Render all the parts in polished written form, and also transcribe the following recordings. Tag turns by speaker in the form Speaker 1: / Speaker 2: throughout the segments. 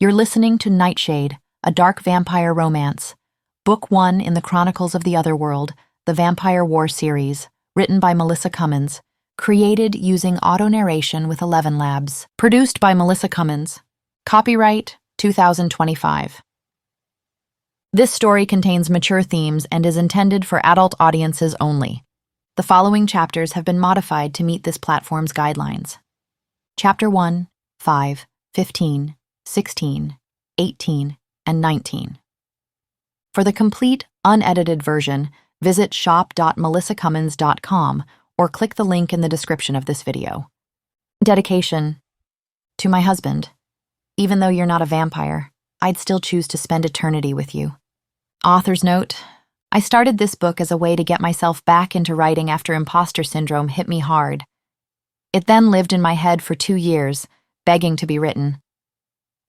Speaker 1: You're listening to Nightshade, a dark vampire romance. Book 1 in the Chronicles of the Otherworld, the Vampire War series, written by Melissa Cummins, created using auto-narration with 11 Labs, produced by Melissa Cummins. Copyright 2025. This story contains mature themes and is intended for adult audiences only. The following chapters have been modified to meet this platform's guidelines. Chapter 1, 5, 15, 16, 18, and 19. For the complete, unedited version, visit shop.melissacummins.com or click the link in the description of this video. Dedication. To my husband. Even though you're not a vampire, I'd still choose to spend eternity with you. Author's note. I started this book as a way to get myself back into writing after imposter syndrome hit me hard. It then lived in my head for 2 years, begging to be written.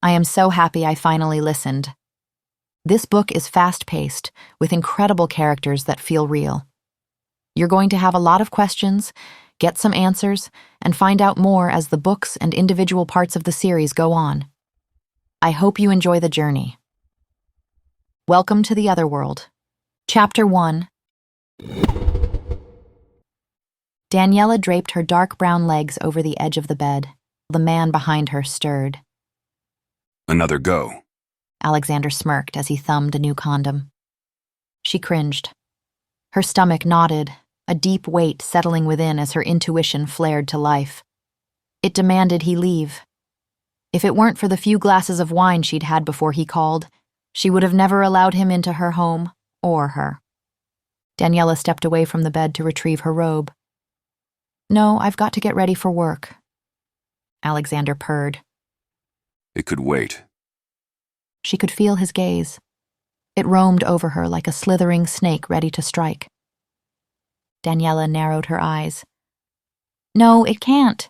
Speaker 1: I am so happy I finally listened. This book is fast-paced, with incredible characters that feel real. You're going to have a lot of questions, get some answers, and find out more as the books and individual parts of the series go on. I hope you enjoy the journey. Welcome to the Otherworld. Chapter 1. Daniella draped her dark brown legs over the edge of the bed. The man behind her stirred.
Speaker 2: Another go.
Speaker 1: Alexander smirked as he thumbed a new condom. She cringed. Her stomach knotted, a deep weight settling within as her intuition flared to life. It demanded he leave. If it weren't for the few glasses of wine she'd had before he called, she would have never allowed him into her home or her. Daniella stepped away from the bed to retrieve her robe. No, I've got to get ready for work. Alexander purred.
Speaker 2: It could wait.
Speaker 1: She could feel his gaze. It roamed over her like a slithering snake ready to strike. Daniella narrowed her eyes. No, it can't.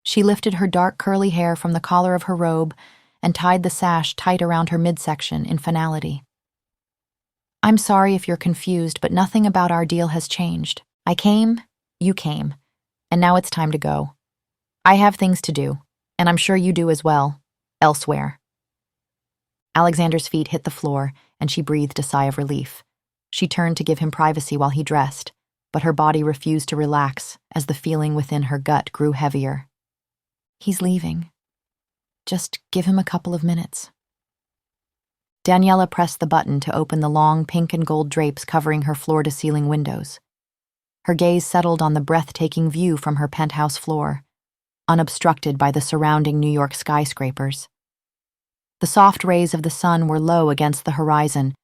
Speaker 1: She lifted her dark curly hair from the collar of her robe and tied the sash tight around her midsection in finality. I'm sorry if you're confused, but nothing about our deal has changed. I came, you came, and now it's time to go. I have things to do, and I'm sure you do as well, elsewhere. Alexander's feet hit the floor, and she breathed a sigh of relief. She turned to give him privacy while he dressed, but her body refused to relax as the feeling within her gut grew heavier. He's leaving. Just give him a couple of minutes. Daniella pressed the button to open the long pink and gold drapes covering her floor-to-ceiling windows. Her gaze settled on the breathtaking view from her penthouse floor, unobstructed by the surrounding New York skyscrapers. The soft rays of the sun were low against the horizon,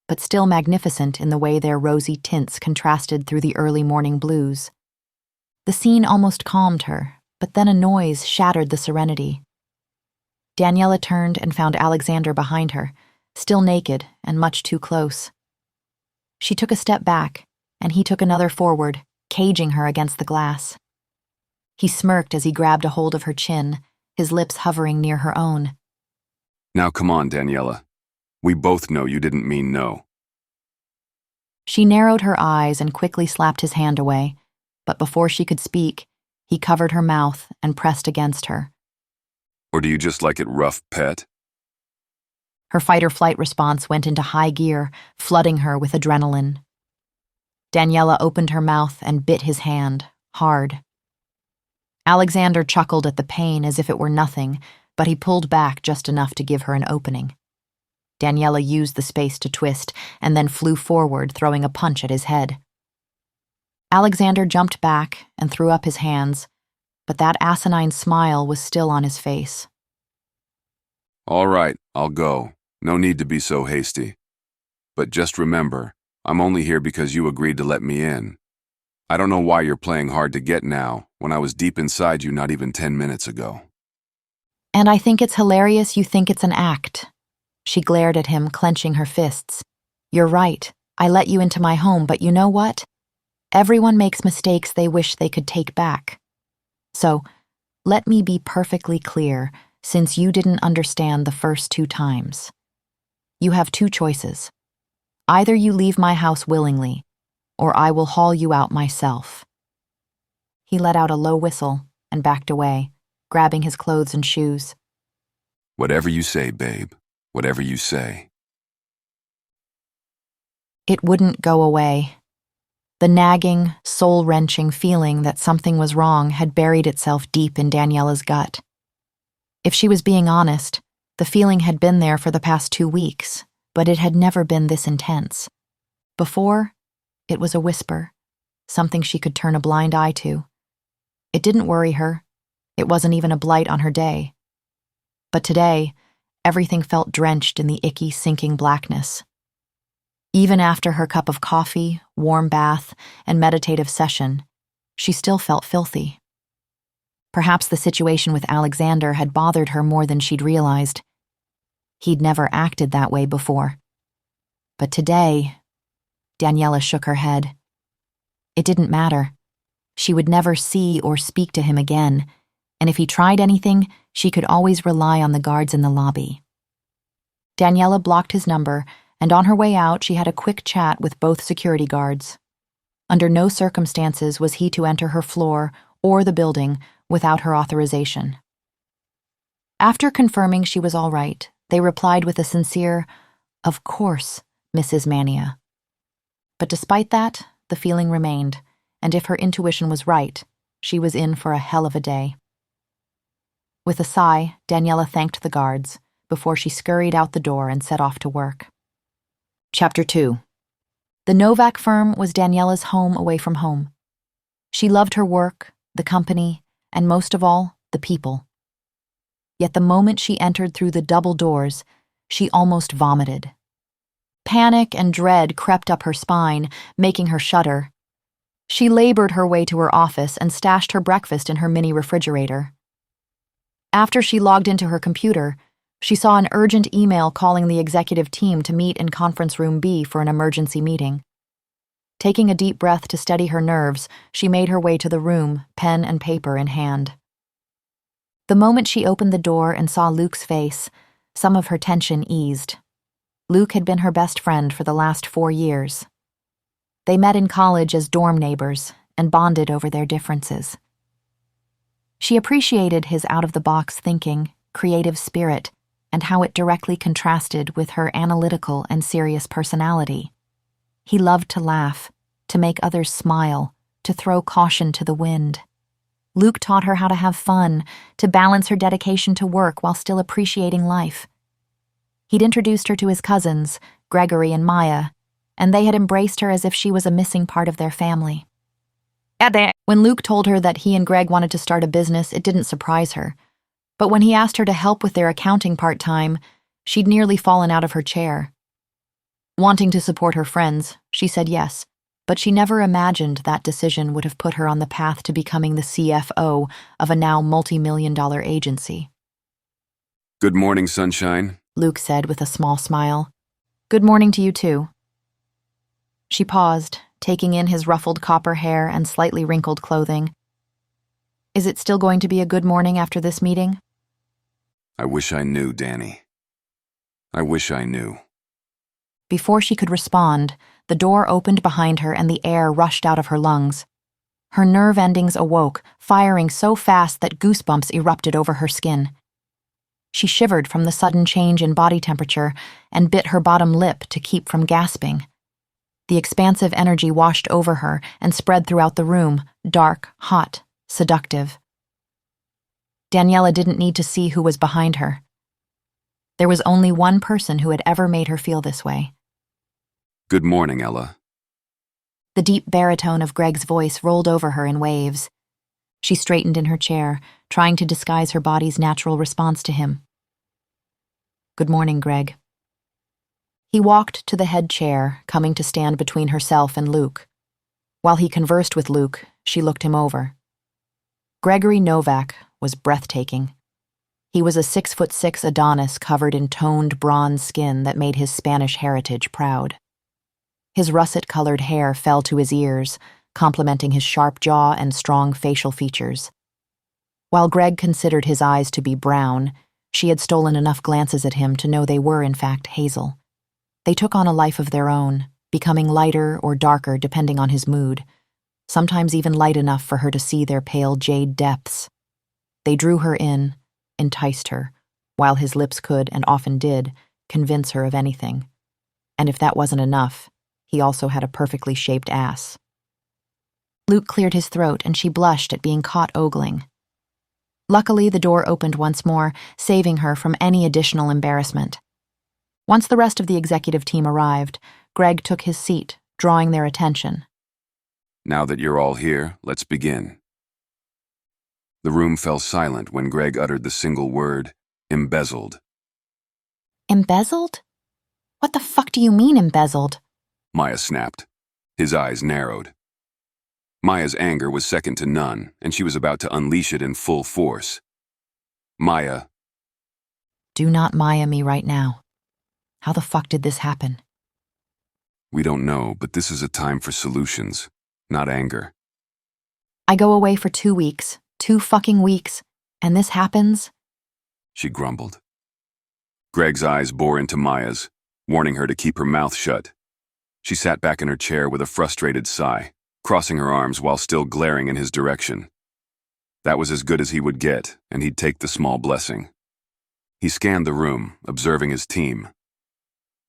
Speaker 1: but still magnificent in the way their rosy tints contrasted through the early morning blues. The scene almost calmed her, but then a noise shattered the serenity. Daniella turned and found Alexander behind her, still naked and much too close. She took a step back, and he took another forward, caging her against the glass. He smirked as he grabbed a hold of her chin, his lips hovering near her own.
Speaker 2: Now come on, Daniella. We both know you didn't mean no.
Speaker 1: She narrowed her eyes and quickly slapped his hand away, but before she could speak, he covered her mouth and pressed against her.
Speaker 2: Or do you just like it rough, pet?
Speaker 1: Her fight-or-flight response went into high gear, flooding her with adrenaline. Daniella opened her mouth and bit his hand, hard. Alexander chuckled at the pain as if it were nothing, but he pulled back just enough to give her an opening. Daniella used the space to twist and then flew forward, throwing a punch at his head. Alexander jumped back and threw up his hands, but that asinine smile was still on his face.
Speaker 2: All right, I'll go. No need to be so hasty. But just remember, I'm only here because you agreed to let me in. I don't know why you're playing hard to get now, when I was deep inside you not even 10 minutes ago.
Speaker 1: And I think it's hilarious you think it's an act. She glared at him, clenching her fists. You're right. I let you into my home, but you know what? Everyone makes mistakes they wish they could take back. So, let me be perfectly clear, since you didn't understand the first 2 times. You have 2 choices. Either you leave my house willingly, or I will haul you out myself. He let out a low whistle and backed away, grabbing his clothes and shoes.
Speaker 2: Whatever you say, babe. Whatever you say.
Speaker 1: It wouldn't go away. The nagging, soul-wrenching feeling that something was wrong had buried itself deep in Daniella's gut. If she was being honest, the feeling had been there for the past 2 weeks, but it had never been this intense. Before, it was a whisper, something she could turn a blind eye to. It didn't worry her. It wasn't even a blight on her day. But today, everything felt drenched in the icky, sinking blackness. Even after her cup of coffee, warm bath, and meditative session, she still felt filthy. Perhaps the situation with Alexander had bothered her more than she'd realized. He'd never acted that way before. But today, Daniella shook her head. It didn't matter. She would never see or speak to him again, and if he tried anything, she could always rely on the guards in the lobby. Daniella blocked his number, and on her way out, she had a quick chat with both security guards. Under no circumstances was he to enter her floor or the building without her authorization. After confirming she was all right, they replied with a sincere, "Of course, Mrs. Mania." But despite that, the feeling remained, and if her intuition was right, she was in for a hell of a day. With a sigh, Daniella thanked the guards before she scurried out the door and set off to work. Chapter 2. The Novak firm was Daniella's home away from home. She loved her work, the company, and most of all, the people. Yet the moment she entered through the double doors, she almost vomited. Panic and dread crept up her spine, making her shudder. She labored her way to her office and stashed her breakfast in her mini refrigerator. After she logged into her computer, she saw an urgent email calling the executive team to meet in Conference Room B for an emergency meeting. Taking a deep breath to steady her nerves, she made her way to the room, pen and paper in hand. The moment she opened the door and saw Luke's face, some of her tension eased. Luke had been her best friend for the last 4 years. They met in college as dorm neighbors and bonded over their differences. She appreciated his out-of-the-box thinking, creative spirit, and how it directly contrasted with her analytical and serious personality. He loved to laugh, to make others smile, to throw caution to the wind. Luke taught her how to have fun, to balance her dedication to work while still appreciating life. He'd introduced her to his cousins, Gregori and Maya, and they had embraced her as if she was a missing part of their family. When Luke told her that he and Greg wanted to start a business, it didn't surprise her. But when he asked her to help with their accounting part-time, she'd nearly fallen out of her chair. Wanting to support her friends, she said yes, but she never imagined that decision would have put her on the path to becoming the CFO of a now multi-million-dollar agency.
Speaker 2: Good morning, sunshine.
Speaker 1: Luke said with a small smile. Good morning to you too. She paused, taking in his ruffled copper hair and slightly wrinkled clothing. Is it still going to be a good morning after this meeting?
Speaker 2: I wish I knew, Danny. I wish I knew.
Speaker 1: Before she could respond, the door opened behind her and the air rushed out of her lungs. Her nerve endings awoke, firing so fast that goosebumps erupted over her skin. She shivered from the sudden change in body temperature and bit her bottom lip to keep from gasping. The expansive energy washed over her and spread throughout the room, dark, hot, seductive. Daniella didn't need to see who was behind her. There was only one person who had ever made her feel this way.
Speaker 2: Good morning, Ella.
Speaker 1: The deep baritone of Greg's voice rolled over her in waves. She straightened in her chair, trying to disguise her body's natural response to him. Good morning, Greg. He walked to the head chair, coming to stand between herself and Luke. While he conversed with Luke, she looked him over. Gregori Novak was breathtaking. He was a 6'6" Adonis covered in toned bronze skin that made his Spanish heritage proud. His russet-colored hair fell to his ears, complementing his sharp jaw and strong facial features. While Greg considered his eyes to be brown, she had stolen enough glances at him to know they were in fact hazel. They took on a life of their own, becoming lighter or darker depending on his mood, sometimes even light enough for her to see their pale jade depths. They drew her in, enticed her, while his lips could, and often did, convince her of anything. And if that wasn't enough, he also had a perfectly shaped ass. Luke cleared his throat, and she blushed at being caught ogling. Luckily, the door opened once more, saving her from any additional embarrassment. Once the rest of the executive team arrived, Greg took his seat, drawing their attention.
Speaker 2: Now that you're all here, let's begin. The room fell silent when Greg uttered the single word, embezzled.
Speaker 1: Embezzled? What the fuck do you mean, embezzled?
Speaker 2: Maya snapped. His eyes narrowed. Maya's anger was second to none, and she was about to unleash it in full force. Maya.
Speaker 1: Do not Maya me right now. How the fuck did this happen?
Speaker 2: We don't know, but this is a time for solutions, not anger.
Speaker 1: I go away for 2 weeks, 2 fucking weeks, and this happens?
Speaker 2: She grumbled. Greg's eyes bore into Maya's, warning her to keep her mouth shut. She sat back in her chair with a frustrated sigh, crossing her arms while still glaring in his direction. That was as good as he would get, and he'd take the small blessing. He scanned the room, observing his team.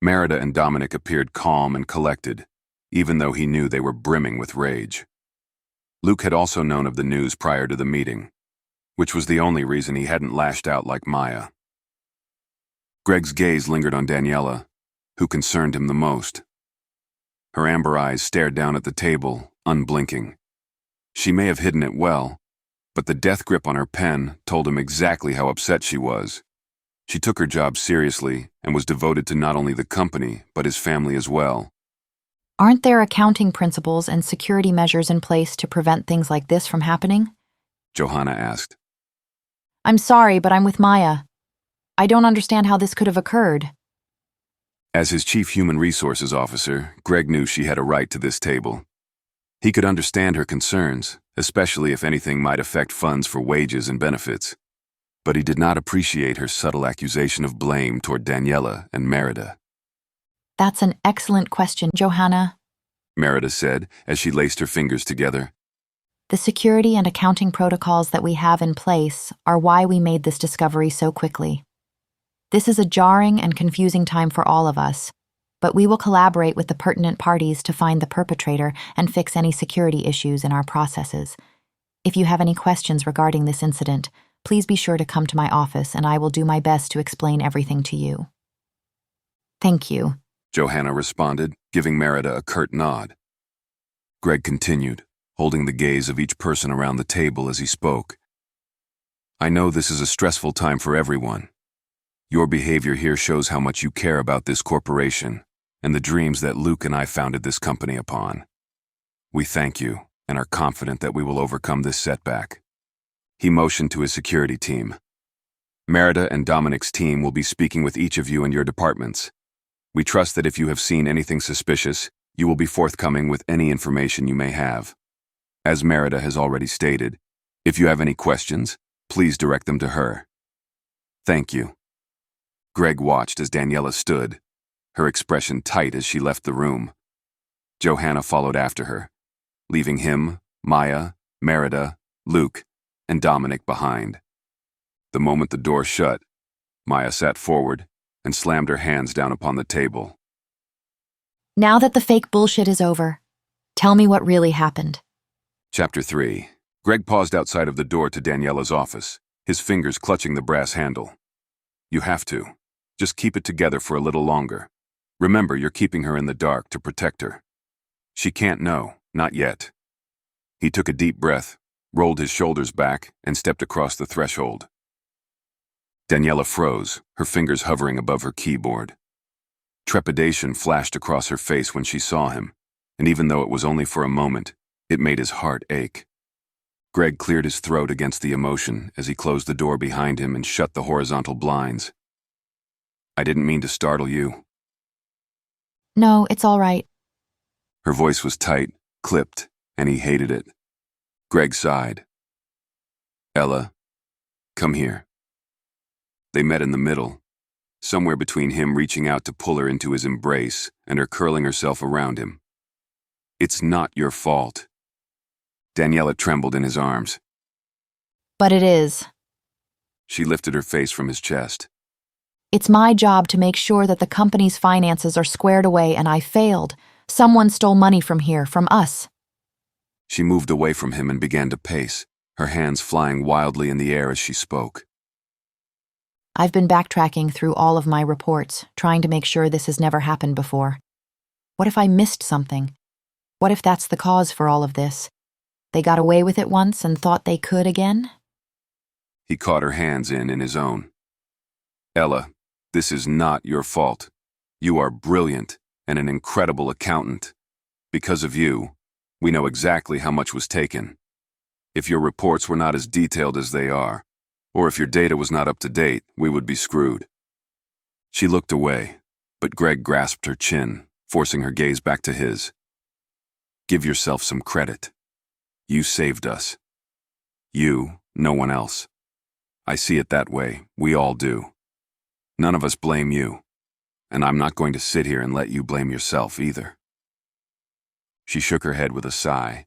Speaker 2: Merida and Dominic appeared calm and collected, even though he knew they were brimming with rage. Luke had also known of the news prior to the meeting, which was the only reason he hadn't lashed out like Maya. Greg's gaze lingered on Daniella, who concerned him the most. Her amber eyes stared down at the table, unblinking. She may have hidden it well, but the death grip on her pen told him exactly how upset she was. She took her job seriously and was devoted to not only the company, but his family as well.
Speaker 1: Aren't there accounting principles and security measures in place to prevent things like this from happening?
Speaker 2: Johanna asked.
Speaker 1: I'm sorry, but I'm with Maya. I don't understand how this could have occurred.
Speaker 2: As his chief human resources officer, Greg knew she had a right to this table. He could understand her concerns, especially if anything might affect funds for wages and benefits. But he did not appreciate her subtle accusation of blame toward Daniella and Merida.
Speaker 1: That's an excellent question, Johanna,
Speaker 2: Merida said as she laced her fingers together.
Speaker 1: The security and accounting protocols that we have in place are why we made this discovery so quickly. This is a jarring and confusing time for all of us, but we will collaborate with the pertinent parties to find the perpetrator and fix any security issues in our processes. If you have any questions regarding this incident, please be sure to come to my office and I will do my best to explain everything to you. Thank you,
Speaker 2: Johanna responded, giving Merida a curt nod. Greg continued, holding the gaze of each person around the table as he spoke. I know this is a stressful time for everyone. Your behavior here shows how much you care about this corporation and the dreams that Luke and I founded this company upon. We thank you and are confident that we will overcome this setback. He motioned to his security team. Merida and Dominic's team will be speaking with each of you in your departments. We trust that if you have seen anything suspicious, you will be forthcoming with any information you may have. As Merida has already stated, if you have any questions, please direct them to her. Thank you. Greg watched as Daniella stood, her expression tight as she left the room. Johanna followed after her, leaving him, Maya, Merida, Luke, and Dominic behind. The moment the door shut, Maya sat forward and slammed her hands down upon the table.
Speaker 1: Now that the fake bullshit is over, tell me what really happened.
Speaker 2: Chapter 3. Greg paused outside of the door to Daniella's office, his fingers clutching the brass handle. You have to. Just keep it together for a little longer. Remember, you're keeping her in the dark to protect her. She can't know, not yet. He took a deep breath, rolled his shoulders back, and stepped across the threshold. Daniella froze, her fingers hovering above her keyboard. Trepidation flashed across her face when she saw him, and even though it was only for a moment, it made his heart ache. Greg cleared his throat against the emotion as he closed the door behind him and shut the horizontal blinds. I didn't mean to startle you.
Speaker 1: No, it's all right.
Speaker 2: Her voice was tight, clipped, and he hated it. Greg sighed. Ella, come here. They met in the middle, somewhere between him reaching out to pull her into his embrace and her curling herself around him. It's not your fault. Daniella trembled in his arms.
Speaker 1: But it is.
Speaker 2: She lifted her face from his chest.
Speaker 1: It's my job to make sure that the company's finances are squared away, and I failed. Someone stole money from here, from us.
Speaker 2: She moved away from him and began to pace, her hands flying wildly in the air as she spoke.
Speaker 1: I've been backtracking through all of my reports, trying to make sure this has never happened before. What if I missed something? What if that's the cause for all of this? They got away with it once and thought they could again?
Speaker 2: He caught her hands in his own. Ella, this is not your fault. You are brilliant and an incredible accountant. Because of you, we know exactly how much was taken. If your reports were not as detailed as they are, or if your data was not up to date, we would be screwed. She looked away, but Greg grasped her chin, forcing her gaze back to his. Give yourself some credit. You saved us. You, no one else. I see it that way. We all do. None of us blame you. And I'm not going to sit here and let you blame yourself either. She shook her head with a sigh.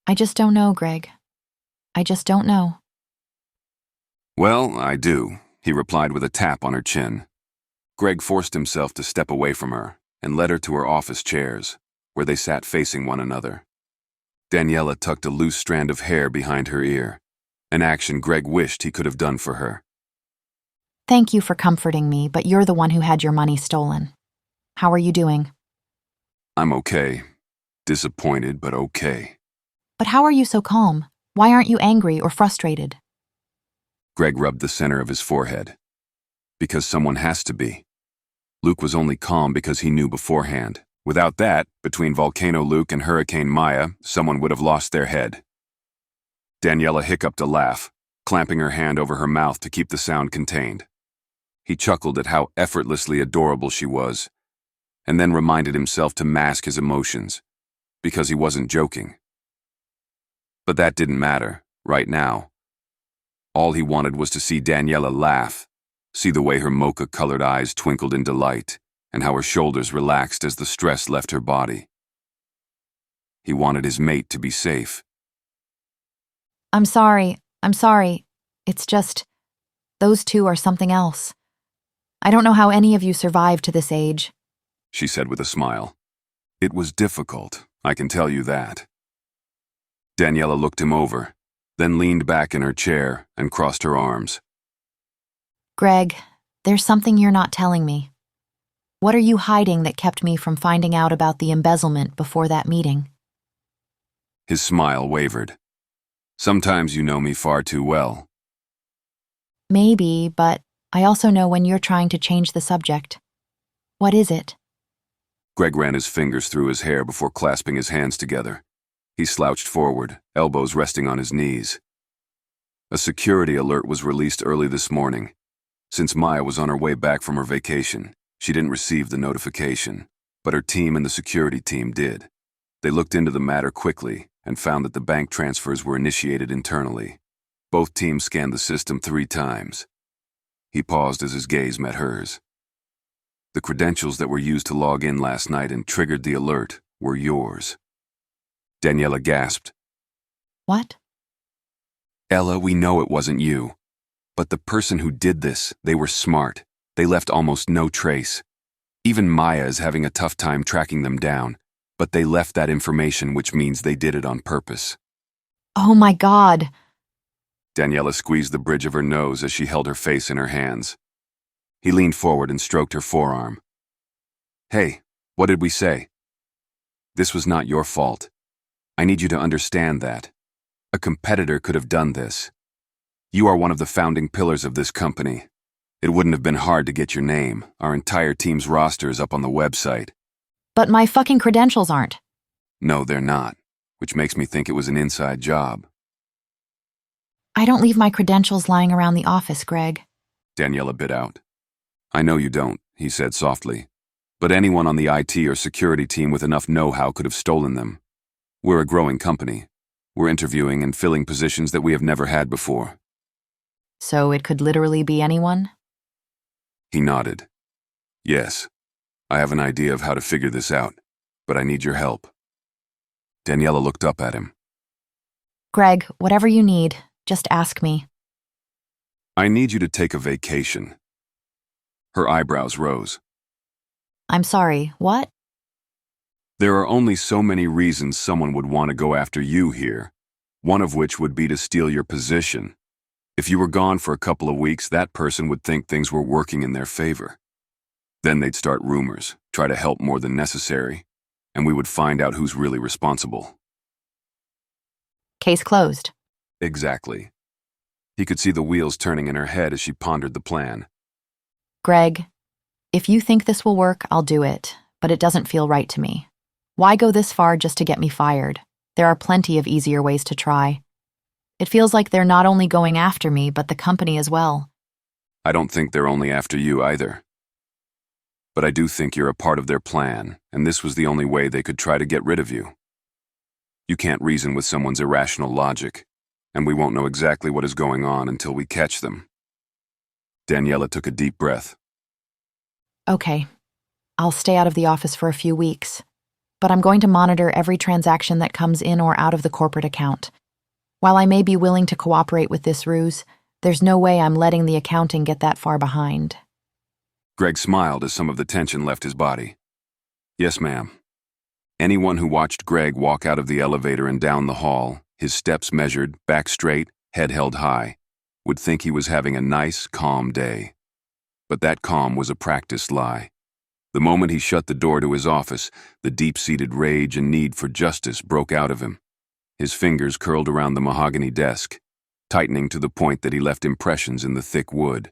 Speaker 1: I just don't know, Greg. I just don't know.
Speaker 2: Well, I do, he replied with a tap on her chin. Greg forced himself to step away from her and led her to her office chairs, where they sat facing one another. Daniella tucked a loose strand of hair behind her ear, an action Greg wished he could have done for her.
Speaker 1: Thank you for comforting me, but you're the one who had your money stolen. How are you doing?
Speaker 2: I'm okay. Disappointed, but okay.
Speaker 1: But how are you so calm? Why aren't you angry or frustrated?
Speaker 2: Greg rubbed the center of his forehead. Because someone has to be. Luke was only calm because he knew beforehand. Without that, between Volcano Luke and Hurricane Maya, someone would have lost their head. Daniella hiccuped a laugh, clamping her hand over her mouth to keep the sound contained. He chuckled at how effortlessly adorable she was, and then reminded himself to mask his emotions, because he wasn't joking. But that didn't matter, right now. All he wanted was to see Daniella laugh, see the way her mocha-colored eyes twinkled in delight, and how her shoulders relaxed as the stress left her body. He wanted his mate to be safe.
Speaker 1: I'm sorry. It's just, those two are something else. I don't know how any of you survived to this age,
Speaker 2: she said with a smile. It was difficult, I can tell you that. Daniella looked him over, then leaned back in her chair and crossed her arms.
Speaker 1: Greg, there's something you're not telling me. What are you hiding that kept me from finding out about the embezzlement before that meeting?
Speaker 2: His smile wavered. Sometimes you know me far too well.
Speaker 1: Maybe, but I also know when you're trying to change the subject. What is it?
Speaker 2: Greg ran his fingers through his hair before clasping his hands together. He slouched forward, elbows resting on his knees. A security alert was released early this morning. Since Maya was on her way back from her vacation, she didn't receive the notification, but her team and the security team did. They looked into the matter quickly and found that the bank transfers were initiated internally. Both teams scanned the system 3 times. He paused as his gaze met hers. The credentials that were used to log in last night and triggered the alert were yours. Daniella gasped.
Speaker 1: What?
Speaker 2: Ella, we know it wasn't you. But the person who did this, they were smart. They left almost no trace. Even Maya is having a tough time tracking them down, but they left that information, which means they did it on purpose.
Speaker 1: Oh my God.
Speaker 2: Daniella squeezed the bridge of her nose as she held her face in her hands. He leaned forward and stroked her forearm. Hey, what did we say? This was not your fault. I need you to understand that. A competitor could have done this. You are one of the founding pillars of this company. It wouldn't have been hard to get your name. Our entire team's roster is up on the website.
Speaker 1: But my fucking credentials aren't.
Speaker 2: No, they're not, which makes me think it was an inside job.
Speaker 1: I don't leave my credentials lying around the office, Greg.
Speaker 2: Daniella bit out. I know you don't, he said softly. But anyone on the IT or security team with enough know-how could have stolen them. We're a growing company. We're interviewing and filling positions that we have never had before.
Speaker 1: So it could literally be anyone?
Speaker 2: He nodded. Yes, I have an idea of how to figure this out, but I need your help. Daniella looked up at him.
Speaker 1: Greg, whatever you need, just ask me.
Speaker 2: I need you to take a vacation. Her eyebrows rose.
Speaker 1: I'm sorry, what?
Speaker 2: There are only so many reasons someone would want to go after you here, one of which would be to steal your position. If you were gone for a couple of weeks, that person would think things were working in their favor. Then they'd start rumors, try to help more than necessary, and we would find out who's really responsible.
Speaker 1: Case closed.
Speaker 2: Exactly. He could see the wheels turning in her head as she pondered the plan.
Speaker 1: Greg, if you think this will work, I'll do it, but it doesn't feel right to me. Why go this far just to get me fired? There are plenty of easier ways to try. It feels like they're not only going after me, but the company as well.
Speaker 2: I don't think they're only after you either. But I do think you're a part of their plan, and this was the only way they could try to get rid of you. You can't reason with someone's irrational logic, and we won't know exactly what is going on until we catch them. Daniella took a deep breath.
Speaker 1: Okay, I'll stay out of the office for a few weeks, but I'm going to monitor every transaction that comes in or out of the corporate account. While I may be willing to cooperate with this ruse, there's no way I'm letting the accounting get that far behind.
Speaker 2: Greg smiled as some of the tension left his body. Yes, ma'am. Anyone who watched Greg walk out of the elevator and down the hall, his steps measured, back straight, head held high, would think he was having a nice, calm day. But that calm was a practiced lie. The moment he shut the door to his office, the deep-seated rage and need for justice broke out of him. His fingers curled around the mahogany desk, tightening to the point that he left impressions in the thick wood.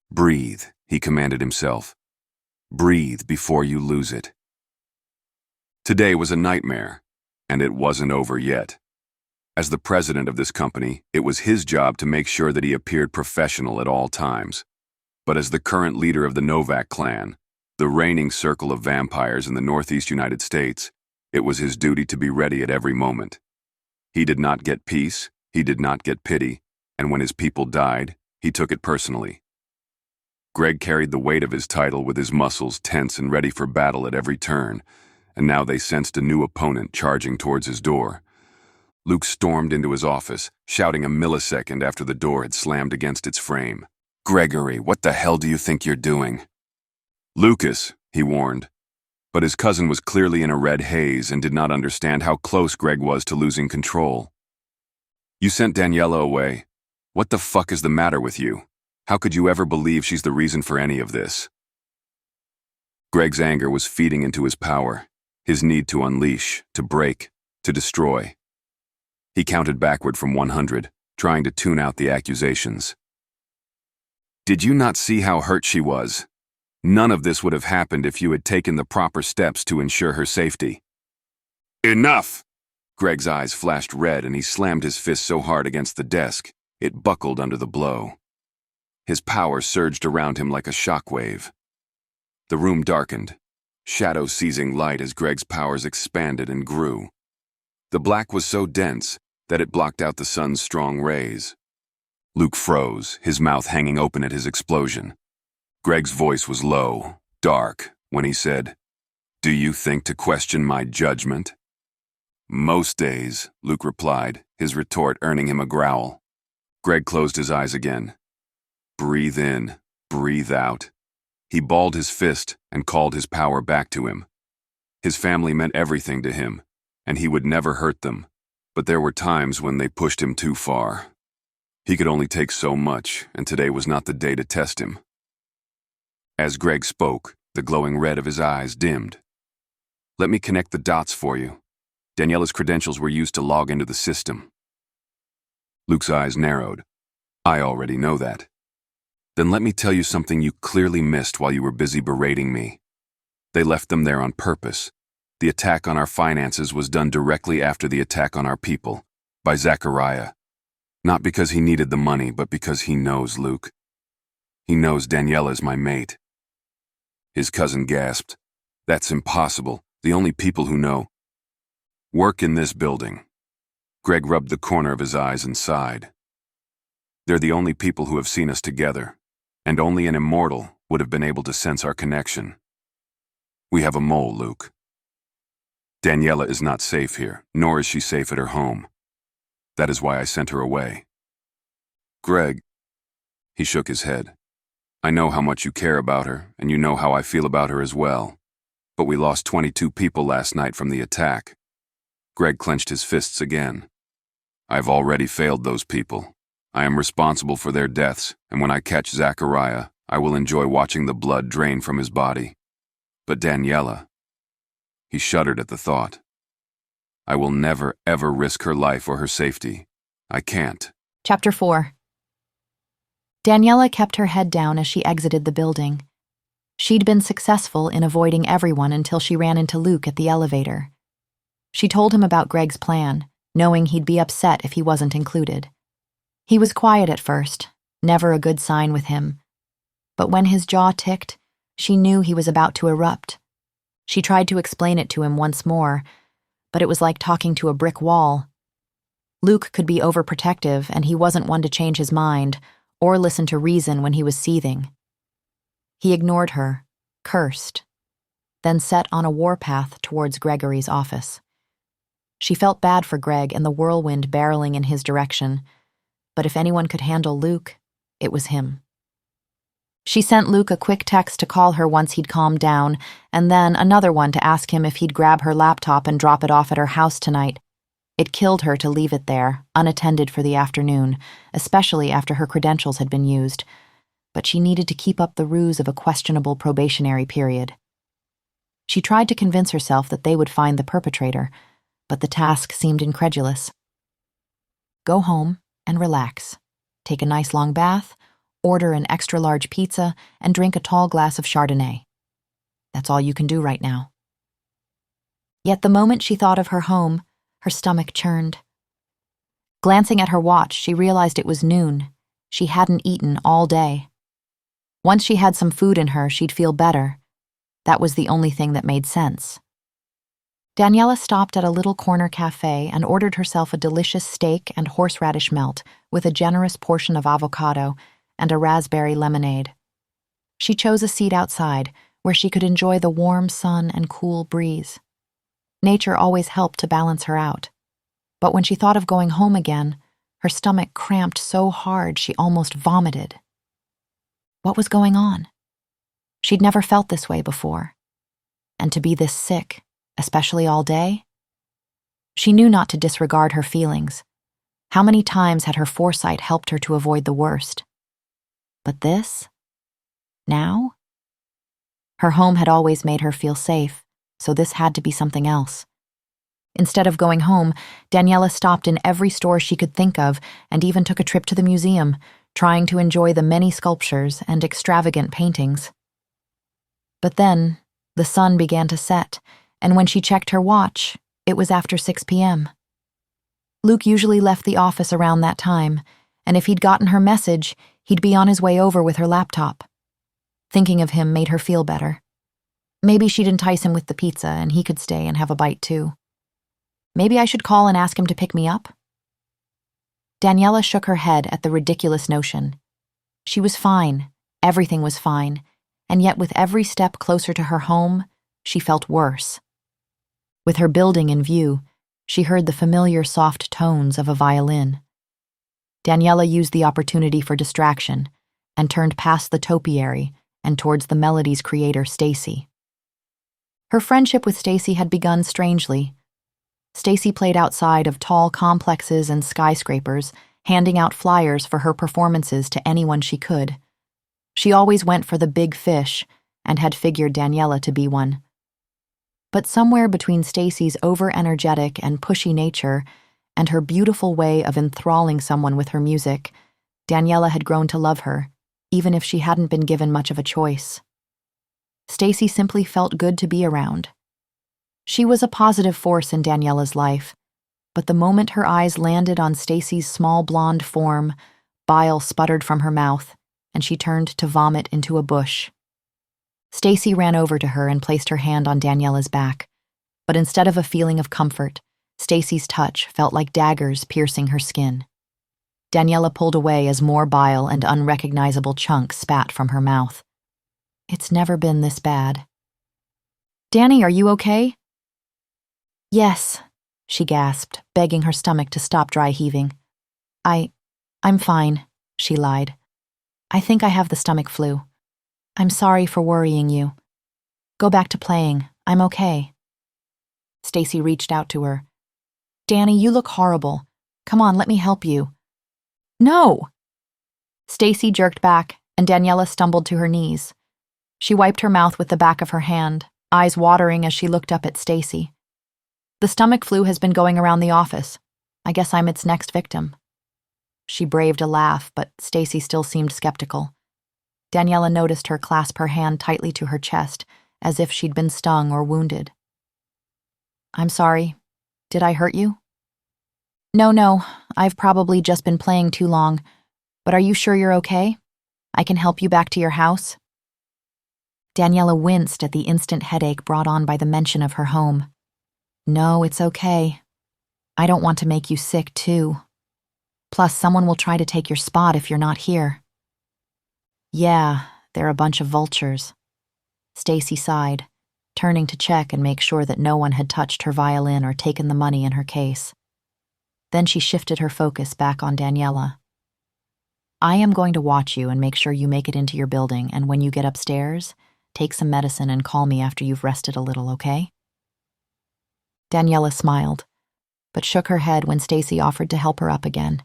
Speaker 2: Breathe, he commanded himself. Breathe before you lose it. Today was a nightmare, and it wasn't over yet. As the president of this company, it was his job to make sure that he appeared professional at all times. But as the current leader of the Novak clan, the reigning circle of vampires in the Northeast United States, it was his duty to be ready at every moment. He did not get peace, he did not get pity, and when his people died, he took it personally. Greg carried the weight of his title with his muscles tense and ready for battle at every turn, and now they sensed a new opponent charging towards his door. Luke stormed into his office, shouting a millisecond after the door had slammed against its frame. Gregori, what the hell do you think you're doing? Lucas, he warned. But his cousin was clearly in a red haze and did not understand how close Greg was to losing control. You sent Daniella away. What the fuck is the matter with you? How could you ever believe she's the reason for any of this? Greg's anger was feeding into his power, his need to unleash, to break, to destroy. He counted backward from 100, trying to tune out the accusations. Did you not see how hurt she was? None of this would have happened if you had taken the proper steps to ensure her safety. Enough! Greg's eyes flashed red and he slammed his fist so hard against the desk, it buckled under the blow. His power surged around him like a shockwave. The room darkened, shadows seizing light as Greg's powers expanded and grew. The black was so dense that it blocked out the sun's strong rays. Luke froze, his mouth hanging open at his explosion. Greg's voice was low, dark, when he said, "Do you think to question my judgment?" "Most days," Luke replied, his retort earning him a growl. Greg closed his eyes again. Breathe in, breathe out. He balled his fist and called his power back to him. His family meant everything to him, and he would never hurt them, but there were times when they pushed him too far. He could only take so much, and today was not the day to test him. As Greg spoke, the glowing red of his eyes dimmed. "Let me connect the dots for you. Daniella's credentials were used to log into the system." Luke's eyes narrowed. "I already know that." "Then let me tell you something you clearly missed while you were busy berating me. They left them there on purpose. The attack on our finances was done directly after the attack on our people, by Zachariah. Not because he needed the money, but because he knows Luke. He knows Daniella's my mate." His cousin gasped. "That's impossible. The only people who know work in this building." Greg rubbed the corner of his eyes and sighed. "They're the only people who have seen us together, and only an immortal would have been able to sense our connection. We have a mole, Luke. Daniella is not safe here, nor is she safe at her home. That is why I sent her away." "Greg," he shook his head. I know how much you care about her, and you know how I feel about her as well. But we lost 22 people last night from the attack. Greg clenched his fists again. I've already failed those people. I am responsible for their deaths, and when I catch Zachariah, I will enjoy watching the blood drain from his body. But Daniella... He shuddered at the thought. I will never, ever risk her life or her safety. I can't.
Speaker 1: Chapter 4. Daniella kept her head down as she exited the building. She'd been successful in avoiding everyone until she ran into Luke at the elevator. She told him about Greg's plan, knowing he'd be upset if he wasn't included. He was quiet at first, never a good sign with him. But when his jaw ticked, she knew he was about to erupt. She tried to explain it to him once more, but it was like talking to a brick wall. Luke could be overprotective, and he wasn't one to change his mind or listen to reason when he was seething. He ignored her, cursed, then set on a warpath towards Gregori's office. She felt bad for Greg and the whirlwind barreling in his direction, but if anyone could handle Luke, it was him. She sent Luke a quick text to call her once he'd calmed down, and then another one to ask him if he'd grab her laptop and drop it off at her house tonight. It killed her to leave it there, unattended for the afternoon, especially after her credentials had been used, but she needed to keep up the ruse of a questionable probationary period. She tried to convince herself that they would find the perpetrator, but the task seemed incredulous. Go home and relax. Take a nice long bath, order an extra-large pizza, and drink a tall glass of Chardonnay. That's all you can do right now. Yet the moment she thought of her home, her stomach churned. Glancing at her watch, she realized it was noon. She hadn't eaten all day. Once she had some food in her, she'd feel better. That was the only thing that made sense. Daniella stopped at a little corner cafe and ordered herself a delicious steak and horseradish melt with a generous portion of avocado and a raspberry lemonade. She chose a seat outside where she could enjoy the warm sun and cool breeze. Nature always helped to balance her out. But when she thought of going home again, her stomach cramped so hard she almost vomited. What was going on? She'd never felt this way before. And to be this sick, especially all day? She knew not to disregard her feelings. How many times had her foresight helped her to avoid the worst? But this? Now? Her home had always made her feel safe, so this had to be something else. Instead of going home, Daniella stopped in every store she could think of and even took a trip to the museum, trying to enjoy the many sculptures and extravagant paintings. But then, the sun began to set, and when she checked her watch, it was after 6 p.m. Luke usually left the office around that time, and if he'd gotten her message, he'd be on his way over with her laptop. Thinking of him made her feel better. Maybe she'd entice him with the pizza and he could stay and have a bite too. Maybe I should call and ask him to pick me up? Daniella shook her head at the ridiculous notion. She was fine, everything was fine, and yet with every step closer to her home, she felt worse. With her building in view, she heard the familiar soft tones of a violin. Daniella used the opportunity for distraction and turned past the topiary and towards the melody's creator, Stacy. Her friendship with Stacy had begun strangely. Stacy played outside of tall complexes and skyscrapers, handing out flyers for her performances to anyone she could. She always went for the big fish and had figured Daniella to be one. But somewhere between Stacy's over-energetic and pushy nature and her beautiful way of enthralling someone with her music, Daniella had grown to love her, even if she hadn't been given much of a choice. Stacy simply felt good to be around. She was a positive force in Daniella's life, but the moment her eyes landed on Stacy's small blonde form, bile sputtered from her mouth, and she turned to vomit into a bush. Stacy ran over to her and placed her hand on Daniella's back, but instead of a feeling of comfort, Stacy's touch felt like daggers piercing her skin. Daniella pulled away as more bile and unrecognizable chunks spat from her mouth. It's never been this bad. Danny, are you okay? Yes, she gasped, begging her stomach to stop dry heaving. I'm fine, she lied. I think I have the stomach flu. I'm sorry for worrying you. Go back to playing. I'm okay. Stacy reached out to her. Danny, you look horrible. Come on, let me help you. No! Stacy jerked back, and Daniella stumbled to her knees. She wiped her mouth with the back of her hand, eyes watering as she looked up at Stacy. The stomach flu has been going around the office. I guess I'm its next victim. She braved a laugh, but Stacy still seemed skeptical. Daniella noticed her clasp her hand tightly to her chest, as if she'd been stung or wounded. I'm sorry. Did I hurt you? No, I've probably just been playing too long. But are you sure you're okay? I can help you back to your house? Daniella winced at the instant headache brought on by the mention of her home. No, it's okay. I don't want to make you sick, too. Plus, someone will try to take your spot if you're not here. Yeah, they're a bunch of vultures. Stacy sighed, turning to check and make sure that no one had touched her violin or taken the money in her case. Then she shifted her focus back on Daniella. I am going to watch you and make sure you make it into your building, and when you get upstairs, take some medicine and call me after you've rested a little, okay? Daniella smiled, but shook her head when Stacy offered to help her up again.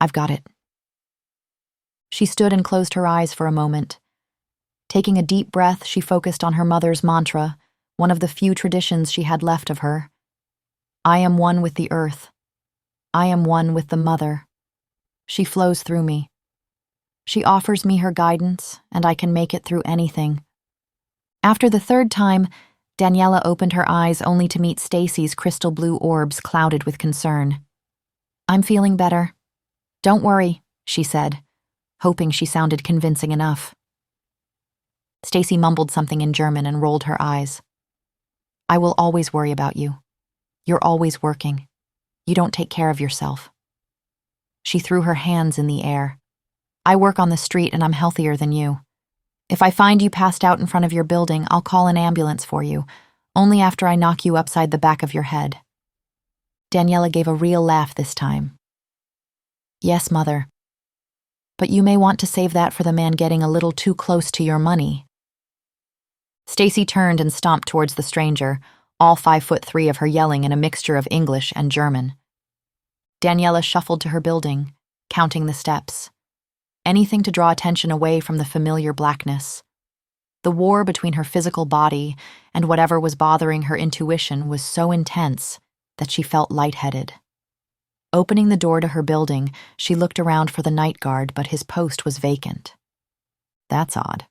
Speaker 1: I've got it. She stood and closed her eyes for a moment. Taking a deep breath, she focused on her mother's mantra, one of the few traditions she had left of her. I am one with the earth. I am one with the mother. She flows through me. She offers me her guidance, and I can make it through anything. After the third time, Daniella opened her eyes only to meet Stacy's crystal blue orbs clouded with concern. I'm feeling better. Don't worry, she said, hoping she sounded convincing enough. Stacy mumbled something in German and rolled her eyes. I will always worry about you. You're always working. You don't take care of yourself. She threw her hands in the air. I work on the street and I'm healthier than you. If I find you passed out in front of your building, I'll call an ambulance for you, only after I knock you upside the back of your head. Daniella gave a real laugh this time. Yes, Mother. But you may want to save that for the man getting a little too close to your money. Stacy turned and stomped towards the stranger, all 5'3" of her yelling in a mixture of English and German. Daniella shuffled to her building, counting the steps. Anything to draw attention away from the familiar blackness. The war between her physical body and whatever was bothering her intuition was so intense that she felt lightheaded. Opening the door to her building, she looked around for the night guard, but his post was vacant. That's odd.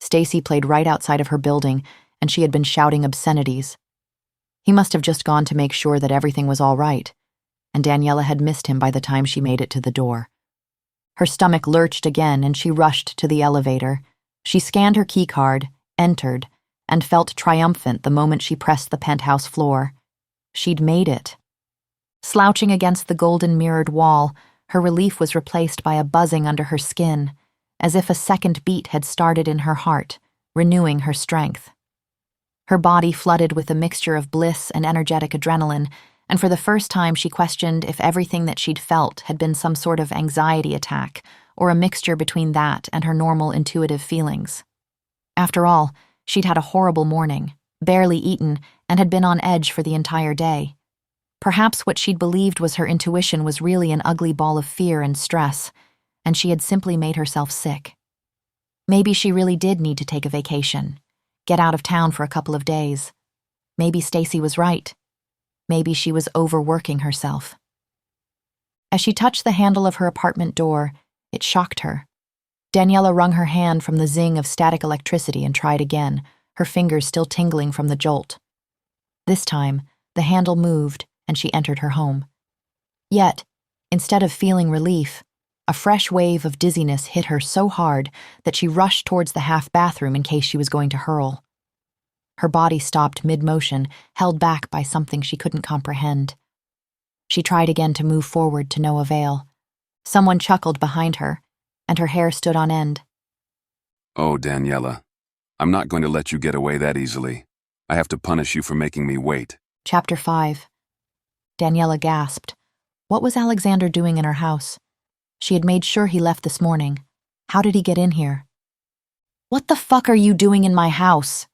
Speaker 1: Stacy played right outside of her building, and she had been shouting obscenities. He must have just gone to make sure that everything was all right, and Daniella had missed him by the time she made it to the door. Her stomach lurched again, and she rushed to the elevator. She scanned her keycard, entered, and felt triumphant the moment she pressed the penthouse floor. She'd made it. Slouching against the golden mirrored wall, her relief was replaced by a buzzing under her skin, as if a second beat had started in her heart, renewing her strength. Her body flooded with a mixture of bliss and energetic adrenaline, and for the first time she questioned if everything that she'd felt had been some sort of anxiety attack, or a mixture between that and her normal intuitive feelings. After all, she'd had a horrible morning, barely eaten, and had been on edge for the entire day. Perhaps what she'd believed was her intuition was really an ugly ball of fear and stress, and she had simply made herself sick. Maybe she really did need to take a vacation, get out of town for a couple of days. Maybe Stacy was right. Maybe she was overworking herself. As she touched the handle of her apartment door, it shocked her. Daniella wrung her hand from the zing of static electricity and tried again, her fingers still tingling from the jolt. This time, the handle moved and she entered her home. Yet, instead of feeling relief, a fresh wave of dizziness hit her so hard that she rushed towards the half-bathroom in case she was going to hurl. Her body stopped mid-motion, held back by something she couldn't comprehend. She tried again to move forward to no avail. Someone chuckled behind her, and her hair stood on end.
Speaker 2: Oh, Daniella, I'm not going to let you get away that easily. I have to punish you for making me wait.
Speaker 1: Chapter 5. Daniella gasped. What was Alexander doing in her house? She had made sure he left this morning. How did he get in here? "What the fuck are you doing in my house?"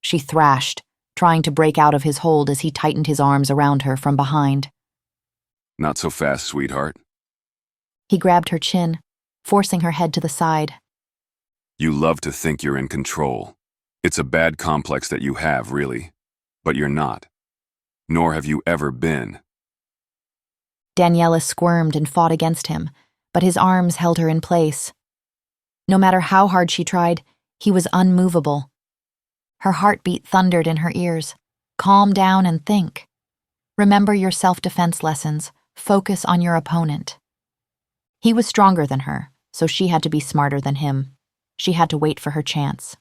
Speaker 1: she thrashed, trying to break out of his hold as he tightened his arms around her from behind.
Speaker 2: Not so fast, sweetheart.
Speaker 1: He grabbed her chin, forcing her head to the side.
Speaker 2: You love to think you're in control. It's a bad complex that you have, really. But you're not. Nor have you ever been.
Speaker 1: Daniella squirmed and fought against him, but his arms held her in place. No matter how hard she tried, he was unmovable. Her heartbeat thundered in her ears. Calm down and think. Remember your self-defense lessons. Focus on your opponent. He was stronger than her, so she had to be smarter than him. She had to wait for her chance.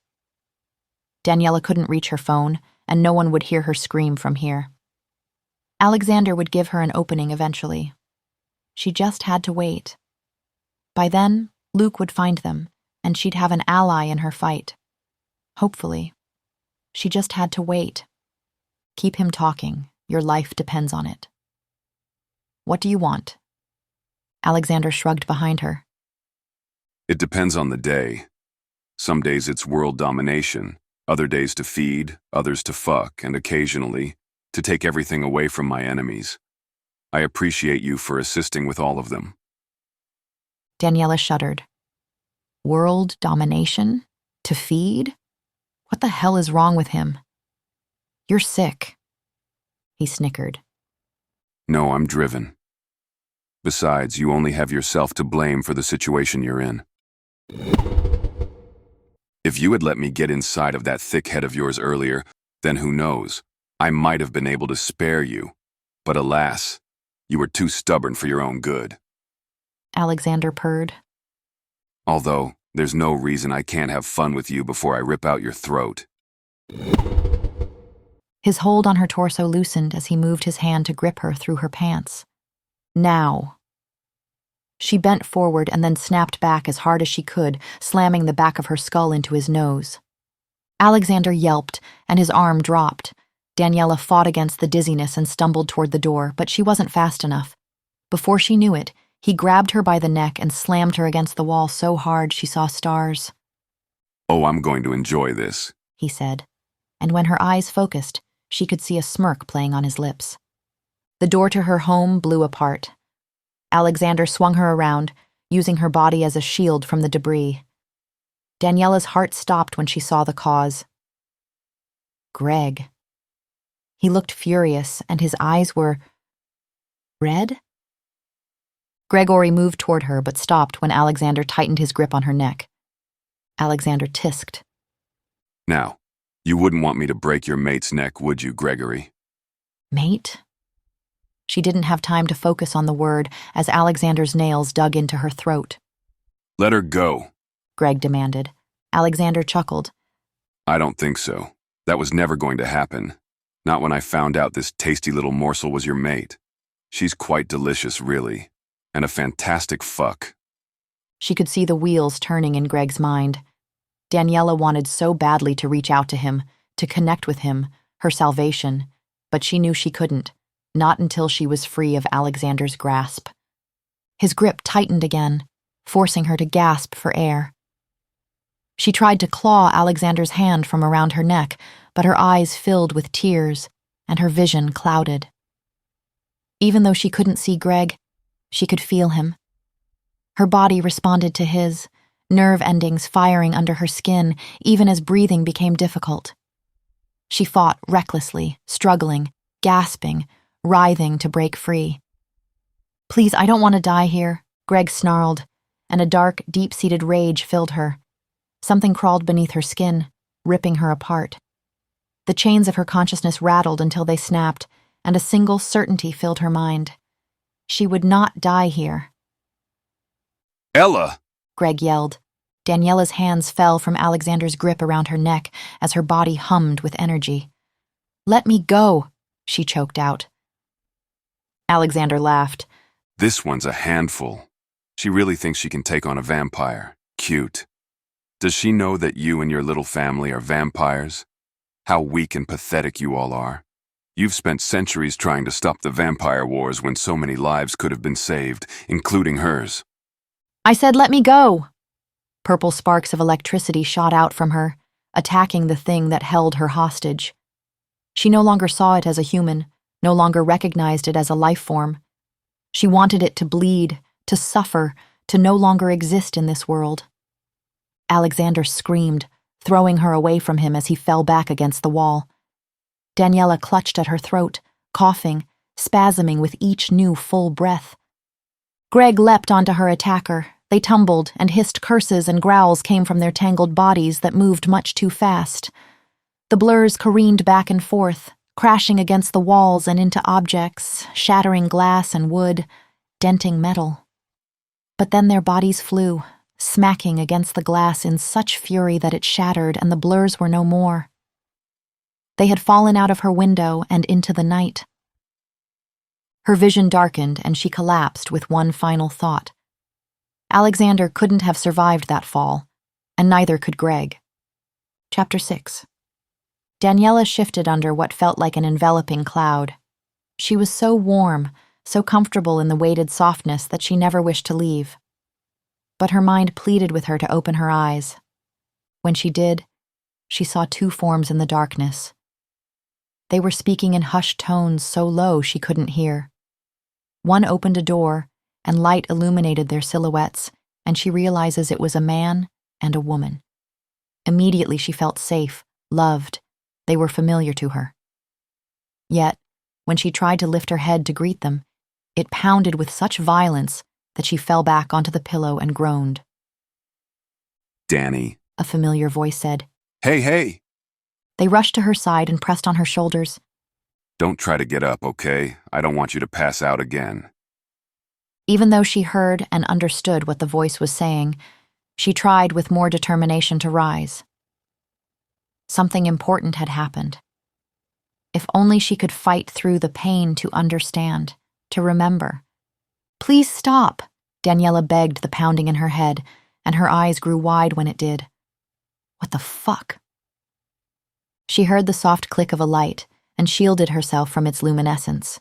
Speaker 1: Daniella couldn't reach her phone, and no one would hear her scream from here. Alexander would give her an opening eventually. She just had to wait. By then, Luke would find them, and she'd have an ally in her fight. Hopefully. She just had to wait. Keep him talking. Your life depends on it. What do you want? Alexander shrugged behind her.
Speaker 2: It depends on the day. Some days it's world domination, other days to feed, others to fuck, and occasionally, to take everything away from my enemies. I appreciate you for assisting with all of them.
Speaker 1: Daniella shuddered. World domination? To feed? What the hell is wrong with him? You're sick. He snickered.
Speaker 2: No, I'm driven. Besides, you only have yourself to blame for the situation you're in. If you had let me get inside of that thick head of yours earlier, then who knows, I might have been able to spare you. But alas, you were too stubborn for your own good.
Speaker 1: Alexander purred.
Speaker 2: Although, there's no reason I can't have fun with you before I rip out your throat.
Speaker 1: His hold on her torso loosened as he moved his hand to grip her through her pants. Now. She bent forward and then snapped back as hard as she could, slamming the back of her skull into his nose. Alexander yelped, and his arm dropped. Daniella fought against the dizziness and stumbled toward the door, but she wasn't fast enough. Before she knew it, he grabbed her by the neck and slammed her against the wall so hard she saw stars.
Speaker 2: Oh, I'm going to enjoy this,
Speaker 1: he said, and when her eyes focused, she could see a smirk playing on his lips. The door to her home blew apart. Alexander swung her around, using her body as a shield from the debris. Daniella's heart stopped when she saw the cause. Greg. He looked furious, and his eyes were red? Gregori moved toward her but stopped when Alexander tightened his grip on her neck. Alexander tisked.
Speaker 2: Now, you wouldn't want me to break your mate's neck, would you, Gregori?
Speaker 1: Mate? She didn't have time to focus on the word as Alexander's nails dug into her throat.
Speaker 2: Let her go,
Speaker 1: Greg demanded. Alexander chuckled.
Speaker 2: I don't think so. That was never going to happen. Not when I found out this tasty little morsel was your mate. She's quite delicious, really. And a fantastic fuck.
Speaker 1: She could see the wheels turning in Greg's mind. Daniella wanted so badly to reach out to him, to connect with him, her salvation, but she knew she couldn't, not until she was free of Alexander's grasp. His grip tightened again, forcing her to gasp for air. She tried to claw Alexander's hand from around her neck, but her eyes filled with tears, and her vision clouded. Even though she couldn't see Greg, she could feel him. Her body responded to his, nerve endings firing under her skin, even as breathing became difficult. She fought recklessly, struggling, gasping, writhing to break free. Please, I don't want to die here, Greg snarled, and a dark, deep-seated rage filled her. Something crawled beneath her skin, ripping her apart. The chains of her consciousness rattled until they snapped, and a single certainty filled her mind. She would not die here.
Speaker 2: Ella!
Speaker 1: Greg yelled. Daniella's hands fell from Alexander's grip around her neck as her body hummed with energy. Let me go, she choked out. Alexander laughed.
Speaker 2: This one's a handful. She really thinks she can take on a vampire. Cute. Does she know that you and your little family are vampires? How weak and pathetic you all are. You've spent centuries trying to stop the vampire wars when so many lives could have been saved, including hers.
Speaker 1: I said let me go! Purple sparks of electricity shot out from her, attacking the thing that held her hostage. She no longer saw it as a human, no longer recognized it as a life form. She wanted it to bleed, to suffer, to no longer exist in this world. Alexander screamed, throwing her away from him as he fell back against the wall. Daniella clutched at her throat, coughing, spasming with each new full breath. Greg leapt onto her attacker. They tumbled, and hissed curses and growls came from their tangled bodies that moved much too fast. The blurs careened back and forth, crashing against the walls and into objects, shattering glass and wood, denting metal. But then their bodies flew, smacking against the glass in such fury that it shattered and the blurs were no more. They had fallen out of her window and into the night. Her vision darkened and she collapsed with one final thought. Alexander couldn't have survived that fall, and neither could Greg. Chapter 6. Daniella shifted under what felt like an enveloping cloud. She was so warm, so comfortable in the weighted softness that she never wished to leave. But her mind pleaded with her to open her eyes. When she did, she saw two forms in the darkness. They were speaking in hushed tones so low she couldn't hear. One opened a door, and light illuminated their silhouettes, and she realizes it was a man and a woman. Immediately she felt safe, loved. They were familiar to her. Yet, when she tried to lift her head to greet them, it pounded with such violence that she fell back onto the pillow and groaned.
Speaker 2: Danny,
Speaker 1: a familiar voice said.
Speaker 2: Hey, hey!
Speaker 1: They rushed to her side and pressed on her shoulders.
Speaker 2: Don't try to get up, okay? I don't want you to pass out again.
Speaker 1: Even though she heard and understood what the voice was saying, she tried with more determination to rise. Something important had happened. If only she could fight through the pain to understand, to remember. Please stop, Daniella begged the pounding in her head, and her eyes grew wide when it did. What the fuck? She heard the soft click of a light and shielded herself from its luminescence.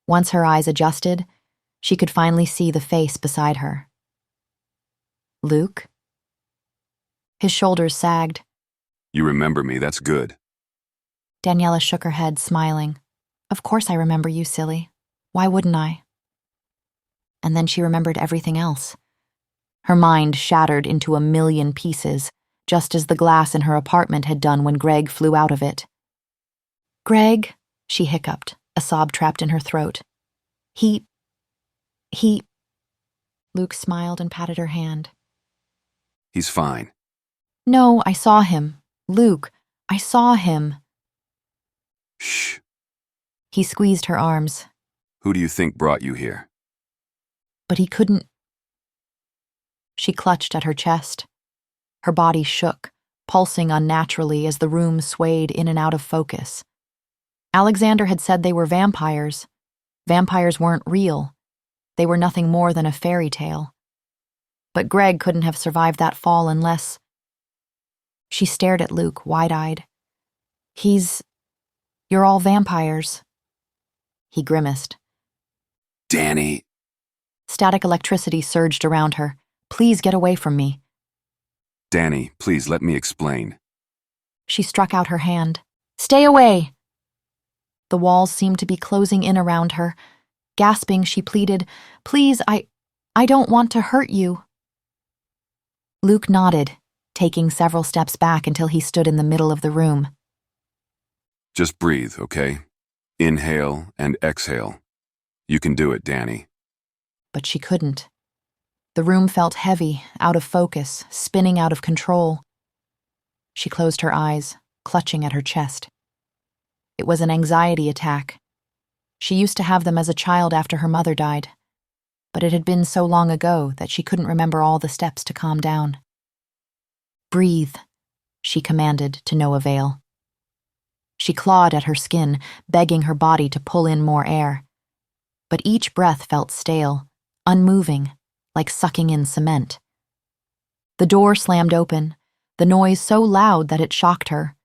Speaker 1: Once her eyes adjusted, she could finally see the face beside her. Luke? His shoulders sagged.
Speaker 2: You remember me, that's good.
Speaker 1: Daniella shook her head, smiling. Of course I remember you, silly. Why wouldn't I? And then she remembered everything else. Her mind shattered into a million pieces, just as the glass in her apartment had done when Greg flew out of it. Greg, she hiccuped, a sob trapped in her throat. He... Luke smiled and patted her hand.
Speaker 2: He's fine.
Speaker 1: No, I saw him. Luke, I saw him.
Speaker 2: Shh.
Speaker 1: He squeezed her arms.
Speaker 2: Who do you think brought you here?
Speaker 1: But he couldn't. She clutched at her chest. Her body shook, pulsing unnaturally as the room swayed in and out of focus. Alexander had said they were vampires. Vampires weren't real. They were nothing more than a fairy tale. But Greg couldn't have survived that fall unless... She stared at Luke, wide-eyed. You're all vampires. He grimaced.
Speaker 2: Danny.
Speaker 1: Static electricity surged around her. Please get away from me.
Speaker 2: Danny, please let me explain.
Speaker 1: She struck out her hand. Stay away! The walls seemed to be closing in around her. Gasping, she pleaded, Please, I don't want to hurt you. Luke nodded, taking several steps back until he stood in the middle of the room.
Speaker 2: Just breathe, okay? Inhale and exhale. You can do it, Danny.
Speaker 1: But she couldn't. The room felt heavy, out of focus, spinning out of control. She closed her eyes, clutching at her chest. It was an anxiety attack. She used to have them as a child after her mother died, but it had been so long ago that she couldn't remember all the steps to calm down. Breathe, she commanded to no avail. She clawed at her skin, begging her body to pull in more air. But each breath felt stale, unmoving, like sucking in cement. The door slammed open, the noise so loud that it shocked her.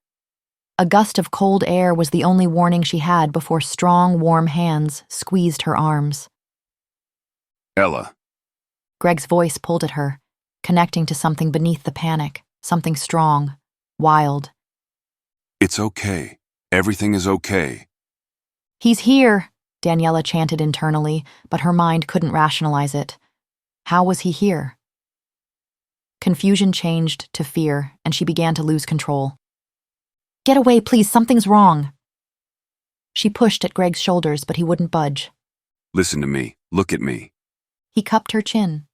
Speaker 1: A gust of cold air was the only warning she had before strong, warm hands squeezed her arms.
Speaker 2: Ella.
Speaker 1: Greg's voice pulled at her, connecting to something beneath the panic, something strong, wild.
Speaker 2: It's okay. Everything is okay.
Speaker 1: He's here, Daniella chanted internally, but her mind couldn't rationalize it. How was he here? Confusion changed to fear, and she began to lose control. Get away, please, something's wrong. She pushed at Greg's shoulders, but he wouldn't budge.
Speaker 2: Listen to me. Look at me.
Speaker 1: He cupped her chin.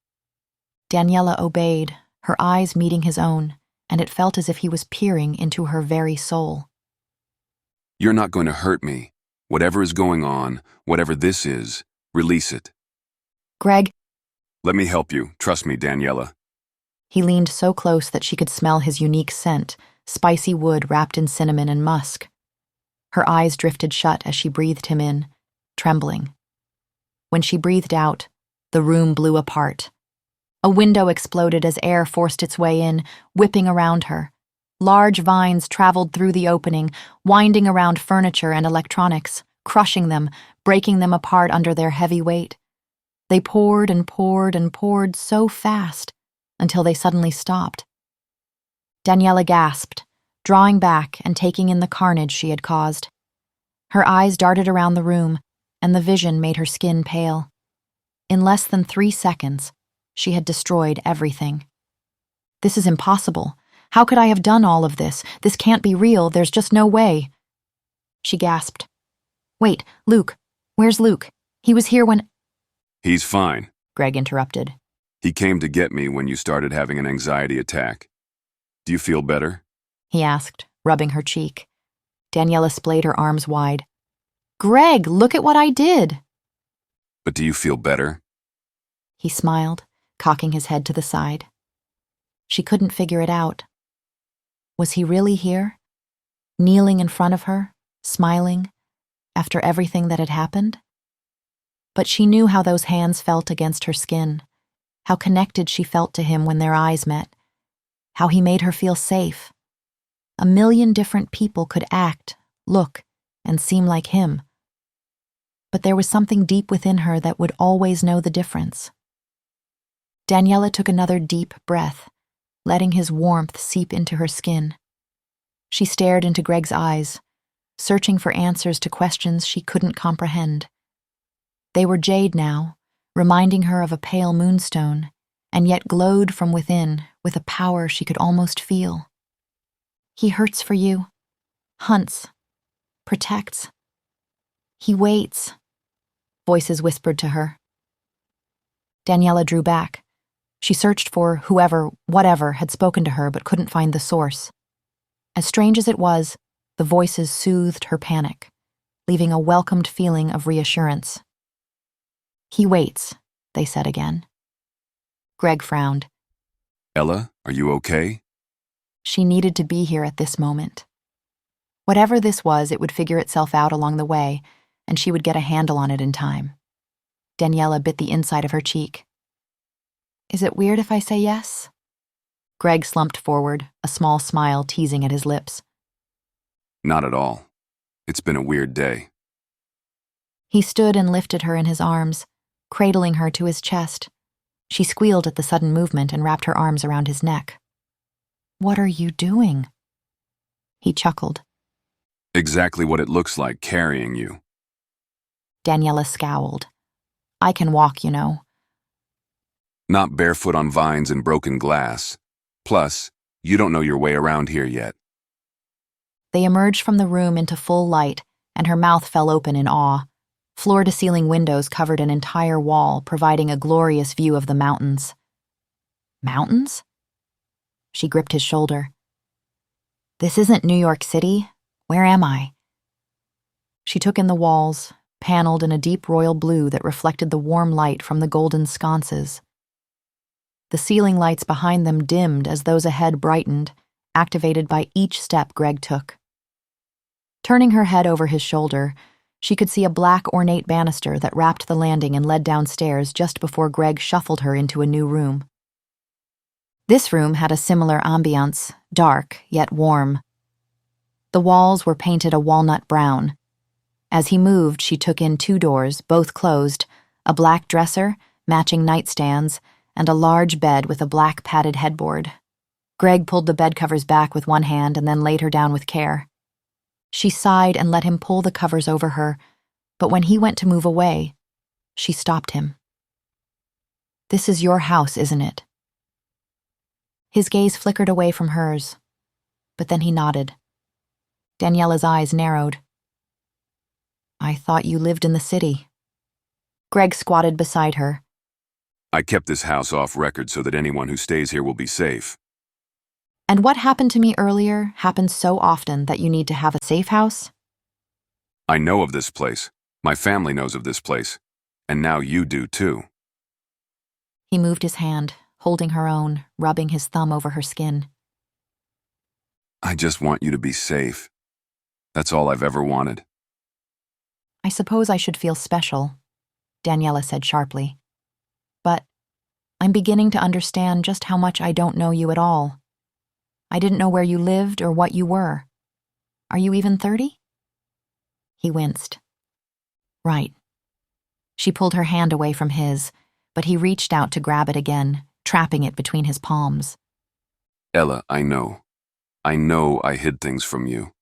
Speaker 1: Daniella obeyed, her eyes meeting his own, and it felt as if he was peering into her very soul.
Speaker 2: You're not going to hurt me. Whatever is going on, whatever this is, release it.
Speaker 1: Greg.
Speaker 2: Let me help you. Trust me, Daniella.
Speaker 1: He leaned so close that she could smell his unique scent, spicy wood wrapped in cinnamon and musk. Her eyes drifted shut as she breathed him in, trembling. When she breathed out, the room blew apart. A window exploded as air forced its way in, whipping around her. Large vines traveled through the opening, winding around furniture and electronics, crushing them, breaking them apart under their heavy weight. They poured and poured and poured so fast until they suddenly stopped. Daniella gasped, drawing back and taking in the carnage she had caused. Her eyes darted around the room, and the vision made her skin pale. In less than 3 seconds, she had destroyed everything. This is impossible. How could I have done all of this? This can't be real. There's just no way. She gasped. Wait, Luke. Where's Luke? He was here when—
Speaker 2: He's fine.
Speaker 1: Greg interrupted.
Speaker 2: He came to get me when you started having an anxiety attack. Do you feel better?
Speaker 1: He asked, rubbing her cheek. Daniella splayed her arms wide. Greg, look at what I did.
Speaker 2: But do you feel better?
Speaker 1: He smiled, cocking his head to the side. She couldn't figure it out. Was he really here? Kneeling in front of her, smiling, after everything that had happened? But she knew how those hands felt against her skin, how connected she felt to him when their eyes met, how he made her feel safe. 1,000,000 different people could act, look, and seem like him. But there was something deep within her that would always know the difference. Daniella took another deep breath, letting his warmth seep into her skin. She stared into Greg's eyes, searching for answers to questions she couldn't comprehend. They were jade now, reminding her of a pale moonstone, and yet glowed from within with a power she could almost feel. He hurts for you, hunts, protects. He waits, voices whispered to her. Daniella drew back. She searched for whoever, whatever, had spoken to her but couldn't find the source. As strange as it was, the voices soothed her panic, leaving a welcomed feeling of reassurance. He waits, they said again. Greg frowned.
Speaker 2: Ella, are you okay?
Speaker 1: She needed to be here at this moment. Whatever this was, it would figure itself out along the way, and she would get a handle on it in time. Daniella bit the inside of her cheek. Is it weird if I say yes? Greg slumped forward, a small smile teasing at his lips.
Speaker 2: Not at all. It's been a weird day.
Speaker 1: He stood and lifted her in his arms, cradling her to his chest. She squealed at the sudden movement and wrapped her arms around his neck. What are you doing? He chuckled.
Speaker 2: Exactly what it looks like carrying you.
Speaker 1: Daniella scowled. I can walk, you know.
Speaker 2: Not barefoot on vines and broken glass. Plus, you don't know your way around here yet.
Speaker 1: They emerged from the room into full light, and her mouth fell open in awe. Floor-to-ceiling windows covered an entire wall, providing a glorious view of the mountains. Mountains? She gripped his shoulder. This isn't New York City. Where am I? She took in the walls, paneled in a deep royal blue that reflected the warm light from the golden sconces. The ceiling lights behind them dimmed as those ahead brightened, activated by each step Greg took. Turning her head over his shoulder, she could see a black ornate banister that wrapped the landing and led downstairs just before Greg shuffled her into a new room. This room had a similar ambiance, dark yet warm. The walls were painted a walnut brown. As he moved, she took in 2 doors, both closed, a black dresser, matching nightstands, and a large bed with a black padded headboard. Greg pulled the bed covers back with one hand and then laid her down with care. She sighed and let him pull the covers over her, but when he went to move away, she stopped him. "This is your house, isn't it?" His gaze flickered away from hers, but then he nodded. Daniella's eyes narrowed. "I thought you lived in the city." Greg squatted beside her.
Speaker 2: I kept this house off record so that anyone who stays here will be safe.
Speaker 1: "And what happened to me earlier happens so often that you need to have a safe house?"
Speaker 2: I know of this place. My family knows of this place. And now you do too.
Speaker 1: He moved his hand, holding her own, rubbing his thumb over her skin.
Speaker 2: I just want you to be safe. That's all I've ever wanted.
Speaker 1: "I suppose I should feel special," Daniella said sharply. "But I'm beginning to understand just how much I don't know you at all. I didn't know where you lived or what you were. Are you even 30? He winced. "Right." She pulled her hand away from his, but he reached out to grab it again, trapping it between his palms.
Speaker 2: Ella, I know. I know I hid things from you,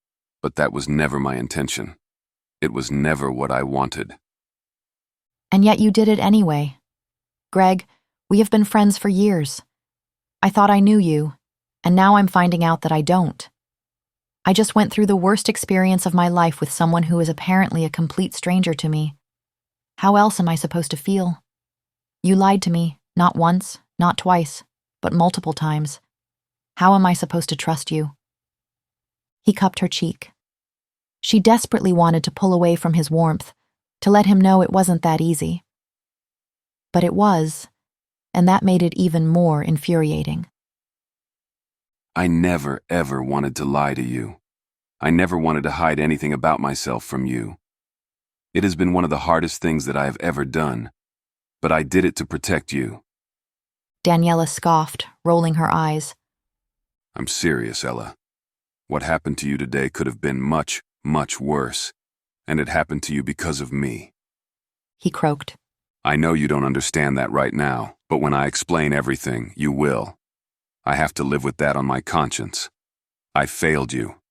Speaker 2: but that was never my intention. It was never what I wanted.
Speaker 1: "And yet you did it anyway. Greg, we have been friends for years. I thought I knew you, and now I'm finding out that I don't. I just went through the worst experience of my life with someone who is apparently a complete stranger to me. How else am I supposed to feel? You lied to me, not once, not twice, but multiple times. How am I supposed to trust you?" He cupped her cheek. She desperately wanted to pull away from his warmth, to let him know it wasn't that easy. But it was, and that made it even more infuriating.
Speaker 2: I never, ever wanted to lie to you. I never wanted to hide anything about myself from you. It has been one of the hardest things that I have ever done, but I did it to protect you.
Speaker 1: Daniella scoffed, rolling her eyes.
Speaker 2: I'm serious, Ella. What happened to you today could have been much, much worse, and it happened to you because of me.
Speaker 1: He croaked.
Speaker 2: I know you don't understand that right now, but when I explain everything, you will. I have to live with that on my conscience. I failed you.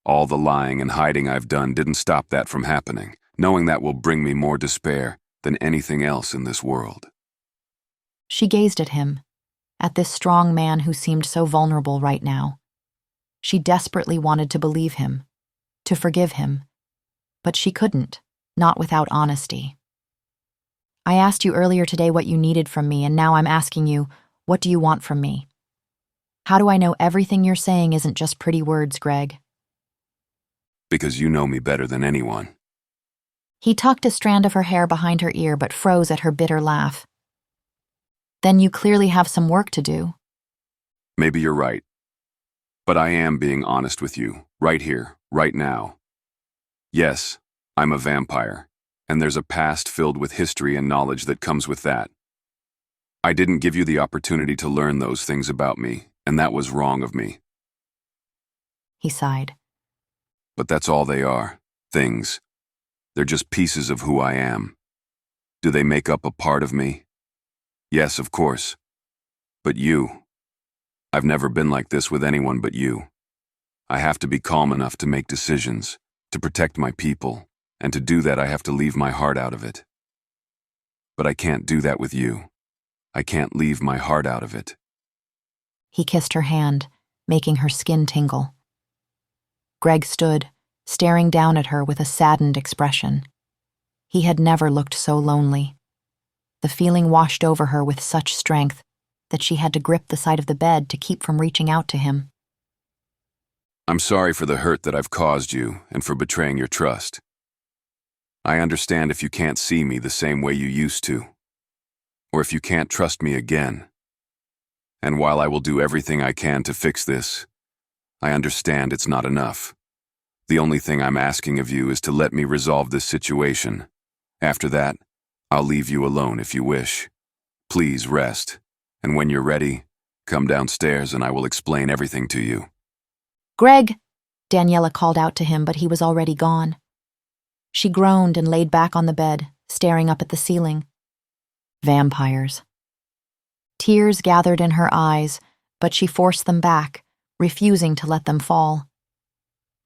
Speaker 2: All the lying and hiding I've done didn't stop that from happening, knowing that will bring me more despair than anything else in this world.
Speaker 1: She gazed at him, at this strong man who seemed so vulnerable right now. She desperately wanted to believe him, to forgive him, but she couldn't, not without honesty. "I asked you earlier today what you needed from me, and now I'm asking you, what do you want from me? How do I know everything you're saying isn't just pretty words, Greg?"
Speaker 2: Because you know me better than anyone.
Speaker 1: He tucked a strand of her hair behind her ear but froze at her bitter laugh. "Then you clearly have some work to do."
Speaker 2: Maybe you're right. But I am being honest with you, right here, right now. Yes, I'm a vampire, and there's a past filled with history and knowledge that comes with that. I didn't give you the opportunity to learn those things about me, and that was wrong of me.
Speaker 1: He sighed.
Speaker 2: But that's all they are, things. They're just pieces of who I am. Do they make up a part of me? Yes, of course. But you. I've never been like this with anyone but you. I have to be calm enough to make decisions, to protect my people, and to do that I have to leave my heart out of it. But I can't do that with you. I can't leave my heart out of it.
Speaker 1: He kissed her hand, making her skin tingle. Greg stood, staring down at her with a saddened expression. He had never looked so lonely. The feeling washed over her with such strength that she had to grip the side of the bed to keep from reaching out to him.
Speaker 2: I'm sorry for the hurt that I've caused you and for betraying your trust. I understand if you can't see me the same way you used to, or if you can't trust me again. And while I will do everything I can to fix this, I understand it's not enough. The only thing I'm asking of you is to let me resolve this situation. After that, I'll leave you alone if you wish. Please rest, and when you're ready, come downstairs and I will explain everything to you.
Speaker 1: "Greg!" Daniella called out to him, but he was already gone. She groaned and laid back on the bed, staring up at the ceiling. Vampires. Tears gathered in her eyes, but she forced them back, refusing to let them fall.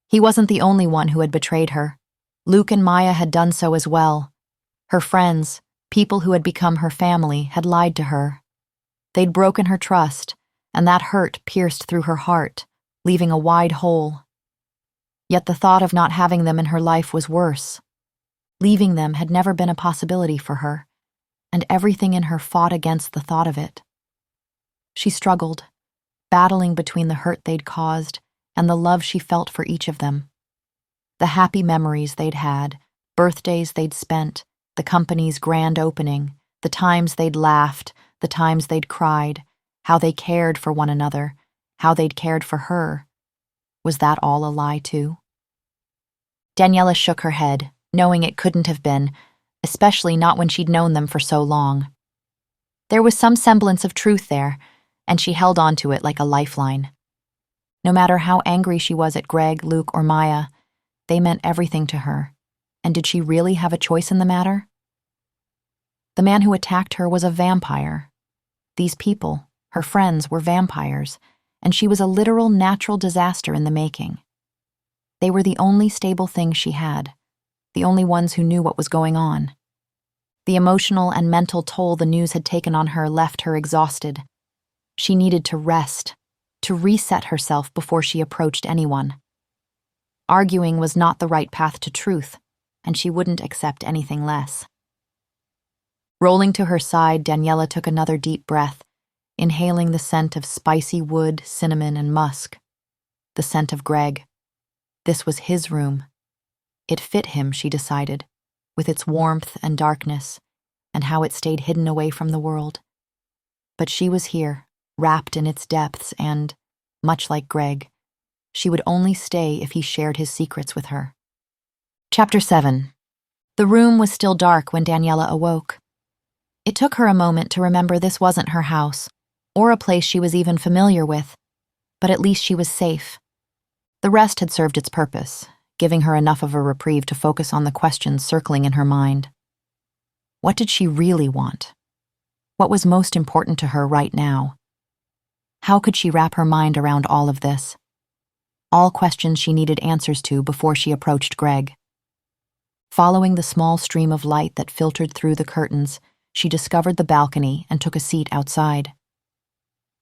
Speaker 1: He wasn't the only one who had betrayed her. Luke and Maya had done so as well. Her friends, people who had become her family, had lied to her. They'd broken her trust, and that hurt pierced through her heart, leaving a wide hole. Yet the thought of not having them in her life was worse. Leaving them had never been a possibility for her, and everything in her fought against the thought of it. She struggled, battling between the hurt they'd caused and the love she felt for each of them. The happy memories they'd had, birthdays they'd spent, the company's grand opening, the times they'd laughed, the times they'd cried, how they cared for one another, how they'd cared for her. Was that all a lie too? Daniella shook her head, knowing it couldn't have been, especially not when she'd known them for so long. There was some semblance of truth there, and she held on to it like a lifeline. No matter how angry she was at Greg, Luke, or Maya, they meant everything to her, and did she really have a choice in the matter? The man who attacked her was a vampire. These people, her friends, were vampires, and she was a literal natural disaster in the making. They were the only stable things she had, the only ones who knew what was going on. The emotional and mental toll the news had taken on her left her exhausted. She needed to rest, to reset herself before she approached anyone. Arguing was not the right path to truth, and she wouldn't accept anything less. Rolling to her side, Daniella took another deep breath, inhaling the scent of spicy wood, cinnamon, and musk. The scent of Greg. This was his room. It fit him, she decided, with its warmth and darkness, and how it stayed hidden away from the world. But she was here, wrapped in its depths, and, much like Greg, she would only stay if he shared his secrets with her. Chapter 7. The room was still dark when Daniella awoke. It took her a moment to remember this wasn't her house, or a place she was even familiar with, but at least she was safe. The rest had served its purpose, giving her enough of a reprieve to focus on the questions circling in her mind. What did she really want? What was most important to her right now? How could she wrap her mind around all of this? All questions she needed answers to before she approached Greg. Following the small stream of light that filtered through the curtains, she discovered the balcony and took a seat outside.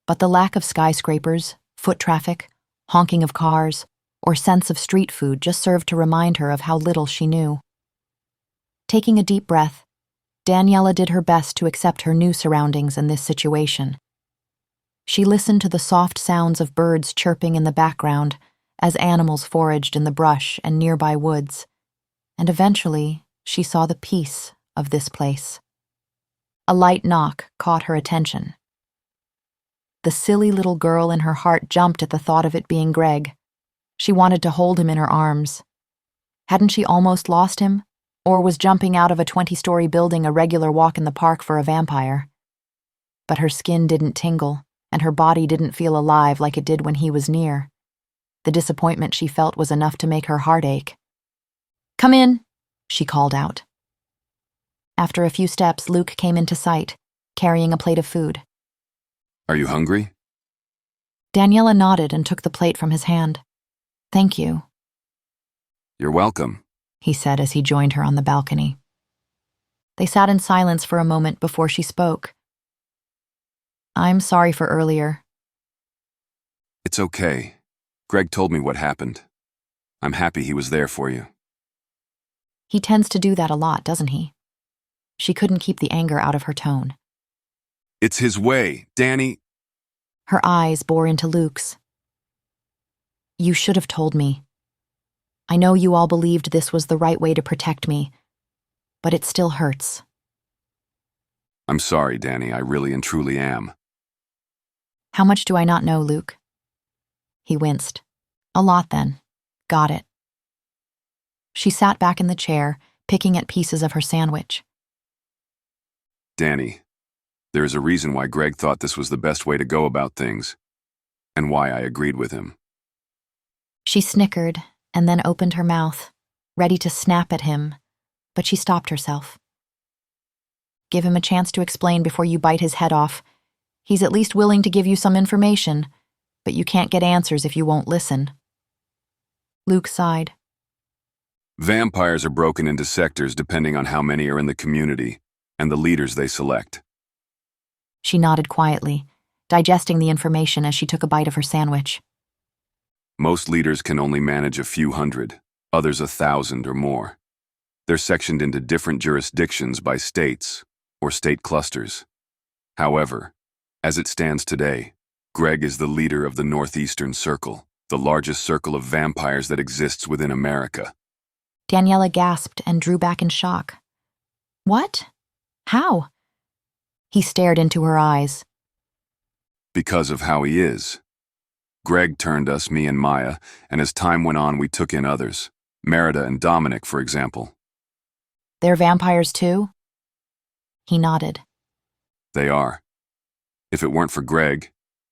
Speaker 1: But the lack of skyscrapers, foot traffic, honking of cars, or sense of street food just served to remind her of how little she knew. Taking a deep breath, Daniella did her best to accept her new surroundings in this situation. She listened to the soft sounds of birds chirping in the background as animals foraged in the brush and nearby woods, and eventually she saw the peace of this place. A light knock caught her attention. The silly little girl in her heart jumped at the thought of it being Greg. She wanted to hold him in her arms. Hadn't she almost lost him? Or was jumping out of a 20-story building a regular walk in the park for a vampire? But her skin didn't tingle, and her body didn't feel alive like it did when he was near. The disappointment she felt was enough to make her heart ache. "Come in," she called out. After a few steps, Luke came into sight, carrying a plate of food.
Speaker 2: Are you hungry?
Speaker 1: Daniella nodded and took the plate from his hand. "Thank you,"
Speaker 2: You're welcome.
Speaker 1: he said as he joined her on the balcony. They sat in silence for a moment before she spoke. "I'm sorry for earlier."
Speaker 2: It's okay. Greg told me what happened. I'm happy he was there for you.
Speaker 1: He tends to do that a lot, doesn't he? She couldn't keep the anger out of her tone.
Speaker 2: It's his way, Danny.
Speaker 1: Her eyes bore into Luke's. "You should have told me. I know you all believed this was the right way to protect me, but it still hurts."
Speaker 2: I'm sorry, Danny. I really and truly am.
Speaker 1: "How much do I not know, Luke?" He winced. "A lot, then. Got it." She sat back in the chair, picking at pieces of her sandwich.
Speaker 2: Danny, there is a reason why Greg thought this was the best way to go about things, and why I agreed with him.
Speaker 1: She snickered and then opened her mouth, ready to snap at him, but she stopped herself. "Give him a chance to explain before you bite his head off. He's at least willing to give you some information, but you can't get answers if you won't listen. Luke sighed.
Speaker 2: Vampires are broken into sectors depending on how many are in the community and the leaders they select.
Speaker 1: She nodded quietly, digesting the information as she took a bite of her sandwich.
Speaker 2: Most leaders can only manage a few hundred, others 1,000 or more. They're sectioned into different jurisdictions by states or state clusters. However, as it stands today, Greg is the leader of the Northeastern Circle, the largest circle of vampires that exists within America.
Speaker 1: Daniella gasped and drew back in shock. What? How? He stared into her eyes.
Speaker 2: Because of how he is. Greg turned us, me and Maya, and as time went on we took in others. Merida and Dominic, for example.
Speaker 1: They're vampires too? He nodded.
Speaker 2: They are. If it weren't for Greg,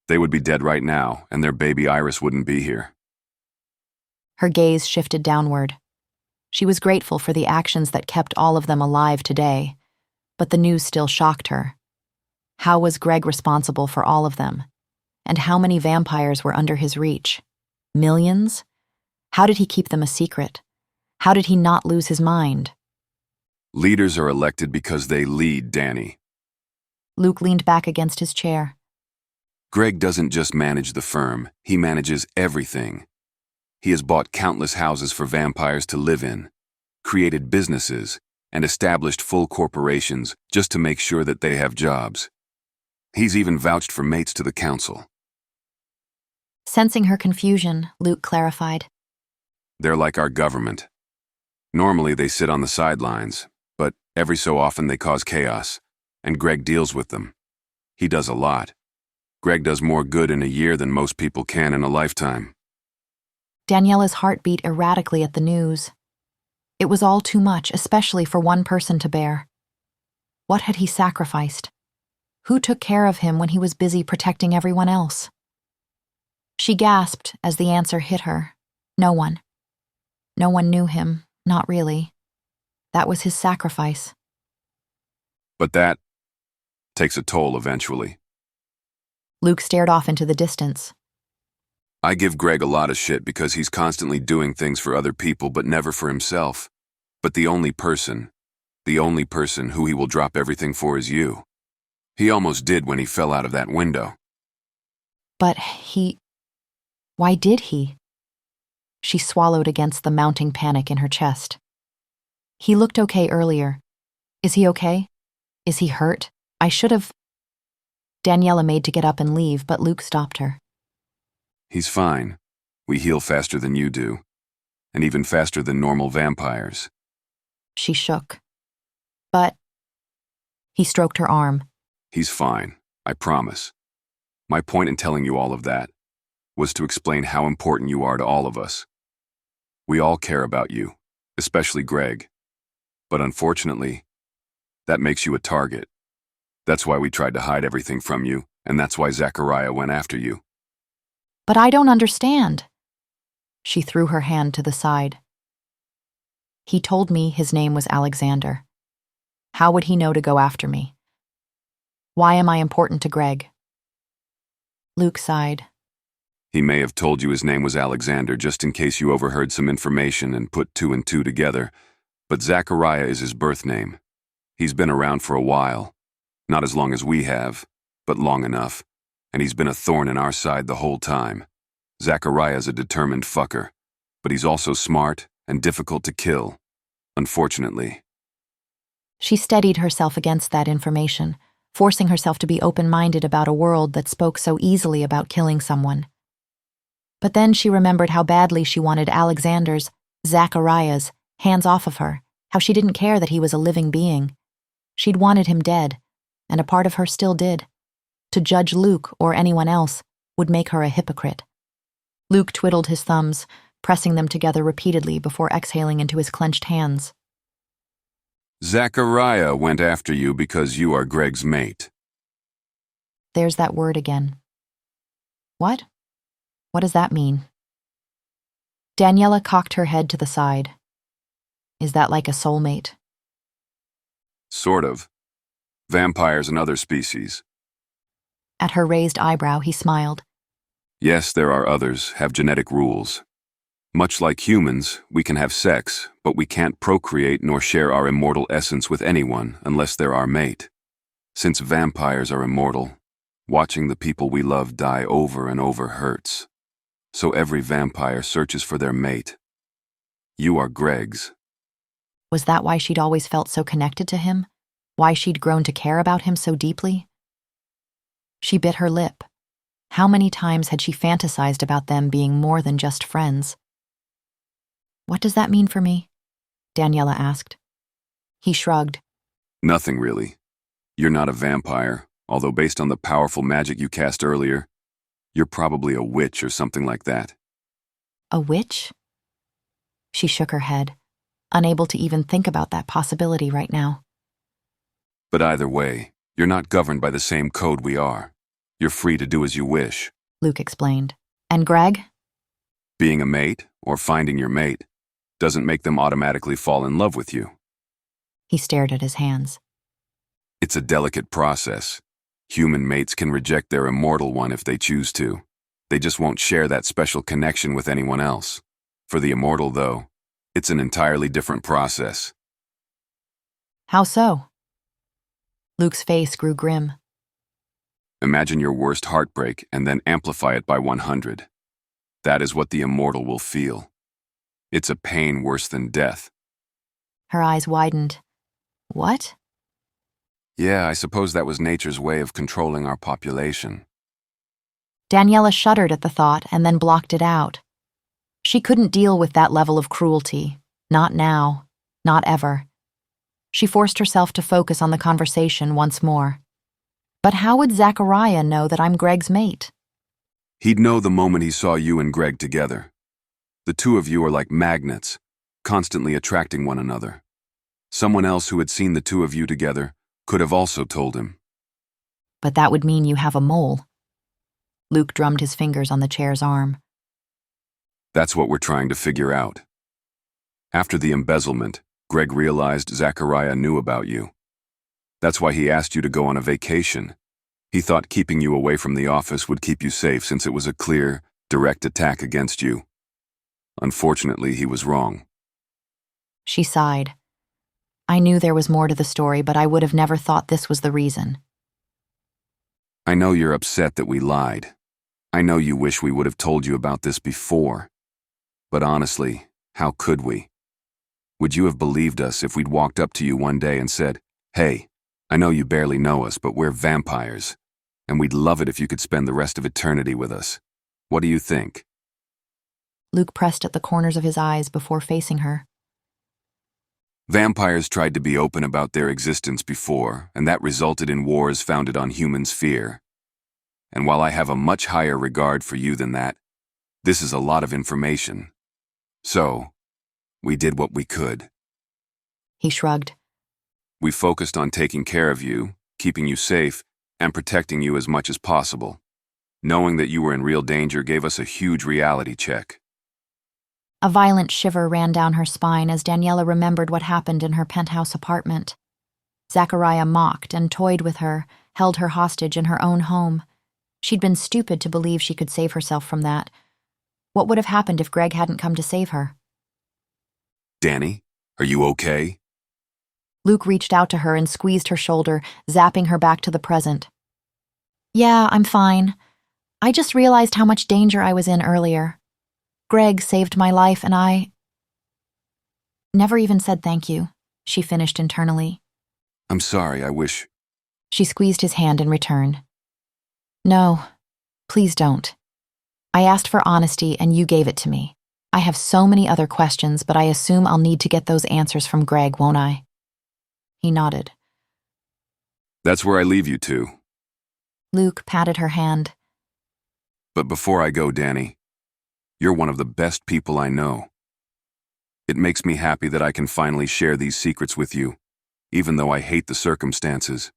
Speaker 2: they would be dead right now, and their baby Iris wouldn't be here.
Speaker 1: Her gaze shifted downward. She was grateful for the actions that kept all of them alive today, but the news still shocked her. How was Greg responsible for all of them? And how many vampires were under his reach? Millions? How did he keep them a secret? How did he not lose his mind?
Speaker 2: Leaders are elected because they lead, Danny.
Speaker 1: Luke leaned back against his chair.
Speaker 2: Greg doesn't just manage the firm, he manages everything. He has bought countless houses for vampires to live in, created businesses, and established full corporations just to make sure that they have jobs. He's even vouched for mates to the council.
Speaker 1: Sensing her confusion, Luke clarified.
Speaker 2: They're like our government. Normally they sit on the sidelines, but every so often they cause chaos, and Greg deals with them. He does a lot. Greg does more good in a year than most people can in a lifetime.
Speaker 1: Daniella's heart beat erratically at the news. It was all too much, especially for one person to bear. What had he sacrificed? Who took care of him when he was busy protecting everyone else? She gasped as the answer hit her. No one. No one knew him, not really. That was his sacrifice.
Speaker 2: But that takes a toll eventually.
Speaker 1: Luke stared off into the distance.
Speaker 2: I give Greg a lot of shit because he's constantly doing things for other people but never for himself. But the only person who he will drop everything for is you. He almost did when he fell out of that window.
Speaker 1: But why did he? She swallowed against the mounting panic in her chest. He looked okay earlier. Is he okay? Is he hurt? I should have... Daniella made to get up and leave, but Luke stopped her.
Speaker 2: He's fine. We heal faster than you do, and even faster than normal vampires.
Speaker 1: She shook. But... He stroked her arm.
Speaker 2: He's fine, I promise. My point in telling you all of that was to explain how important you are to all of us. We all care about you, especially Greg. But unfortunately, that makes you a target. That's why we tried to hide everything from you, and that's why Zachariah went after you.
Speaker 1: But I don't understand. She threw her hand to the side. He told me his name was Alexander. How would he know to go after me? Why am I important to Greg? Luke sighed.
Speaker 2: He may have told you his name was Alexander just in case you overheard some information and put two and two together, but Zachariah is his birth name. He's been around for a while. Not as long as we have, but long enough, and he's been a thorn in our side the whole time. Zachariah's a determined fucker, but he's also smart and difficult to kill, unfortunately.
Speaker 1: She steadied herself against that information, forcing herself to be open-minded about a world that spoke so easily about killing someone. But then she remembered how badly she wanted Alexander's, Zachariah's, hands off of her, how she didn't care that he was a living being. She'd wanted him dead, and a part of her still did. To judge Luke or anyone else would make her a hypocrite. Luke twiddled his thumbs, pressing them together repeatedly before exhaling into his clenched hands.
Speaker 2: Zachariah went after you because you are Greg's mate.
Speaker 1: There's that word again. What? What does that mean? Daniella cocked her head to the side. Is that like a soulmate?
Speaker 2: Sort of. Vampires and other species.
Speaker 1: At her raised eyebrow, he smiled.
Speaker 2: Yes, there are others, have genetic rules. Much like humans, we can have sex, but we can't procreate nor share our immortal essence with anyone unless they're our mate. Since vampires are immortal, watching the people we love die over and over hurts. So every vampire searches for their mate. You are Greg's.
Speaker 1: Was that why she'd always felt so connected to him? Why she'd grown to care about him so deeply? She bit her lip. How many times had she fantasized about them being more than just friends? What does that mean for me? Daniella asked. He shrugged.
Speaker 2: Nothing really. You're not a vampire, although based on the powerful magic you cast earlier, you're probably a witch or something like that.
Speaker 1: A witch? She shook her head, unable to even think about that possibility right now.
Speaker 2: But either way, you're not governed by the same code we are. You're free to do as you wish.
Speaker 1: Luke explained. And Greg?
Speaker 2: Being a mate, or finding your mate, doesn't make them automatically fall in love with you.
Speaker 1: He stared at his hands.
Speaker 2: It's a delicate process. Human mates can reject their immortal one if they choose to. They just won't share that special connection with anyone else. For the immortal, though, it's an entirely different process.
Speaker 1: How so? Luke's face grew grim.
Speaker 2: Imagine your worst heartbreak and then amplify it by 100. That is what the immortal will feel. It's a pain worse than death.
Speaker 1: Her eyes widened. What?
Speaker 2: Yeah, I suppose that was nature's way of controlling our population.
Speaker 1: Daniella shuddered at the thought and then blocked it out. She couldn't deal with that level of cruelty. Not now. Not ever. She forced herself to focus on the conversation once more. But how would Zachariah know that I'm Greg's mate?
Speaker 2: He'd know the moment he saw you and Greg together. The two of you are like magnets, constantly attracting one another. Someone else who had seen the two of you together could have also told him.
Speaker 1: But that would mean you have a mole. Luke drummed his fingers on the chair's arm.
Speaker 2: That's what we're trying to figure out. After the embezzlement, Greg realized Zachariah knew about you. That's why he asked you to go on a vacation. He thought keeping you away from the office would keep you safe since it was a clear, direct attack against you. Unfortunately, he was wrong.
Speaker 1: She sighed. I knew there was more to the story, but I would have never thought this was the reason.
Speaker 2: I know you're upset that we lied. I know you wish we would have told you about this before. But honestly, how could we? Would you have believed us if we'd walked up to you one day and said, "Hey, I know you barely know us, but we're vampires, and we'd love it if you could spend the rest of eternity with us. What do you think?"
Speaker 1: Luke pressed at the corners of his eyes before facing her.
Speaker 2: Vampires tried to be open about their existence before, and that resulted in wars founded on humans' fear. And while I have a much higher regard for you than that, this is a lot of information. So, we did what we could.
Speaker 1: He shrugged.
Speaker 2: We focused on taking care of you, keeping you safe, and protecting you as much as possible. Knowing that you were in real danger gave us a huge reality check.
Speaker 1: A violent shiver ran down her spine as Daniella remembered what happened in her penthouse apartment. Zachariah mocked and toyed with her, held her hostage in her own home. She'd been stupid to believe she could save herself from that. What would have happened if Greg hadn't come to save her?
Speaker 2: Danny, are you okay?
Speaker 1: Luke reached out to her and squeezed her shoulder, zapping her back to the present. Yeah, I'm fine. I just realized how much danger I was in earlier. Greg saved my life and I never even said thank you, she finished internally.
Speaker 2: I'm sorry, I wish.
Speaker 1: She squeezed his hand in return. No, please don't. I asked for honesty and you gave it to me. I have so many other questions, but I assume I'll need to get those answers from Greg, won't I? He nodded.
Speaker 2: That's where I leave you to.
Speaker 1: Luke patted her hand.
Speaker 2: But before I go, Danny, you're one of the best people I know. It makes me happy that I can finally share these secrets with you, even though I hate the circumstances.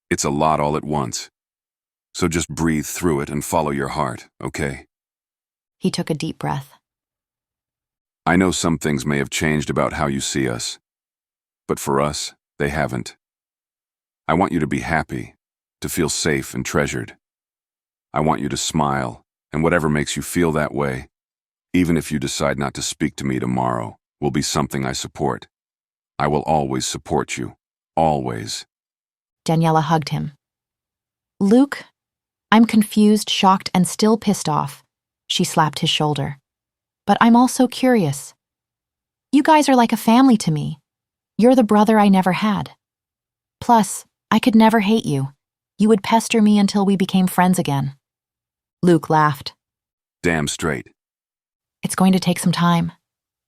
Speaker 2: It's a lot all at once. So just breathe through it and follow your heart, okay?
Speaker 1: He took a deep breath.
Speaker 2: I know some things may have changed about how you see us, but for us, they haven't. I want you to be happy, to feel safe and treasured. I want you to smile, and whatever makes you feel that way, even if you decide not to speak to me tomorrow, will be something I support. I will always support you. Always.
Speaker 1: Daniella hugged him. Luke, I'm confused, shocked, and still pissed off. She slapped his shoulder. But I'm also curious. You guys are like a family to me. You're the brother I never had. Plus, I could never hate you. You would pester me until we became friends again. Luke laughed.
Speaker 2: Damn straight.
Speaker 1: It's going to take some time.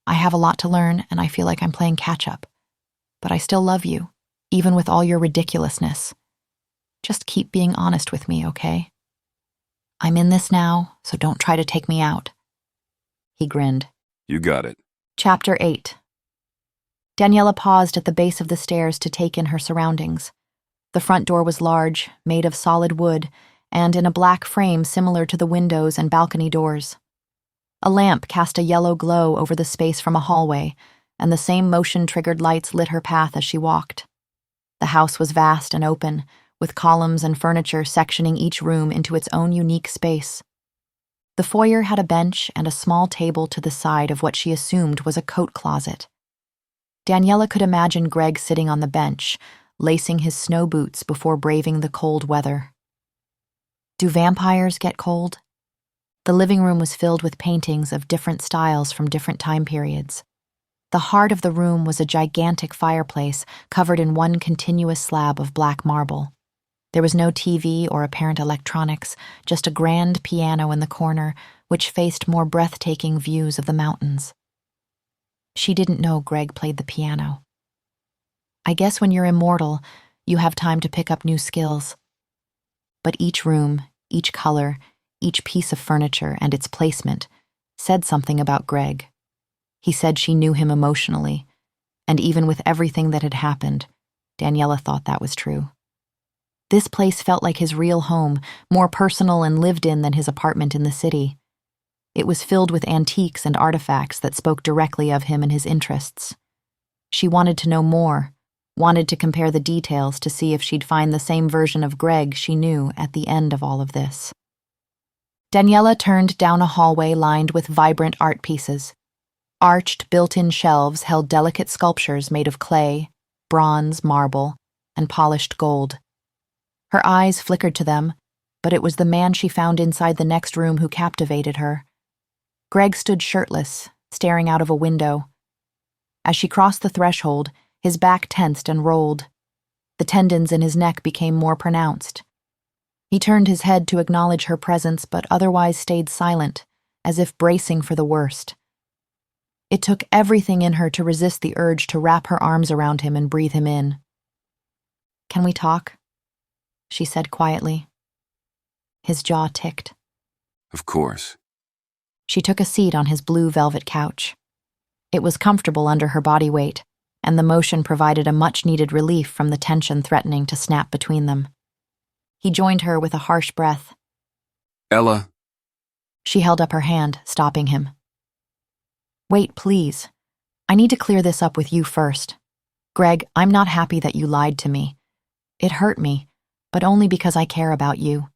Speaker 1: I have a lot to learn, and I feel like I'm playing catch-up. But I still love you, even with all your ridiculousness. Just keep being honest with me, okay? I'm in this now, so don't try to take me out. He grinned.
Speaker 2: You got it.
Speaker 1: Chapter 8. Daniella paused at the base of the stairs to take in her surroundings. The front door was large, made of solid wood, and in a black frame similar to the windows and balcony doors. A lamp cast a yellow glow over the space from a hallway, and the same motion-triggered lights lit her path as she walked. The house was vast and open, with columns and furniture sectioning each room into its own unique space. The foyer had a bench and a small table to the side of what she assumed was a coat closet. Daniella could imagine Greg sitting on the bench, lacing his snow boots before braving the cold weather. Do vampires get cold? The living room was filled with paintings of different styles from different time periods. The heart of the room was a gigantic fireplace covered in one continuous slab of black marble. There was no TV or apparent electronics, just a grand piano in the corner, which faced more breathtaking views of the mountains. She didn't know Greg played the piano. I guess when you're immortal, you have time to pick up new skills. But each room, each color, each piece of furniture and its placement said something about Greg. He said she knew him emotionally, and even with everything that had happened, Daniella thought that was true. This place felt like his real home, more personal and lived in than his apartment in the city. It was filled with antiques and artifacts that spoke directly of him and his interests. She wanted to know more, wanted to compare the details to see if she'd find the same version of Greg she knew at the end of all of this. Daniella turned down a hallway lined with vibrant art pieces. Arched, built-in shelves held delicate sculptures made of clay, bronze, marble, and polished gold. Her eyes flickered to them, but it was the man she found inside the next room who captivated her. Greg stood shirtless, staring out of a window. As she crossed the threshold, his back tensed and rolled. The tendons in his neck became more pronounced. He turned his head to acknowledge her presence, but otherwise stayed silent, as if bracing for the worst. It took everything in her to resist the urge to wrap her arms around him and breathe him in. "Can we talk?" she said quietly. His jaw ticked.
Speaker 2: Of course.
Speaker 1: She took a seat on his blue velvet couch. It was comfortable under her body weight, and the motion provided a much-needed relief from the tension threatening to snap between them. He joined her with a harsh breath.
Speaker 2: Ella.
Speaker 1: She held up her hand, stopping him. "Wait, please. I need to clear this up with you first. Greg, I'm not happy that you lied to me. It hurt me, but only because I care about you.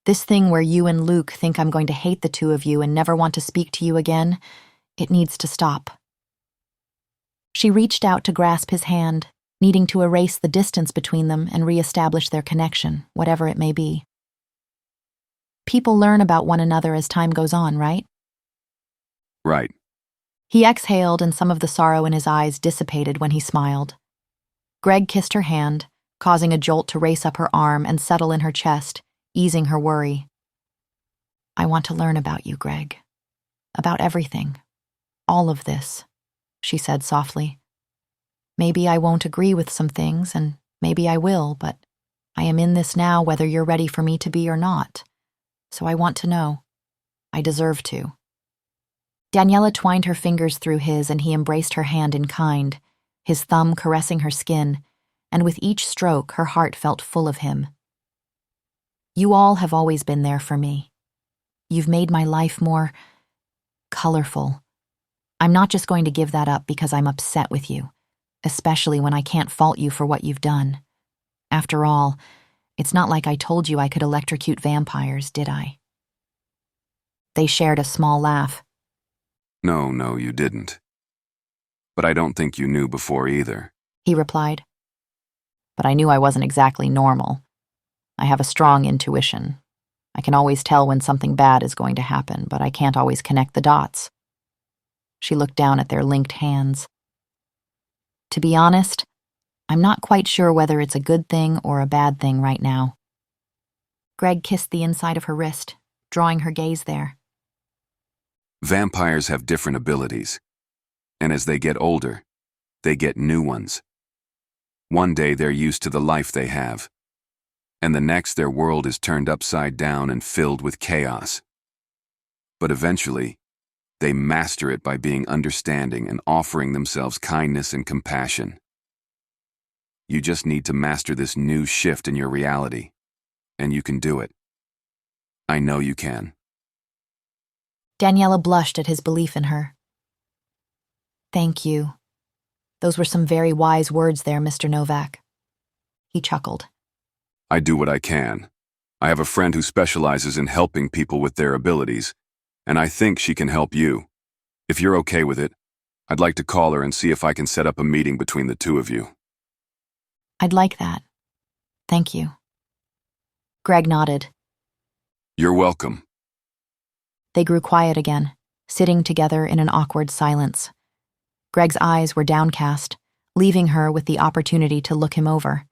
Speaker 1: This thing where you and Luke think I'm going to hate the two of you and never want to speak to you again, it needs to stop." She reached out to grasp his hand, needing to erase the distance between them and reestablish their connection, whatever it may be. People learn about one another as time goes on, right?
Speaker 2: Right.
Speaker 1: He exhaled, and some of the sorrow in his eyes dissipated when he smiled. Greg kissed her hand, causing a jolt to race up her arm and settle in her chest, easing her worry. "I want to learn about you, Greg. About everything. All of this," she said softly. "Maybe I won't agree with some things, and maybe I will, but I am in this now whether you're ready for me to be or not. So I want to know. I deserve to." Daniella twined her fingers through his, and he embraced her hand in kind, his thumb caressing her skin, and with each stroke her heart felt full of him. "You all have always been there for me. You've made my life more colorful. I'm not just going to give that up because I'm upset with you, especially when I can't fault you for what you've done. After all, It's not like I told you I could electrocute vampires, did I?" They shared a small laugh.
Speaker 2: No, you didn't. But I don't think you knew before either.
Speaker 1: He replied. "But I knew I wasn't exactly normal. I have a strong intuition. I can always tell when something bad is going to happen, but I can't always connect the dots." She looked down at their linked hands. "To be honest, I'm not quite sure whether it's a good thing or a bad thing right now." Greg kissed the inside of her wrist, drawing her gaze there.
Speaker 2: Vampires have different abilities, and as they get older, they get new ones. One day they're used to the life they have, and the next their world is turned upside down and filled with chaos. But eventually, they master it by being understanding and offering themselves kindness and compassion. You just need to master this new shift in your reality, and you can do it. I know you can.
Speaker 1: Daniella blushed at his belief in her. "Thank you. Those were some very wise words there, Mr. Novak." He chuckled.
Speaker 2: I do what I can. I have a friend who specializes in helping people with their abilities, and I think she can help you. If you're okay with it, I'd like to call her and see if I can set up a meeting between the two of you.
Speaker 1: "I'd like that. Thank you." Greg nodded.
Speaker 2: You're welcome.
Speaker 1: They grew quiet again, sitting together in an awkward silence. Greg's eyes were downcast, leaving her with the opportunity to look him over.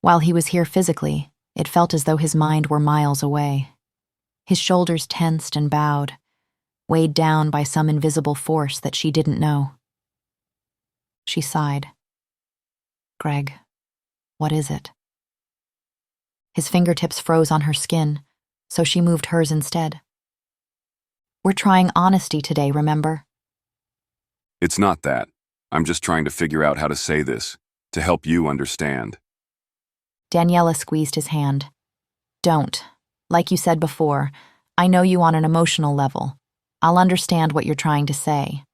Speaker 1: While he was here physically, it felt as though his mind were miles away. His shoulders tensed and bowed, weighed down by some invisible force that she didn't know. She sighed. "Greg, what is it?" His fingertips froze on her skin, so she moved hers instead. "We're trying honesty today, remember?"
Speaker 2: It's not that. I'm just trying to figure out how to say this, to help you understand.
Speaker 1: Daniella squeezed his hand. "Don't. Like you said before, I know you on an emotional level. I'll understand what you're trying to say."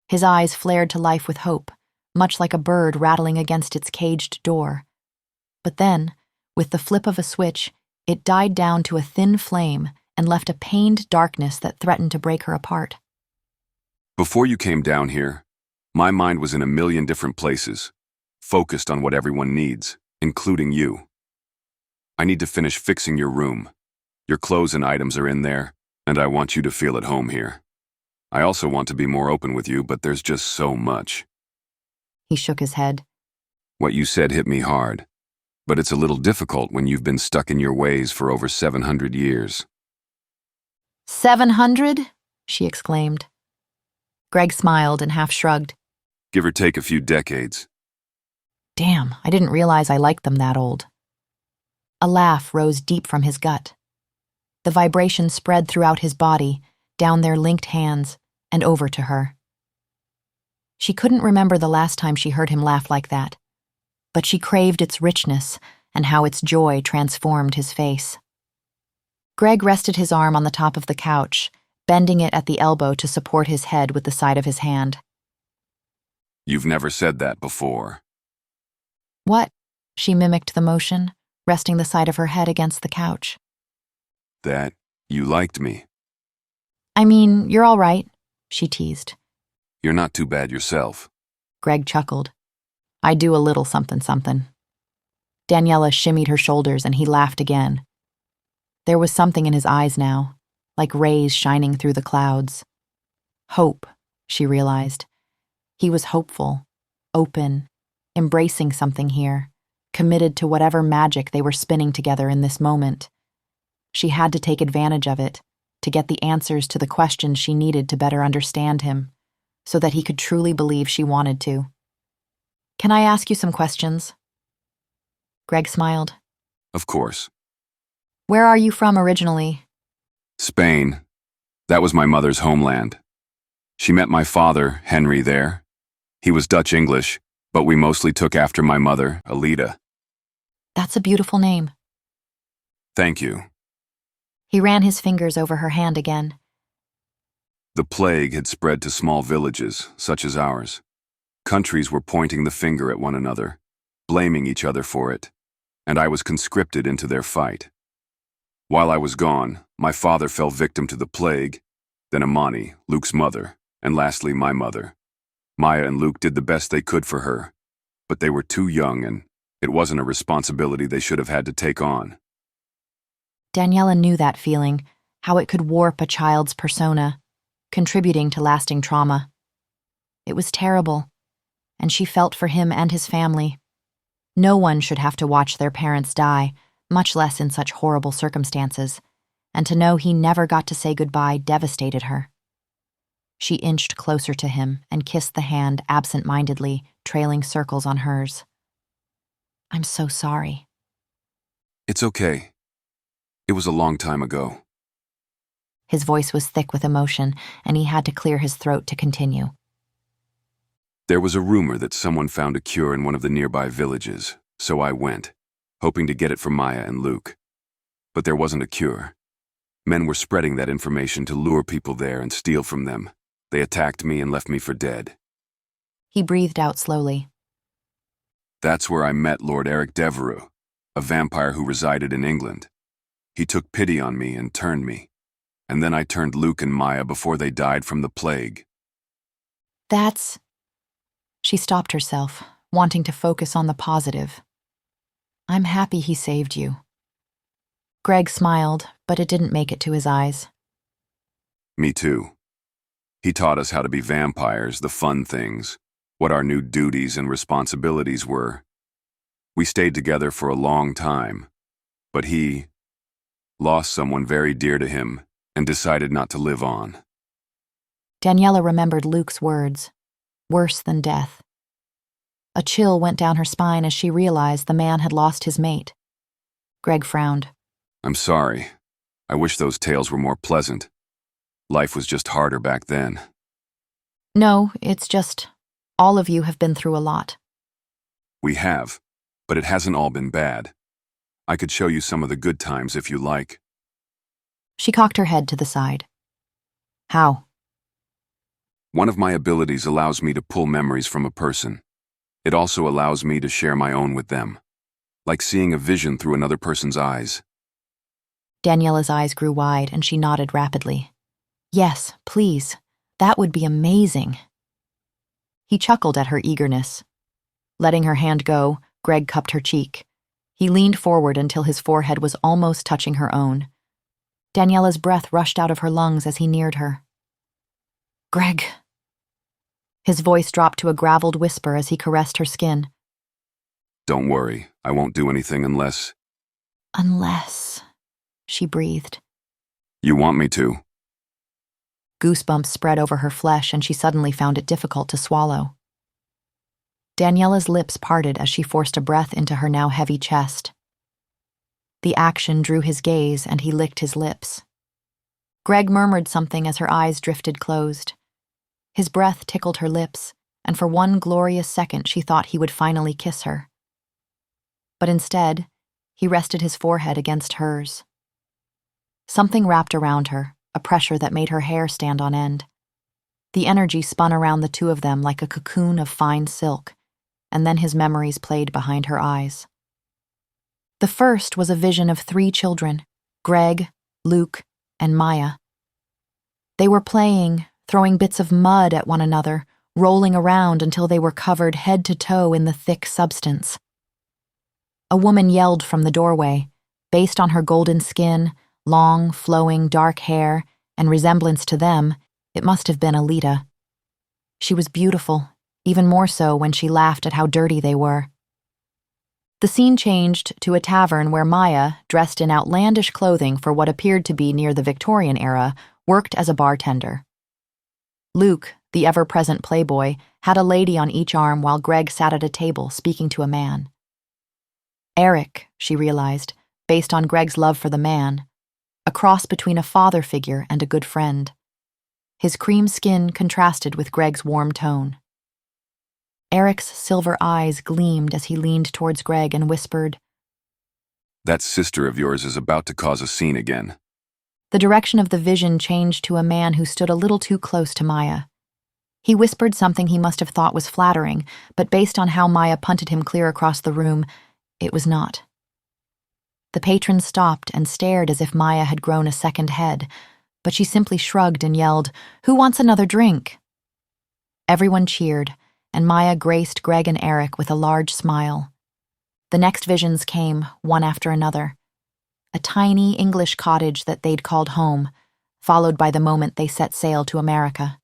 Speaker 1: His eyes flared to life with hope, much like a bird rattling against its caged door. But then, with the flip of a switch, it died down to a thin flame and left a pained darkness that threatened to break her apart.
Speaker 2: Before you came down here, my mind was in a million different places, focused on what everyone needs, including you. I need to finish fixing your room. Your clothes and items are in there, and I want you to feel at home here. I also want to be more open with you, but there's just so much.
Speaker 1: He shook his head.
Speaker 2: What you said hit me hard, but it's a little difficult when you've been stuck in your ways for over 700 years.
Speaker 1: 700? She exclaimed. Greg smiled and half shrugged.
Speaker 2: Give or take a few decades.
Speaker 1: Damn, I didn't realize I liked them that old. A laugh rose deep from his gut. The vibration spread throughout his body, down their linked hands, and over to her. She couldn't remember the last time she heard him laugh like that, but she craved its richness and how its joy transformed his face. Greg rested his arm on the top of the couch, bending it at the elbow to support his head with the side of his hand.
Speaker 2: You've never said that before.
Speaker 1: What? She mimicked the motion, resting the side of her head against the couch.
Speaker 2: That you liked me.
Speaker 1: I mean, you're all right, she teased.
Speaker 2: You're not too bad yourself.
Speaker 1: Greg chuckled. I do a little something. Daniella shimmied her shoulders and he laughed again. There was something in his eyes now, like rays shining through the clouds. Hope, she realized. He was hopeful, open, embracing something here, committed to whatever magic they were spinning together in this moment. She had to take advantage of it, to get the answers to the questions she needed to better understand him, so that he could truly believe she wanted to. Can I ask you some questions? Greg smiled.
Speaker 2: Of course.
Speaker 1: Where are you from originally?
Speaker 2: Spain. That was my mother's homeland. She met my father, Henry, there. He was Dutch-English, but we mostly took after my mother, Alida.
Speaker 1: That's a beautiful name.
Speaker 2: Thank you.
Speaker 1: He ran his fingers over her hand again.
Speaker 2: The plague had spread to small villages, such as ours. Countries were pointing the finger at one another, blaming each other for it. and I was conscripted into their fight. While I was gone, my father fell victim to the plague, then Amani, Luke's mother, and lastly my mother. Maya and Luke did the best they could for her, but they were too young and it wasn't a responsibility they should have had to take on.
Speaker 1: Daniella knew that feeling, how it could warp a child's persona, contributing to lasting trauma. It was terrible, and she felt for him and his family. No one should have to watch their parents die, much less in such horrible circumstances, and to know he never got to say goodbye devastated her. She inched closer to him and kissed the hand absent-mindedly, trailing circles on hers. "I'm so sorry."
Speaker 2: It's okay. It was a long time ago.
Speaker 1: His voice was thick with emotion, and he had to clear his throat to continue.
Speaker 2: There was a rumor that someone found a cure in one of the nearby villages, so I went, hoping to get it for Maya and Luke. But there wasn't a cure. Men were spreading that information to lure people there and steal from them. They attacked me and left me for dead.
Speaker 1: He breathed out slowly.
Speaker 2: That's where I met Lord Eric Devereux, a vampire who resided in England. He took pity on me and turned me. And then I turned Luke and Maya before they died from the plague.
Speaker 1: That's... She stopped herself, wanting to focus on the positive. "I'm happy he saved you." Greg smiled, but it didn't make it to his eyes.
Speaker 2: Me too. He taught us how to be vampires, the fun things, what our new duties and responsibilities were. We stayed together for a long time, but he lost someone very dear to him and decided not to live on.
Speaker 1: Daniella remembered Luke's words, worse than death. A chill went down her spine as she realized the man had lost his mate. Greg frowned.
Speaker 2: I'm sorry. I wish those tales were more pleasant. Life was just harder back then.
Speaker 1: No, it's just, all of you have been through a lot.
Speaker 2: We have, but it hasn't all been bad. I could show you some of the good times if you like.
Speaker 1: She cocked her head to the side. How?
Speaker 2: One of my abilities allows me to pull memories from a person. It also allows me to share my own with them, like seeing a vision through another person's eyes.
Speaker 1: Daniella's eyes grew wide and she nodded rapidly. Yes, please. That would be amazing. He chuckled at her eagerness. Letting her hand go, Greg cupped her cheek. He leaned forward until his forehead was almost touching her own. Daniella's breath rushed out of her lungs as he neared her. Greg. His voice dropped to a graveled whisper as he caressed her skin.
Speaker 2: Don't worry, I won't do anything unless...
Speaker 1: Unless, she breathed.
Speaker 2: You want me to?
Speaker 1: Goosebumps spread over her flesh and she suddenly found it difficult to swallow. Daniella's lips parted as she forced a breath into her now heavy chest. The action drew his gaze and he licked his lips. Greg murmured something as her eyes drifted closed. His breath tickled her lips, and for one glorious second she thought he would finally kiss her. But instead, he rested his forehead against hers. Something wrapped around her, a pressure that made her hair stand on end. The energy spun around the two of them like a cocoon of fine silk, and then his memories played behind her eyes. The first was a vision of 3 children, Greg, Luke, and Maya. They were playing, throwing bits of mud at one another, rolling around until they were covered head to toe in the thick substance. A woman yelled from the doorway, based on her golden skin, long, flowing, dark hair, and resemblance to them, it must have been Alita. She was beautiful, even more so when she laughed at how dirty they were. The scene changed to a tavern where Maya, dressed in outlandish clothing for what appeared to be near the Victorian era, worked as a bartender. Luke, the ever-present playboy, had a lady on each arm while Greg sat at a table speaking to a man. Eric, she realized, based on Greg's love for the man, a cross between a father figure and a good friend. His cream skin contrasted with Greg's warm tone. Eric's silver eyes gleamed as he leaned towards Greg and whispered,
Speaker 2: That sister of yours is about to cause a scene again.
Speaker 1: The direction of the vision changed to a man who stood a little too close to Maya. He whispered something he must have thought was flattering, but based on how Maya punted him clear across the room, it was not. The patron stopped and stared as if Maya had grown a second head, but she simply shrugged and yelled, "Who wants another drink?" Everyone cheered, and Maya graced Greg and Eric with a large smile. The next visions came, one after another. A tiny English cottage that they'd called home, followed by the moment they set sail to America.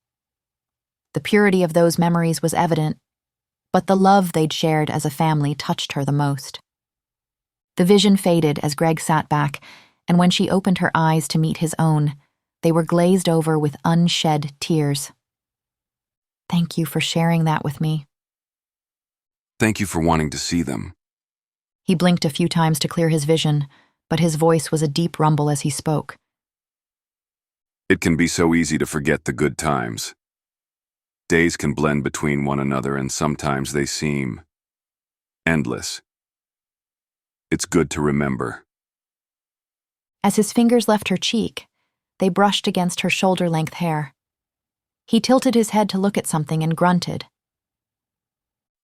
Speaker 1: The purity of those memories was evident, but the love they'd shared as a family touched her the most. The vision faded as Greg sat back, and when she opened her eyes to meet his own, they were glazed over with unshed tears. "Thank you for sharing that with me."
Speaker 2: Thank you for wanting to see them.
Speaker 1: He blinked a few times to clear his vision, but his voice was a deep rumble as he spoke.
Speaker 2: It can be so easy to forget the good times. Days can blend between one another, and sometimes they seem endless. It's good to remember.
Speaker 1: As his fingers left her cheek, they brushed against her shoulder-length hair. He tilted his head to look at something and grunted.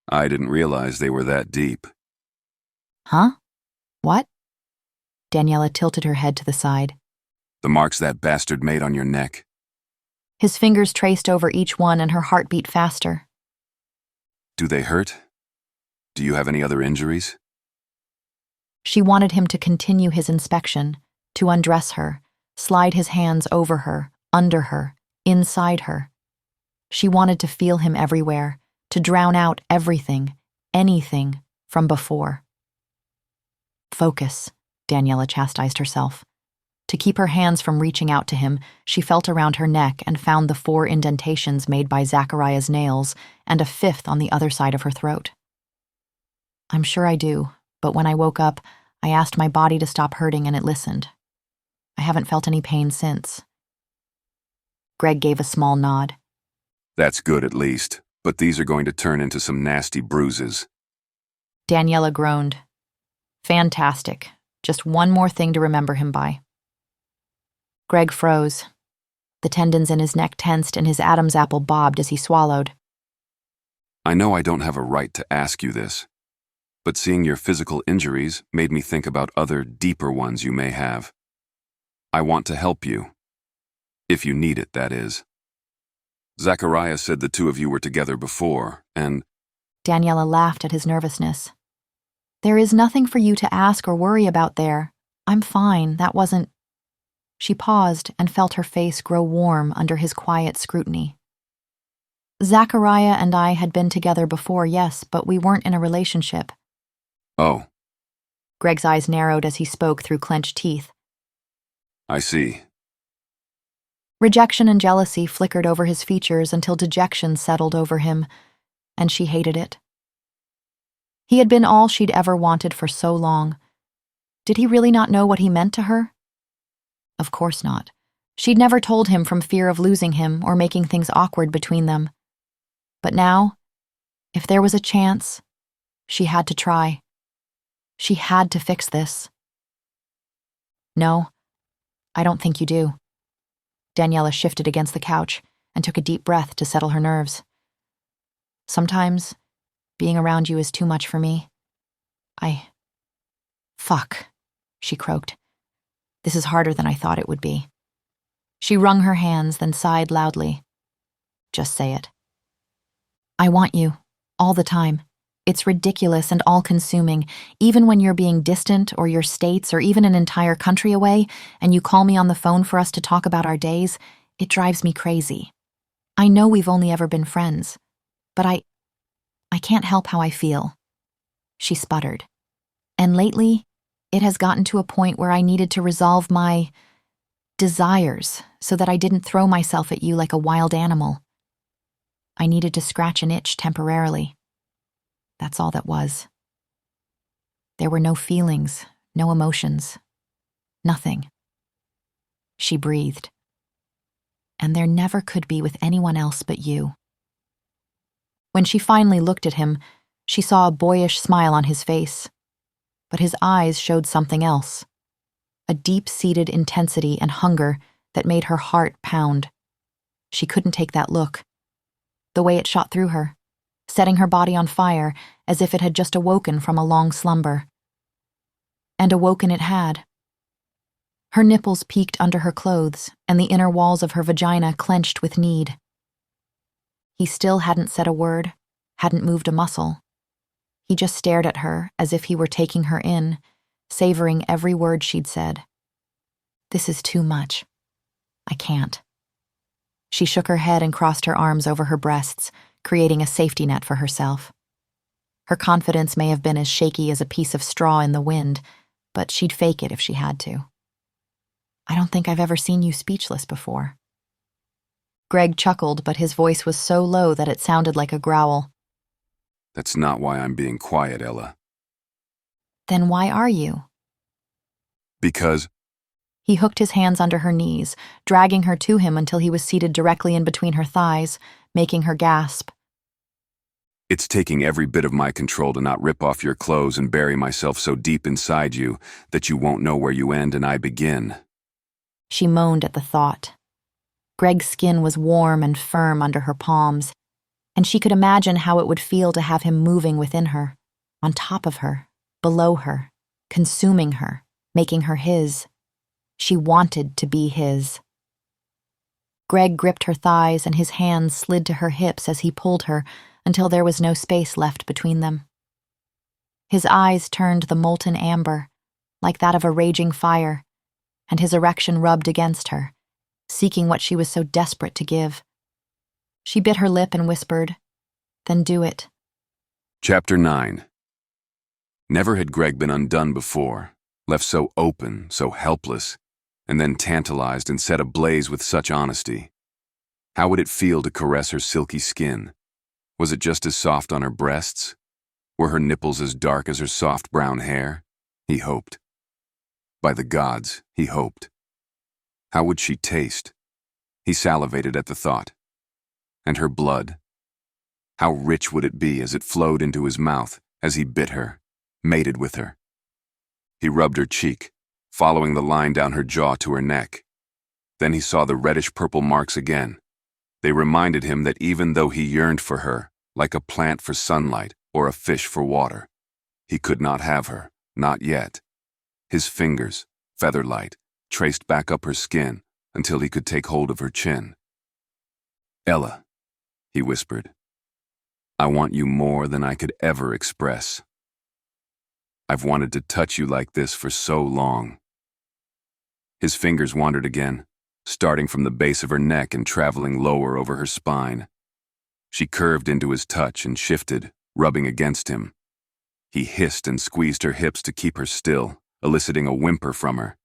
Speaker 2: I didn't realize they were that deep.
Speaker 1: "Huh? What?" Daniella tilted her head to the side.
Speaker 2: The marks that bastard made on your neck.
Speaker 1: His fingers traced over each one and her heart beat faster.
Speaker 2: Do they hurt? Do you have any other injuries?
Speaker 1: She wanted him to continue his inspection, to undress her, slide his hands over her, under her, inside her. She wanted to feel him everywhere, to drown out everything, anything, from before. "Focus," Daniella chastised herself. To keep her hands from reaching out to him, she felt around her neck and found the 4 indentations made by Zachariah's nails and a 5th on the other side of her throat. "I'm sure I do, but when I woke up, I asked my body to stop hurting and it listened. I haven't felt any pain since." Greg gave a small nod.
Speaker 2: That's good at least, but these are going to turn into some nasty bruises.
Speaker 1: Daniella groaned. "Fantastic. Just one more thing to remember him by." Greg froze. The tendons in his neck tensed and his Adam's apple bobbed as he swallowed.
Speaker 2: I know I don't have a right to ask you this, but seeing your physical injuries made me think about other, deeper ones you may have. I want to help you. If you need it, that is. Zachariah said the 2 of you were together before, and...
Speaker 1: Daniella laughed at his nervousness. "There is nothing for you to ask or worry about there. I'm fine, that wasn't..." She paused and felt her face grow warm under his quiet scrutiny. "Zachariah and I had been together before, yes, but we weren't in a relationship."
Speaker 2: Oh.
Speaker 1: Greg's eyes narrowed as he spoke through clenched teeth.
Speaker 2: I see.
Speaker 1: Rejection and jealousy flickered over his features until dejection settled over him, and she hated it. He had been all she'd ever wanted for so long. Did he really not know what he meant to her? Of course not. She'd never told him from fear of losing him or making things awkward between them. But now, if there was a chance, she had to try. She had to fix this. "No, I don't think you do." Daniella shifted against the couch and took a deep breath to settle her nerves. "Sometimes, being around you is too much for me. Fuck," she croaked. "This is harder than I thought it would be." She wrung her hands, then sighed loudly. "Just say it." "I want you, all the time. It's ridiculous and all-consuming, even when you're being distant or your states or even an entire country away, and you call me on the phone for us to talk about our days, it drives me crazy. I know we've only ever been friends, but I can't help how I feel." She sputtered. "And lately, it has gotten to a point where I needed to resolve my desires so that I didn't throw myself at you like a wild animal. I needed to scratch an itch temporarily. That's all that was. There were no feelings, no emotions, nothing." She breathed. "And there never could be with anyone else but you." When she finally looked at him, she saw a boyish smile on his face. But his eyes showed something else. A deep-seated intensity and hunger that made her heart pound. She couldn't take that look. The way it shot through her, setting her body on fire as if it had just awoken from a long slumber. and awoken it had. Her nipples peeked under her clothes, and the inner walls of her vagina clenched with need. He still hadn't said a word, hadn't moved a muscle. He just stared at her as if he were taking her in, savoring every word she'd said. This is too much. I can't. She shook her head and crossed her arms over her breasts, creating a safety net for herself. Her confidence may have been as shaky as a piece of straw in the wind, but she'd fake it if she had to. I don't think I've ever seen you speechless before. Greg chuckled, but his voice was so low that it sounded like a growl.
Speaker 2: That's not why I'm being quiet, Ella.
Speaker 1: Then why are you?
Speaker 2: Because
Speaker 1: He hooked his hands under her knees, dragging her to him until he was seated directly in between her thighs, making her gasp.
Speaker 2: it's taking every bit of my control to not rip off your clothes and bury myself so deep inside you that you won't know where you end and I begin.
Speaker 1: She moaned at the thought. Greg's skin was warm and firm under her palms, and she could imagine how it would feel to have him moving within her, on top of her, below her, consuming her, making her his. She wanted to be his. Greg gripped her thighs and his hands slid to her hips as he pulled her until there was no space left between them. His eyes turned the molten amber, like that of a raging fire, and his erection rubbed against her, seeking what she was so desperate to give. She bit her lip and whispered, "Then do it."
Speaker 2: Chapter 9. Never had Greg been undone before, left so open, so helpless, and then tantalized and set ablaze with such honesty. How would it feel to caress her silky skin? Was it just as soft on her breasts? Were her nipples as dark as her soft brown hair? He hoped. By the gods, he hoped. How would she taste? He salivated at the thought. And her blood. How rich would it be as it flowed into his mouth as he bit her, mated with her? He rubbed her cheek, following the line down her jaw to her neck. Then he saw the reddish-purple marks again. They reminded him that even though he yearned for her, like a plant for sunlight or a fish for water, he could not have her, not yet. His fingers, feather-light, traced back up her skin until he could take hold of her chin. "Ella," he whispered, "I want you more than I could ever express. I've wanted to touch you like this for so long." His fingers wandered again, starting from the base of her neck and traveling lower over her spine. She curved into his touch and shifted, rubbing against him. He hissed and squeezed her hips to keep her still, eliciting a whimper from her.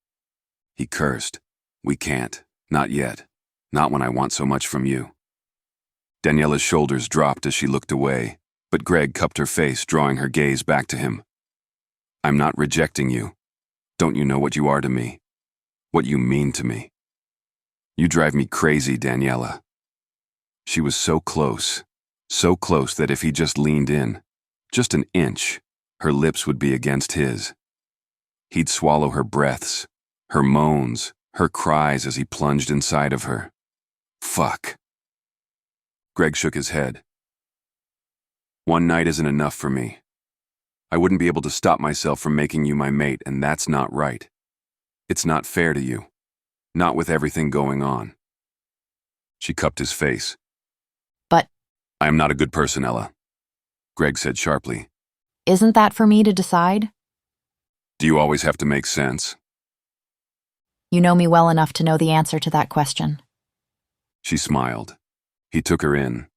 Speaker 2: He cursed, "We can't, not yet, not when I want so much from you." Daniella's shoulders dropped as she looked away, but Greg cupped her face, drawing her gaze back to him. "I'm not rejecting you. Don't you know what you are to me? What you mean to me? You drive me crazy, Daniella." She was so close that if he just leaned in, just an inch, her lips would be against his. He'd swallow her breaths, her moans, her cries as he plunged inside of her. Fuck. Greg shook his head. "One night isn't enough for me. I wouldn't be able to stop myself from making you my mate, and that's not right. It's not fair to you. Not with everything going on." She cupped his face.
Speaker 1: "But
Speaker 2: "I am not a good person, Ella," Greg said sharply.
Speaker 1: isn't that for me to decide?"
Speaker 2: "Do you always have to make sense?"
Speaker 1: "You know me well enough to know the answer to that question."
Speaker 2: She smiled. He took her in.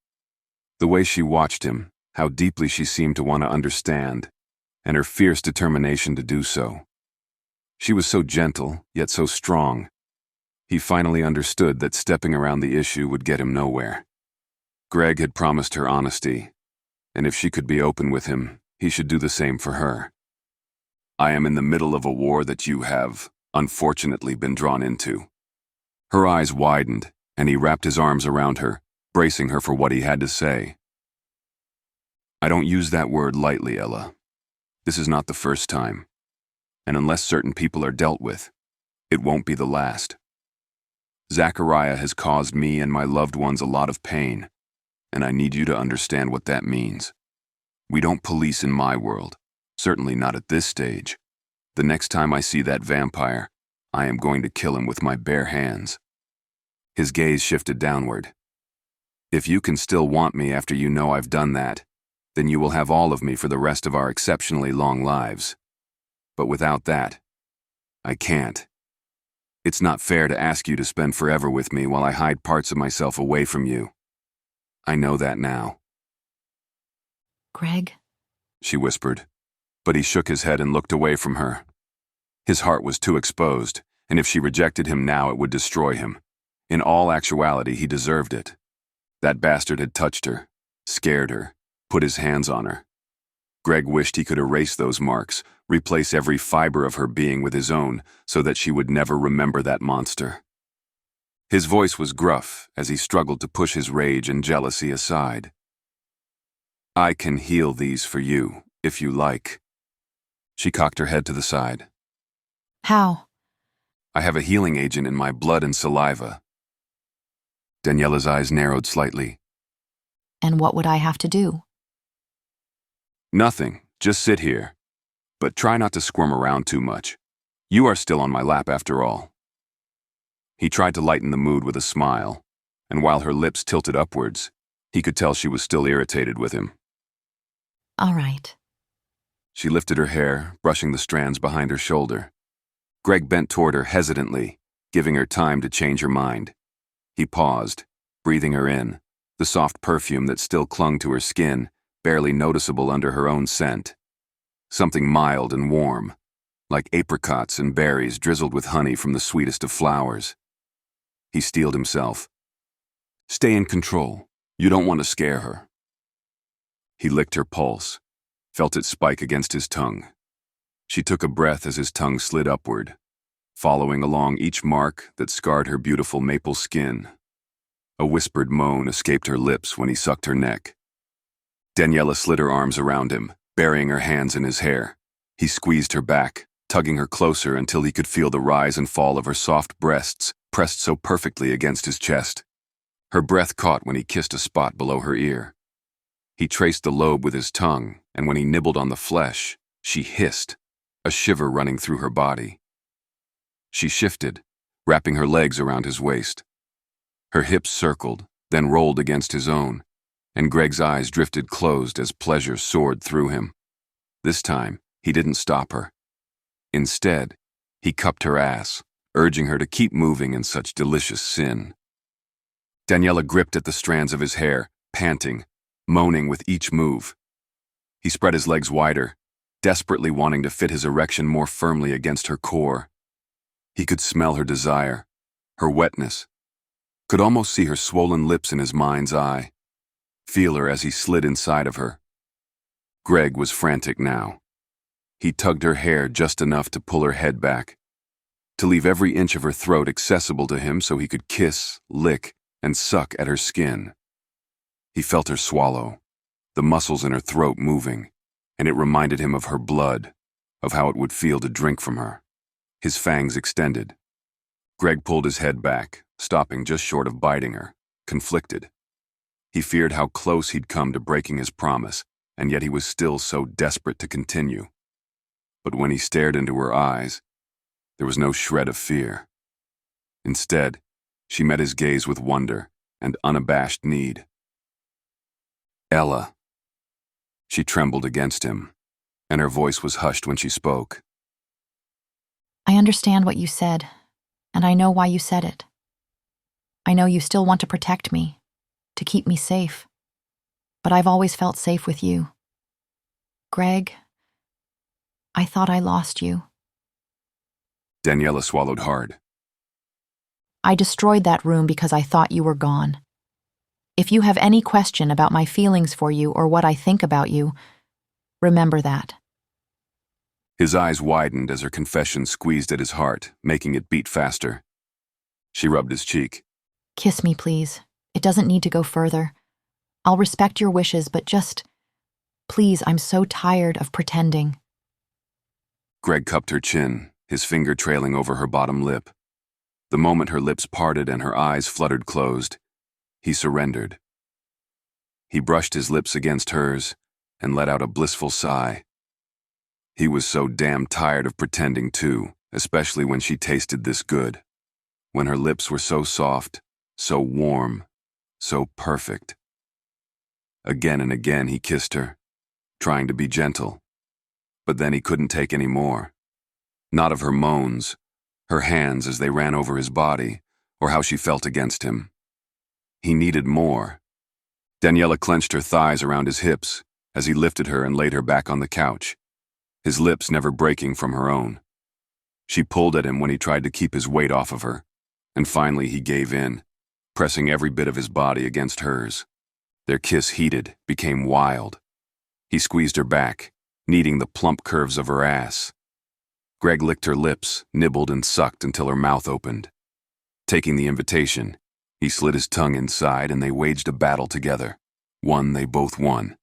Speaker 2: The way she watched him, how deeply she seemed to want to understand, and her fierce determination to do so. She was so gentle, yet so strong. He finally understood that stepping around the issue would get him nowhere. Greg had promised her honesty, and if she could be open with him, he should do the same for her. "I am in the middle of a war that you have, unfortunately, been drawn into." Her eyes widened, and he wrapped his arms around her, bracing her for what he had to say. "I don't use that word lightly, Ella. This is not the first time, and unless certain people are dealt with, it won't be the last. Zachariah has caused me and my loved ones a lot of pain, and I need you to understand what that means. We don't police in my world, certainly not at this stage. The next time I see that vampire, I am going to kill him with my bare hands. His gaze shifted downward. If you can still want me after you know I've done that, then you will have all of me for the rest of our exceptionally long lives. But without that, I can't. It's not fair to ask you to spend forever with me while I hide parts of myself away from you. I know that now.
Speaker 1: Greg?
Speaker 2: She whispered, but he shook his head and looked away from her. His heart was too exposed, and if she rejected him now, it would destroy him. In all actuality, he deserved it. That bastard had touched her, scared her, put his hands on her. Greg wished he could erase those marks, replace every fiber of her being with his own, so that she would never remember that monster. His voice was gruff as he struggled to push his rage and jealousy aside. I can heal these for you, if you like. She cocked her head to the side.
Speaker 1: How?
Speaker 2: I have a healing agent in my blood and saliva. Daniella's eyes narrowed slightly.
Speaker 1: And what would I have to do?
Speaker 2: Nothing, just sit here. But try not to squirm around too much. You are still on my lap after all. He tried to lighten the mood with a smile, and while her lips tilted upwards, he could tell she was still irritated with him.
Speaker 1: All right.
Speaker 2: She lifted her hair, brushing the strands behind her shoulder. Greg bent toward her hesitantly, giving her time to change her mind. He paused, breathing her in, the soft perfume that still clung to her skin, barely noticeable under her own scent. Something mild and warm, like apricots and berries drizzled with honey from the sweetest of flowers. He steeled himself. Stay in control. You don't want to scare her. He licked her pulse, felt it spike against his tongue. She took a breath as his tongue slid upward, following along each mark that scarred her beautiful maple skin. A whispered moan escaped her lips when he sucked her neck. Daniella slid her arms around him, burying her hands in his hair. He squeezed her back, tugging her closer until he could feel the rise and fall of her soft breasts pressed so perfectly against his chest. Her breath caught when he kissed a spot below her ear. He traced the lobe with his tongue, and when he nibbled on the flesh, she hissed, a shiver running through her body. She shifted, wrapping her legs around his waist. Her hips circled, then rolled against his own, and Greg's eyes drifted closed as pleasure soared through him. This time, he didn't stop her. Instead, he cupped her ass, urging her to keep moving in such delicious sin. Daniella gripped at the strands of his hair, panting, moaning with each move. He spread his legs wider, desperately wanting to fit his erection more firmly against her core. He could smell her desire, her wetness, could almost see her swollen lips in his mind's eye, feel her as he slid inside of her. Greg was frantic now. He tugged her hair just enough to pull her head back, to leave every inch of her throat accessible to him so he could kiss, lick, and suck at her skin. He felt her swallow, the muscles in her throat moving, and it reminded him of her blood, of how it would feel to drink from her. His fangs extended. Greg pulled his head back, stopping just short of biting her, conflicted. He feared how close he'd come to breaking his promise, and yet he was still so desperate to continue. But when he stared into her eyes, there was no shred of fear. Instead, she met his gaze with wonder and unabashed need. Ella. She trembled against him, and her voice was hushed when she spoke.
Speaker 1: I understand what you said, and I know why you said it. I know you still want to protect me, to keep me safe, but I've always felt safe with you. Greg, I thought I lost you.
Speaker 2: Daniella swallowed hard.
Speaker 1: I destroyed that room because I thought you were gone. If you have any question about my feelings for you or what I think about you, remember that.
Speaker 2: His eyes widened as her confession squeezed at his heart, making it beat faster. She rubbed his cheek.
Speaker 1: Kiss me, please. It doesn't need to go further. I'll respect your wishes, but just, please, I'm so tired of pretending.
Speaker 2: Greg cupped her chin, his finger trailing over her bottom lip. The moment her lips parted and her eyes fluttered closed, he surrendered. He brushed his lips against hers and let out a blissful sigh. He was so damn tired of pretending too, especially when she tasted this good. When her lips were so soft, so warm, so perfect. Again and again he kissed her, trying to be gentle. But then he couldn't take any more. Not of her moans, her hands as they ran over his body, or how she felt against him. He needed more. Daniella clenched her thighs around his hips as he lifted her and laid her back on the couch, his lips never breaking from her own. She pulled at him when he tried to keep his weight off of her, and finally he gave in, pressing every bit of his body against hers. Their kiss heated, became wild. He squeezed her back, kneading the plump curves of her ass. Greg licked her lips, nibbled and sucked until her mouth opened. Taking the invitation, he slid his tongue inside and they waged a battle together. One they both won.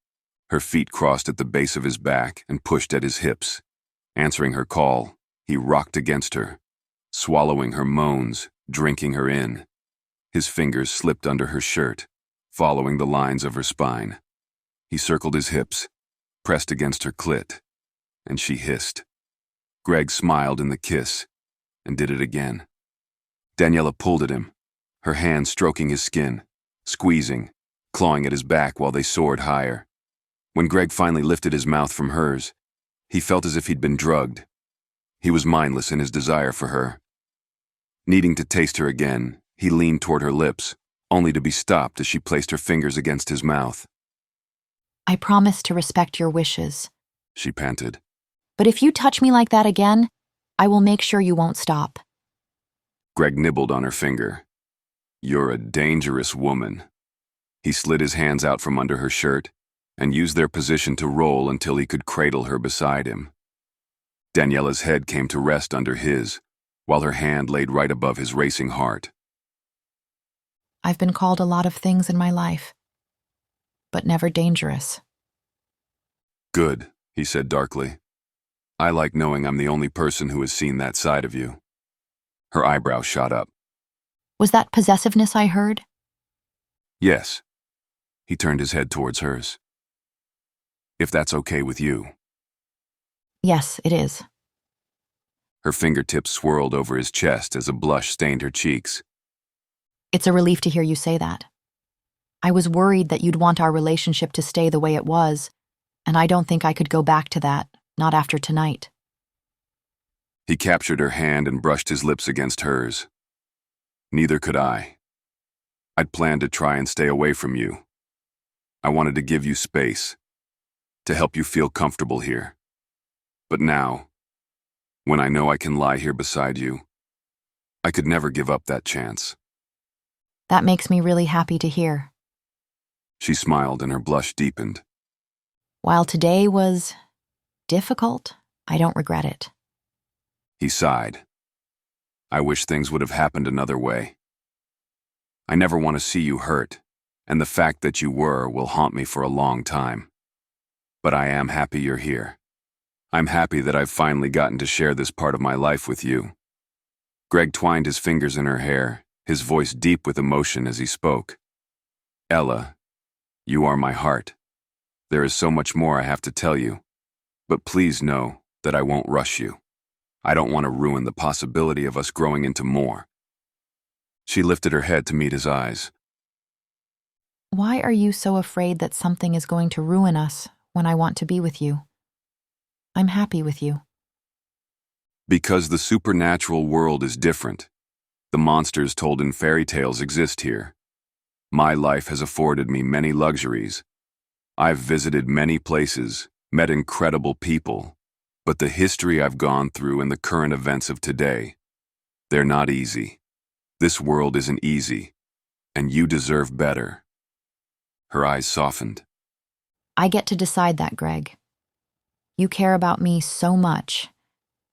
Speaker 2: Her feet crossed at the base of his back and pushed at his hips. Answering her call, he rocked against her, swallowing her moans, drinking her in. His fingers slipped under her shirt, following the lines of her spine. He circled his hips, pressed against her clit, and she hissed. Greg smiled in the kiss, and did it again. Daniella pulled at him, her hand stroking his skin, squeezing, clawing at his back while they soared higher. When Greg finally lifted his mouth from hers, he felt as if he'd been drugged. He was mindless in his desire for her. Needing to taste her again, he leaned toward her lips, only to be stopped as she placed her fingers against his mouth.
Speaker 1: I promise to respect your wishes.
Speaker 2: She panted.
Speaker 1: But if you touch me like that again, I will make sure you won't stop.
Speaker 2: Greg nibbled on her finger. You're a dangerous woman. He slid his hands out from under her shirt and used their position to roll until he could cradle her beside him. Daniella's head came to rest under his, while her hand laid right above his racing heart.
Speaker 1: I've been called a lot of things in my life, but never dangerous.
Speaker 2: Good, he said darkly. I like knowing I'm the only person who has seen that side of you. Her eyebrows shot up.
Speaker 1: Was that possessiveness I heard?
Speaker 2: Yes. He turned his head towards hers. If that's okay with you.
Speaker 1: Yes, it is.
Speaker 2: Her fingertips swirled over his chest as a blush stained her cheeks.
Speaker 1: It's a relief to hear you say that. I was worried that you'd want our relationship to stay the way it was, and I don't think I could go back to that, not after tonight.
Speaker 2: He captured her hand and brushed his lips against hers. Neither could I. I'd planned to try and stay away from you. I wanted to give you space, to help you feel comfortable here. But now, when I know I can lie here beside you, I could never give up that chance.
Speaker 1: That makes me really happy to hear.
Speaker 2: She smiled and her blush deepened.
Speaker 1: While today was difficult, I don't regret it.
Speaker 2: He sighed. I wish things would have happened another way. I never want to see you hurt, and the fact that you were will haunt me for a long time. But I am happy you're here. I'm happy that I've finally gotten to share this part of my life with you. Greg twined his fingers in her hair, his voice deep with emotion as he spoke. Ella, you are my heart. There is so much more I have to tell you, but please know that I won't rush you. I don't want to ruin the possibility of us growing into more. She lifted her head to meet his eyes.
Speaker 1: Why are you so afraid that something is going to ruin us when I want to be with you? I'm happy with you.
Speaker 2: Because the supernatural world is different. The monsters told in fairy tales exist here. My life has afforded me many luxuries. I've visited many places, met incredible people, but the history I've gone through and the current events of today, they're not easy. This world isn't easy, and you deserve better. Her eyes softened.
Speaker 1: I get to decide that, Greg. You care about me so much,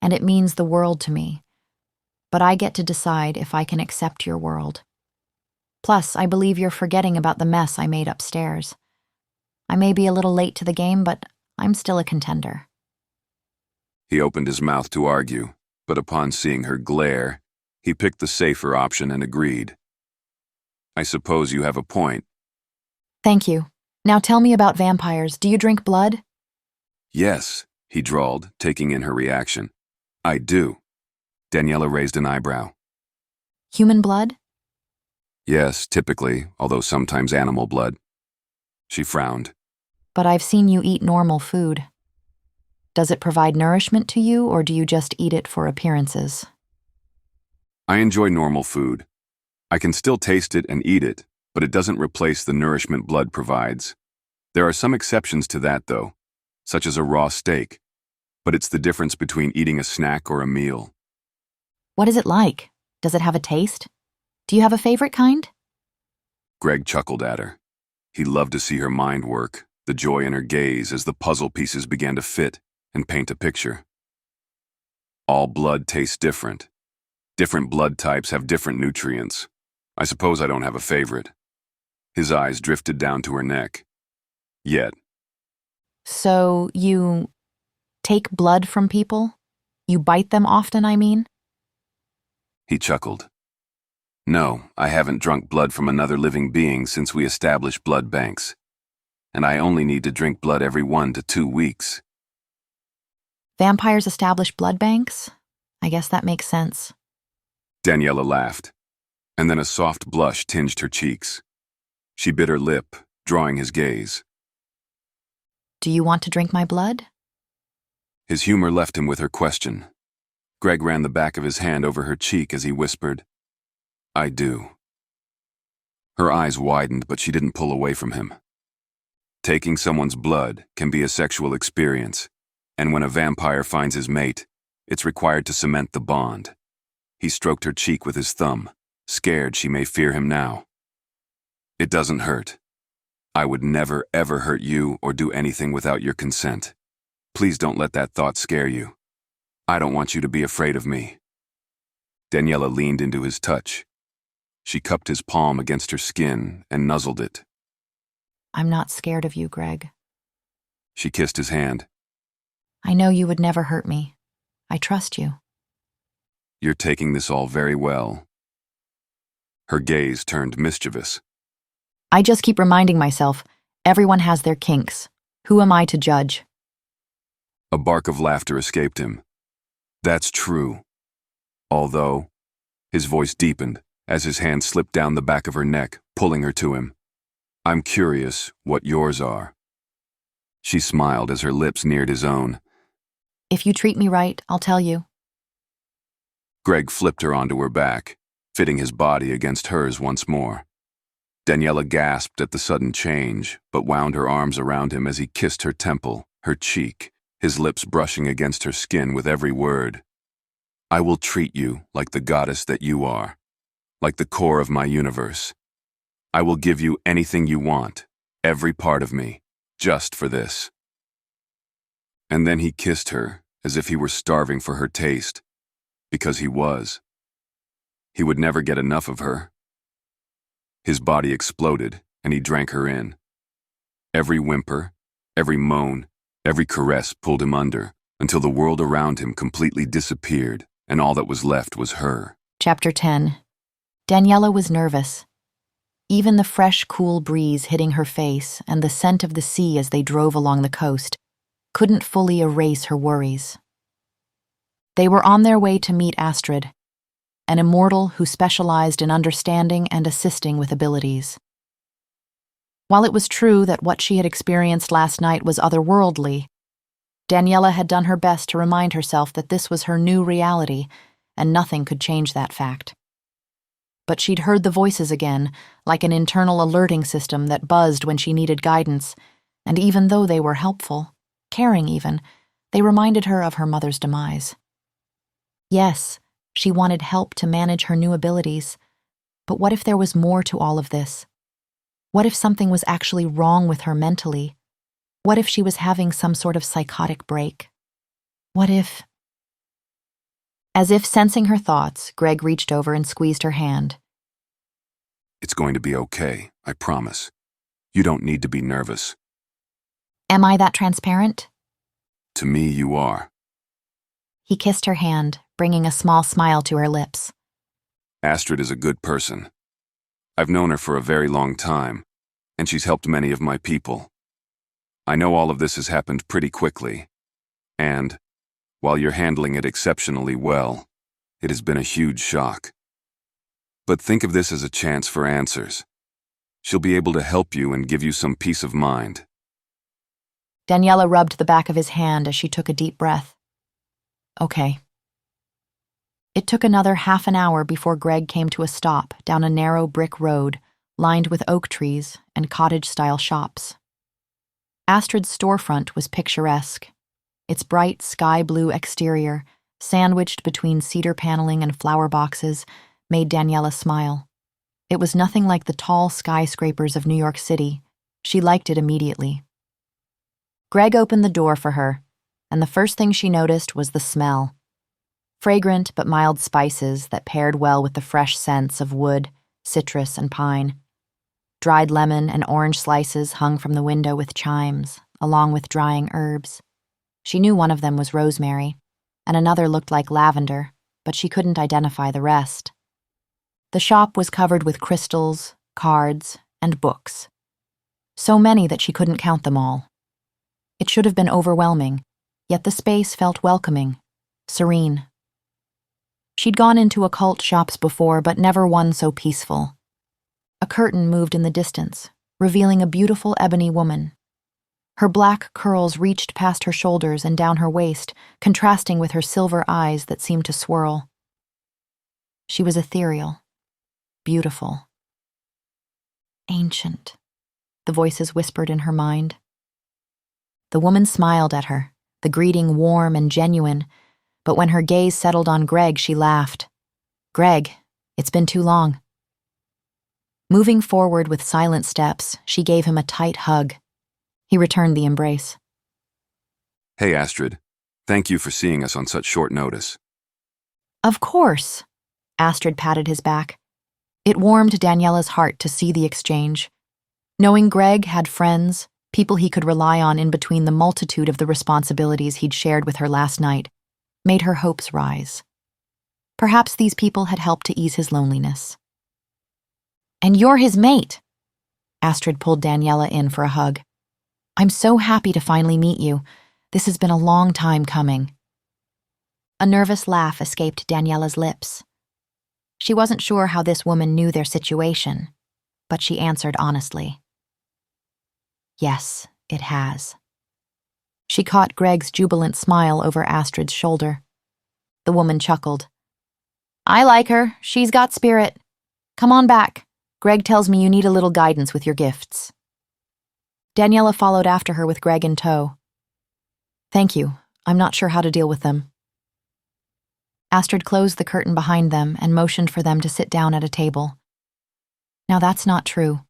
Speaker 1: and it means the world to me. But I get to decide if I can accept your world. Plus, I believe you're forgetting about the mess I made upstairs. I may be a little late to the game, but I'm still a contender.
Speaker 2: He opened his mouth to argue, but upon seeing her glare, he picked the safer option and agreed. I suppose you have a point.
Speaker 1: Thank you. Now tell me about vampires. Do you drink blood?
Speaker 2: Yes, he drawled, taking in her reaction. I do. Daniella raised an eyebrow.
Speaker 1: Human blood?
Speaker 2: Yes, typically, although sometimes animal blood. She frowned.
Speaker 1: But I've seen you eat normal food. Does it provide nourishment to you, or do you just eat it for appearances?
Speaker 2: I enjoy normal food. I can still taste it and eat it, but it doesn't replace the nourishment blood provides. There are some exceptions to that, though, such as a raw steak, but it's the difference between eating a snack or a meal.
Speaker 1: What is it like? Does it have a taste? Do you have a favorite kind?
Speaker 2: Greg chuckled at her. He loved to see her mind work, the joy in her gaze as the puzzle pieces began to fit and paint a picture. All blood tastes different. Different blood types have different nutrients. I suppose I don't have a favorite. His eyes drifted down to her neck. Yet.
Speaker 1: So you take blood from people? You bite them often, I mean?
Speaker 2: He chuckled. No, I haven't drunk blood from another living being since we established blood banks. And I only need to drink blood every 1 to 2 weeks.
Speaker 1: Vampires establish blood banks? I guess that makes sense.
Speaker 2: Daniella laughed, and then a soft blush tinged her cheeks. She bit her lip, drawing his gaze.
Speaker 1: Do you want to drink my blood?
Speaker 2: His humor left him with her question. Greg ran the back of his hand over her cheek as he whispered, I do. Her eyes widened, but she didn't pull away from him. Taking someone's blood can be a sexual experience, and when a vampire finds his mate, it's required to cement the bond. He stroked her cheek with his thumb, scared she may fear him now. It doesn't hurt. I would never, ever hurt you or do anything without your consent. Please don't let that thought scare you. I don't want you to be afraid of me. Daniella leaned into his touch. She cupped his palm against her skin and nuzzled it.
Speaker 1: I'm not scared of you, Greg.
Speaker 2: She kissed his hand.
Speaker 1: I know you would never hurt me. I trust you.
Speaker 2: You're taking this all very well. Her gaze turned mischievous.
Speaker 1: I just keep reminding myself, everyone has their kinks. Who am I to judge?
Speaker 2: A bark of laughter escaped him. That's true. Although, his voice deepened as his hand slipped down the back of her neck, pulling her to him. I'm curious what yours are. She smiled as her lips neared his own.
Speaker 1: If you treat me right, I'll tell you.
Speaker 2: Greg flipped her onto her back, fitting his body against hers once more. Daniella gasped at the sudden change, but wound her arms around him as he kissed her temple, her cheek, his lips brushing against her skin with every word. I will treat you like the goddess that you are, like the core of my universe. I will give you anything you want, every part of me, just for this. And then he kissed her as if he were starving for her taste, because he was. He would never get enough of her. His body exploded, and he drank her in. Every whimper, every moan, every caress pulled him under, until the world around him completely disappeared, and all that was left was her.
Speaker 1: Chapter 10. Daniella was nervous. Even the fresh, cool breeze hitting her face and the scent of the sea as they drove along the coast couldn't fully erase her worries. They were on their way to meet Astrid, an immortal who specialized in understanding and assisting with abilities. While it was true that what she had experienced last night was otherworldly, Daniella had done her best to remind herself that this was her new reality, and nothing could change that fact. But she'd heard the voices again, like an internal alerting system that buzzed when she needed guidance, and even though they were helpful, caring even, they reminded her of her mother's demise. Yes, she wanted help to manage her new abilities, but what if there was more to all of this? What if something was actually wrong with her mentally? What if she was having some sort of psychotic break? What if... As if sensing her thoughts, Greg reached over and squeezed her hand.
Speaker 2: It's going to be okay, I promise. You don't need to be nervous.
Speaker 1: Am I that transparent?
Speaker 2: To me, you are.
Speaker 1: He kissed her hand, bringing a small smile to her lips.
Speaker 2: Astrid is a good person. I've known her for a very long time, and she's helped many of my people. I know all of this has happened pretty quickly, And, while you're handling it exceptionally well, it has been a huge shock. But think of this as a chance for answers. She'll be able to help you and give you some peace of mind.
Speaker 1: Daniella rubbed the back of his hand as she took a deep breath. Okay. It took another half an hour before Greg came to a stop down a narrow brick road lined with oak trees and cottage-style shops. Astrid's storefront was picturesque. Its bright sky-blue exterior, sandwiched between cedar paneling and flower boxes, made Daniella smile. It was nothing like the tall skyscrapers of New York City. She liked it immediately. Greg opened the door for her, and the first thing she noticed was the smell. Fragrant but mild spices that paired well with the fresh scents of wood, citrus, and pine. Dried lemon and orange slices hung from the window with chimes, along with drying herbs. She knew one of them was rosemary, and another looked like lavender, but she couldn't identify the rest. The shop was covered with crystals, cards, and books. So many that she couldn't count them all. It should have been overwhelming, yet the space felt welcoming, serene. She'd gone into occult shops before, but never one so peaceful. A curtain moved in the distance, revealing a beautiful ebony woman. Her black curls reached past her shoulders and down her waist, contrasting with her silver eyes that seemed to swirl. She was ethereal, beautiful. Ancient, the voices whispered in her mind. The woman smiled at her, the greeting warm and genuine, but when her gaze settled on Greg, she laughed. Greg, it's been too long. Moving forward with silent steps, she gave him a tight hug. He returned the embrace.
Speaker 2: Hey, Astrid. Thank you for seeing us on such short notice.
Speaker 1: Of course. Astrid patted his back. It warmed Daniella's heart to see the exchange. Knowing Greg had friends, people he could rely on in between the multitude of the responsibilities he'd shared with her last night, made her hopes rise. Perhaps these people had helped to ease his loneliness. And you're his mate. Astrid pulled Daniella in for a hug. I'm so happy to finally meet you. This has been a long time coming. A nervous laugh escaped Daniella's lips. She wasn't sure how this woman knew their situation, but she answered honestly. Yes, it has. She caught Greg's jubilant smile over Astrid's shoulder. The woman chuckled. I like her. She's got spirit. Come on back. Greg tells me you need a little guidance with your gifts. Daniella followed after her with Greg in tow. Thank you. I'm not sure how to deal with them. Astrid closed the curtain behind them and motioned for them to sit down at a table. Now that's not true.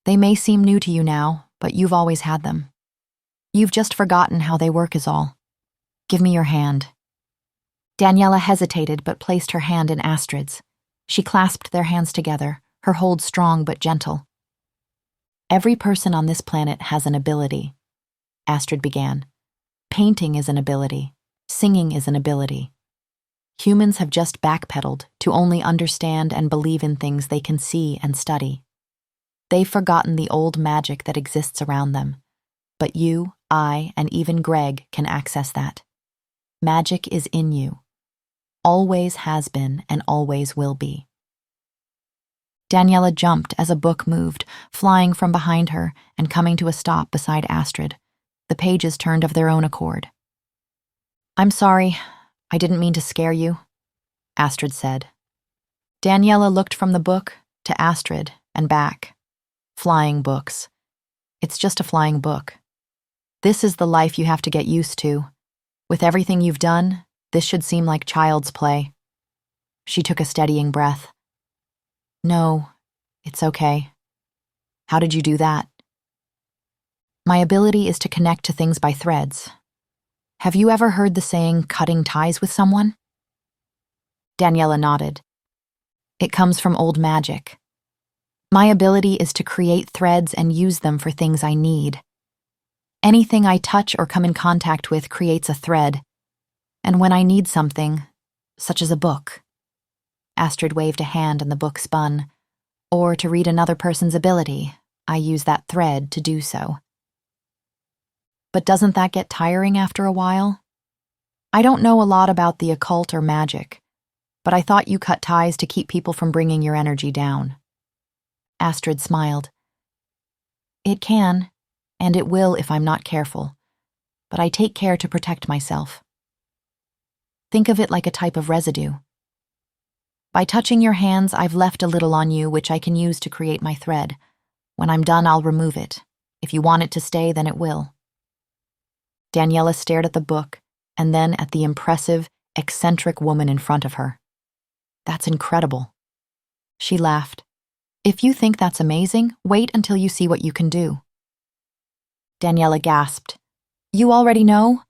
Speaker 1: They may seem new to you now, but you've always had them. You've just forgotten how they work is all. Give me your hand. Daniella hesitated but placed her hand in Astrid's. She clasped their hands together, her hold strong but gentle. Every person on this planet has an ability, Astrid began. Painting is an ability. Singing is an ability. Humans have just backpedaled to only understand and believe in things they can see and study. They've forgotten the old magic that exists around them. But you, I, and even Greg can access that. Magic is in you. Always has been and always will be. Daniella jumped as a book moved, flying from behind her and coming to a stop beside Astrid. The pages turned of their own accord. I'm sorry, I didn't mean to scare you, Astrid said. Daniella looked from the book to Astrid and back. Flying books. It's just a flying book. This is the life you have to get used to. With everything you've done, this should seem like child's play. She took a steadying breath. No, it's okay. How did you do that? My ability is to connect to things by threads. Have you ever heard the saying, cutting ties with someone? Daniella nodded. It comes from old magic. My ability is to create threads and use them for things I need. Anything I touch or come in contact with creates a thread. And when I need something, such as a book, Astrid waved a hand and the book spun, or to read another person's ability, I use that thread to do so. But doesn't that get tiring after a while? I don't know a lot about the occult or magic, but I thought you cut ties to keep people from bringing your energy down. Astrid smiled. It can, and it will if I'm not careful, but I take care to protect myself. Think of it like a type of residue. By touching your hands, I've left a little on you which I can use to create my thread. When I'm done, I'll remove it. If you want it to stay, then it will. Daniella stared at the book and then at the impressive, eccentric woman in front of her. That's incredible. She laughed. If you think that's amazing, wait until you see what you can do. Daniella gasped. You already know?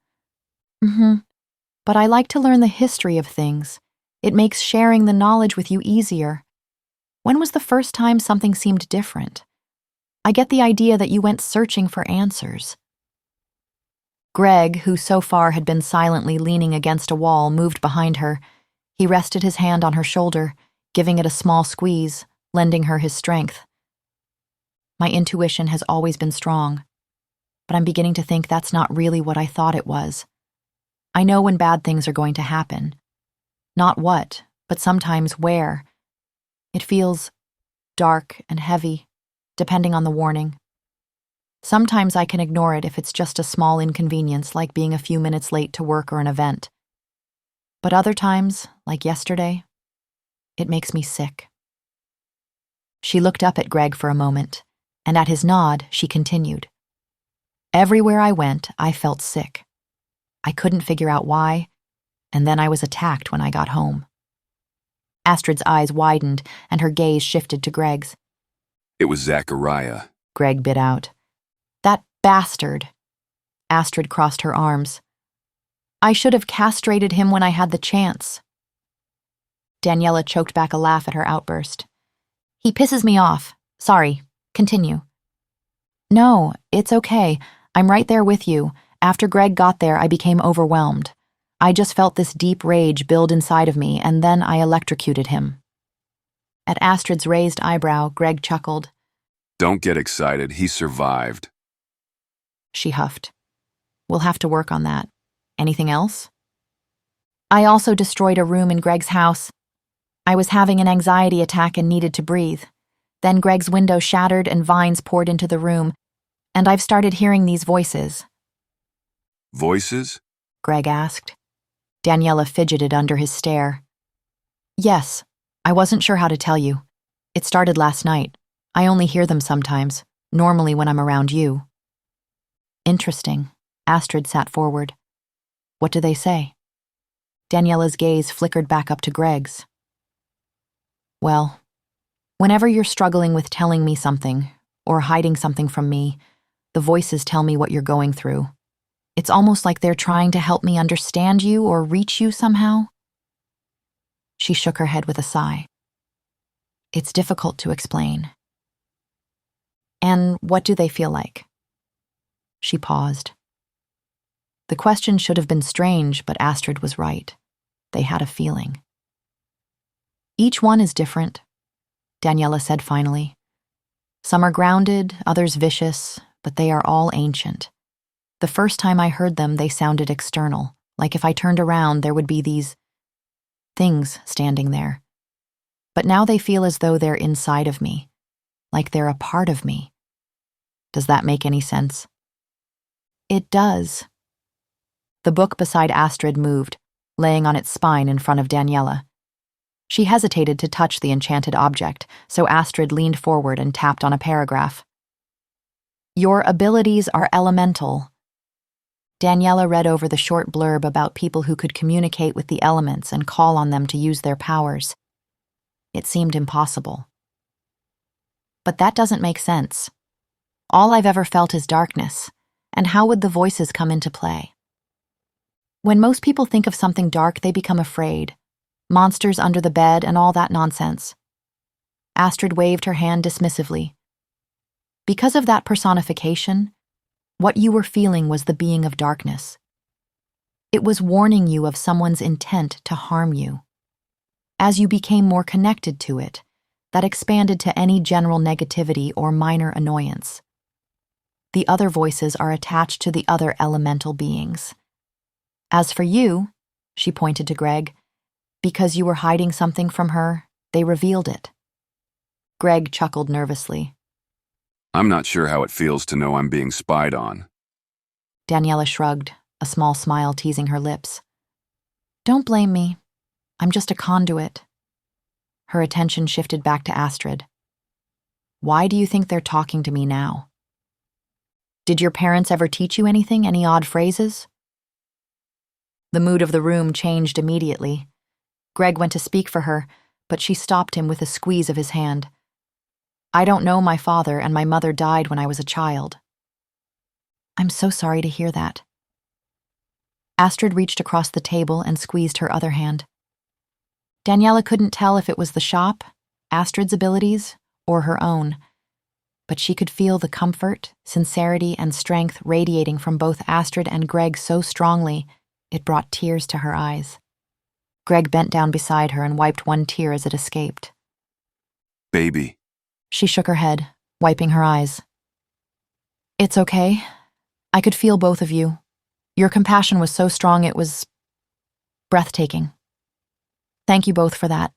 Speaker 1: But I like to learn the history of things. It makes sharing the knowledge with you easier. When was the first time something seemed different? I get the idea that you went searching for answers. Greg, who so far had been silently leaning against a wall, moved behind her. He rested his hand on her shoulder, giving it a small squeeze, lending her his strength. My intuition has always been strong, but I'm beginning to think that's not really what I thought it was. I know when bad things are going to happen. Not what, but sometimes where. It feels dark and heavy, depending on the warning. Sometimes I can ignore it if it's just a small inconvenience, like being a few minutes late to work or an event. But other times, like yesterday, it makes me sick. She looked up at Greg for a moment, and at his nod, she continued. Everywhere I went, I felt sick. I couldn't figure out why, and then I was attacked when I got home. Astrid's eyes widened, and her gaze shifted to Greg's.
Speaker 2: It was Zachariah.
Speaker 1: Greg bit out. That bastard. Astrid crossed her arms. I should have castrated him when I had the chance. Daniella choked back a laugh at her outburst. He pisses me off. Sorry. Continue. No, it's okay. I'm right there with you. After Greg got there, I became overwhelmed. I just felt this deep rage build inside of me, and then I electrocuted him. At Astrid's raised eyebrow, Greg chuckled.
Speaker 2: Don't get excited. He survived.
Speaker 1: She huffed. We'll have to work on that. Anything else? I also destroyed a room in Greg's house. I was having an anxiety attack and needed to breathe. Then Greg's window shattered and vines poured into the room, and I've started hearing these voices.
Speaker 2: Voices?
Speaker 1: Greg asked. Daniella fidgeted under his stare. Yes, I wasn't sure how to tell you. It started last night. I only hear them sometimes, normally when I'm around you. Interesting. Astrid sat forward. What do they say? Daniella's gaze flickered back up to Greg's. Well, whenever you're struggling with telling me something, or hiding something from me, the voices tell me what you're going through. It's almost like they're trying to help me understand you or reach you somehow. She shook her head with a sigh. It's difficult to explain. And what do they feel like? She paused. The question should have been strange, but Astrid was right. They had a feeling. Each one is different, Daniella said finally. Some are grounded, others vicious, but they are all ancient. The first time I heard them, they sounded external, like if I turned around, there would be these things standing there. But now they feel as though they're inside of me, like they're a part of me. Does that make any sense? It does. The book beside Astrid moved, laying on its spine in front of Daniella. She hesitated to touch the enchanted object, so Astrid leaned forward and tapped on a paragraph. Your abilities are elemental. Daniella read over the short blurb about people who could communicate with the elements and call on them to use their powers. It seemed impossible. But that doesn't make sense. All I've ever felt is darkness, and how would the voices come into play? When most people think of something dark, they become afraid. Monsters under the bed and all that nonsense. Astrid waved her hand dismissively. Because of that personification, what you were feeling was the being of darkness. It was warning you of someone's intent to harm you. As you became more connected to it, that expanded to any general negativity or minor annoyance. The other voices are attached to the other elemental beings. As for you, she pointed to Greg, because you were hiding something from her, they revealed it. Greg chuckled nervously.
Speaker 2: I'm not sure how it feels to know I'm being spied on.
Speaker 1: Daniella shrugged, a small smile teasing her lips. Don't blame me. I'm just a conduit. Her attention shifted back to Astrid. Why do you think they're talking to me now? Did your parents ever teach you anything, any odd phrases? The mood of the room changed immediately. Greg went to speak for her, but she stopped him with a squeeze of his hand. I don't know my father, and my mother died when I was a child. I'm so sorry to hear that. Astrid reached across the table and squeezed her other hand. Daniella couldn't tell if it was the shop, Astrid's abilities, or her own, but she could feel the comfort, sincerity, and strength radiating from both Astrid and Greg so strongly it brought tears to her eyes. Greg bent down beside her and wiped one tear as it escaped.
Speaker 2: Baby.
Speaker 1: She shook her head, wiping her eyes. It's okay. I could feel both of you. Your compassion was so strong it was breathtaking. Thank you both for that.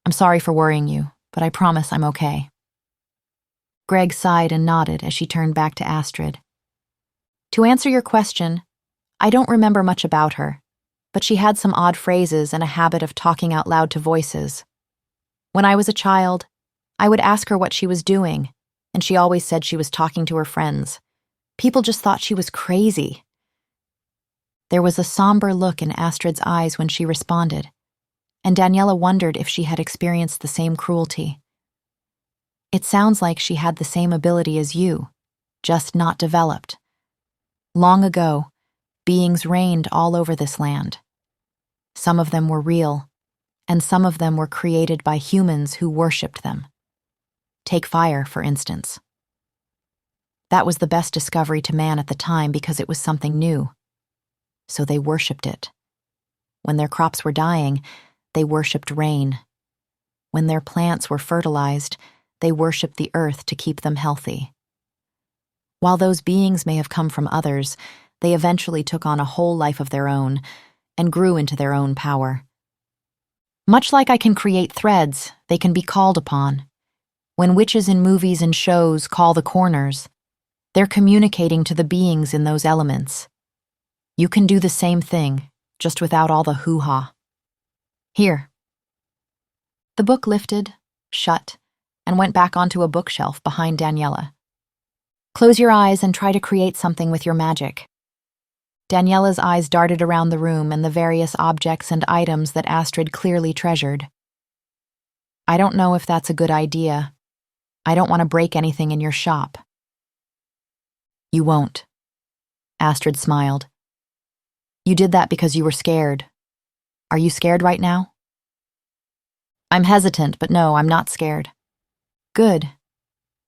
Speaker 1: I'm sorry for worrying you, but I promise I'm okay. Greg sighed and nodded as she turned back to Astrid. To answer your question, I don't remember much about her, but she had some odd phrases and a habit of talking out loud to voices. When I was a child, I would ask her what she was doing, and she always said she was talking to her friends. People just thought she was crazy. There was a somber look in Astrid's eyes when she responded, and Daniella wondered if she had experienced the same cruelty. It sounds like she had the same ability as you, just not developed. Long ago, beings reigned all over this land. Some of them were real, and some of them were created by humans who worshipped them. Take fire, for instance. That was the best discovery to man at the time because it was something new. So they worshipped it. When their crops were dying, they worshipped rain. When their plants were fertilized, they worshipped the earth to keep them healthy. While those beings may have come from others, they eventually took on a whole life of their own and grew into their own power. Much like I can create threads, they can be called upon. When witches in movies and shows call the corners, they're communicating to the beings in those elements. You can do the same thing, just without all the hoo-ha. Here. The book lifted, shut, and went back onto a bookshelf behind Daniella. Close your eyes and try to create something with your magic. Daniella's eyes darted around the room and the various objects and items that Astrid clearly treasured. I don't know if that's a good idea. I don't want to break anything in your shop. You won't. Astrid smiled. You did that because you were scared. Are you scared right now? I'm hesitant, but no, I'm not scared. Good.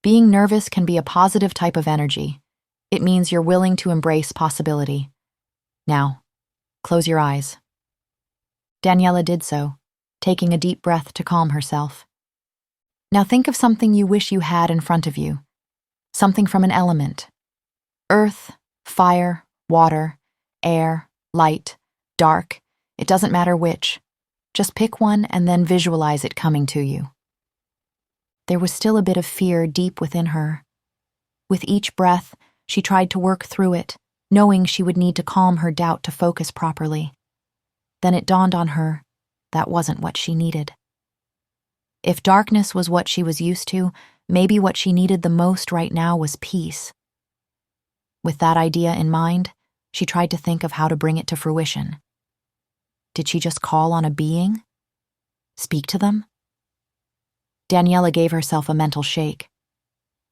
Speaker 1: Being nervous can be a positive type of energy. It means you're willing to embrace possibility. Now, close your eyes. Daniella did so, taking a deep breath to calm herself. Now think of something you wish you had in front of you. Something from an element. Earth, fire, water, air, light, dark. It doesn't matter which. Just pick one and then visualize it coming to you. There was still a bit of fear deep within her. With each breath, she tried to work through it, knowing she would need to calm her doubt to focus properly. Then it dawned on her that wasn't what she needed. If darkness was what she was used to, maybe what she needed the most right now was peace. With that idea in mind, she tried to think of how to bring it to fruition. Did she just call on a being? Speak to them? Daniella gave herself a mental shake.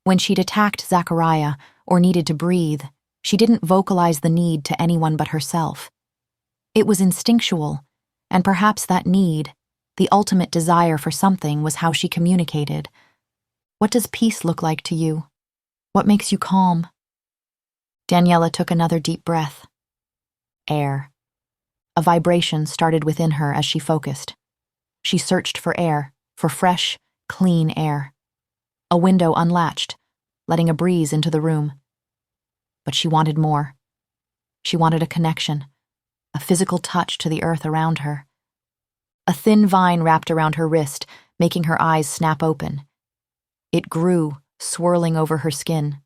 Speaker 1: When she'd attacked Zachariah or needed to breathe, she didn't vocalize the need to anyone but herself. It was instinctual, and perhaps that need, the ultimate desire for something, was how she communicated. What does peace look like to you? What makes you calm? Daniella took another deep breath. Air. A vibration started within her as she focused. She searched for air, for fresh, clean air. A window unlatched, letting a breeze into the room. But she wanted more. She wanted a connection, a physical touch to the earth around her. A thin vine wrapped around her wrist, making her eyes snap open. It grew, swirling over her skin.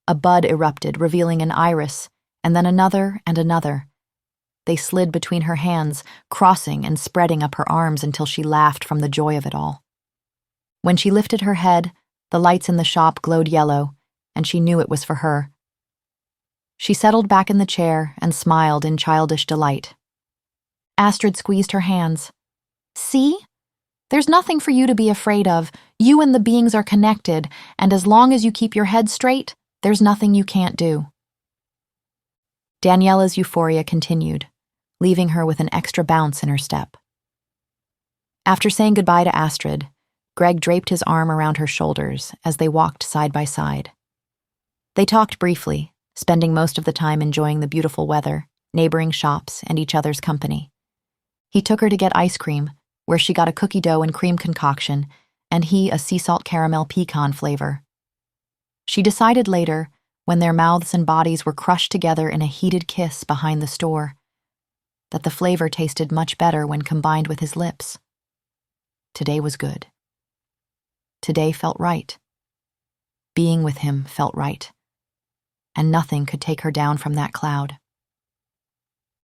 Speaker 1: A bud erupted, revealing an iris, and then another and another. They slid between her hands, crossing and spreading up her arms until she laughed from the joy of it all. When she lifted her head, the lights in the shop glowed yellow, and she knew it was for her. She settled back in the chair and smiled in childish delight. Astrid squeezed her hands. "See? There's nothing for you to be afraid of. You and the beings are connected, and as long as you keep your head straight, there's nothing you can't do." Daniella's euphoria continued, leaving her with an extra bounce in her step. After saying goodbye to Astrid, Greg draped his arm around her shoulders as they walked side by side. They talked briefly, spending most of the time enjoying the beautiful weather, neighboring shops, and each other's company. He took her to get ice cream, where she got a cookie dough and cream concoction, and he a sea salt caramel pecan flavor. She decided later, when their mouths and bodies were crushed together in a heated kiss behind the store, that the flavor tasted much better when combined with his lips. Today was good. Today felt right. Being with him felt right, and nothing could take her down from that cloud.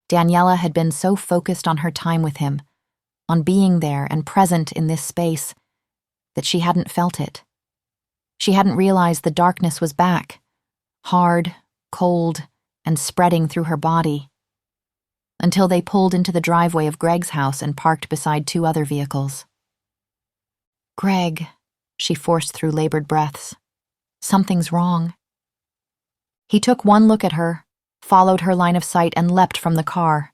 Speaker 1: Daniella had been so focused on her time with him, on being there and present in this space, that she hadn't felt it. She hadn't realized the darkness was back, hard, cold, and spreading through her body, until they pulled into the driveway of Greg's house and parked beside two other vehicles. "Greg," she forced through labored breaths. "Something's wrong." He took one look at her, followed her line of sight, and leapt from the car.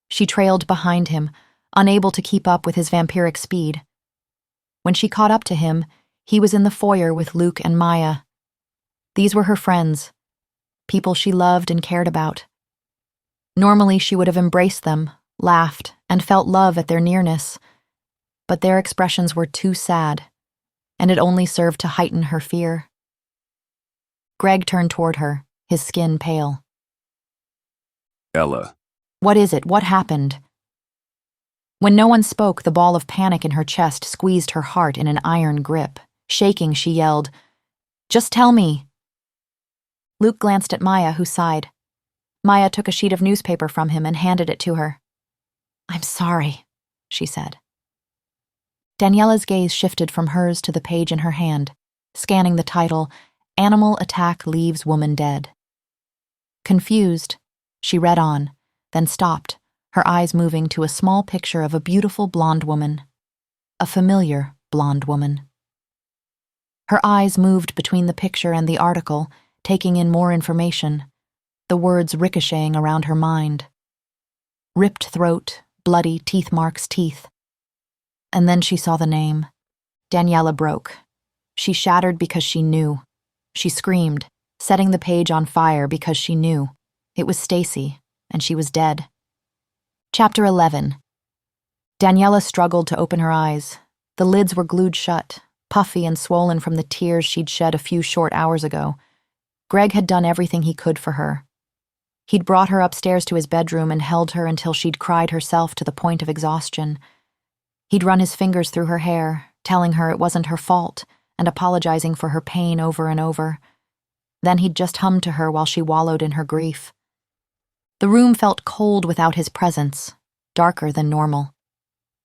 Speaker 1: She trailed behind him, unable to keep up with his vampiric speed. When she caught up to him, he was in the foyer with Luke and Maya. These were her friends, people she loved and cared about. Normally she would have embraced them, laughed, and felt love at their nearness, but their expressions were too sad, and it only served to heighten her fear. Greg turned toward her, his skin pale.
Speaker 2: "Ella."
Speaker 1: "What is it? What happened?" When no one spoke, the ball of panic in her chest squeezed her heart in an iron grip. Shaking, she yelled, "Just tell me." Luke glanced at Maya, who sighed. Maya took a sheet of newspaper from him and handed it to her. "I'm sorry," she said. Daniella's gaze shifted from hers to the page in her hand, scanning the title, "Animal Attack Leaves Woman Dead." Confused, she read on, then stopped, her eyes moving to a small picture of a beautiful blonde woman. A familiar blonde woman. Her eyes moved between the picture and the article, taking in more information, the words ricocheting around her mind. Ripped throat, bloody teeth marks, teeth. And then she saw the name. Daniella broke. She shattered because she knew. She screamed, setting the page on fire because she knew. It was Stacy, and she was dead. Chapter 11. Daniella struggled to open her eyes. The lids were glued shut, puffy and swollen from the tears she'd shed a few short hours ago. Greg had done everything he could for her. He'd brought her upstairs to his bedroom and held her until she'd cried herself to the point of exhaustion. He'd run his fingers through her hair, telling her it wasn't her fault and apologizing for her pain over and over. Then he'd just hummed to her while she wallowed in her grief. The room felt cold without his presence, darker than normal.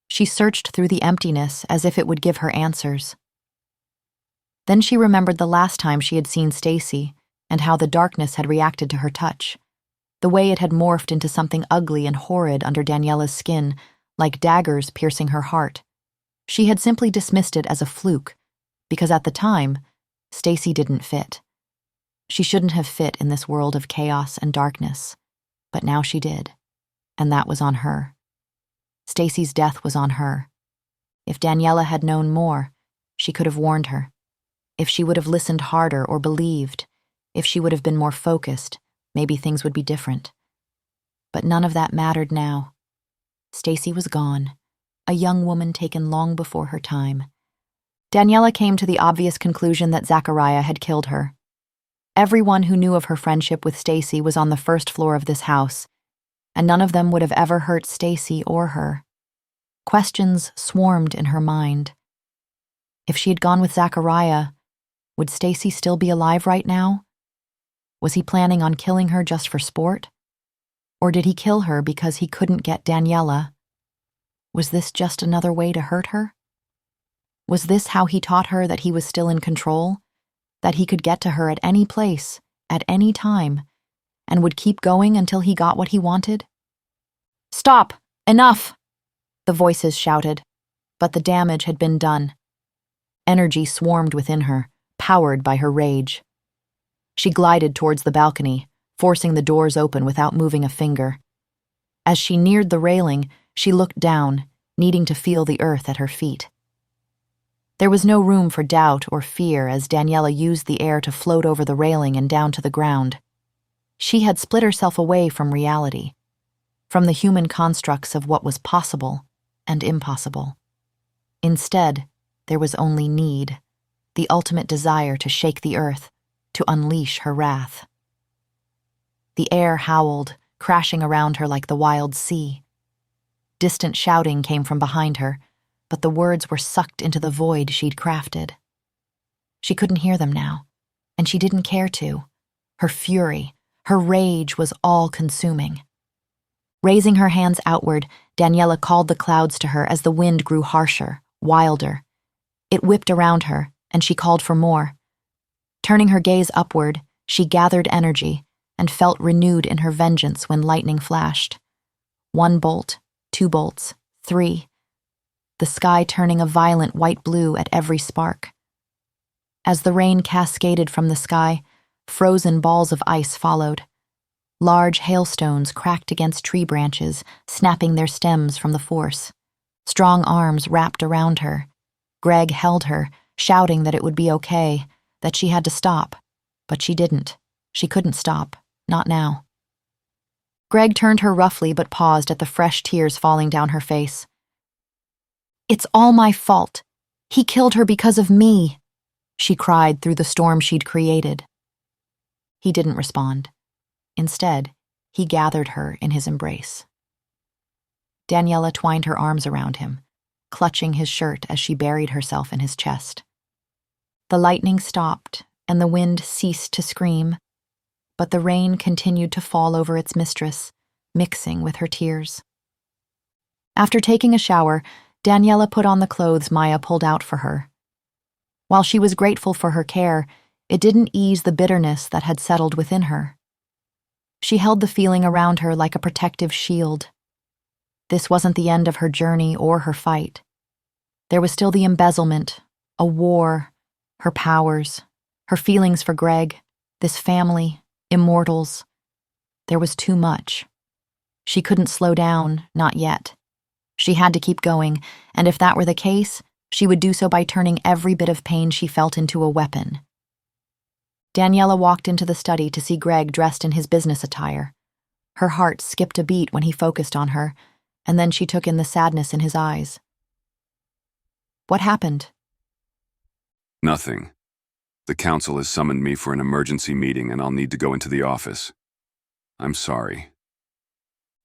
Speaker 1: She searched through the emptiness as if it would give her answers. Then she remembered the last time she had seen Stacy and how the darkness had reacted to her touch, the way it had morphed into something ugly and horrid under Daniella's skin, like daggers piercing her heart. She had simply dismissed it as a fluke, because at the time, Stacy didn't fit. She shouldn't have fit in this world of chaos and darkness. But now she did, and that was on her. Stacy's death was on her. If Daniella had known more, she could have warned her. If she would have listened harder or believed, if she would have been more focused, maybe things would be different. But none of that mattered now. Stacy was gone, a young woman taken long before her time. Daniella came to the obvious conclusion that Zachariah had killed her. Everyone who knew of her friendship with Stacy was on the first floor of this house, and none of them would have ever hurt Stacy or her. Questions swarmed in her mind. If she had gone with Zachariah, would Stacy still be alive right now? Was he planning on killing her just for sport? Or did he kill her because he couldn't get Daniella? Was this just another way to hurt her? Was this how he taught her that he was still in control? That he could get to her at any place, at any time, and would keep going until he got what he wanted? "Stop! Enough!" the voices shouted, but the damage had been done. Energy swarmed within her, powered by her rage. She glided towards the balcony, forcing the doors open without moving a finger. As she neared the railing, she looked down, needing to feel the earth at her feet. There was no room for doubt or fear as Daniella used the air to float over the railing and down to the ground. She had split herself away from reality, from the human constructs of what was possible and impossible. Instead, there was only need, the ultimate desire to shake the earth, to unleash her wrath. The air howled, crashing around her like the wild sea. Distant shouting came from behind her, but the words were sucked into the void she'd crafted. She couldn't hear them now, and she didn't care to. Her fury, her rage was all-consuming. Raising her hands outward, Daniella called the clouds to her as the wind grew harsher, wilder. It whipped around her, and she called for more. Turning her gaze upward, she gathered energy and felt renewed in her vengeance when lightning flashed. 1 bolt, 2 bolts, 3. The sky turning a violent white blue at every spark. As the rain cascaded from the sky, frozen balls of ice followed. Large hailstones cracked against tree branches, snapping their stems from the force. Strong arms wrapped around her. Greg held her, shouting that it would be okay, that she had to stop. But she didn't. She couldn't stop. Not now. Greg turned her roughly but paused at the fresh tears falling down her face. "It's all my fault. He killed her because of me," she cried through the storm she'd created. He didn't respond. Instead, he gathered her in his embrace. Daniella twined her arms around him, clutching his shirt as she buried herself in his chest. The lightning stopped, and the wind ceased to scream, but the rain continued to fall over its mistress, mixing with her tears. After taking a shower, Daniella put on the clothes Maya pulled out for her. While she was grateful for her care, it didn't ease the bitterness that had settled within her. She held the feeling around her like a protective shield. This wasn't the end of her journey or her fight. There was still the embezzlement, a war, her powers, her feelings for Greg, this family, immortals. There was too much. She couldn't slow down, not yet. She had to keep going, and if that were the case, she would do so by turning every bit of pain she felt into a weapon. Daniella walked into the study to see Greg dressed in his business attire. Her heart skipped a beat when he focused on her, and then she took in the sadness in his eyes. "What happened?"
Speaker 2: Nothing. The council has summoned me for an emergency meeting and I'll need to go into the office. I'm sorry.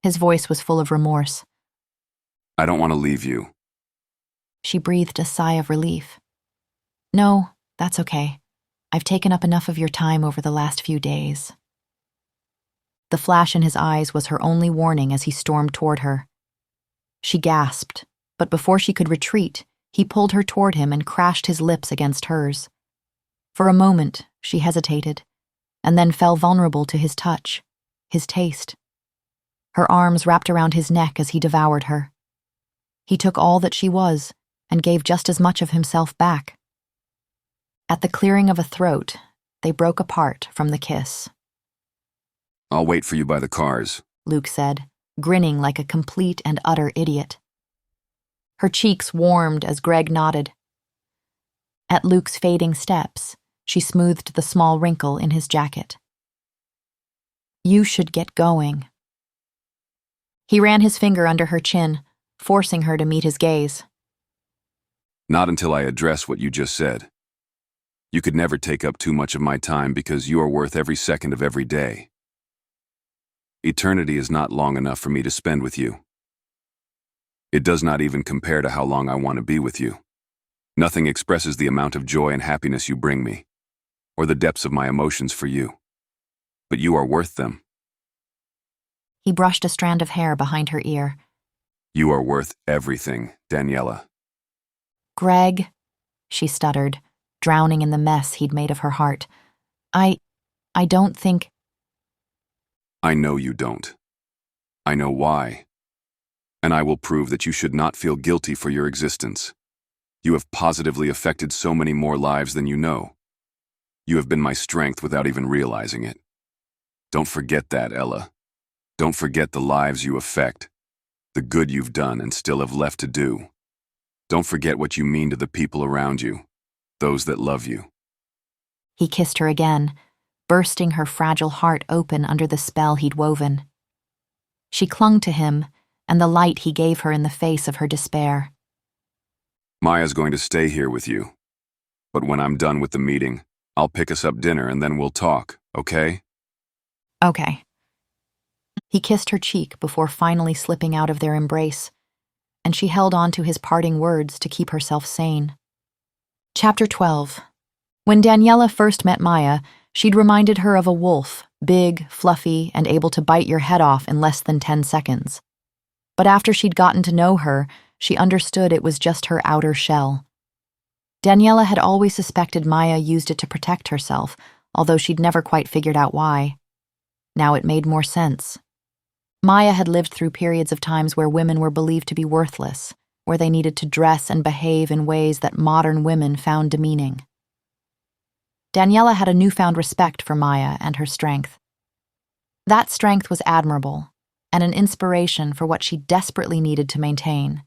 Speaker 1: His voice was full of remorse.
Speaker 2: I don't want to leave you.
Speaker 1: She breathed a sigh of relief. "No, that's okay. I've taken up enough of your time over the last few days." The flash in his eyes was her only warning as he stormed toward her. She gasped, but before she could retreat, he pulled her toward him and crashed his lips against hers. For a moment, she hesitated, and then fell vulnerable to his touch, his taste. Her arms wrapped around his neck as he devoured her. He took all that she was and gave just as much of himself back. At the clearing of a throat, they broke apart from the kiss.
Speaker 2: I'll wait for you by the cars,
Speaker 1: Luke said, grinning like a complete and utter idiot. Her cheeks warmed as Greg nodded. At Luke's fading steps, she smoothed the small wrinkle in his jacket. "You should get going." He ran his finger under her chin, forcing her to meet his gaze.
Speaker 2: Not until I address what you just said. You could never take up too much of my time because you are worth every second of every day. Eternity is not long enough for me to spend with you. It does not even compare to how long I want to be with you. Nothing expresses the amount of joy and happiness you bring me, or the depths of my emotions for you. But you are worth them.
Speaker 1: He brushed a strand of hair behind her ear.
Speaker 2: You are worth everything, Daniella.
Speaker 1: Greg, she stuttered, drowning in the mess he'd made of her heart. I don't think...
Speaker 2: I know you don't. I know why. And I will prove that you should not feel guilty for your existence. You have positively affected so many more lives than you know. You have been my strength without even realizing it. Don't forget that, Ella. Don't forget the lives you affect, the good you've done and still have left to do. Don't forget what you mean to the people around you, those that love you.
Speaker 1: He kissed her again, bursting her fragile heart open under the spell he'd woven. She clung to him, and the light he gave her in the face of her despair.
Speaker 2: Maya's going to stay here with you. But when I'm done with the meeting, I'll pick us up dinner and then we'll talk, okay?
Speaker 1: Okay. He kissed her cheek before finally slipping out of their embrace, and she held on to his parting words to keep herself sane. Chapter 12. When Daniella first met Maya, she'd reminded her of a wolf, big, fluffy, and able to bite your head off in less than 10 seconds. But after she'd gotten to know her, she understood it was just her outer shell. Daniella had always suspected Maya used it to protect herself, although she'd never quite figured out why. Now it made more sense. Maya had lived through periods of times where women were believed to be worthless, where they needed to dress and behave in ways that modern women found demeaning. Daniella had a newfound respect for Maya and her strength. That strength was admirable, and an inspiration for what she desperately needed to maintain,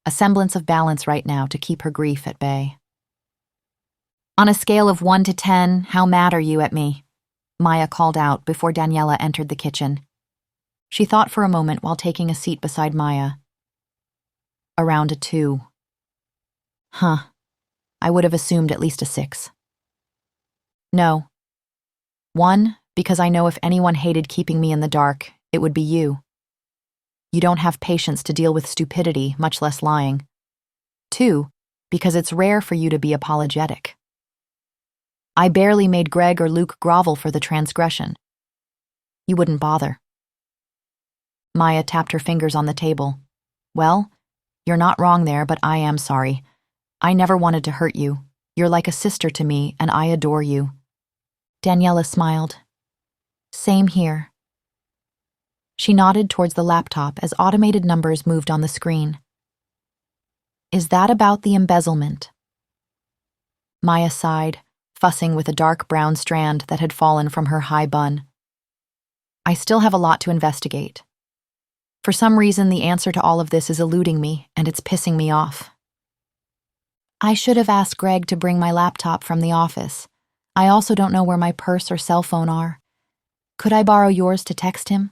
Speaker 1: a semblance of balance right now to keep her grief at bay. On a scale of 1 to 10, how mad are you at me? Maya called out before Daniella entered the kitchen. She thought for a moment while taking a seat beside Maya. Around a 2. Huh. I would have assumed at least a 6. No. 1, because I know if anyone hated keeping me in the dark, it would be you. You don't have patience to deal with stupidity, much less lying. 2, because it's rare for you to be apologetic. I barely made Greg or Luke grovel for the transgression. You wouldn't bother. Maya tapped her fingers on the table. Well, you're not wrong there, but I am sorry. I never wanted to hurt you. You're like a sister to me, and I adore you. Daniella smiled. Same here. She nodded towards the laptop as automated numbers moved on the screen. Is that about the embezzlement? Maya sighed, fussing with a dark brown strand that had fallen from her high bun. I still have a lot to investigate. For some reason, the answer to all of this is eluding me, and it's pissing me off. I should have asked Greg to bring my laptop from the office. I also don't know where my purse or cell phone are. Could I borrow yours to text him?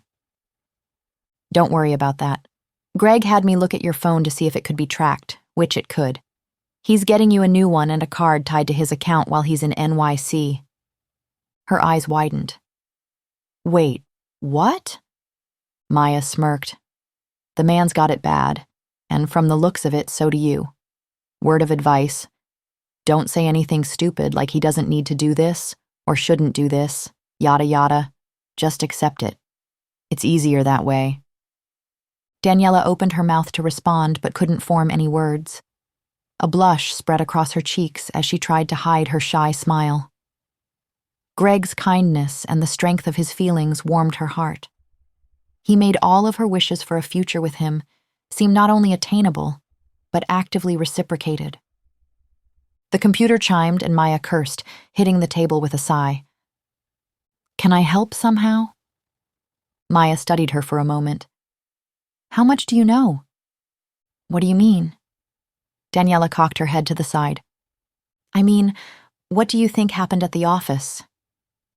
Speaker 1: Don't worry about that. Greg had me look at your phone to see if it could be tracked, which it could. He's getting you a new one and a card tied to his account while he's in NYC. Her eyes widened. Wait, what? Maya smirked. The man's got it bad, and from the looks of it, so do you. Word of advice: don't say anything stupid like he doesn't need to do this, or shouldn't do this, yada yada. Just accept it. It's easier that way. Daniella opened her mouth to respond but couldn't form any words. A blush spread across her cheeks as she tried to hide her shy smile. Greg's kindness and the strength of his feelings warmed her heart. He made all of her wishes for a future with him seem not only attainable, but actively reciprocated. The computer chimed and Maya cursed, hitting the table with a sigh. Can I help somehow? Maya studied her for a moment. How much do you know? What do you mean? Daniella cocked her head to the side. I mean, what do you think happened at the office?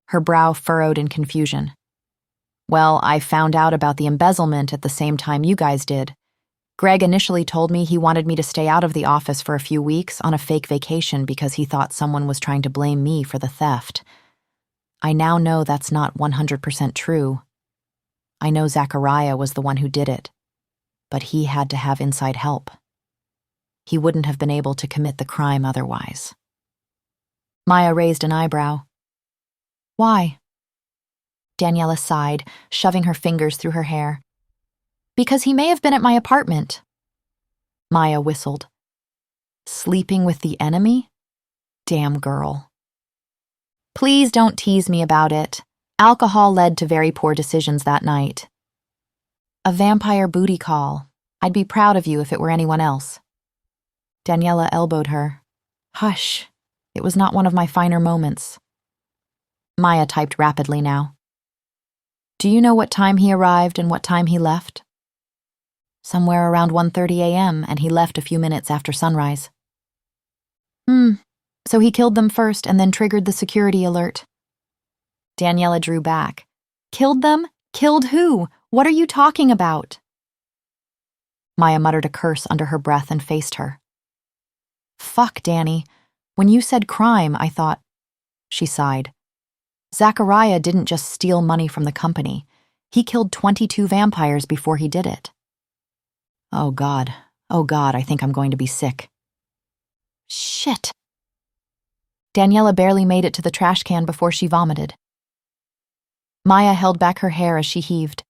Speaker 1: Her brow furrowed in confusion. Well, I found out about the embezzlement at the same time you guys did. Greg initially told me he wanted me to stay out of the office for a few weeks on a fake vacation because he thought someone was trying to blame me for the theft. I now know that's not 100% true. I know Zachariah was the one who did it, but he had to have inside help. He wouldn't have been able to commit the crime otherwise. Maya raised an eyebrow. Why? Daniella sighed, shoving her fingers through her hair. Because he may have been at my apartment. Maya whistled. Sleeping with the enemy? Damn girl. Please don't tease me about it. Alcohol led to very poor decisions that night. A vampire booty call. I'd be proud of you if it were anyone else. Daniella elbowed her. Hush. It was not one of my finer moments. Maya typed rapidly now. Do you know what time he arrived and what time he left? Somewhere around 1:30 a.m., and he left a few minutes after sunrise. So he killed them first and then triggered the security alert. Daniella drew back. Killed them? Killed who? What are you talking about? Maya muttered a curse under her breath and faced her. Fuck, Danny. When you said crime, I thought... She sighed. Zachariah didn't just steal money from the company. He killed 22 vampires before he did it. Oh God, I think I'm going to be sick. Shit. Daniella barely made it to the trash can before she vomited. Maya held back her hair as she heaved.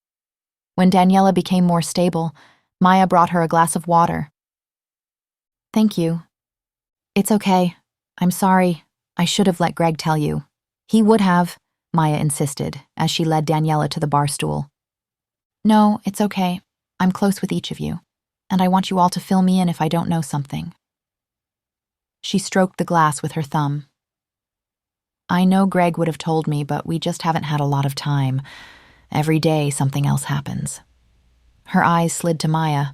Speaker 1: When Daniella became more stable, Maya brought her a glass of water. Thank you. It's okay. I'm sorry. I should have let Greg tell you. He would have, Maya insisted, as she led Daniella to the bar stool. No, it's okay. I'm close with each of you, and I want you all to fill me in if I don't know something. She stroked the glass with her thumb. I know Greg would have told me, but we just haven't had a lot of time. Every day something else happens. Her eyes slid to Maya.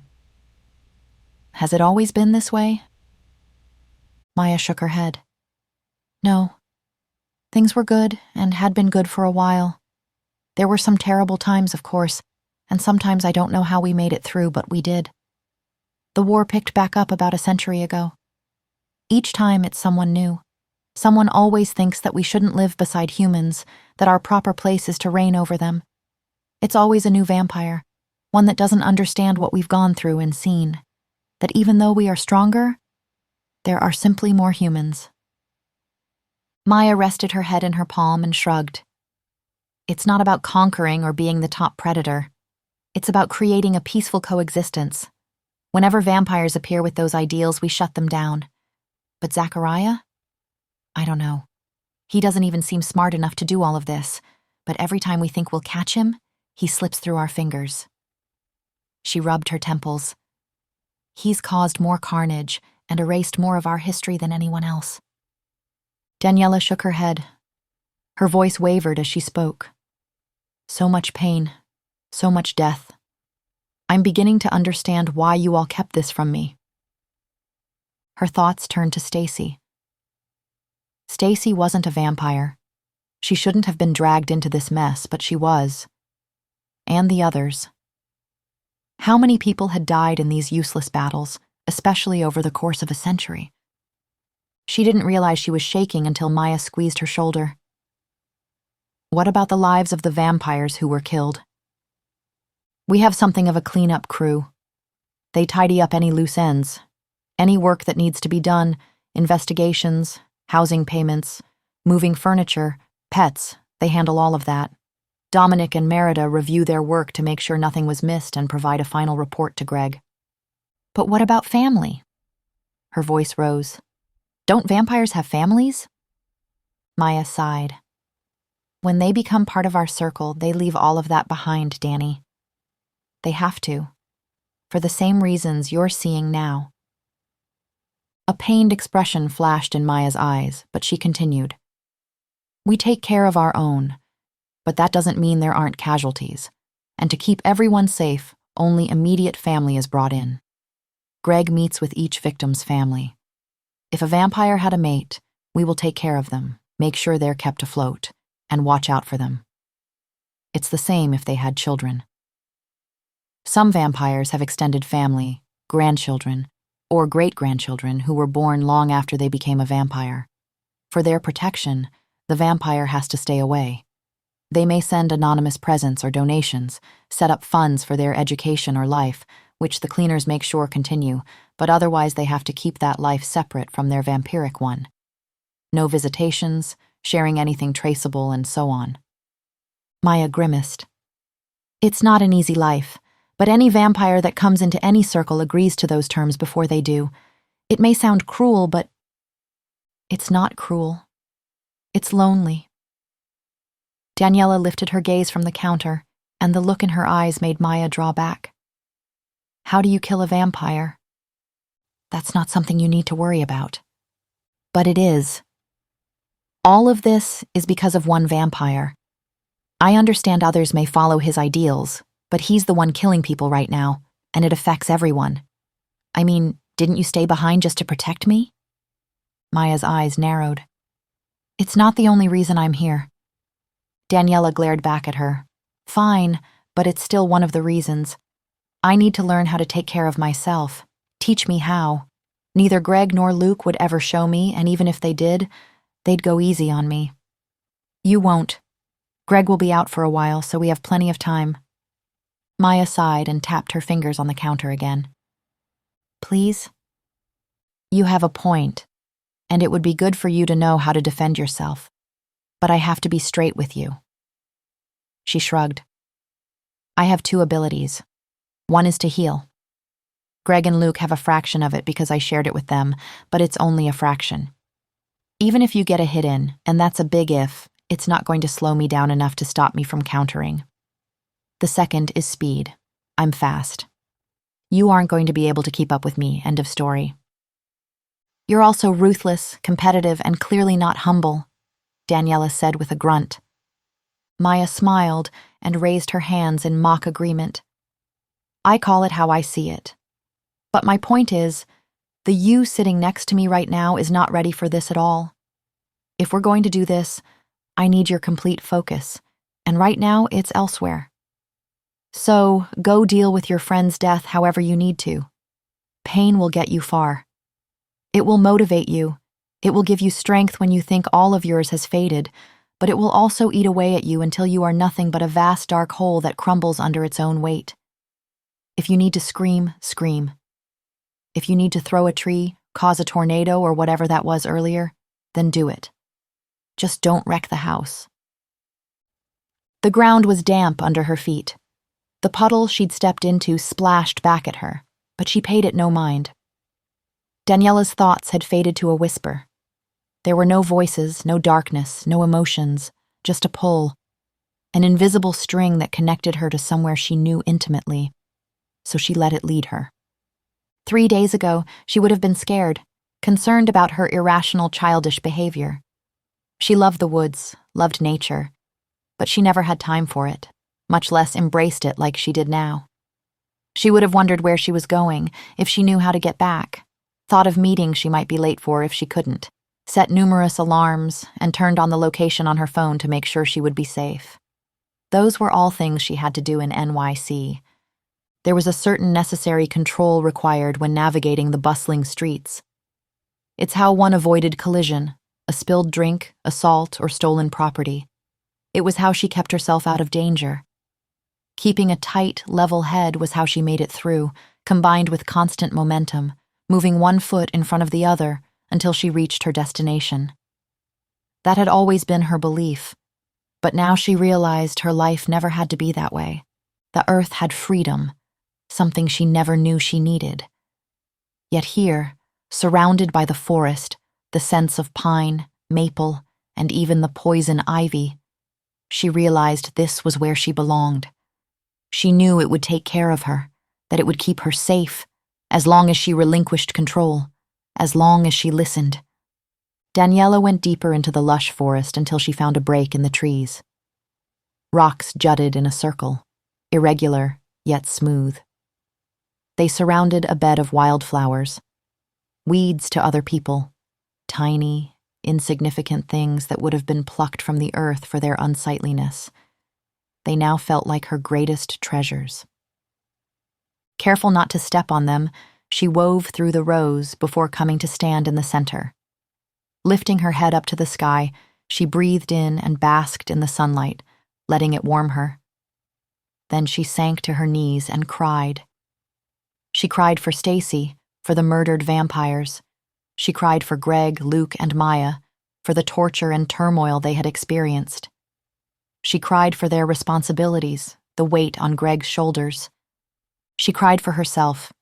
Speaker 1: Has it always been this way? Maya shook her head. No. Things were good and had been good for a while. There were some terrible times, of course, and sometimes I don't know how we made it through, but we did. The war picked back up about a century ago. Each time it's someone new. Someone always thinks that we shouldn't live beside humans, that our proper place is to reign over them. It's always a new vampire, one that doesn't understand what we've gone through and seen, that even though we are stronger, there are simply more humans. Maya rested her head in her palm and shrugged. It's not about conquering or being the top predator. It's about creating a peaceful coexistence. Whenever vampires appear with those ideals, we shut them down. But Zachariah? I don't know. He doesn't even seem smart enough to do all of this, but every time we think we'll catch him, he slips through our fingers. She rubbed her temples. He's caused more carnage and erased more of our history than anyone else. Daniella shook her head. Her voice wavered as she spoke. So much pain, so much death. I'm beginning to understand why you all kept this from me. Her thoughts turned to Stacy. Stacy wasn't a vampire. She shouldn't have been dragged into this mess, but she was. And the others. How many people had died in these useless battles, especially over the course of a century? She didn't realize she was shaking until Maya squeezed her shoulder. What about the lives of the vampires who were killed? We have something of a cleanup crew. They tidy up any loose ends, any work that needs to be done, investigations, housing payments, moving furniture, pets, they handle all of that. Dominic and Merida review their work to make sure nothing was missed and provide a final report to Greg. But what about family? Her voice rose. Don't vampires have families? Maya sighed. When they become part of our circle, they leave all of that behind, Danny. They have to, for the same reasons you're seeing now. A pained expression flashed in Maya's eyes, but she continued. We take care of our own, but that doesn't mean there aren't casualties. And to keep everyone safe, only immediate family is brought in. Greg meets with each victim's family. If a vampire had a mate, we will take care of them, make sure they're kept afloat, and watch out for them. It's the same if they had children. Some vampires have extended family, grandchildren, or great-grandchildren who were born long after they became a vampire. For their protection, the vampire has to stay away. They may send anonymous presents or donations, set up funds for their education or life, which the cleaners make sure continue, but otherwise they have to keep that life separate from their vampiric one. No visitations, sharing anything traceable, and so on. Maya grimaced. It's not an easy life, but any vampire that comes into any circle agrees to those terms before they do. It may sound cruel, but it's not cruel. It's lonely. Daniella lifted her gaze from the counter, and the look in her eyes made Maya draw back. How do you kill a vampire? That's not something you need to worry about. But it is. All of this is because of one vampire. I understand others may follow his ideals, but he's the one killing people right now, and it affects everyone. I mean, didn't you stay behind just to protect me? Maya's eyes narrowed. It's not the only reason I'm here. Daniella glared back at her. Fine, but it's still one of the reasons. I need to learn how to take care of myself. Teach me how. Neither Greg nor Luke would ever show me, and even if they did, they'd go easy on me. You won't. Greg will be out for a while, so we have plenty of time. Maya sighed and tapped her fingers on the counter again. Please? You have a point, and it would be good for you to know how to defend yourself. But I have to be straight with you. She shrugged. I have 2 abilities. One is to heal. Greg and Luke have a fraction of it because I shared it with them, but it's only a fraction. Even if you get a hit in, and that's a big if, it's not going to slow me down enough to stop me from countering. The second is speed. I'm fast. You aren't going to be able to keep up with me, end of story. You're also ruthless, competitive, and clearly not humble, Daniella said with a grunt. Maya smiled and raised her hands in mock agreement. I call it how I see it. But my point is, the you sitting next to me right now is not ready for this at all. If we're going to do this, I need your complete focus, and right now it's elsewhere. So, go deal with your friend's death however you need to. Pain will get you far. It will motivate you. It will give you strength when you think all of yours has faded, but it will also eat away at you until you are nothing but a vast dark hole that crumbles under its own weight. If you need to scream, scream. If you need to throw a tree, cause a tornado, or whatever that was earlier, then do it. Just don't wreck the house. The ground was damp under her feet. The puddle she'd stepped into splashed back at her, but she paid it no mind. Daniella's thoughts had faded to a whisper. There were no voices, no darkness, no emotions, just a pull, an invisible string that connected her to somewhere she knew intimately, so she let it lead her. 3 days ago, she would have been scared, concerned about her irrational, childish behavior. She loved the woods, loved nature, but she never had time for it, much less embraced it like she did now. She would have wondered where she was going, if she knew how to get back, thought of meetings she might be late for if she couldn't, set numerous alarms, and turned on the location on her phone to make sure she would be safe. Those were all things she had to do in NYC. There was a certain necessary control required when navigating the bustling streets. It's how one avoided collision, a spilled drink, assault, or stolen property. It was how she kept herself out of danger. Keeping a tight, level head was how she made it through, combined with constant momentum, moving one foot in front of the other until she reached her destination. That had always been her belief, but now she realized her life never had to be that way. The earth had freedom, something she never knew she needed. Yet here, surrounded by the forest, the scents of pine, maple, and even the poison ivy, she realized this was where she belonged. She knew it would take care of her, that it would keep her safe, as long as she relinquished control, as long as she listened. Daniella went deeper into the lush forest until she found a break in the trees. Rocks jutted in a circle, irregular yet smooth. They surrounded a bed of wildflowers, weeds to other people, tiny, insignificant things that would have been plucked from the earth for their unsightliness. They now felt like her greatest treasures. Careful not to step on them, She wove through the rows before coming to stand in the center. Lifting her head up to the sky, she breathed in and basked in the sunlight, letting it warm her. Then she sank to her knees and cried. She cried for Stacy, for the murdered vampires. She cried for Greg, Luke, and Maya, for the torture and turmoil they had experienced. She cried for their responsibilities, the weight on Greg's shoulders. She cried for herself,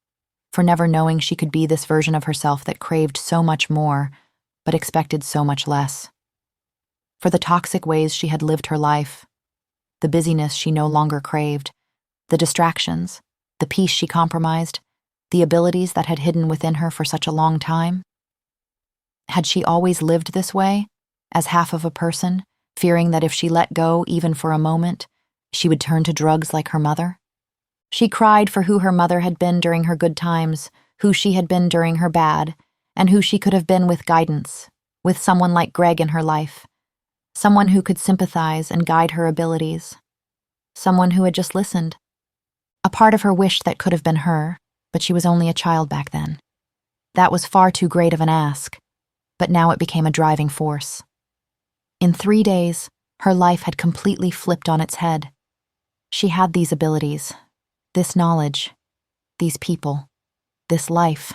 Speaker 1: for never knowing she could be this version of herself that craved so much more, but expected so much less. For the toxic ways she had lived her life, the busyness she no longer craved, the distractions, the peace she compromised, the abilities that had hidden within her for such a long time. Had she always lived this way, as half of a person, fearing that if she let go even for a moment, she would turn to drugs like her mother? She cried for who her mother had been during her good times, who she had been during her bad, and who she could have been with guidance, with someone like Greg in her life, someone who could sympathize and guide her abilities, someone who had just listened. A part of her wished that could have been her, but she was only a child back then. That was far too great of an ask, but now it became a driving force. In 3 days, her life had completely flipped on its head. She had these abilities, this knowledge, these people, this life,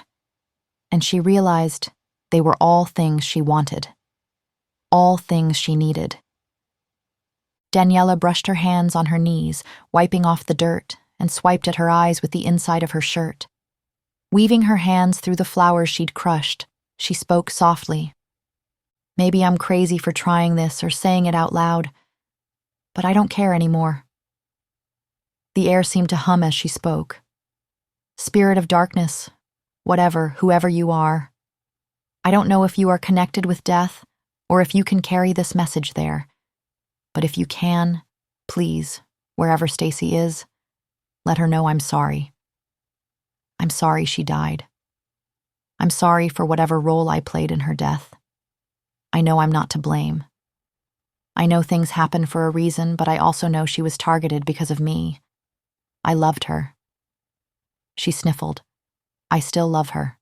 Speaker 1: and she realized they were all things she wanted, all things she needed. Daniella brushed her hands on her knees, wiping off the dirt, and swiped at her eyes with the inside of her shirt. Weaving her hands through the flowers she'd crushed, she spoke softly. Maybe I'm crazy for trying this or saying it out loud, but I don't care anymore. The air seemed to hum as she spoke. Spirit of darkness, whatever, whoever you are, I don't know if you are connected with death or if you can carry this message there, but if you can, please, wherever Stacy is, let her know I'm sorry. I'm sorry she died. I'm sorry for whatever role I played in her death. I know I'm not to blame. I know things happen for a reason, but I also know she was targeted because of me. I loved her. She sniffled. I still love her.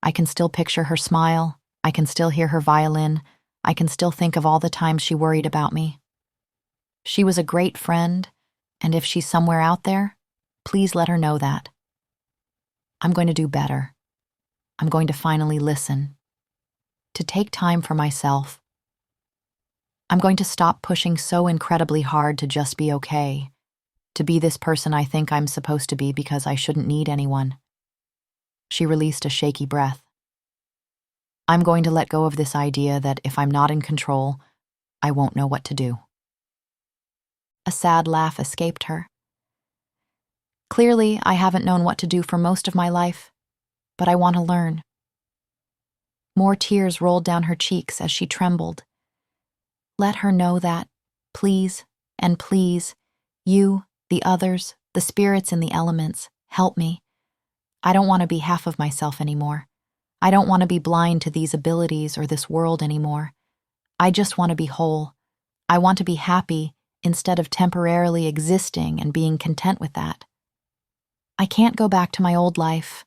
Speaker 1: I can still picture her smile. I can still hear her violin. I can still think of all the times she worried about me. She was a great friend, and if she's somewhere out there, please let her know that. I'm going to do better. I'm going to finally listen. To take time for myself. I'm going to stop pushing so incredibly hard to just be okay, to be this person I think I'm supposed to be because I shouldn't need anyone. She released a shaky breath. I'm going to let go of this idea that if I'm not in control, I won't know what to do. A sad laugh escaped her. Clearly, I haven't known what to do for most of my life, but I want to learn. More tears rolled down her cheeks as she trembled. Let her know that, please, and please, you, the others, the spirits in the elements, help me. I don't want to be half of myself anymore. I don't want to be blind to these abilities or this world anymore. I just want to be whole. I want to be happy instead of temporarily existing and being content with that. I can't go back to my old life,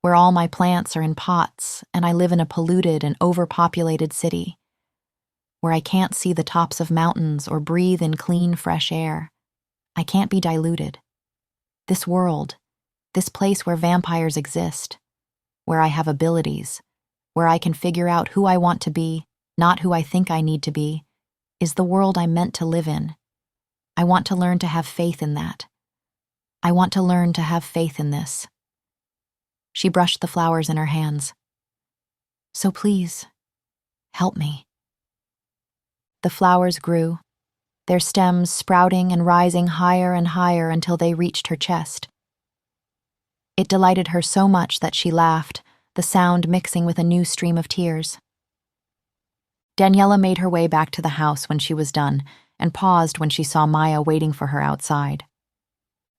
Speaker 1: where all my plants are in pots and I live in a polluted and overpopulated city, where I can't see the tops of mountains or breathe in clean, fresh air. I can't be diluted. This world, this place where vampires exist, where I have abilities, where I can figure out who I want to be, not who I think I need to be, is the world I'm meant to live in. I want to learn to have faith in that. I want to learn to have faith in this. She brushed the flowers in her hands. So please, help me. The flowers grew, their stems sprouting and rising higher and higher until they reached her chest. It delighted her so much that she laughed, the sound mixing with a new stream of tears. Daniella made her way back to the house when she was done and paused when she saw Maya waiting for her outside.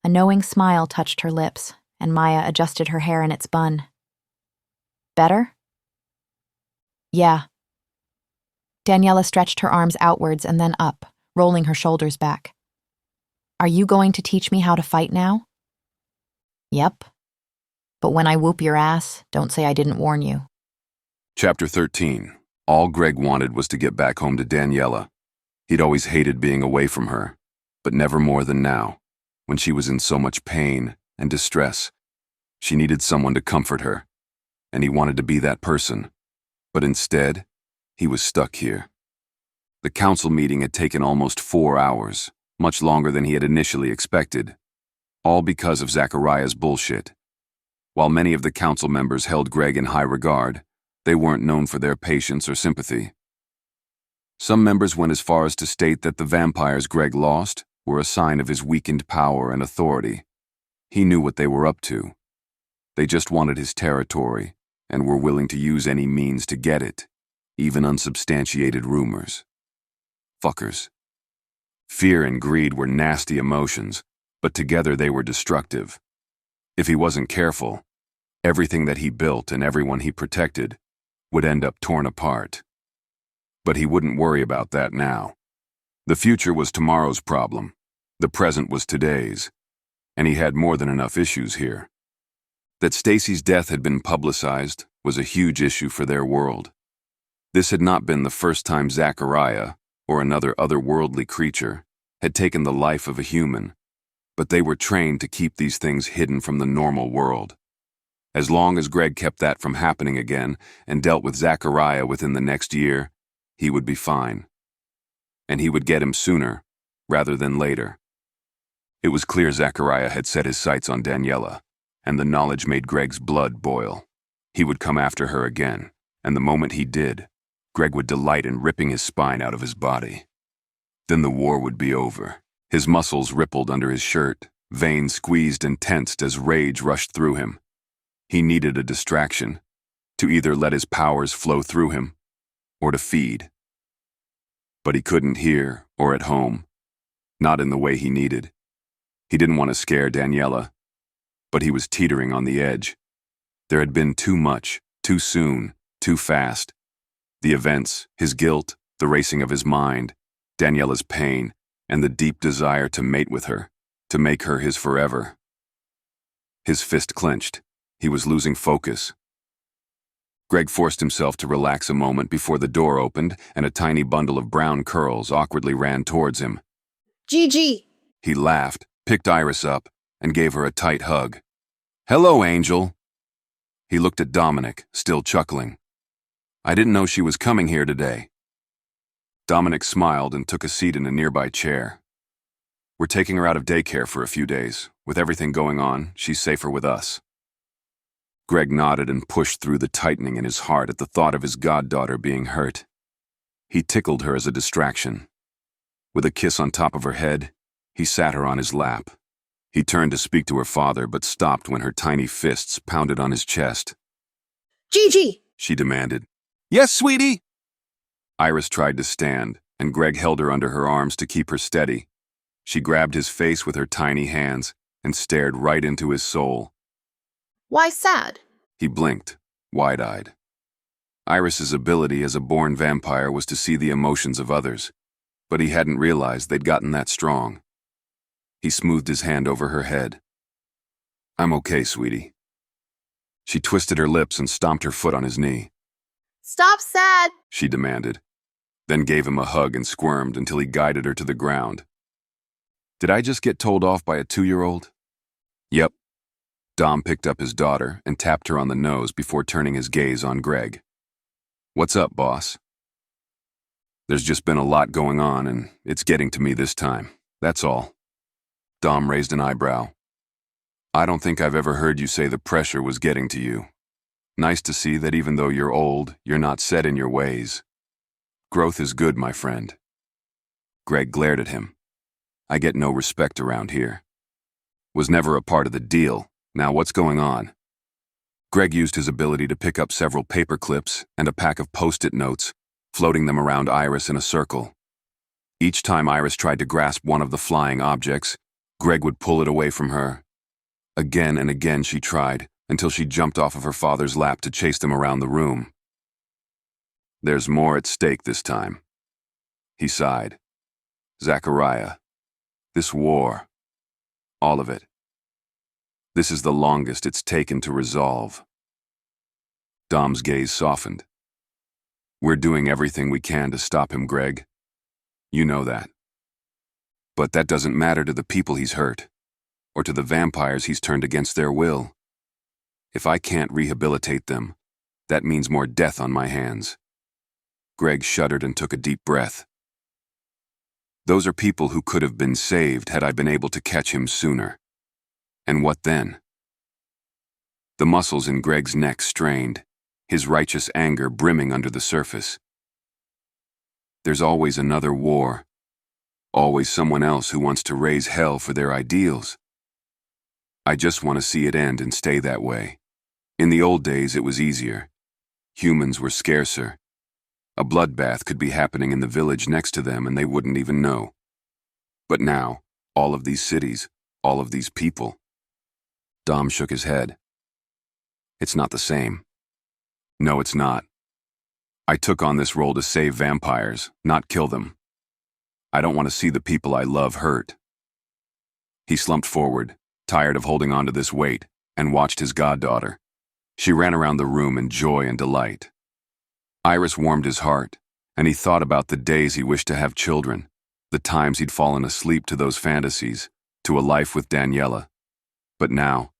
Speaker 1: A knowing smile touched her lips, and Maya adjusted her hair in its bun. Better? Yeah. Daniella stretched her arms outwards and then up, rolling her shoulders back. Are you going to teach me how to fight now? Yep. But when I whoop your ass, don't say I didn't warn you.
Speaker 2: Chapter 13. All Greg wanted was to get back home to Daniella. He'd always hated being away from her, but never more than now, when she was in so much pain and distress. She needed someone to comfort her, and he wanted to be that person. But instead, he was stuck here. The council meeting had taken almost 4 hours, much longer than he had initially expected, all because of Zachariah's bullshit. While many of the council members held Greg in high regard, they weren't known for their patience or sympathy. Some members went as far as to state that the vampires Greg lost were a sign of his weakened power and authority. He knew what they were up to. They just wanted his territory and were willing to use any means to get it, even unsubstantiated rumors. Fuckers. Fear and greed were nasty emotions, but together they were destructive. If he wasn't careful, everything that he built and everyone he protected would end up torn apart. But he wouldn't worry about that now. The future was tomorrow's problem. The present was today's. And he had more than enough issues here. That Stacy's death had been publicized was a huge issue for their world. This had not been the first time Zachariah, or another otherworldly creature, had taken the life of a human, but they were trained to keep these things hidden from the normal world. As long as Greg kept that from happening again and dealt with Zachariah within the next year, he would be fine. And he would get him sooner, rather than later. It was clear Zachariah had set his sights on Daniella, and the knowledge made Greg's blood boil. He would come after her again, and the moment he did, Greg would delight in ripping his spine out of his body. Then the war would be over. His muscles rippled under his shirt, veins squeezed and tensed as rage rushed through him. He needed a distraction, to either let his powers flow through him, or to feed. But he couldn't here or at home, not in the way he needed. He didn't want to scare Daniella, but he was teetering on the edge. There had been too much, too soon, too fast. The events, his guilt, the racing of his mind, Daniella's pain, and the deep desire to mate with her, to make her his forever. His fist clenched. He was losing focus. Greg forced himself to relax a moment before the door opened and a tiny bundle of brown curls awkwardly ran towards him.
Speaker 3: Gigi!
Speaker 2: He laughed, picked Iris up, and gave her a tight hug. "Hello, Angel." He looked at Dominic, still chuckling. "I didn't know she was coming here today." Dominic smiled and took a seat in a nearby chair. "We're taking her out of daycare for a few days. With everything going on, she's safer with us." Greg nodded and pushed through the tightening in his heart at the thought of his goddaughter being hurt. He tickled her as a distraction. With a kiss on top of her head, he sat her on his lap. He turned to speak to her father, but stopped when her tiny fists pounded on his chest.
Speaker 3: Gigi!
Speaker 2: She demanded. "Yes, sweetie!" Iris tried to stand, and Greg held her under her arms to keep her steady. She grabbed his face with her tiny hands and stared right into his soul.
Speaker 3: Why sad?
Speaker 2: He blinked, wide-eyed. Iris's ability as a born vampire was to see the emotions of others, but he hadn't realized they'd gotten that strong. He smoothed his hand over her head. "I'm okay, sweetie." She twisted her lips and stomped her foot on his knee.
Speaker 3: Stop sad!
Speaker 2: She demanded, then gave him a hug and squirmed until he guided her to the ground. Did I just get told off by a 2-year-old? Yep. Dom picked up his daughter and tapped her on the nose before turning his gaze on Greg. "What's up, boss?" "There's just been a lot going on, and it's getting to me this time. That's all." Dom raised an eyebrow. "I don't think I've ever heard you say the pressure was getting to you. Nice to see that even though you're old, you're not set in your ways. Growth is good, my friend." Greg glared at him. "I get no respect around here. Was never a part of the deal. Now what's going on?" Greg used his ability to pick up several paper clips and a pack of post-it notes, floating them around Iris in a circle. Each time Iris tried to grasp one of the flying objects, Greg would pull it away from her. Again and again she tried, until she jumped off of her father's lap to chase them around the room. "There's more at stake this time." He sighed. "Zachariah. This war. All of it. This is the longest it's taken to resolve. Dom's gaze softened. We're doing everything we can to stop him, Greg. You know that. But that doesn't matter to the people he's hurt, or to the vampires he's turned against their will. If I can't rehabilitate them, that means more death on my hands. Greg shuddered and took a deep breath. Those are people who could have been saved had I been able to catch him sooner. And what then? The muscles in Greg's neck strained, his righteous anger brimming under the surface. There's always another war, always someone else who wants to raise hell for their ideals. I just want to see it end and stay that way. In the old days, it was easier. Humans were scarcer. A bloodbath could be happening in the village next to them and they wouldn't even know. But now, all of these cities, all of these people. Dom shook his head. It's not the same. No, it's not. I took on this role to save vampires, not kill them. I don't want to see the people I love hurt. He slumped forward, tired of holding on to this weight, and watched his goddaughter. She ran around the room in joy and delight. Iris warmed his heart, and he thought about the days he wished to have children, the times he'd fallen asleep to those fantasies, to a life with Daniella. But now,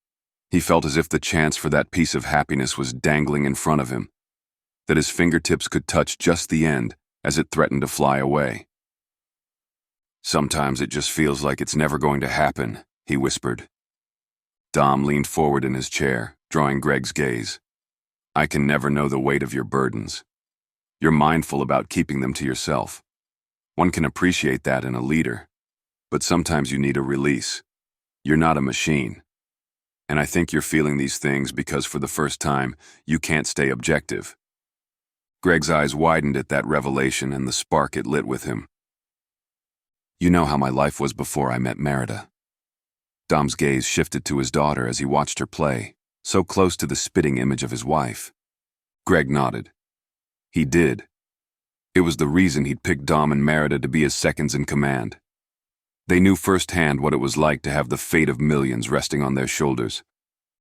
Speaker 2: he felt as if the chance for that piece of happiness was dangling in front of him, that his fingertips could touch just the end as it threatened to fly away. Sometimes it just feels like it's never going to happen, he whispered. Dom leaned forward in his chair, drawing Greg's gaze. I can never know the weight of your burdens. You're mindful about keeping them to yourself. One can appreciate that in a leader, but sometimes you need a release. You're not a machine. And I think you're feeling these things because for the first time, you can't stay objective. Greg's eyes widened at that revelation and the spark it lit with him. You know how my life was before I met Merida. Dom's gaze shifted to his daughter as he watched her play, so close to the spitting image of his wife. Greg nodded. He did. It was the reason he'd picked Dom and Merida to be his seconds in command. They knew firsthand what it was like to have the fate of millions resting on their shoulders.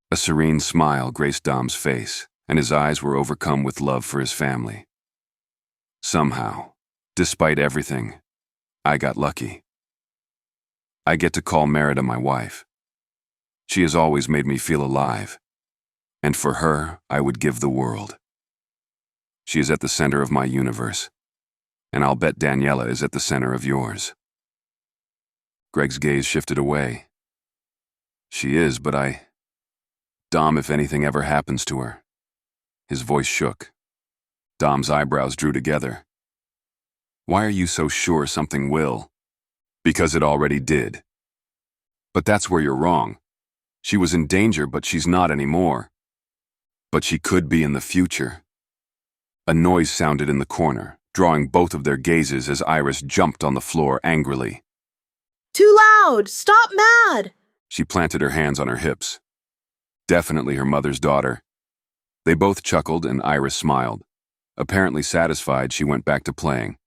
Speaker 2: A serene smile graced Dom's face, and his eyes were overcome with love for his family. Somehow, despite everything, I got lucky. I get to call Merida my wife. She has always made me feel alive, and for her, I would give the world. She is at the center of my universe, and I'll bet Daniella is at the center of yours. Greg's gaze shifted away. She is, but Dom, if anything ever happens to her. His voice shook. Dom's eyebrows drew together. Why are you so sure something will? Because it already did. But that's where you're wrong. She was in danger, but she's not anymore. But she could be in the future. A noise sounded in the corner, drawing both of their gazes as Iris jumped on the floor angrily.
Speaker 3: Too loud! Stop mad!
Speaker 2: She planted her hands on her hips. Definitely her mother's daughter. They both chuckled and Iris smiled. Apparently satisfied, she went back to playing.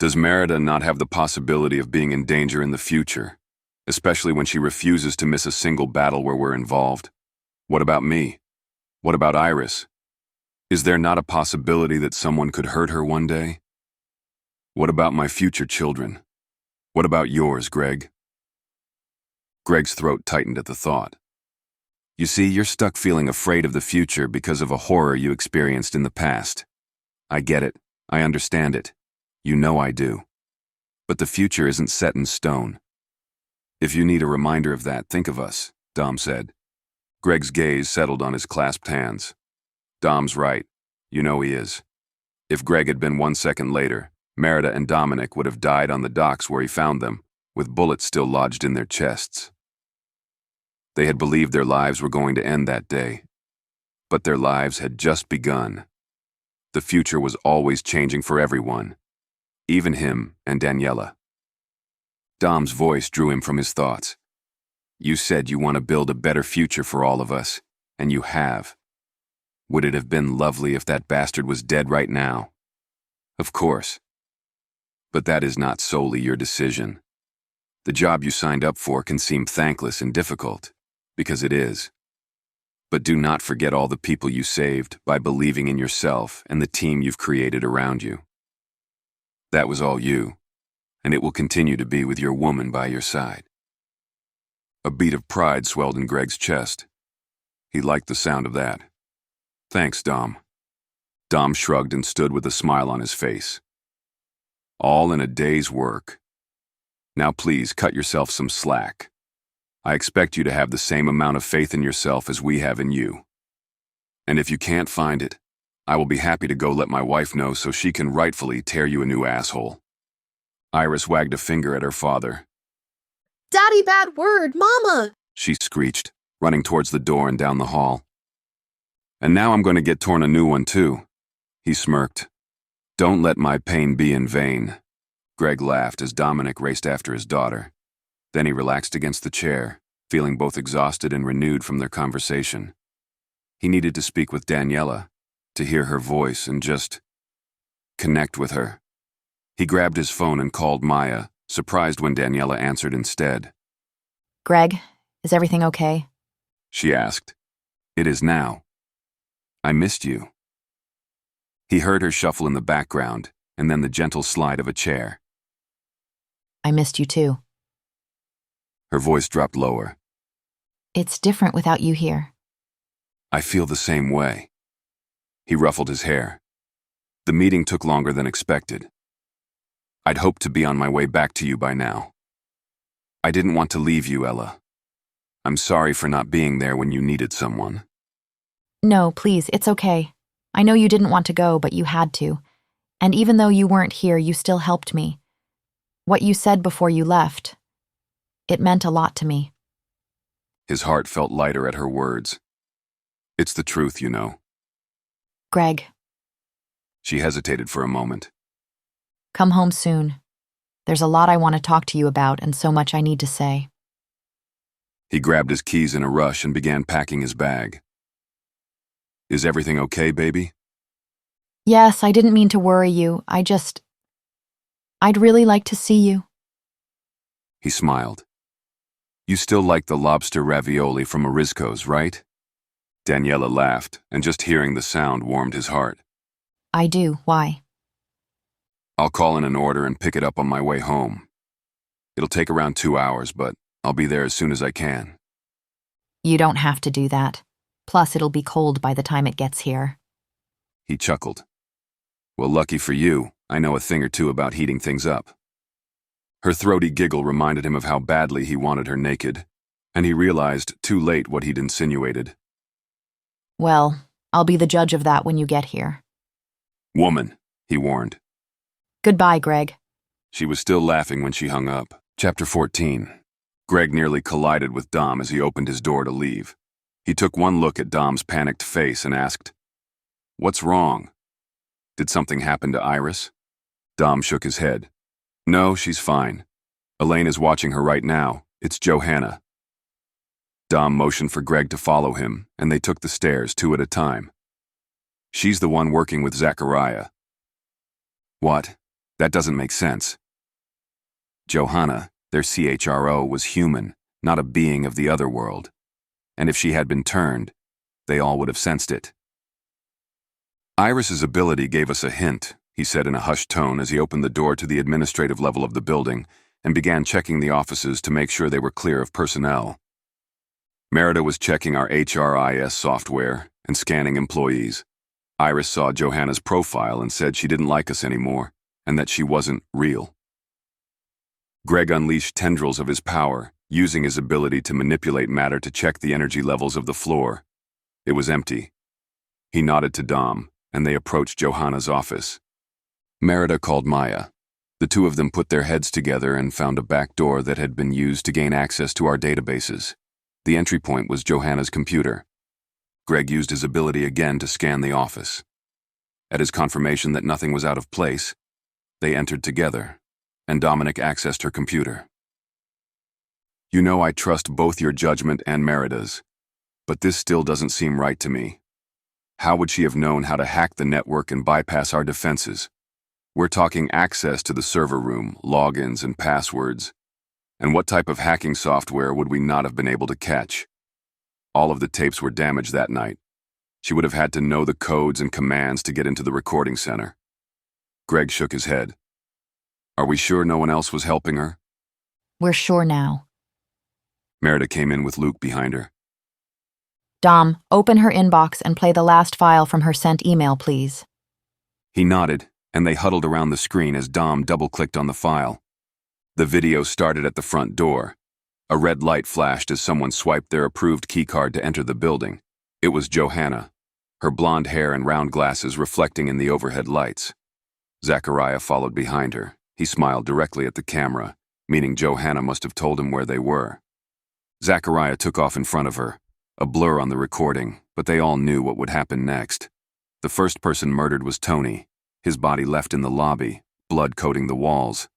Speaker 2: Does Merida not have the possibility of being in danger in the future, especially when she refuses to miss a single battle where we're involved? What about me? What about Iris? Is there not a possibility that someone could hurt her one day? What about my future children? What about yours, Greg? Greg's throat tightened at the thought. You see, you're stuck feeling afraid of the future because of a horror you experienced in the past. I get it. I understand it. You know I do. But the future isn't set in stone. If you need a reminder of that, think of us, Dom said. Greg's gaze settled on his clasped hands. Dom's right. You know he is. If Greg had been 1 second later, Merida and Dominic would have died on the docks where he found them, with bullets still lodged in their chests. They had believed their lives were going to end that day, but their lives had just begun. The future was always changing for everyone, even him and Daniella. Dom's voice drew him from his thoughts. You said you want to build a better future for all of us, and you have. Would it have been lovely if that bastard was dead right now? Of course. But that is not solely your decision. The job you signed up for can seem thankless and difficult, because it is. But do not forget all the people you saved by believing in yourself and the team you've created around you. That was all you, and it will continue to be with your woman by your side. A beat of pride swelled in Greg's chest. He liked the sound of that. Thanks, Dom. Dom shrugged and stood with a smile on his face. All in a day's work. Now please cut yourself some slack. I expect you to have the same amount of faith in yourself as we have in you. And if you can't find it, I will be happy to go let my wife know so she can rightfully tear you a new asshole. Iris wagged a finger at her father.
Speaker 3: Daddy, bad word, Mama!
Speaker 2: She screeched, running towards the door and down the hall. And now I'm going to get torn a new one too. He smirked. Don't let my pain be in vain. Greg laughed as Dominic raced after his daughter. Then he relaxed against the chair, feeling both exhausted and renewed from their conversation. He needed to speak with Daniella, to hear her voice and just connect with her. He grabbed his phone and called Maya, surprised when Daniella answered instead.
Speaker 1: Greg, is everything okay?
Speaker 2: She asked. It is now. I missed you. He heard her shuffle in the background, and then the gentle slide of a chair.
Speaker 1: I missed you too.
Speaker 2: Her voice dropped lower.
Speaker 1: It's different without you here.
Speaker 2: I feel the same way. He ruffled his hair. The meeting took longer than expected. I'd hoped to be on my way back to you by now. I didn't want to leave you, Ella. I'm sorry for not being there when you needed someone.
Speaker 1: No, please, it's okay. I know you didn't want to go, but you had to. And even though you weren't here, you still helped me. What you said before you left, it meant a lot to me.
Speaker 2: His heart felt lighter at her words. It's the truth, you know.
Speaker 1: Greg.
Speaker 2: She hesitated for a moment.
Speaker 1: Come home soon. There's a lot I want to talk to you about and so much I need to say.
Speaker 2: He grabbed his keys in a rush and began packing his bag. Is everything okay, baby?
Speaker 1: Yes, I didn't mean to worry you. I'd really like to see you.
Speaker 2: He smiled. You still like the lobster ravioli from Orizco's, right? Daniella laughed, and just hearing the sound warmed his heart.
Speaker 1: I do. Why?
Speaker 2: I'll call in an order and pick it up on my way home. It'll take around 2 hours, but I'll be there as soon as I can.
Speaker 1: You don't have to do that. Plus, it'll be cold by the time it gets here.
Speaker 2: He chuckled. Well, lucky for you, I know a thing or two about heating things up. Her throaty giggle reminded him of how badly he wanted her naked, and he realized too late what he'd insinuated.
Speaker 1: Well, I'll be the judge of that when you get here.
Speaker 2: Woman, he warned.
Speaker 1: Goodbye, Greg.
Speaker 2: She was still laughing when she hung up. Chapter 14. Greg nearly collided with Dom as he opened his door to leave. He took one look at Dom's panicked face and asked, What's wrong? Did something happen to Iris? Dom shook his head. No, she's fine. Elaine is watching her right now. It's Johanna. Dom motioned for Greg to follow him, and they took the stairs 2 at a time. She's the one working with Zachariah. What? That doesn't make sense. Johanna, their CHRO, was human, not a being of the other world. And if she had been turned, they all would have sensed it. Iris's ability gave us a hint, he said in a hushed tone as he opened the door to the administrative level of the building and began checking the offices to make sure they were clear of personnel. Merida was checking our HRIS software and scanning employees. Iris saw Johanna's profile and said she didn't like us anymore and that she wasn't real. Greg unleashed tendrils of his power, using his ability to manipulate matter to check the energy levels of the floor. It was empty. He nodded to Dom, and they approached Johanna's office. Merida called Maya. The two of them put their heads together and found a back door that had been used to gain access to our databases. The entry point was Johanna's computer. Greg used his ability again to scan the office. At his confirmation that nothing was out of place, they entered together, and Dominic accessed her computer. You know I trust both your judgment and Merida's, but this still doesn't seem right to me. How would she have known how to hack the network and bypass our defenses? We're talking access to the server room, logins, and passwords. And what type of hacking software would we not have been able to catch? All of the tapes were damaged that night. She would have had to know the codes and commands to get into the recording center. Greg shook his head. Are we sure no one else was helping her?
Speaker 1: We're sure now.
Speaker 2: Merida came in with Luke behind her.
Speaker 1: Dom, open her inbox and play the last file from her sent email, please.
Speaker 2: He nodded, and they huddled around the screen as Dom double-clicked on the file. The video started at the front door. A red light flashed as someone swiped their approved keycard to enter the building. It was Johanna, her blonde hair and round glasses reflecting in the overhead lights. Zachariah followed behind her. He smiled directly at the camera, meaning Johanna must have told him where they were. Zachariah took off in front of her, a blur on the recording, but they all knew what would happen next. The first person murdered was Tony, his body left in the lobby, blood coating the walls.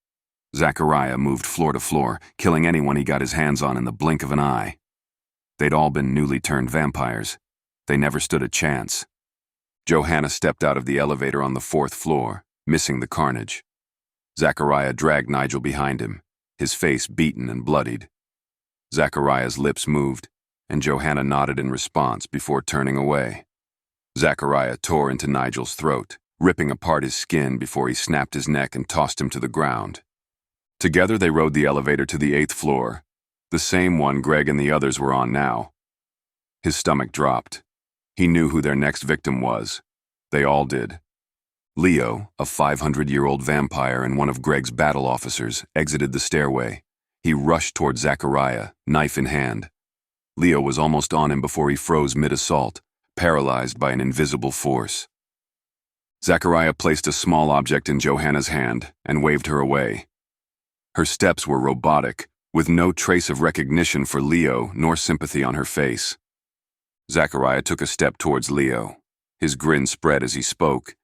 Speaker 2: Zachariah moved floor to floor, killing anyone he got his hands on in the blink of an eye. They'd all been newly turned vampires. They never stood a chance. Johanna stepped out of the elevator on the 4th floor, missing the carnage. Zachariah dragged Nigel behind him, his face beaten and bloodied. Zachariah's lips moved, and Johanna nodded in response before turning away. Zachariah tore into Nigel's throat, ripping apart his skin before he snapped his neck and tossed him to the ground. Together they rode the elevator to the 8th floor, the same one Greg and the others were on now. His stomach dropped. He knew who their next victim was. They all did. Leo, a 500-year-old vampire and one of Greg's battle officers, exited the stairway. He rushed toward Zachariah, knife in hand. Leo was almost on him before he froze mid-assault, paralyzed by an invisible force. Zachariah placed a small object in Johanna's hand and waved her away. Her steps were robotic, with no trace of recognition for Leo nor sympathy on her face. Zachariah took a step towards Leo. His grin spread as he spoke.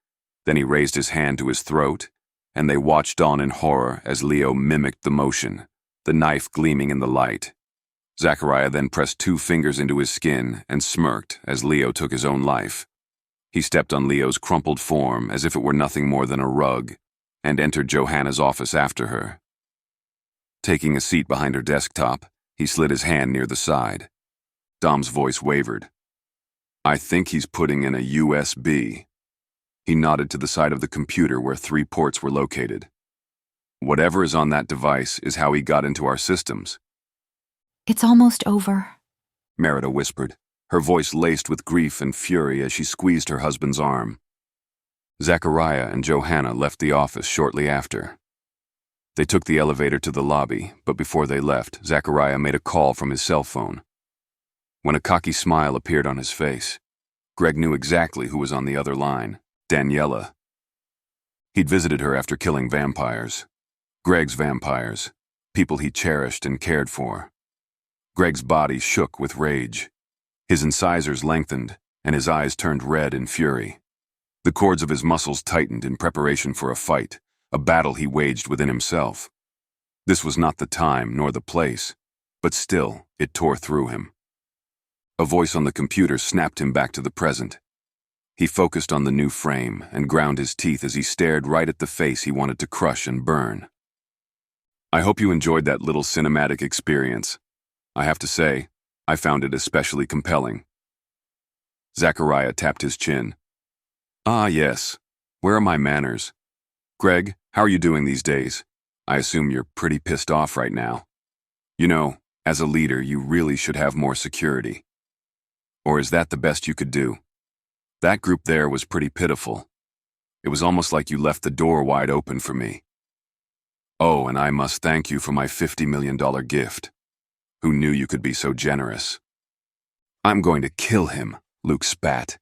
Speaker 2: Then he raised his hand to his throat, and they watched on in horror as Leo mimicked the motion, the knife gleaming in the light. Zachariah then pressed 2 fingers into his skin and smirked as Leo took his own life. He stepped on Leo's crumpled form as if it were nothing more than a rug, and entered Johanna's office after her. Taking a seat behind her desktop, he slid his hand near the side. Dom's voice wavered. I think he's putting in a USB. He nodded to the side of the computer where 3 ports were located. Whatever is on that device is how he got into our systems.
Speaker 1: It's almost over,
Speaker 2: Merida whispered, her voice laced with grief and fury as she squeezed her husband's arm. Zachariah and Johanna left the office shortly after. They took the elevator to the lobby, but before they left, Zachariah made a call from his cell phone. When a cocky smile appeared on his face, Greg knew exactly who was on the other line, Daniella. He'd visited her after killing vampires. Greg's vampires, people he cherished and cared for. Greg's body shook with rage. His incisors lengthened, and his eyes turned red in fury. The cords of his muscles tightened in preparation for a fight, a battle he waged within himself. This was not the time nor the place, but still, it tore through him. A voice on the computer snapped him back to the present. He focused on the new frame and ground his teeth as he stared right at the face he wanted to crush and burn. I hope you enjoyed that little cinematic experience. I have to say, I found it especially compelling. Zachariah tapped his chin. Ah, yes. Where are my manners? Greg, how are you doing these days? I assume you're pretty pissed off right now. You know, as a leader, you really should have more security. Or is that the best you could do? That group there was pretty pitiful. It was almost like you left the door wide open for me. Oh, and I must thank you for my $50 million gift. Who knew you could be so generous? I'm going to kill him, Luke spat.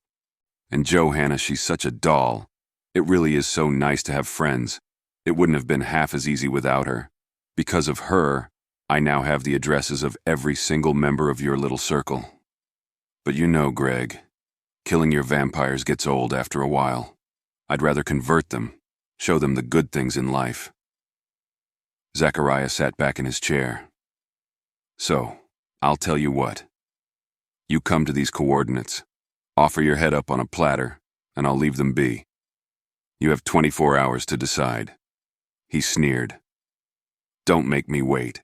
Speaker 2: And Johanna, she's such a doll. It really is so nice to have friends. It wouldn't have been half as easy without her. Because of her, I now have the addresses of every single member of your little circle. But you know, Greg, killing your vampires gets old after a while. I'd rather convert them, show them the good things in life. Zachariah sat back in his chair. So, I'll tell you what. You come to these coordinates, offer your head up on a platter, and I'll leave them be. You have 24 hours to decide. He sneered. Don't make me wait.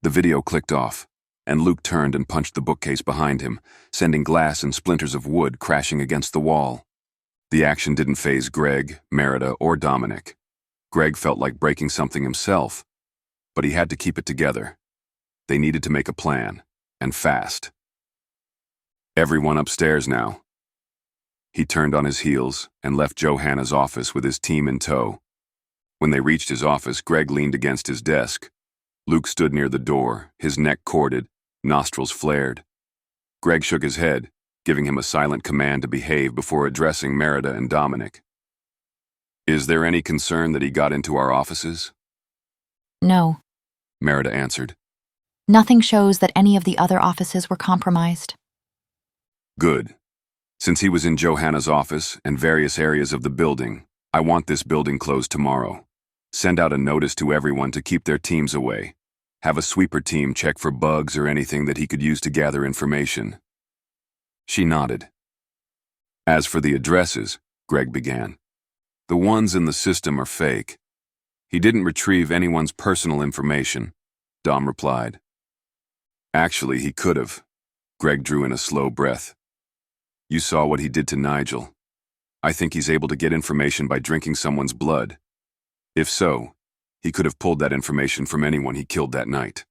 Speaker 2: The video clicked off. and Luke turned and punched the bookcase behind him, sending glass and splinters of wood crashing against the wall. The action didn't faze Greg, Merida, or Dominic. Greg felt like breaking something himself, but he had to keep it together. They needed to make a plan, and fast. Everyone upstairs now. He turned on his heels and left Johanna's office with his team in tow. When they reached his office, Greg leaned against his desk. Luke stood near the door, his neck corded, nostrils flared. Greg shook his head, giving him a silent command to behave before addressing Merida and Dominic. "Is there any concern that he got into our offices?"
Speaker 1: No.
Speaker 2: Merida answered.
Speaker 1: Nothing shows that any of the other offices were compromised.
Speaker 2: Good. Since he was in Johanna's office and various areas of the building, I want this building closed tomorrow. Send out a notice to everyone to keep their teams away. Have a sweeper team check for bugs or anything that he could use to gather information. She nodded. As for the addresses, Greg began, the ones in the system are fake. He didn't retrieve anyone's personal information, Dom replied. Actually, he could have. Greg drew in a slow breath. You saw what he did to Nigel. I think he's able to get information by drinking someone's blood. If so, he could have pulled that information from anyone he killed that night.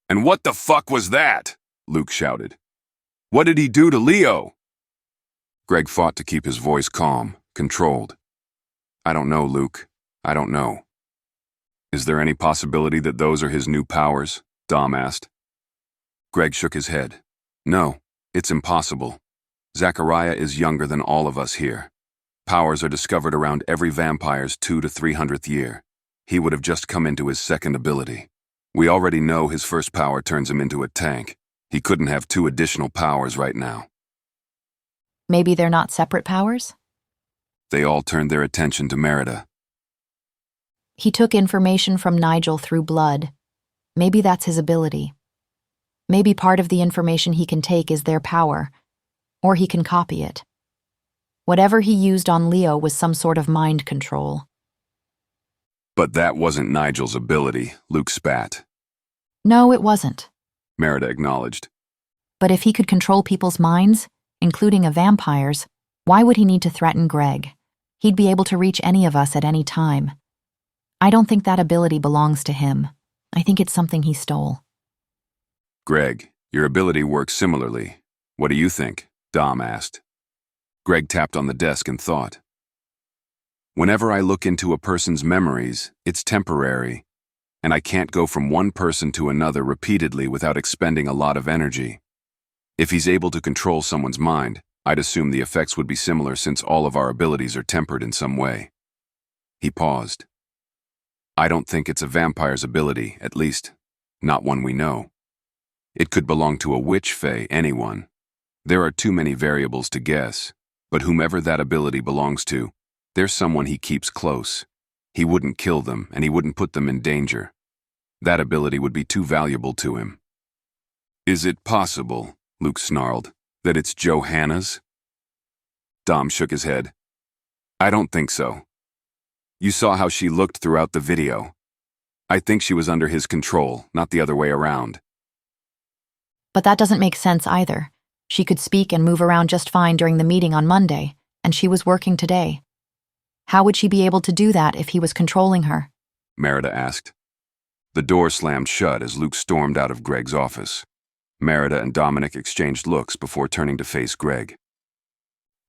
Speaker 2: And what the fuck was that? Luke shouted. What did he do to Leo? Greg fought to keep his voice calm, controlled. I don't know, Luke. I don't know. Is there any possibility that those are his new powers? Dom asked. Greg shook his head. No, it's impossible. Zachariah is younger than all of us here. Powers are discovered around every vampire's 200 to 300th year. He would have just come into his second ability. We already know his first power turns him into a tank. He couldn't have 2 additional powers right now.
Speaker 1: Maybe they're not separate powers?
Speaker 2: They all turned their attention to Merida.
Speaker 1: He took information from Nigel through blood. Maybe that's his ability. Maybe part of the information he can take is their power, or he can copy it. Whatever he used on Leo was some sort of mind control.
Speaker 2: But that wasn't Nigel's ability, Luke spat.
Speaker 1: No, it wasn't,
Speaker 2: Merida acknowledged.
Speaker 1: But if he could control people's minds, including a vampire's, why would he need to threaten Greg? He'd be able to reach any of us at any time. I don't think that ability belongs to him. I think it's something he stole.
Speaker 2: Greg, your ability works similarly. What do you think? Dom asked. Greg tapped on the desk and thought. Whenever I look into a person's memories, it's temporary, and I can't go from one person to another repeatedly without expending a lot of energy. If he's able to control someone's mind, I'd assume the effects would be similar since all of our abilities are tempered in some way. He paused. I don't think it's a vampire's ability, at least, not one we know. It could belong to a witch, fae, anyone. There are too many variables to guess, but whomever that ability belongs to, there's someone he keeps close. He wouldn't kill them, and he wouldn't put them in danger. That ability would be too valuable to him. Is it possible, Luke snarled, that it's Johanna's? Dom shook his head. I don't think so. You saw how she looked throughout the video. I think she was under his control, not the other way around.
Speaker 1: But that doesn't make sense either. She could speak and move around just fine during the meeting on Monday, and she was working today. How would she be able to do that if he was controlling her?
Speaker 2: Merida asked. The door slammed shut as Luke stormed out of Greg's office. Merida and Dominic exchanged looks before turning to face Greg.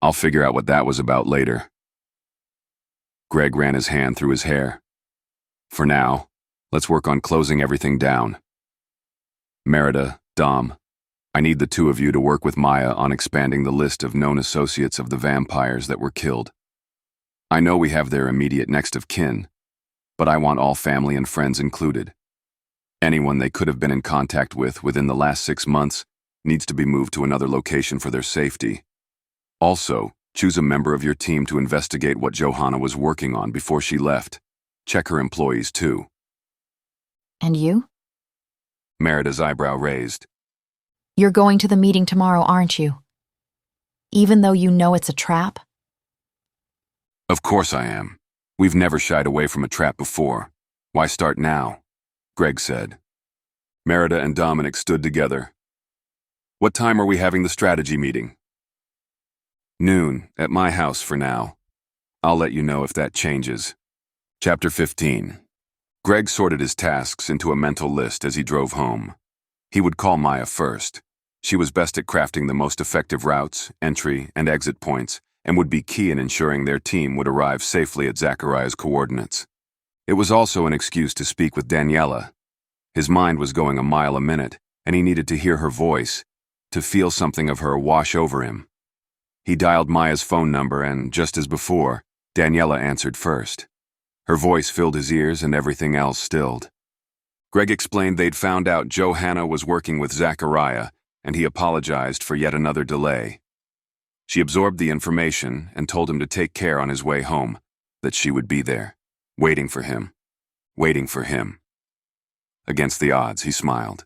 Speaker 2: I'll figure out what that was about later. Greg ran his hand through his hair. For now, let's work on closing everything down. Merida, Dom, I need the 2 of you to work with Maya on expanding the list of known associates of the vampires that were killed. I know we have their immediate next of kin, but I want all family and friends included. Anyone they could have been in contact with within the last 6 months needs to be moved to another location for their safety. Also, choose a member of your team to investigate what Johanna was working on before she left. Check her employees too.
Speaker 1: And you?
Speaker 2: Merida's eyebrow raised.
Speaker 1: You're going to the meeting tomorrow, aren't you? Even though you know it's a trap?
Speaker 2: Of course I am. We've never shied away from a trap before. Why start now? Greg said. Merida and Dominic stood together. What time are we having the strategy meeting? Noon, at my house for now. I'll let you know if that changes. Chapter 15. Greg sorted his tasks into a mental list as he drove home. He would call Maya first. She was best at crafting the most effective routes, entry, and exit points, and would be key in ensuring their team would arrive safely at Zachariah's coordinates. It was also an excuse to speak with Daniella. His mind was going a mile a minute, and he needed to hear her voice, to feel something of her wash over him. He dialed Maya's phone number, and just as before, Daniella answered first. Her voice filled his ears and everything else stilled. Greg explained they'd found out Johanna was working with Zachariah, and he apologized for yet another delay. She absorbed the information and told him to take care on his way home, that she would be there, waiting for him. Waiting for him. Against the odds, he smiled.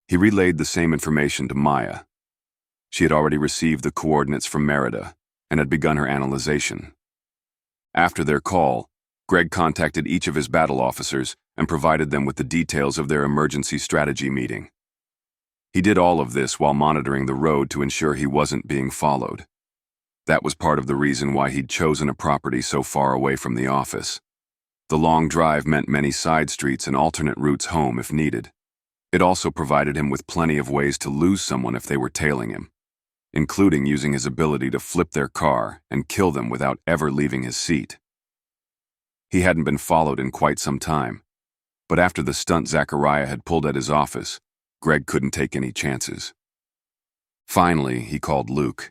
Speaker 2: He relayed the same information to Maya. She had already received the coordinates from Merida and had begun her analyzation. After their call, Greg contacted each of his battle officers and provided them with the details of their emergency strategy meeting. He did all of this while monitoring the road to ensure he wasn't being followed. That was part of the reason why he'd chosen a property so far away from the office. The long drive meant many side streets and alternate routes home if needed. It also provided him with plenty of ways to lose someone if they were tailing him, including using his ability to flip their car and kill them without ever leaving his seat. He hadn't been followed in quite some time, but after the stunt Zachariah had pulled at his office, Greg couldn't take any chances. Finally, he called Luke.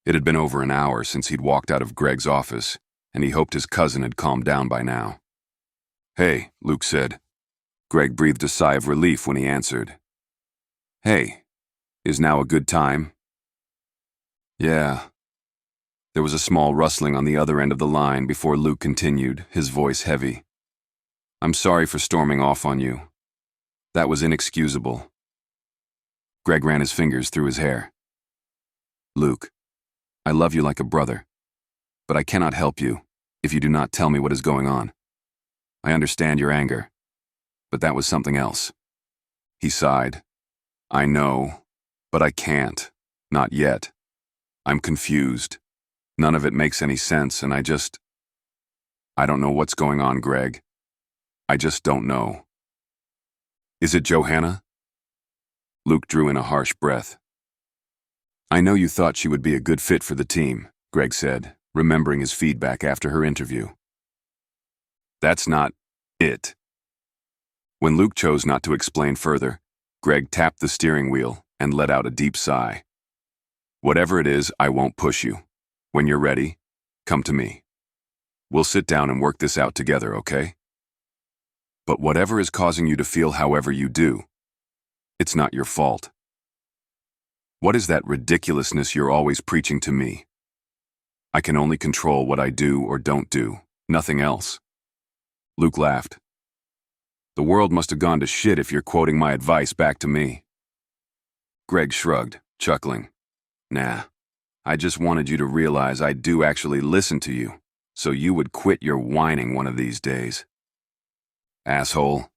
Speaker 2: It had been over an hour since he'd walked out of Greg's office, and he hoped his cousin had calmed down by now. "Hey," Luke said. Greg breathed a sigh of relief when he answered. "Hey, is now a good time?" "Yeah." There was a small rustling on the other end of the line before Luke continued, his voice heavy. "I'm sorry for storming off on you. That was inexcusable." Greg ran his fingers through his hair. "Luke, I love you like a brother, but I cannot help you if you do not tell me what is going on. I understand your anger, but that was something else." He sighed. "I know, but I can't. Not yet. I'm confused. None of it makes any sense, and I don't know what's going on, Greg. I just don't know." "Is it Johanna?" Luke drew in a harsh breath. "I know you thought she would be a good fit for the team," Greg said, remembering his feedback after her interview. "That's not it." When Luke chose not to explain further, Greg tapped the steering wheel and let out a deep sigh. "Whatever it is, I won't push you. When you're ready, come to me. We'll sit down and work this out together, okay? But whatever is causing you to feel however you do, it's not your fault. What is that ridiculousness you're always preaching to me? I can only control what I do or don't do, nothing else." Luke laughed. "The world must have gone to shit if you're quoting my advice back to me." Greg shrugged, chuckling. "Nah, I just wanted you to realize I do actually listen to you, so you would quit your whining one of these days. Asshole."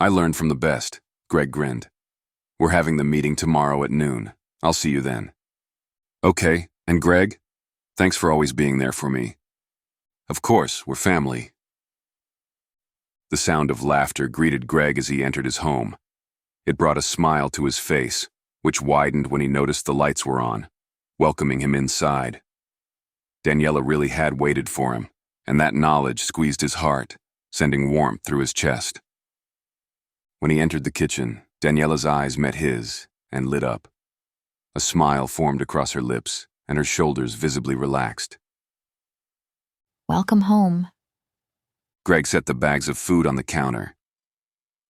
Speaker 2: "I learned from the best," Greg grinned. "We're having the meeting tomorrow at noon. I'll see you then." "Okay, and Greg, thanks for always being there for me. Of course, we're family." The sound of laughter greeted Greg as he entered his home. It brought a smile to his face, which widened when he noticed the lights were on, welcoming him inside. Daniella really had waited for him, and that knowledge squeezed his heart, sending warmth through his chest. When he entered the kitchen, Daniella's eyes met his and lit up. A smile formed across her lips, and her shoulders visibly relaxed.
Speaker 1: Welcome home.
Speaker 2: Greg set the bags of food on the counter.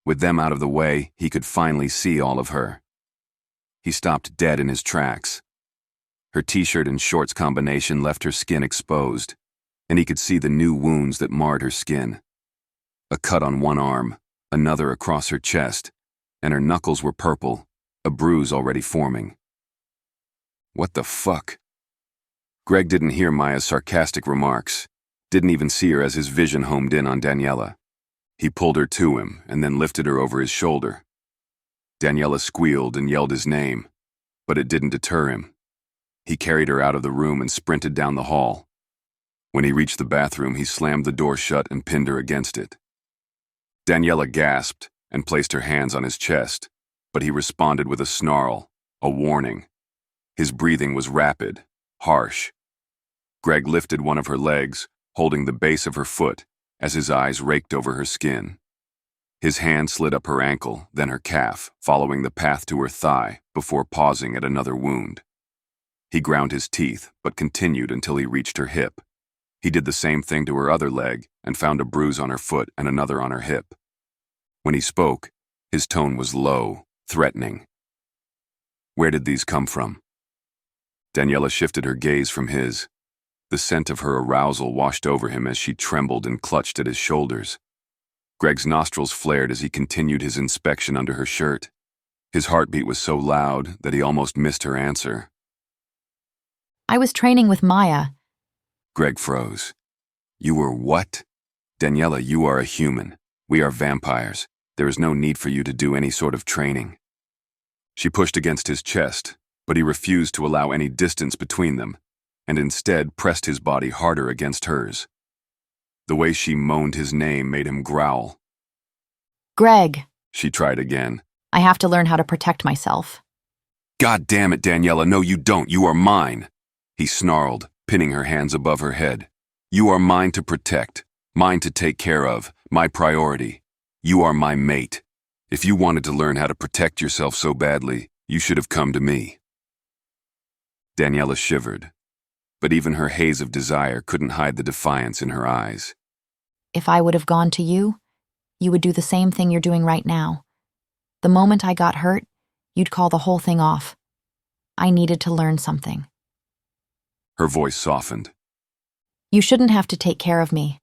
Speaker 2: With them out of the way, he could finally see all of her. He stopped dead in his tracks. Her t-shirt and shorts combination left her skin exposed, and he could see the new wounds that marred her skin. A cut on one arm, another across her chest, and her knuckles were purple, a bruise already forming. What the fuck? Greg didn't hear Maya's sarcastic remarks, didn't even see her as his vision homed in on Daniella. He pulled her to him and then lifted her over his shoulder. Daniella squealed and yelled his name, but it didn't deter him. He carried her out of the room and sprinted down the hall. When he reached the bathroom, he slammed the door shut and pinned her against it. Daniella gasped and placed her hands on his chest, but he responded with a snarl, a warning. His breathing was rapid, harsh. Greg lifted one of her legs, holding the base of her foot, as his eyes raked over her skin. His hand slid up her ankle, then her calf, following the path to her thigh, before pausing at another wound. He ground his teeth, but continued until he reached her hip. He did the same thing to her other leg, and found a bruise on her foot and another on her hip. When he spoke, his tone was low, threatening. Where did these come from? Daniella shifted her gaze from his. The scent of her arousal washed over him as she trembled and clutched at his shoulders. Greg's nostrils flared as he continued his inspection under her shirt. His heartbeat was so loud that he almost missed her answer.
Speaker 1: I was training with Maya.
Speaker 2: Greg froze. You were what? Daniella, you are a human. We are vampires. There is no need for you to do any sort of training. She pushed against his chest, but he refused to allow any distance between them, and instead pressed his body harder against hers. The way she moaned his name made him growl.
Speaker 1: Greg.
Speaker 2: She tried again.
Speaker 1: I have to learn how to protect myself.
Speaker 2: God damn it, Daniella, no you don't, you are mine. He snarled, pinning her hands above her head. You are mine to protect, mine to take care of, my priority. You are my mate. If you wanted to learn how to protect yourself so badly, you should have come to me. Daniella shivered, but even her haze of desire couldn't hide the defiance in her eyes.
Speaker 1: If I would have gone to you, you would do the same thing you're doing right now. The moment I got hurt, you'd call the whole thing off. I needed to learn something.
Speaker 2: Her voice softened.
Speaker 1: You shouldn't have to take care of me.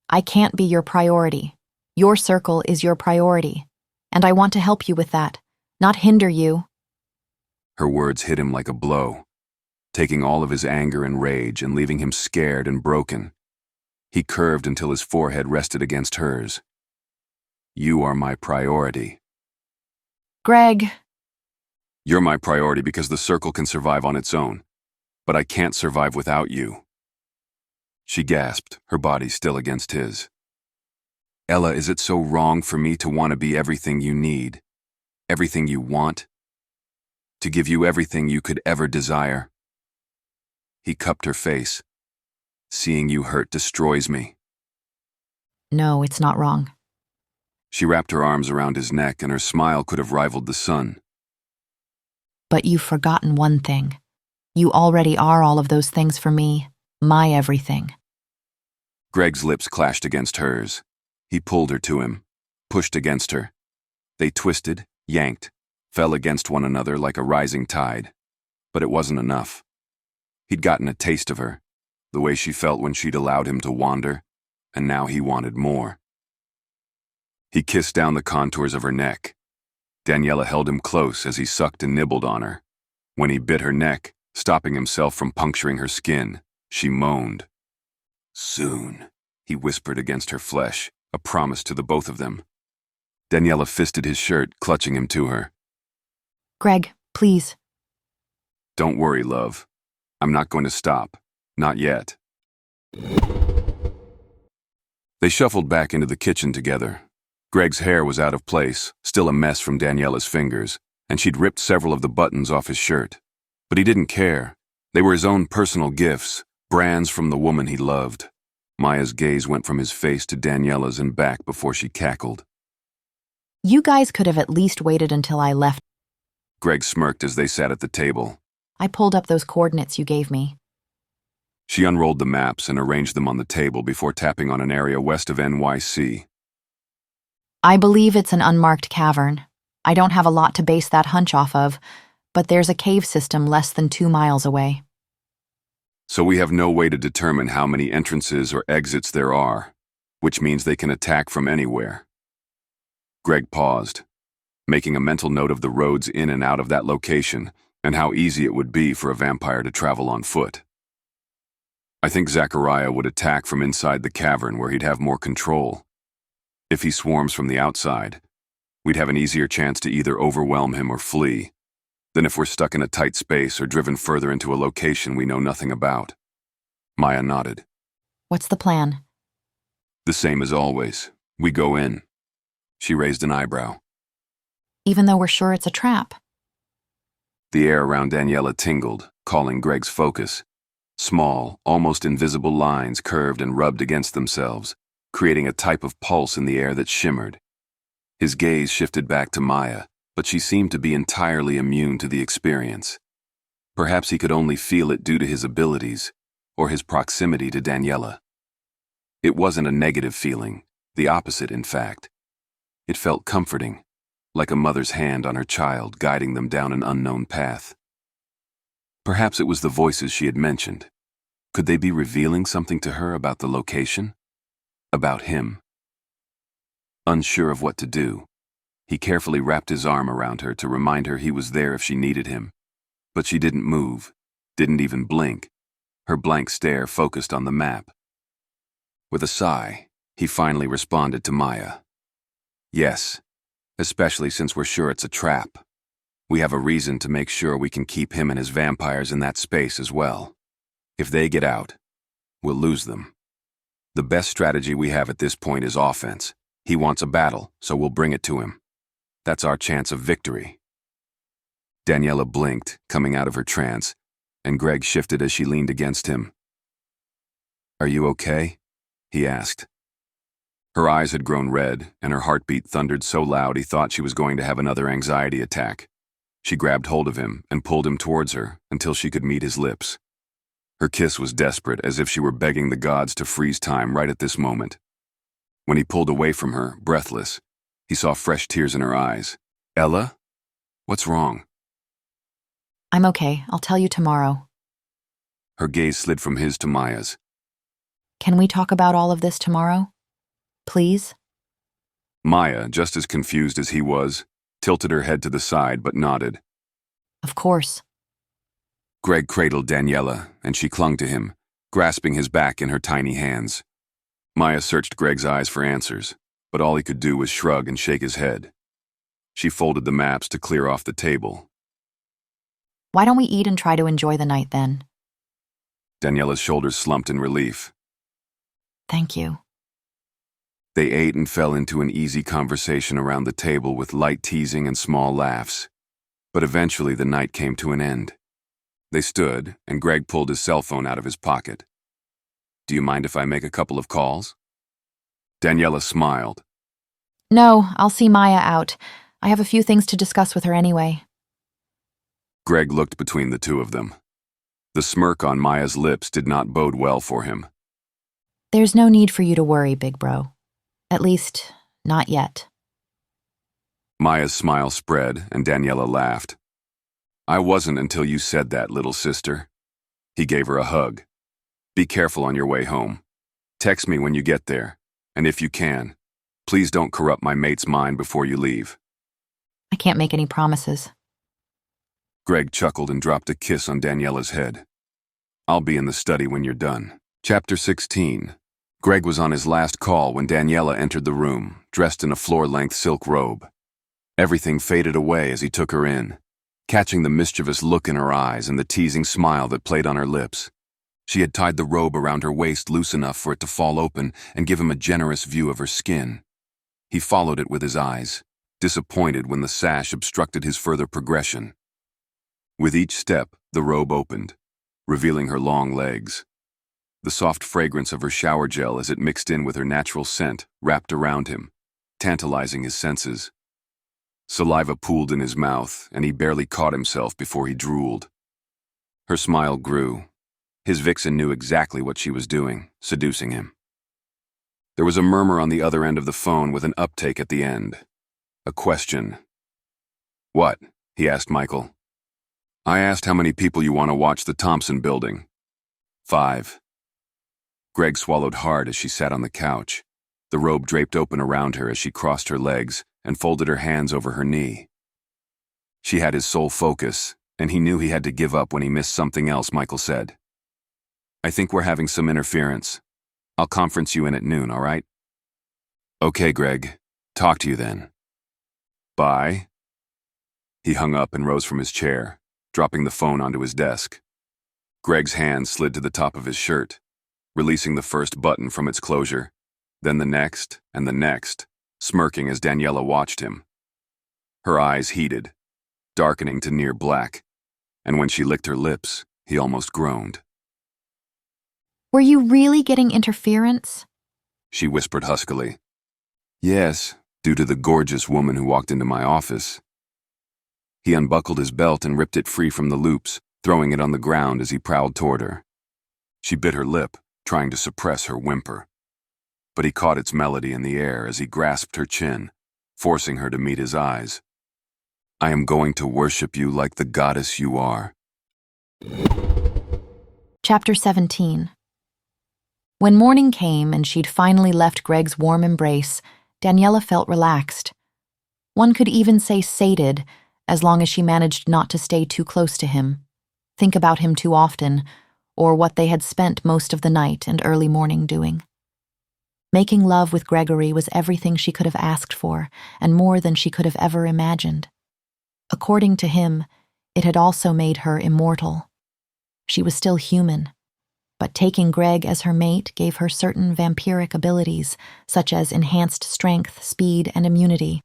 Speaker 1: I can't be your priority. Your circle is your priority, and I want to help you with that, not hinder you.
Speaker 2: Her words hit him like a blow, taking all of his anger and rage and leaving him scared and broken. He curved until his forehead rested against hers. You are my priority.
Speaker 1: Greg.
Speaker 2: You're my priority because the circle can survive on its own, but I can't survive without you. She gasped, her body still against his. Ella, is it so wrong for me to want to be everything you need, everything you want, to give you everything you could ever desire? He cupped her face. Seeing you hurt destroys me.
Speaker 1: No, it's not wrong.
Speaker 2: She wrapped her arms around his neck and her smile could have rivaled the sun.
Speaker 1: But you've forgotten one thing. You already are all of those things for me, my everything.
Speaker 2: Greg's lips clashed against hers. He pulled her to him, pushed against her. They twisted, yanked, fell against one another like a rising tide. But it wasn't enough. He'd gotten a taste of her, the way she felt when she'd allowed him to wander, and now he wanted more. He kissed down the contours of her neck. Daniella held him close as he sucked and nibbled on her. When he bit her neck, stopping himself from puncturing her skin, she moaned. Soon, he whispered against her flesh, a promise to the both of them. Daniella fisted his shirt, clutching him to her.
Speaker 1: Greg, please.
Speaker 2: Don't worry, love. I'm not going to stop. Not yet. They shuffled back into the kitchen together. Greg's hair was out of place, still a mess from Daniella's fingers, and she'd ripped several of the buttons off his shirt. But he didn't care. They were his own personal gifts, brands from the woman he loved. Maya's gaze went from his face to Daniella's and back before she cackled.
Speaker 1: You guys could have at least waited until I left.
Speaker 2: Greg smirked as they sat at the table.
Speaker 1: I pulled up those coordinates you gave me.
Speaker 2: She unrolled the maps and arranged them on the table before tapping on an area west of NYC.
Speaker 1: I believe it's an unmarked cavern. I don't have a lot to base that hunch off of, but there's a cave system less than 2 miles away.
Speaker 2: So we have no way to determine how many entrances or exits there are, which means they can attack from anywhere. Greg paused, making a mental note of the roads in and out of that location and how easy it would be for a vampire to travel on foot. I think Zachariah would attack from inside the cavern where he'd have more control. If he swarms from the outside, we'd have an easier chance to either overwhelm him or flee than if we're stuck in a tight space or driven further into a location we know nothing about. Maya nodded.
Speaker 1: What's the plan?
Speaker 2: The same as always. We go in. She raised an eyebrow.
Speaker 1: Even though we're sure it's a trap.
Speaker 2: The air around Daniella tingled, calling Greg's focus. Small, almost invisible lines curved and rubbed against themselves, creating a type of pulse in the air that shimmered. His gaze shifted back to Maya, but she seemed to be entirely immune to the experience. Perhaps he could only feel it due to his abilities, or his proximity to Daniella. It wasn't a negative feeling, the opposite, in fact. It felt comforting, like a mother's hand on her child guiding them down an unknown path. Perhaps it was the voices she had mentioned. Could they be revealing something to her about the location? About him? Unsure of what to do, he carefully wrapped his arm around her to remind her he was there if she needed him. But she didn't move, didn't even blink. Her blank stare focused on the map. With a sigh, he finally responded to Maya. Yes, especially since we're sure it's a trap. We have a reason to make sure we can keep him and his vampires in that space as well. If they get out, we'll lose them. The best strategy we have at this point is offense. He wants a battle, so we'll bring it to him. That's our chance of victory. Daniella blinked, coming out of her trance, and Greg shifted as she leaned against him. Are you okay? He asked. Her eyes had grown red, and her heartbeat thundered so loud he thought she was going to have another anxiety attack. She grabbed hold of him and pulled him towards her until she could meet his lips. Her kiss was desperate, as if she were begging the gods to freeze time right at this moment. When he pulled away from her, breathless, he saw fresh tears in her eyes. Ella? What's wrong?
Speaker 1: I'm okay. I'll tell you tomorrow.
Speaker 2: Her gaze slid from his to Maya's.
Speaker 1: Can we talk about all of this tomorrow? Please?
Speaker 2: Maya, just as confused as he was, tilted her head to the side but nodded.
Speaker 1: Of course.
Speaker 2: Greg cradled Daniella, and she clung to him, grasping his back in her tiny hands. Maya searched Greg's eyes for answers, but all he could do was shrug and shake his head. She folded the maps to clear off the table.
Speaker 1: Why don't we eat and try to enjoy the night then?
Speaker 2: Daniella's shoulders slumped in relief.
Speaker 1: Thank you.
Speaker 2: They ate and fell into an easy conversation around the table with light teasing and small laughs. But eventually the night came to an end. They stood, and Greg pulled his cell phone out of his pocket. Do you mind if I make a couple of calls? Daniella smiled.
Speaker 1: No, I'll see Maya out. I have a few things to discuss with her anyway.
Speaker 2: Greg looked between the two of them. The smirk on Maya's lips did not bode well for him.
Speaker 1: There's no need for you to worry, big bro. At least, not yet.
Speaker 2: Maya's smile spread, and Daniella laughed. I wasn't until you said that, little sister. He gave her a hug. Be careful on your way home. Text me when you get there, and if you can, please don't corrupt my mate's mind before you leave.
Speaker 1: I can't make any promises.
Speaker 2: Greg chuckled and dropped a kiss on Daniella's head. I'll be in the study when you're done. Chapter 16. Greg was on his last call when Daniella entered the room, dressed in a floor-length silk robe. Everything faded away as he took her in, catching the mischievous look in her eyes and the teasing smile that played on her lips. She had tied the robe around her waist loose enough for it to fall open and give him a generous view of her skin. He followed it with his eyes, disappointed when the sash obstructed his further progression. With each step, the robe opened, revealing her long legs. The soft fragrance of her shower gel as it mixed in with her natural scent wrapped around him, tantalizing his senses. Saliva pooled in his mouth, and he barely caught himself before he drooled. Her smile grew. His vixen knew exactly what she was doing, seducing him. There was a murmur on the other end of the phone with an uptake at the end. A question. What? He asked Michael. I asked how many people you want to watch the Thompson building. 5. Greg swallowed hard as she sat on the couch, the robe draped open around her as she crossed her legs and folded her hands over her knee. She had his sole focus, and he knew he had to give up when he missed something else. Michael said, I think we're having some interference. I'll conference you in at noon, all right? Okay, Greg. Talk to you then. Bye. He hung up and rose from his chair, dropping the phone onto his desk. Greg's hand slid to the top of his shirt, releasing the first button from its closure, then the next and the next, smirking as Daniella watched him. Her eyes heated, darkening to near black, and when she licked her lips, he almost groaned.
Speaker 1: Were you really getting interference?
Speaker 2: She whispered huskily. Yes, due to the gorgeous woman who walked into my office. He unbuckled his belt and ripped it free from the loops, throwing it on the ground as he prowled toward her. She bit her lip, trying to suppress her whimper. But he caught its melody in the air as he grasped her chin, forcing her to meet his eyes. I am going to worship you like the goddess you are.
Speaker 1: Chapter 17. When morning came and she'd finally left Greg's warm embrace, Daniella felt relaxed. One could even say sated, as long as she managed not to stay too close to him, think about him too often, or what they had spent most of the night and early morning doing. Making love with Gregori was everything she could have asked for, and more than she could have ever imagined. According to him, it had also made her immortal. She was still human, but taking Greg as her mate gave her certain vampiric abilities, such as enhanced strength, speed, and immunity.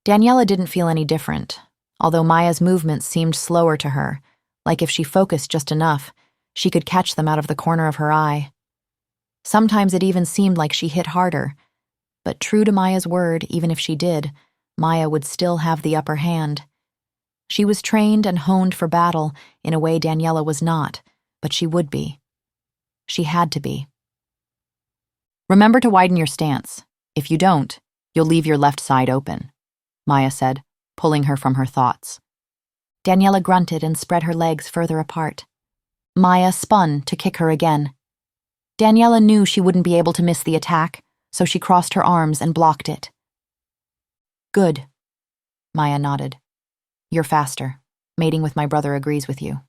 Speaker 1: Daniella didn't feel any different, although Maya's movements seemed slower to her, like if she focused just enough, she could catch them out of the corner of her eye. Sometimes it even seemed like she hit harder, but true to Maya's word, even if she did, Maya would still have the upper hand. She was trained and honed for battle in a way Daniella was not, but she would be. She had to be. Remember to widen your stance. If you don't, you'll leave your left side open, Maya said, pulling her from her thoughts. Daniella grunted and spread her legs further apart. Maya spun to kick her again. Daniella knew she wouldn't be able to miss the attack, so she crossed her arms and blocked it. Good, Maya nodded. You're faster. Mating with my brother agrees with you.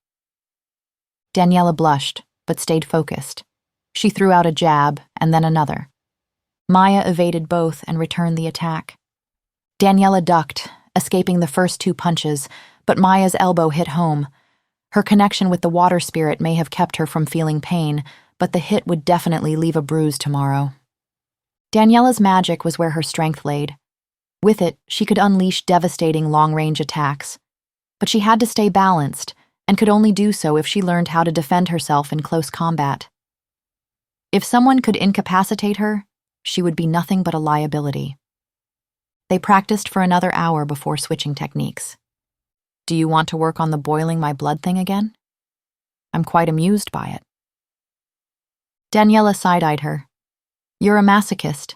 Speaker 1: Daniella blushed, but stayed focused. She threw out a jab and then another. Maya evaded both and returned the attack. Daniella ducked, escaping the first two punches, but Maya's elbow hit home. Her connection with the water spirit may have kept her from feeling pain, but the hit would definitely leave a bruise tomorrow. Daniella's magic was where her strength laid. With it, she could unleash devastating long-range attacks. But she had to stay balanced, and could only do so if she learned how to defend herself in close combat. If someone could incapacitate her, she would be nothing but a liability. They practiced for another hour before switching techniques. Do you want to work on the boiling my blood thing again? I'm quite amused by it. Daniella side-eyed her. You're a masochist.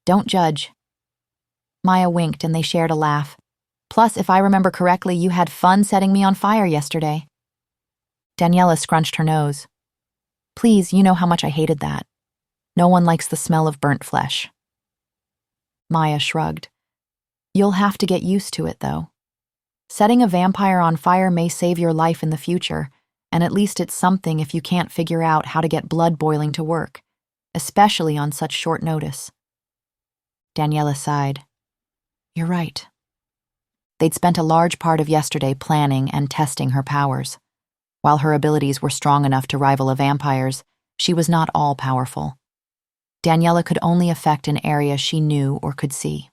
Speaker 1: Don't judge. Maya winked and they shared a laugh. Plus, if I remember correctly, you had fun setting me on fire yesterday. Daniella scrunched her nose. Please, you know how much I hated that. No one likes the smell of burnt flesh. Maya shrugged. You'll have to get used to it, though. Setting a vampire on fire may save your life in the future, and at least it's something if you can't figure out how to get blood boiling to work, especially on such short notice. Daniella sighed. You're right. They'd spent a large part of yesterday planning and testing her powers. While her abilities were strong enough to rival a vampire's, she was not all-powerful. Daniella could only affect an area she knew or could see.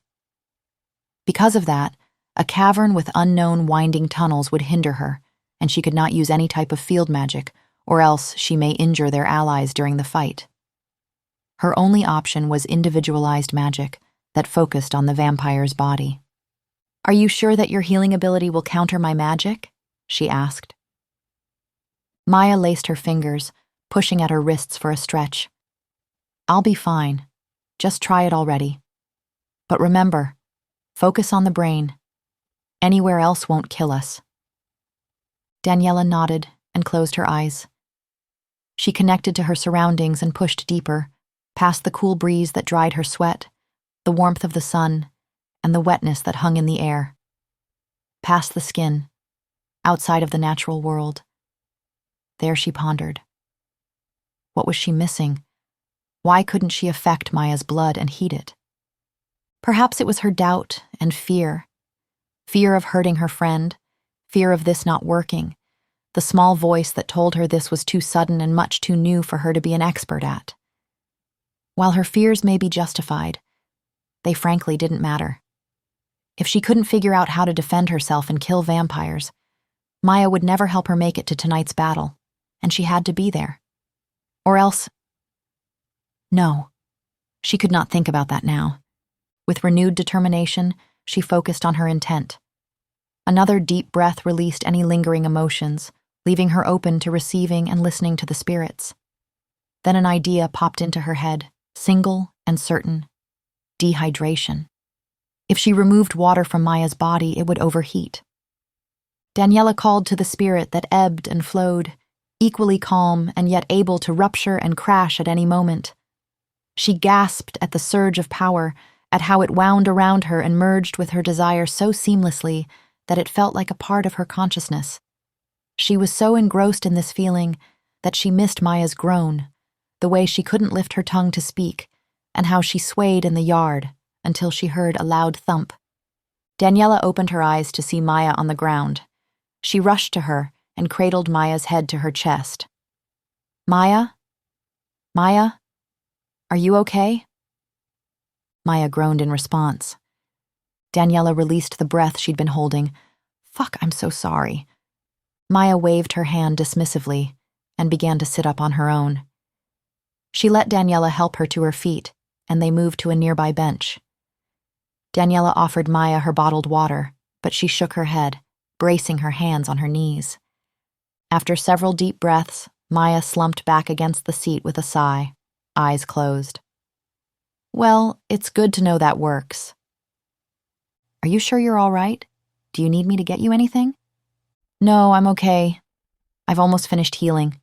Speaker 1: Because of that, a cavern with unknown winding tunnels would hinder her, and she could not use any type of field magic, or else she may injure their allies during the fight. Her only option was individualized magic that focused on the vampire's body. Are you sure that your healing ability will counter my magic? She asked. Maya laced her fingers, pushing at her wrists for a stretch. I'll be fine. Just try it already. But remember, focus on the brain. Anywhere else won't kill us. Daniella nodded and closed her eyes. She connected to her surroundings and pushed deeper, past the cool breeze that dried her sweat, the warmth of the sun, and the wetness that hung in the air. Past the skin, outside of the natural world. There she pondered. What was she missing? Why couldn't she affect Maya's blood and heat it? Perhaps it was her doubt and fear. Fear of hurting her friend, fear of this not working, the small voice that told her this was too sudden and much too new for her to be an expert at. While her fears may be justified, they frankly didn't matter. If she couldn't figure out how to defend herself and kill vampires, Maya would never help her make it to tonight's battle, and she had to be there. Or else... No, she could not think about that now. With renewed determination, she focused on her intent. Another deep breath released any lingering emotions, leaving her open to receiving and listening to the spirits. Then an idea popped into her head, single and certain: dehydration. If she removed water from Maya's body, it would overheat. Daniella called to the spirit that ebbed and flowed, equally calm and yet able to rupture and crash at any moment. She gasped at the surge of power, at how it wound around her and merged with her desire so seamlessly that it felt like a part of her consciousness. She was so engrossed in this feeling that she missed Maya's groan, the way she couldn't lift her tongue to speak, and how she swayed in the yard until she heard a loud thump. Daniella opened her eyes to see Maya on the ground. She rushed to her and cradled Maya's head to her chest. "Maya? Maya? Are you okay?" Maya groaned in response. Daniella released the breath she'd been holding. "Fuck, I'm so sorry." Maya waved her hand dismissively and began to sit up on her own. She let Daniella help her to her feet, and they moved to a nearby bench. Daniella offered Maya her bottled water, but she shook her head, bracing her hands on her knees. After several deep breaths, Maya slumped back against the seat with a sigh, eyes closed. "Well, it's good to know that works." "Are you sure you're all right? Do you need me to get you anything?" "No, I'm okay. I've almost finished healing."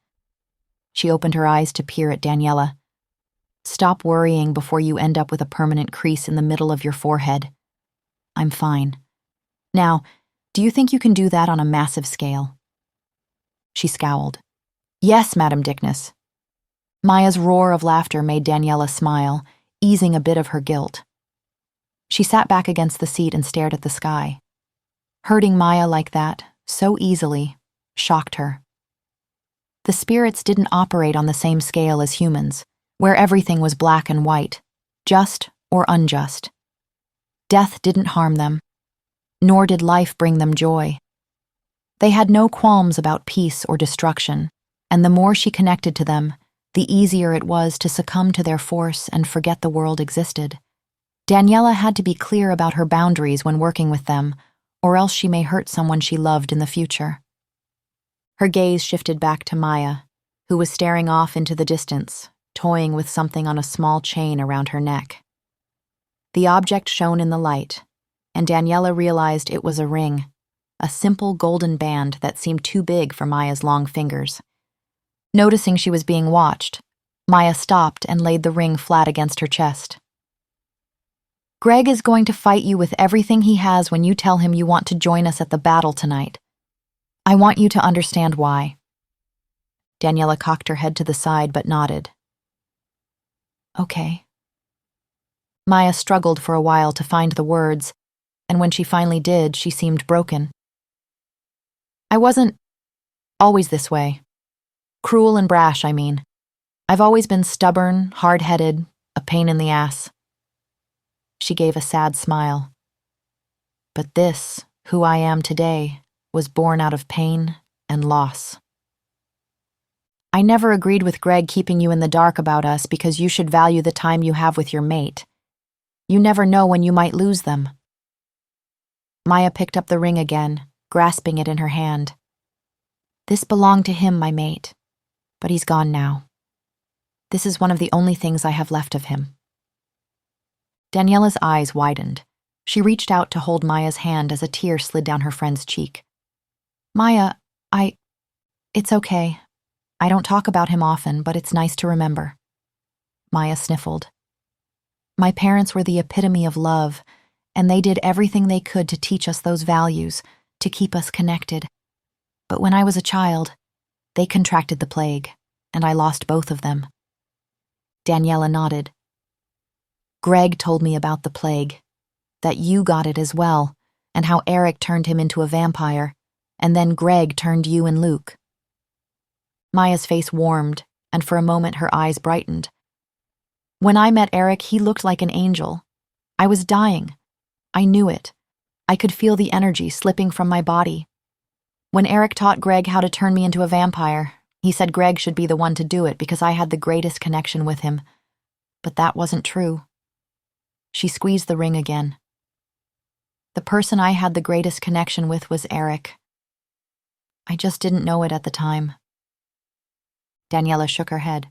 Speaker 1: She opened her eyes to peer at Daniella. "Stop worrying before you end up with a permanent crease in the middle of your forehead. I'm fine. Now, do you think you can do that on a massive scale?" She scowled. "Yes, Madam Dickness." Maya's roar of laughter made Daniella smile, easing a bit of her guilt. She sat back against the seat and stared at the sky. Hurting Maya like that, so easily, shocked her. The spirits didn't operate on the same scale as humans, where everything was black and white, just or unjust. Death didn't harm them, nor did life bring them joy. They had no qualms about peace or destruction, and the more she connected to them, the easier it was to succumb to their force and forget the world existed. Daniella had to be clear about her boundaries when working with them, or else she may hurt someone she loved in the future. Her gaze shifted back to Maya, who was staring off into the distance, toying with something on a small chain around her neck. The object shone in the light, and Daniella realized it was a ring, a simple golden band that seemed too big for Maya's long fingers. Noticing she was being watched, Maya stopped and laid the ring flat against her chest. "Greg is going to fight you with everything he has when you tell him you want to join us at the battle tonight. I want you to understand why." Daniella cocked her head to the side but nodded. "Okay." Maya struggled for a while to find the words, and when she finally did, she seemed broken. "I wasn't always this way. Cruel and brash, I mean. I've always been stubborn, hard-headed, a pain in the ass." She gave a sad smile. "But this, who I am today, was born out of pain and loss. I never agreed with Greg keeping you in the dark about us because you should value the time you have with your mate. You never know when you might lose them." Maya picked up the ring again, grasping it in her hand. "This belonged to him, my mate, but he's gone now. This is one of the only things I have left of him." Daniella's eyes widened. She reached out to hold Maya's hand as a tear slid down her friend's cheek. "Maya, it's okay. I don't talk about him often, but it's nice to remember." Maya sniffled. "My parents were the epitome of love, and they did everything they could to teach us those values, to keep us connected. But when I was a child, they contracted the plague, and I lost both of them. Daniella nodded. Greg told me about the plague, that you got it as well, and how Eric turned him into a vampire, and then Greg turned you and Luke. Maya's face warmed, and for a moment her eyes brightened. When I met Eric, he looked like an angel. I was dying. I knew it. I could feel the energy slipping from my body. When Eric taught Greg how to turn me into a vampire, he said Greg should be the one to do it because I had the greatest connection with him. But that wasn't true. She squeezed the ring again. The person I had the greatest connection with was Eric. I just didn't know it at the time. Daniella shook her head.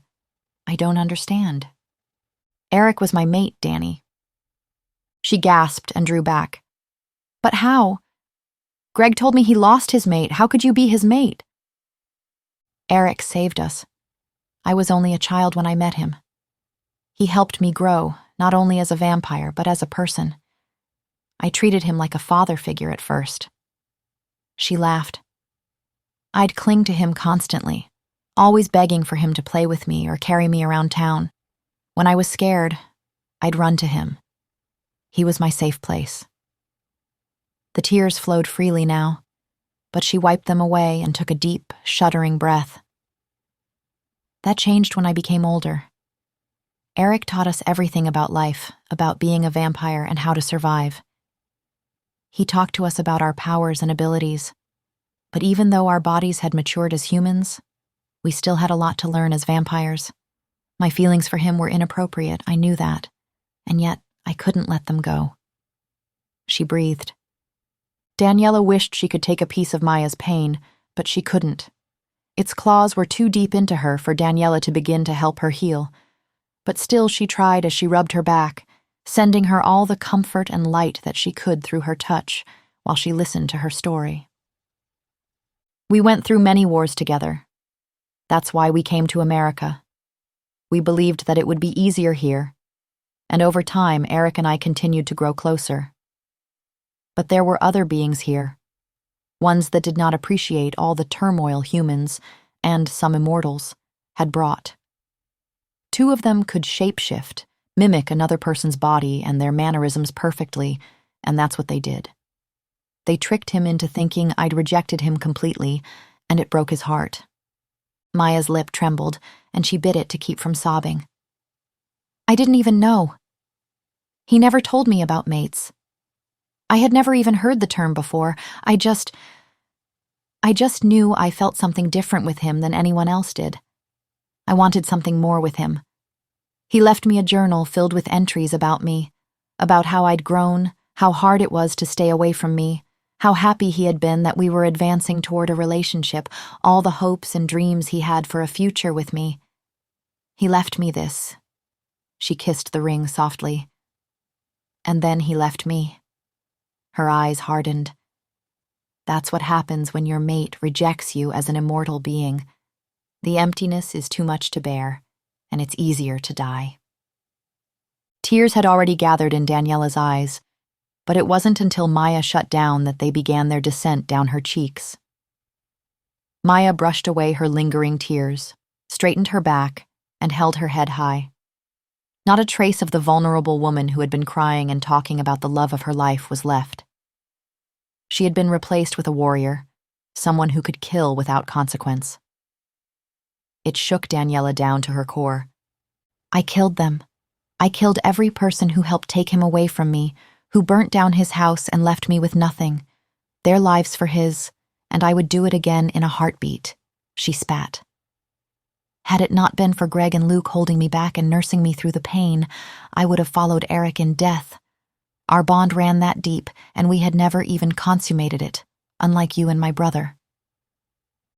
Speaker 1: I don't understand. Eric was my mate, Danny. She gasped and drew back. But how? Greg told me he lost his mate. How could you be his mate? Eric saved us. I was only a child when I met him. He helped me grow, not only as a vampire, but as a person. I treated him like a father figure at first. She laughed. I'd cling to him constantly, always begging for him to play with me or carry me around town. When I was scared, I'd run to him. He was my safe place. The tears flowed freely now, but she wiped them away and took a deep, shuddering breath. That changed when I became older. Eric taught us everything about life, about being a vampire and how to survive. He talked to us about our powers and abilities, but even though our bodies had matured as humans, we still had a lot to learn as vampires. My feelings for him were inappropriate, I knew that, and yet I couldn't let them go. She breathed. Daniella wished she could take a piece of Maya's pain, but she couldn't. Its claws were too deep into her for Daniella to begin to help her heal, but still she tried as she rubbed her back, sending her all the comfort and light that she could through her touch while she listened to her story. We went through many wars together. That's why we came to America. We believed that it would be easier here, and over time Eric and I continued to grow closer. But there were other beings here, ones that did not appreciate all the turmoil humans, and some immortals, had brought. Two of them could shapeshift, mimic another person's body and their mannerisms perfectly, and that's what they did. They tricked him into thinking I'd rejected him completely, and it broke his heart. Maya's lip trembled, and she bit it to keep from sobbing. I didn't even know. He never told me about mates. I had never even heard the term before. I just knew I felt something different with him than anyone else did. I wanted something more with him. He left me a journal filled with entries about me, about how I'd grown, how hard it was to stay away from me, how happy he had been that we were advancing toward a relationship, all the hopes and dreams he had for a future with me. He left me this. She kissed the ring softly. And then he left me. Her eyes hardened. That's what happens when your mate rejects you as an immortal being. The emptiness is too much to bear, and it's easier to die. Tears had already gathered in Daniella's eyes, but it wasn't until Maya shut down that they began their descent down her cheeks. Maya brushed away her lingering tears, straightened her back, and held her head high. Not a trace of the vulnerable woman who had been crying and talking about the love of her life was left. She had been replaced with a warrior, someone who could kill without consequence. It shook Daniella down to her core. I killed them. I killed every person who helped take him away from me, who burnt down his house and left me with nothing. Their lives for his, and I would do it again in a heartbeat, she spat. Had it not been for Greg and Luke holding me back and nursing me through the pain, I would have followed Eric in death. Our bond ran that deep, and we had never even consummated it, unlike you and my brother.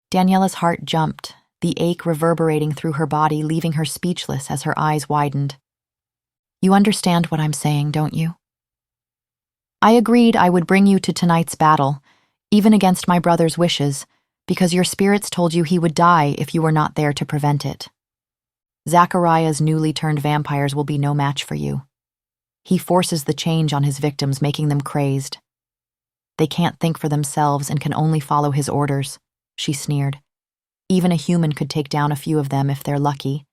Speaker 1: Daniella's heart jumped, the ache reverberating through her body, leaving her speechless as her eyes widened. You understand what I'm saying, don't you? I agreed I would bring you to tonight's battle, even against my brother's wishes, because your spirits told you he would die if you were not there to prevent it. Zachariah's newly turned vampires will be no match for you. He forces the change on his victims, making them crazed. They can't think for themselves and can only follow his orders, she sneered. Even a human could take down a few of them if they're lucky.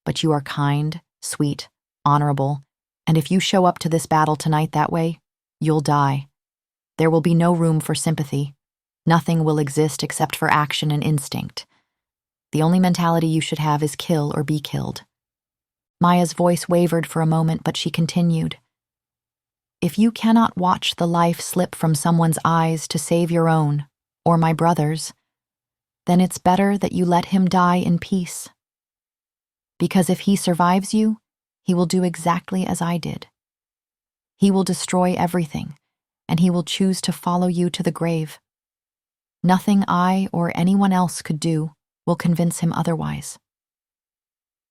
Speaker 1: but you are kind, sweet, honorable, and if you show up to this battle tonight that way, you'll die. There will be no room for sympathy. Nothing will exist except for action and instinct. The only mentality you should have is kill or be killed. Maya's voice wavered for a moment, but she continued. If you cannot watch the life slip from someone's eyes to save your own, or my brother's, then it's better that you let him die in peace. Because if he survives you, he will do exactly as I did. He will destroy everything, and he will choose to follow you to the grave. Nothing I or anyone else could do will convince him otherwise.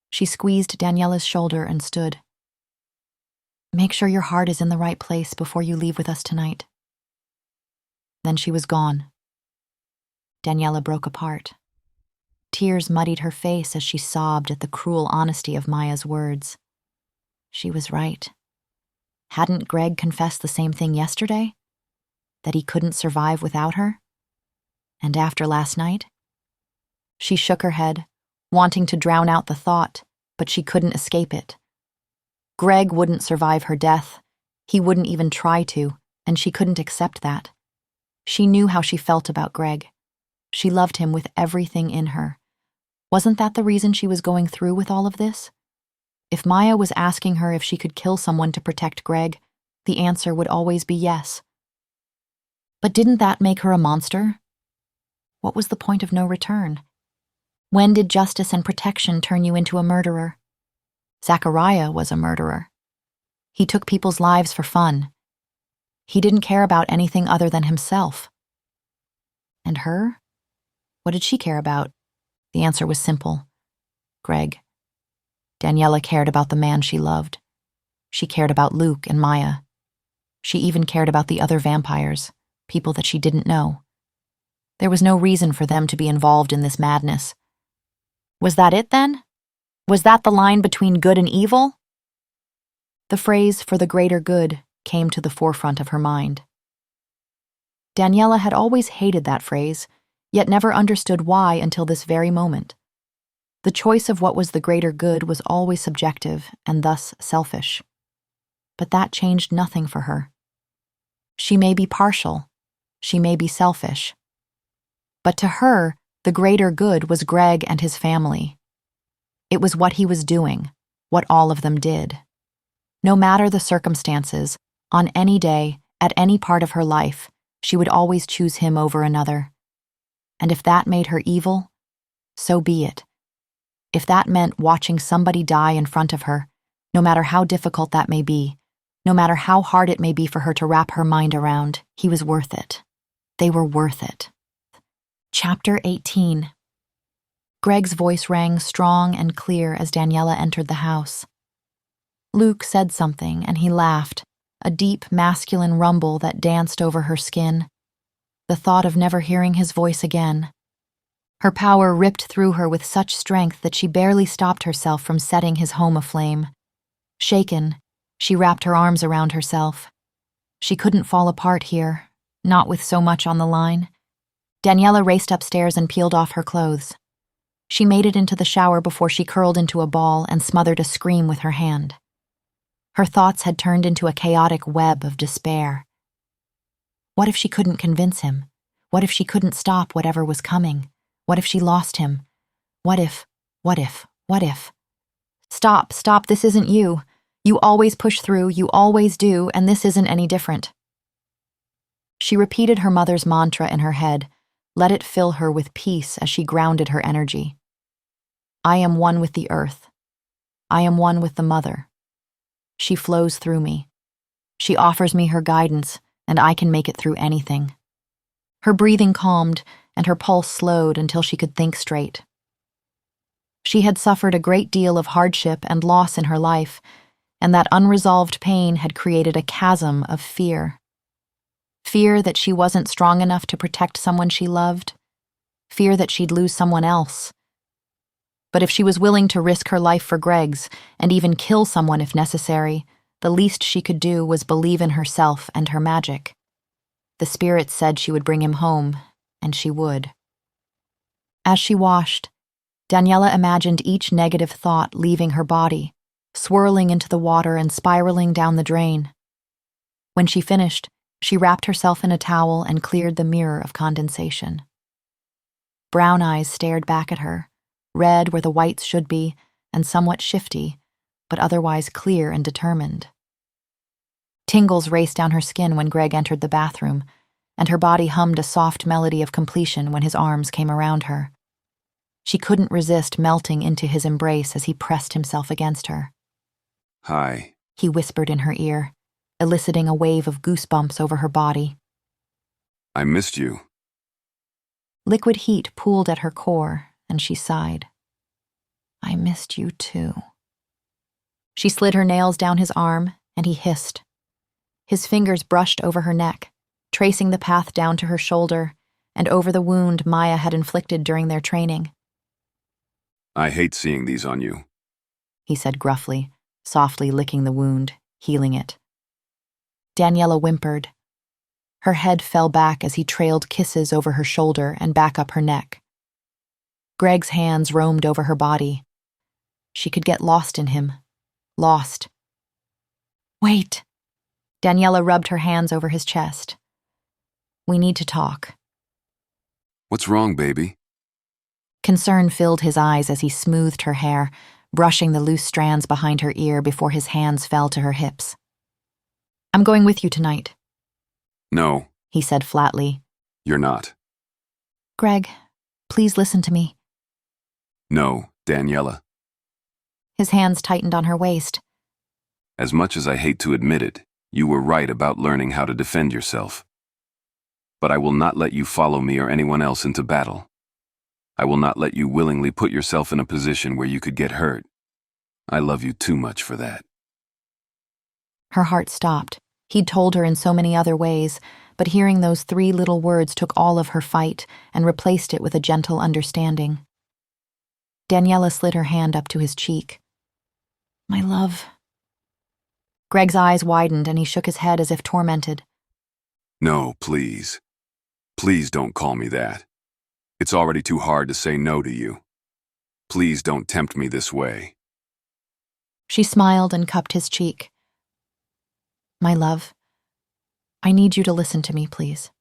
Speaker 1: She squeezed Daniella's shoulder and stood. Make sure your heart is in the right place before you leave with us tonight. Then she was gone. Daniella broke apart. Tears muddied her face as she sobbed at the cruel honesty of Maya's words. She was right. Hadn't Greg confessed the same thing yesterday? That he couldn't survive without her? And after last night? She shook her head, wanting to drown out the thought, but she couldn't escape it. Greg wouldn't survive her death. He wouldn't even try to, and she couldn't accept that. She knew how she felt about Greg. She loved him with everything in her. Wasn't that the reason she was going through with all of this? If Maya was asking her if she could kill someone to protect Greg, the answer would always be yes. But didn't that make her a monster? What was the point of no return? When did justice and protection turn you into a murderer? Zachariah was a murderer. He took people's lives for fun. He didn't care about anything other than himself. And her? What did she care about? The answer was simple. Greg. Daniella cared about the man she loved. She cared about Luke and Maya. She even cared about the other vampires, people that she didn't know. There was no reason for them to be involved in this madness. Was that it then? Was that the line between good and evil? The phrase "for the greater good" came to the forefront of her mind. Daniella had always hated that phrase, yet never understood why until this very moment. The choice of what was the greater good was always subjective and thus selfish. But that changed nothing for her. She may be partial, she may be selfish, but to her, the greater good was Greg and his family. It was what he was doing, what all of them did. No matter the circumstances, on any day, at any part of her life, she would always choose him over another. And if that made her evil, so be it. If that meant watching somebody die in front of her, no matter how difficult that may be, no matter how hard it may be for her to wrap her mind around, he was worth it. They were worth it. Chapter 18. Greg's voice rang strong and clear as Daniella entered the house. Luke said something, and he laughed, a deep masculine rumble that danced over her skin. The thought of never hearing his voice again. Her power ripped through her with such strength that she barely stopped herself from setting his home aflame. Shaken, she wrapped her arms around herself. She couldn't fall apart here, not with so much on the line. Daniella raced upstairs and peeled off her clothes. She made it into the shower before she curled into a ball and smothered a scream with her hand. Her thoughts had turned into a chaotic web of despair. What if she couldn't convince him? What if she couldn't stop whatever was coming? What if she lost him? What if? Stop, this isn't you. You always push through, you always do, and this isn't any different. She repeated her mother's mantra in her head, let it fill her with peace as she grounded her energy. I am one with the earth. I am one with the mother. She flows through me. She offers me her guidance, and I can make it through anything. Her breathing calmed, and her pulse slowed until she could think straight. She had suffered a great deal of hardship and loss in her life, and that unresolved pain had created a chasm of fear. Fear that she wasn't strong enough to protect someone she loved. Fear that she'd lose someone else. But if she was willing to risk her life for Greg's, and even kill someone if necessary, the least she could do was believe in herself and her magic. The spirits said she would bring him home, and she would. As she washed, Daniella imagined each negative thought leaving her body, swirling into the water and spiraling down the drain. When she finished, she wrapped herself in a towel and cleared the mirror of condensation. Brown eyes stared back at her, red where the whites should be, and somewhat shifty, but otherwise clear and determined. Tingles raced down her skin when Greg entered the bathroom, and her body hummed a soft melody of completion when his arms came around her. She couldn't resist melting into his embrace as he pressed himself against her.
Speaker 2: Hi.
Speaker 1: He whispered in her ear, eliciting a wave of goosebumps over her body.
Speaker 2: I missed you.
Speaker 1: Liquid heat pooled at her core, and she sighed. I missed you too. She slid her nails down his arm, and he hissed. His fingers brushed over her neck, tracing the path down to her shoulder and over the wound Maya had inflicted during their training.
Speaker 2: I hate seeing these on you,
Speaker 1: he said gruffly, softly licking the wound, healing it. Daniella whimpered. Her head fell back as he trailed kisses over her shoulder and back up her neck. Greg's hands roamed over her body. She could get lost in him. Lost. Wait. Daniella rubbed her hands over his chest. We need to talk.
Speaker 2: What's wrong, baby?
Speaker 1: Concern filled his eyes as he smoothed her hair, brushing the loose strands behind her ear before his hands fell to her hips. I'm going with you tonight.
Speaker 2: No,
Speaker 1: he said flatly.
Speaker 2: you're not.
Speaker 1: Greg, please listen to me.
Speaker 2: No, Daniella.
Speaker 1: His hands tightened on her waist.
Speaker 2: As much as I hate to admit it, you were right about learning how to defend yourself. But I will not let you follow me or anyone else into battle. I will not let you willingly put yourself in a position where you could get hurt. I love you too much for that.
Speaker 1: Her heart stopped. He'd told her in so many other ways, but hearing those 3 little words took all of her fight and replaced it with a gentle understanding. Daniella slid her hand up to his cheek. My love. Greg's eyes widened and he shook his head as if tormented.
Speaker 2: No, please. Please don't call me that. It's already too hard to say no to you. Please don't tempt me this way.
Speaker 1: She smiled and cupped his cheek. My love, I need you to listen to me, please.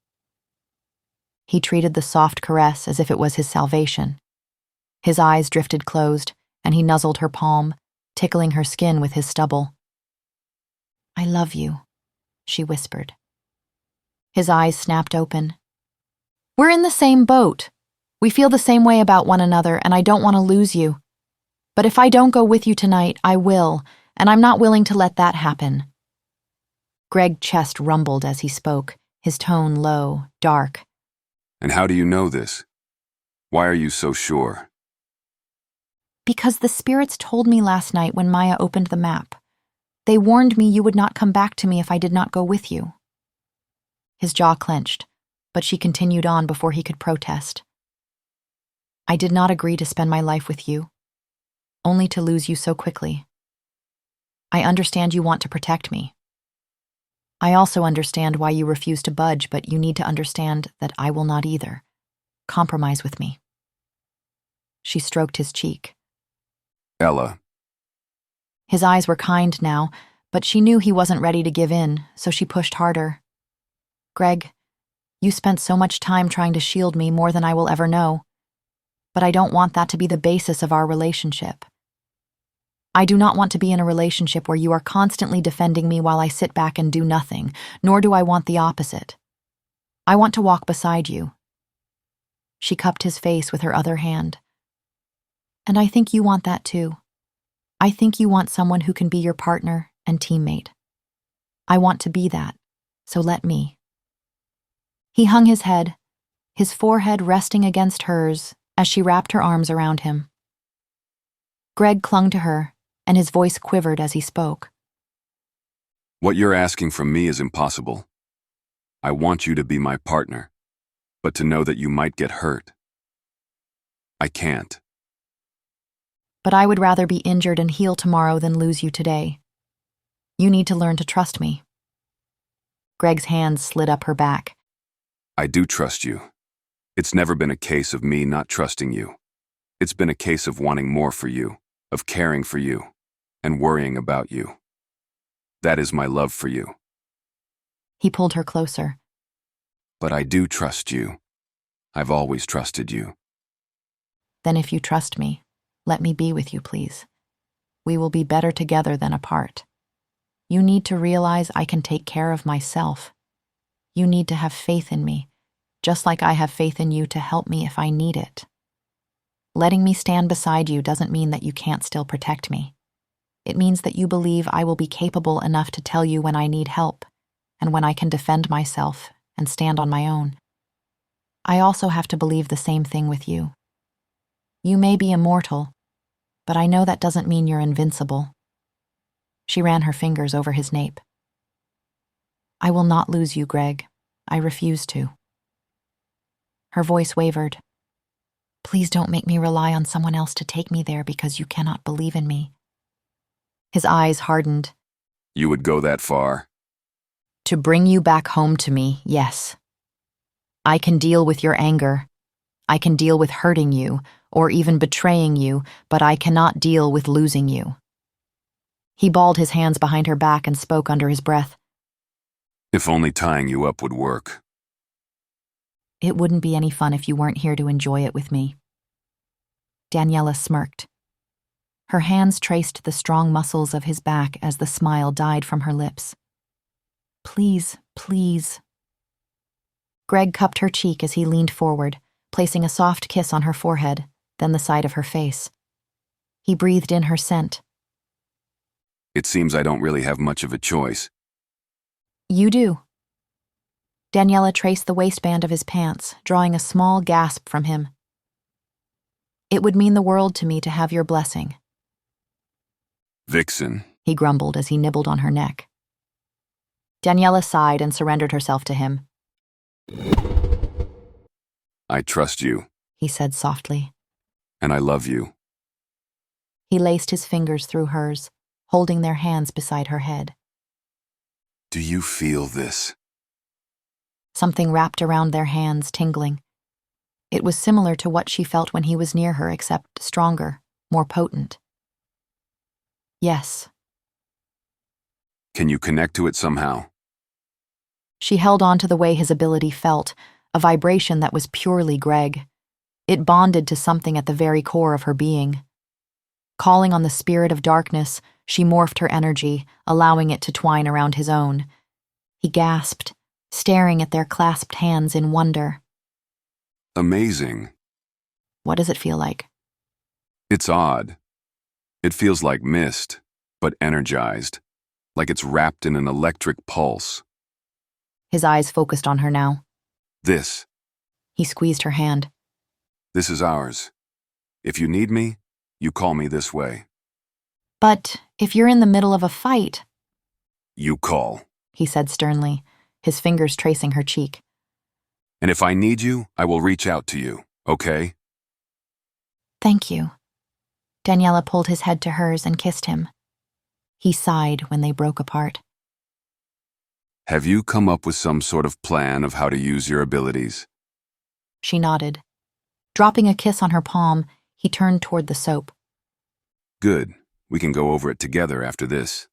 Speaker 1: He treated the soft caress as if it was his salvation. His eyes drifted closed, and he nuzzled her palm, tickling her skin with his stubble. I love you, she whispered. His eyes snapped open. We're in the same boat. We feel the same way about one another, and I don't want to lose you. But if I don't go with you tonight, I will, and I'm not willing to let that happen. Greg's chest rumbled as he spoke, his tone low, dark.
Speaker 2: And how do you know this? Why are you so sure?
Speaker 1: Because the spirits told me last night when Maya opened the map. They warned me you would not come back to me if I did not go with you. His jaw clenched, but she continued on before he could protest. I did not agree to spend my life with you, only to lose you so quickly. I understand you want to protect me. I also understand why you refuse to budge, but you need to understand that I will not either. Compromise with me. She stroked his cheek.
Speaker 2: Ella.
Speaker 1: His eyes were kind now, but she knew he wasn't ready to give in, so she pushed harder. Greg, you spent so much time trying to shield me more than I will ever know. But I don't want that to be the basis of our relationship. I do not want to be in a relationship where you are constantly defending me while I sit back and do nothing, nor do I want the opposite. I want to walk beside you. She cupped his face with her other hand. And I think you want that too. I think you want someone who can be your partner and teammate. I want to be that, so let me. He hung his head, his forehead resting against hers as she wrapped her arms around him. Greg clung to her, and his voice quivered as he spoke.
Speaker 2: What you're asking from me is impossible. I want you to be my partner, but to know that you might get hurt. I can't.
Speaker 1: But I would rather be injured and heal tomorrow than lose you today. You need to learn to trust me. Greg's hands slid up her back.
Speaker 2: I do trust you. It's never been a case of me not trusting you. It's been a case of wanting more for you, of caring for you, and worrying about you. That is my love for you.
Speaker 1: He pulled her closer.
Speaker 2: But I do trust you. I've always trusted you.
Speaker 1: Then if you trust me, let me be with you, please. We will be better together than apart. You need to realize I can take care of myself. You need to have faith in me, just like I have faith in you to help me if I need it. Letting me stand beside you doesn't mean that you can't still protect me. It means that you believe I will be capable enough to tell you when I need help, and when I can defend myself and stand on my own. I also have to believe the same thing with you. You may be immortal, but I know that doesn't mean you're invincible. She ran her fingers over his nape. I will not lose you, Greg. I refuse to. Her voice wavered. Please don't make me rely on someone else to take me there because you cannot believe in me. His eyes hardened.
Speaker 2: You would go that far?
Speaker 1: To bring you back home to me, yes. I can deal with your anger. I can deal with hurting you, or even betraying you, but I cannot deal with losing you. He balled his hands behind her back and spoke under his breath.
Speaker 2: If only tying you up would work.
Speaker 1: It wouldn't be any fun if you weren't here to enjoy it with me. Daniella smirked. Her hands traced the strong muscles of his back as the smile died from her lips. Please, please. Greg cupped her cheek as he leaned forward, placing a soft kiss on her forehead, then the side of her face. He breathed in her scent.
Speaker 2: It seems I don't really have much of a choice.
Speaker 1: You do. Daniella traced the waistband of his pants, drawing a small gasp from him. It would mean the world to me to have your blessing.
Speaker 2: Vixen,
Speaker 1: He grumbled as he nibbled on her neck. Daniella sighed and surrendered herself to him.
Speaker 2: I trust you,
Speaker 1: He said softly.
Speaker 2: and I love you.
Speaker 1: He laced his fingers through hers, holding their hands beside her head.
Speaker 2: Do you feel this?
Speaker 1: Something wrapped around their hands, tingling. It was similar to what she felt when he was near her, except stronger, more potent. Yes.
Speaker 2: Can you connect to it somehow?
Speaker 1: She held on to the way his ability felt, a vibration that was purely Greg. It bonded to something at the very core of her being. Calling on the spirit of darkness, she morphed her energy, allowing it to twine around his own. He gasped, staring at their clasped hands in wonder.
Speaker 2: Amazing.
Speaker 1: What does it feel like?
Speaker 2: It's odd. It feels like mist, but energized, like it's wrapped in an electric pulse.
Speaker 1: His eyes focused on her now.
Speaker 2: This
Speaker 1: He squeezed her hand.
Speaker 2: is ours. If you need me, you call me this way.
Speaker 1: But if you're in the middle of a fight,
Speaker 2: You call.
Speaker 1: he said sternly, his fingers tracing her cheek.
Speaker 2: And if I need you, I will reach out to you, okay?
Speaker 1: Thank you. Daniella pulled his head to hers and kissed him. He sighed when they broke apart.
Speaker 2: Have you come up with some sort of plan of how to use your abilities?
Speaker 1: She nodded. Dropping a kiss on her palm, he turned toward the soap.
Speaker 2: Good. We can go over it together after this.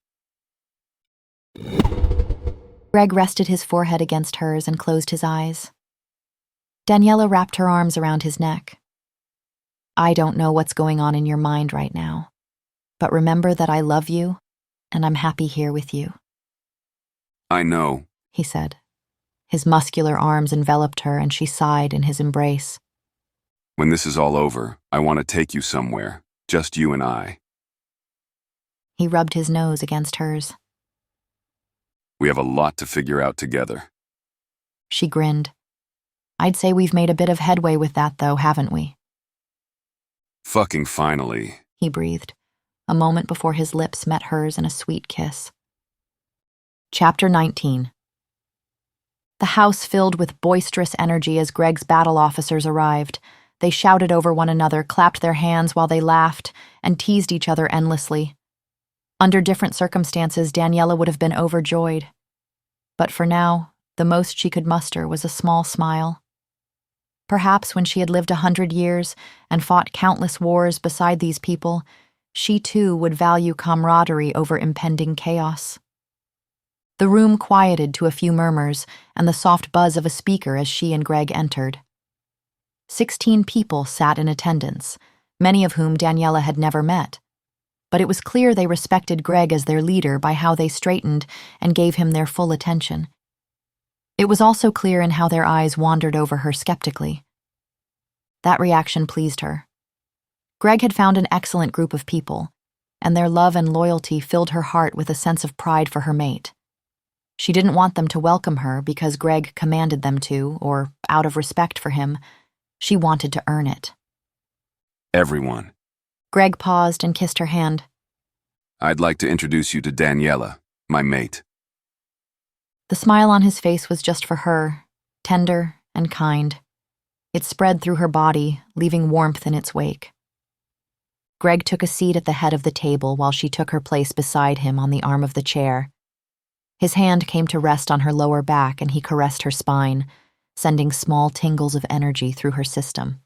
Speaker 1: Greg rested his forehead against hers and closed his eyes. Daniella wrapped her arms around his neck. I don't know what's going on in your mind right now, but remember that I love you, and I'm happy here with you,
Speaker 2: I know.
Speaker 1: he said. His muscular arms enveloped her, and she sighed in his embrace.
Speaker 2: When this is all over, I want to take you somewhere, just you and I.
Speaker 1: He rubbed his nose against hers.
Speaker 2: We have a lot to figure out together.
Speaker 1: She grinned. I'd say we've made a bit of headway with that, though, haven't we?
Speaker 2: Fucking finally.
Speaker 1: He breathed, a moment before his lips met hers in a sweet kiss. Chapter 19. The house filled with boisterous energy as Greg's battle officers arrived. They shouted over one another, clapped their hands while they laughed, and teased each other endlessly. Under different circumstances, Daniella would have been overjoyed. But for now, the most she could muster was a small smile. Perhaps when she had lived 100 years and fought countless wars beside these people, she too would value camaraderie over impending chaos. The room quieted to a few murmurs and the soft buzz of a speaker as she and Greg entered. 16 people sat in attendance, many of whom Daniella had never met. But it was clear they respected Greg as their leader by how they straightened and gave him their full attention. It was also clear in how their eyes wandered over her skeptically. That reaction pleased her. Greg had found an excellent group of people, and their love and loyalty filled her heart with a sense of pride for her mate. She didn't want them to welcome her because Greg commanded them to, or out of respect for him. She wanted to earn it.
Speaker 2: Everyone.
Speaker 1: Greg paused and kissed her hand.
Speaker 2: I'd like to introduce you to Daniella, my mate.
Speaker 1: The smile on his face was just for her, tender and kind. It spread through her body, leaving warmth in its wake. Greg took a seat at the head of the table while she took her place beside him on the arm of the chair. His hand came to rest on her lower back and he caressed her spine, sending small tingles of energy through her system.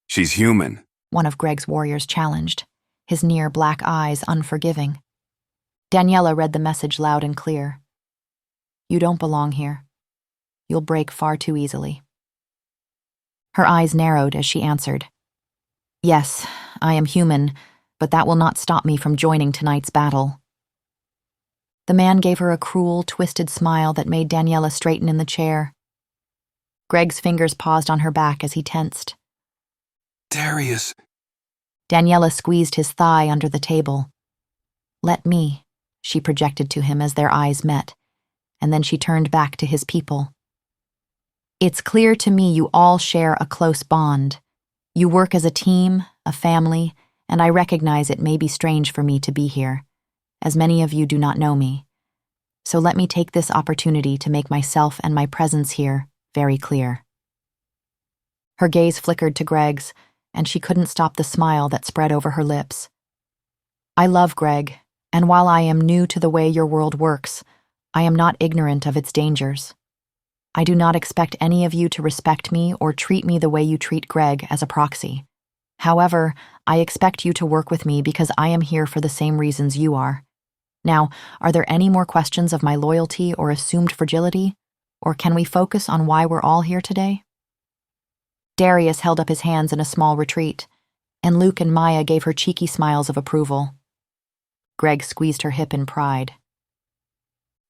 Speaker 2: She's human,
Speaker 1: one of Greg's warriors challenged, his near black eyes unforgiving. Daniella read the message loud and clear. You don't belong here. You'll break far too easily. Her eyes narrowed as she answered. Yes, I am human, but that will not stop me from joining tonight's battle. The man gave her a cruel, twisted smile that made Daniella straighten in the chair. Greg's fingers paused on her back as he tensed.
Speaker 2: Darius.
Speaker 1: Daniella squeezed his thigh under the table. Let me, she projected to him as their eyes met, and then she turned back to his people. It's clear to me you all share a close bond. You work as a team, a family, and I recognize it may be strange for me to be here, as many of you do not know me. So let me take this opportunity to make myself and my presence here very clear. Her gaze flickered to Greg's, and she couldn't stop the smile that spread over her lips. I love Greg, and while I am new to the way your world works, I am not ignorant of its dangers. I do not expect any of you to respect me or treat me the way you treat Greg as a proxy. However, I expect you to work with me because I am here for the same reasons you are. Now, are there any more questions of my loyalty or assumed fragility? Or can we focus on why we're all here today? Darius held up his hands in a small retreat, and Luke and Maya gave her cheeky smiles of approval. Greg squeezed her hip in pride.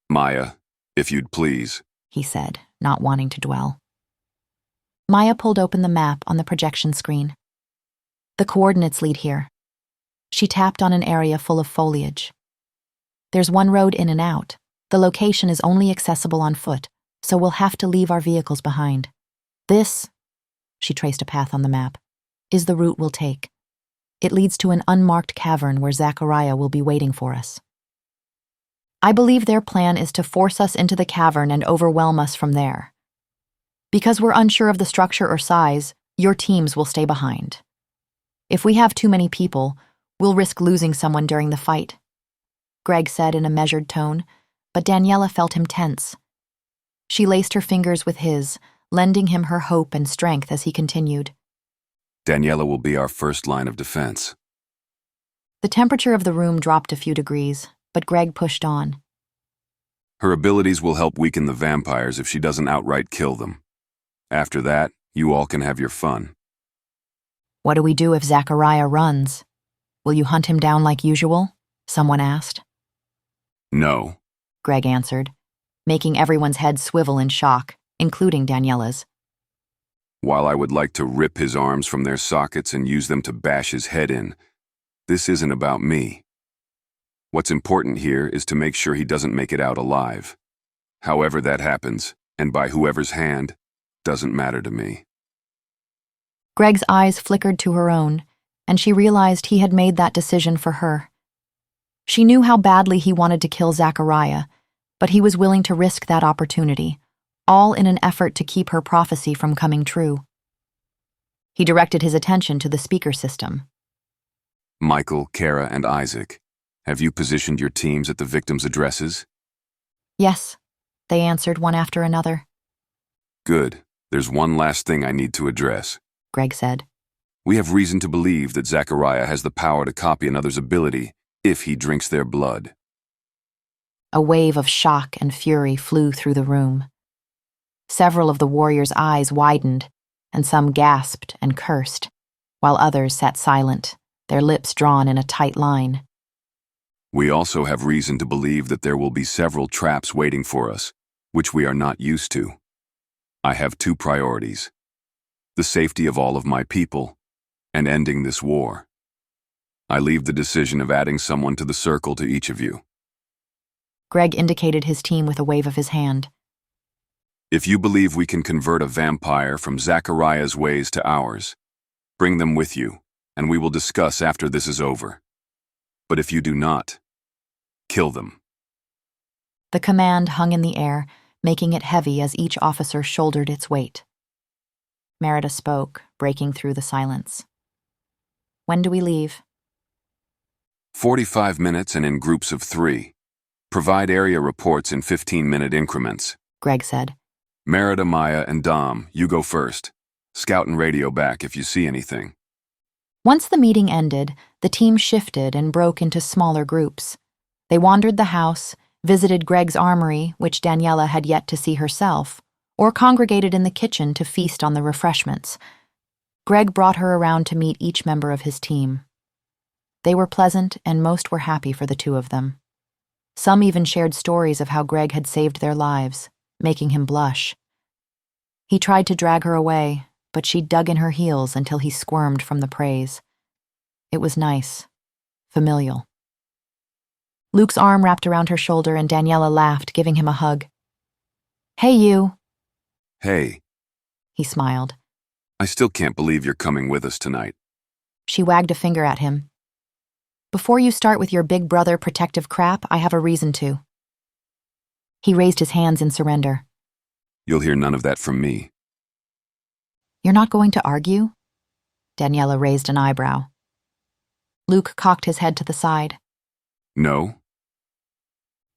Speaker 2: Maya, if you'd please,
Speaker 1: he said, not wanting to dwell. Maya pulled open the map on the projection screen. The coordinates lead here. She tapped on an area full of foliage. There's one road in and out. The location is only accessible on foot, so we'll have to leave our vehicles behind. This, she traced a path on the map, is the route we'll take. It leads to an unmarked cavern where Zachariah will be waiting for us. I believe their plan is to force us into the cavern and overwhelm us from there. Because we're unsure of the structure or size, your teams will stay behind. If we have too many people, we'll risk losing someone during the fight, Greg said in a measured tone, but Daniella felt him tense. She laced her fingers with his, lending him her hope and strength as he continued.
Speaker 2: Daniella will be our first line of defense.
Speaker 1: The temperature of the room dropped a few degrees, but Greg pushed on.
Speaker 2: Her abilities will help weaken the vampires if she doesn't outright kill them. After that, you all can have your fun.
Speaker 1: What do we do if Zachariah runs? Will you hunt him down like usual? Someone asked.
Speaker 2: No,
Speaker 1: Greg answered, making everyone's head swivel in shock, including Daniella's.
Speaker 2: While I would like to rip his arms from their sockets and use them to bash his head in, this isn't about me. What's important here is to make sure he doesn't make it out alive. However that happens, and by whoever's hand, doesn't matter to me.
Speaker 1: Greg's eyes flickered to her own, and she realized he had made that decision for her. She knew how badly he wanted to kill Zachariah, but he was willing to risk that opportunity, all in an effort to keep her prophecy from coming true. He directed his attention to the speaker system.
Speaker 2: Michael, Kara, and Isaac, have you positioned your teams at the victims' addresses?
Speaker 1: Yes, they answered one after another.
Speaker 2: Good. There's one last thing I need to address.
Speaker 1: Greg said.
Speaker 2: We have reason to believe that Zachariah has the power to copy another's ability if he drinks their blood.
Speaker 1: A wave of shock and fury flew through the room. Several of the warriors' eyes widened, and some gasped and cursed, while others sat silent, their lips drawn in a tight line.
Speaker 2: We also have reason to believe that there will be several traps waiting for us, which we are not used to. I have two priorities: the safety of all of my people, and ending this war. I leave the decision of adding someone to the circle to each of you.
Speaker 1: Greg indicated his team with a wave of his hand.
Speaker 2: If you believe we can convert a vampire from Zachariah's ways to ours, bring them with you, and we will discuss after this is over. But if you do not, kill them.
Speaker 1: The command hung in the air, making it heavy as each officer shouldered its weight. Merida spoke, breaking through the silence. When do we leave?
Speaker 2: 45 minutes and in groups of 3. Provide area reports in 15-minute increments.
Speaker 1: Greg said.
Speaker 2: Merida, Maya, and Dom, you go first. Scout and radio back if you see anything.
Speaker 1: Once the meeting ended, the team shifted and broke into smaller groups. They wandered the house, visited Greg's armory, which Daniella had yet to see herself, or congregated in the kitchen to feast on the refreshments. Greg brought her around to meet each member of his team. They were pleasant, and most were happy for the two of them. Some even shared stories of how Greg had saved their lives, making him blush. He tried to drag her away, but she dug in her heels until he squirmed from the praise. It was nice, familial. Luke's arm wrapped around her shoulder and Daniella laughed, giving him a hug. "Hey, you."
Speaker 2: Hey.
Speaker 1: He smiled.
Speaker 2: I still can't believe you're coming with us tonight.
Speaker 1: She wagged a finger at him. "Before you start with your big brother protective crap, I have a reason to." He raised his hands in surrender.
Speaker 2: You'll hear none of that from me.
Speaker 1: "You're not going to argue?" Daniella raised an eyebrow. Luke cocked his head to the side.
Speaker 2: No?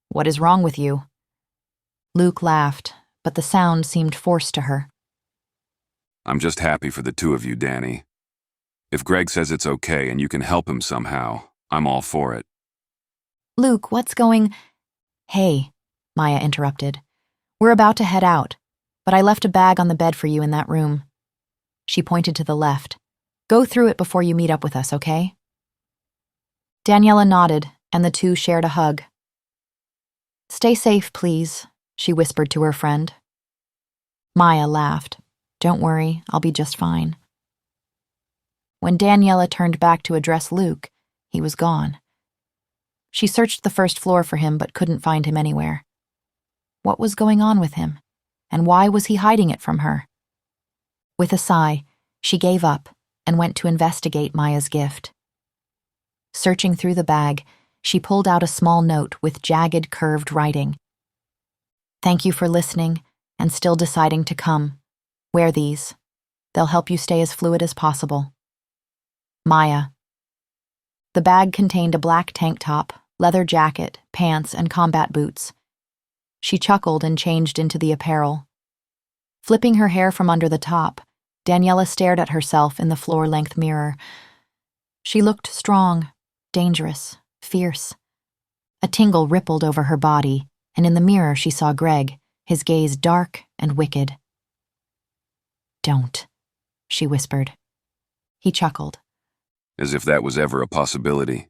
Speaker 1: "What is wrong with you?" Luke laughed, but the sound seemed forced to her.
Speaker 2: I'm just happy for the two of you, Danny. If Greg says it's okay and you can help him somehow, I'm all for it.
Speaker 1: "Luke, what's going—" "Hey," Maya interrupted. "We're about to head out, but I left a bag on the bed for you in that room." She pointed to the left. "Go through it before you meet up with us, okay?" Daniella nodded, and the two shared a hug. "Stay safe, please," she whispered to her friend. Maya laughed. "Don't worry, I'll be just fine." When Daniella turned back to address Luke, he was gone. She searched the first floor for him but couldn't find him anywhere. What was going on with him, and why was he hiding it from her? With a sigh, she gave up and went to investigate Maya's gift. Searching through the bag, she pulled out a small note with jagged, curved writing. "Thank you for listening and still deciding to come. Wear these. They'll help you stay as fluid as possible. Maya." The bag contained a black tank top, leather jacket, pants, and combat boots. She chuckled and changed into the apparel. Flipping her hair from under the top, Daniella stared at herself in the floor-length mirror. She looked strong, dangerous, fierce. A tingle rippled over her body, and in the mirror she saw Greg, his gaze dark and wicked. "Don't," she whispered. He chuckled.
Speaker 2: As if that was ever a possibility.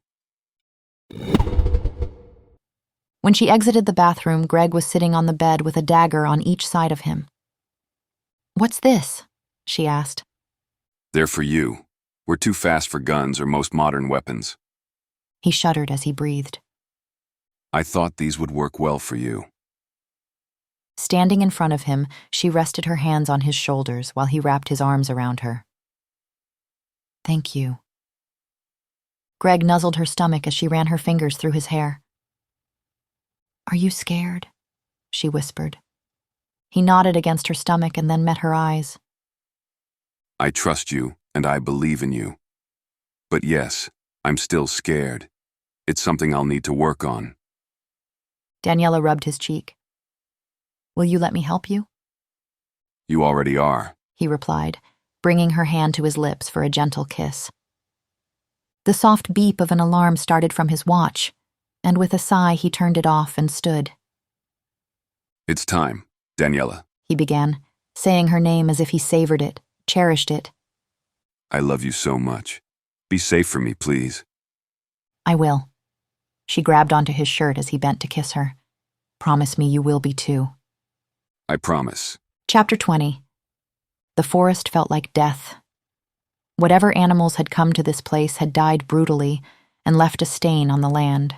Speaker 1: When she exited the bathroom, Greg was sitting on the bed with a dagger on each side of him. "What's this?" she asked.
Speaker 2: They're for you. We're too fast for guns or most modern weapons.
Speaker 1: He shuddered as he breathed.
Speaker 2: I thought these would work well for you.
Speaker 1: Standing in front of him, she rested her hands on his shoulders while he wrapped his arms around her. "Thank you." Greg nuzzled her stomach as she ran her fingers through his hair. "Are you scared?" she whispered. He nodded against her stomach and then met her eyes.
Speaker 2: I trust you, and I believe in you. But yes, I'm still scared. It's something I'll need to work on.
Speaker 1: Daniella rubbed his cheek. "Will you let me help you?"
Speaker 2: You already are.
Speaker 1: he replied, bringing her hand to his lips for a gentle kiss. The soft beep of an alarm started from his watch, and with a sigh he turned it off and stood.
Speaker 2: It's time, Daniella.
Speaker 1: He began, saying her name as if he savored it, cherished it.
Speaker 2: I love you so much. Be safe for me, please.
Speaker 1: I will. She grabbed onto his shirt as he bent to kiss her. Promise me you will be too.
Speaker 2: I promise.
Speaker 1: Chapter 20. The forest felt like death. Whatever animals had come to this place had died brutally and left a stain on the land.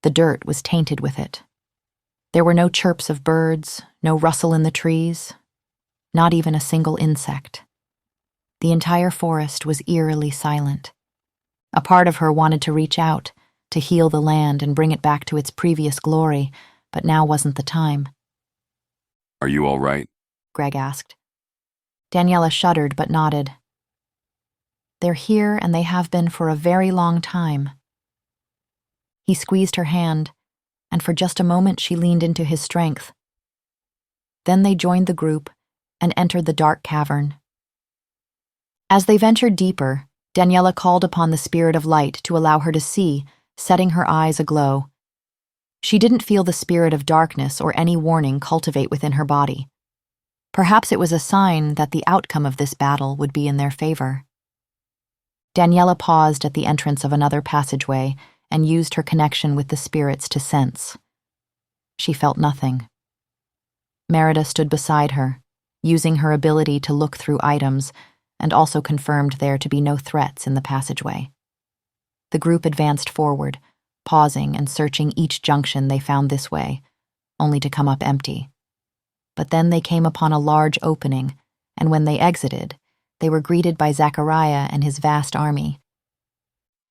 Speaker 1: The dirt was tainted with it. There were no chirps of birds, no rustle in the trees, not even a single insect. The entire forest was eerily silent. A part of her wanted to reach out, to heal the land and bring it back to its previous glory, but now wasn't the time.
Speaker 2: Are you all right?
Speaker 1: Greg asked. Daniella shuddered but nodded. They're here and they have been for a very long time. He squeezed her hand, and for just a moment she leaned into his strength. Then they joined the group and entered the dark cavern. As they ventured deeper, Daniella called upon the spirit of light to allow her to see, setting her eyes aglow. She didn't feel the spirit of darkness or any warning cultivate within her body. Perhaps it was a sign that the outcome of this battle would be in their favor. Daniella paused at the entrance of another passageway and used her connection with the spirits to sense. She felt nothing. Merida stood beside her, using her ability to look through items, and also confirmed there to be no threats in the passageway. The group advanced forward, pausing and searching each junction they found this way, only to come up empty. But then they came upon a large opening, and when they exited, they were greeted by Zachariah and his vast army.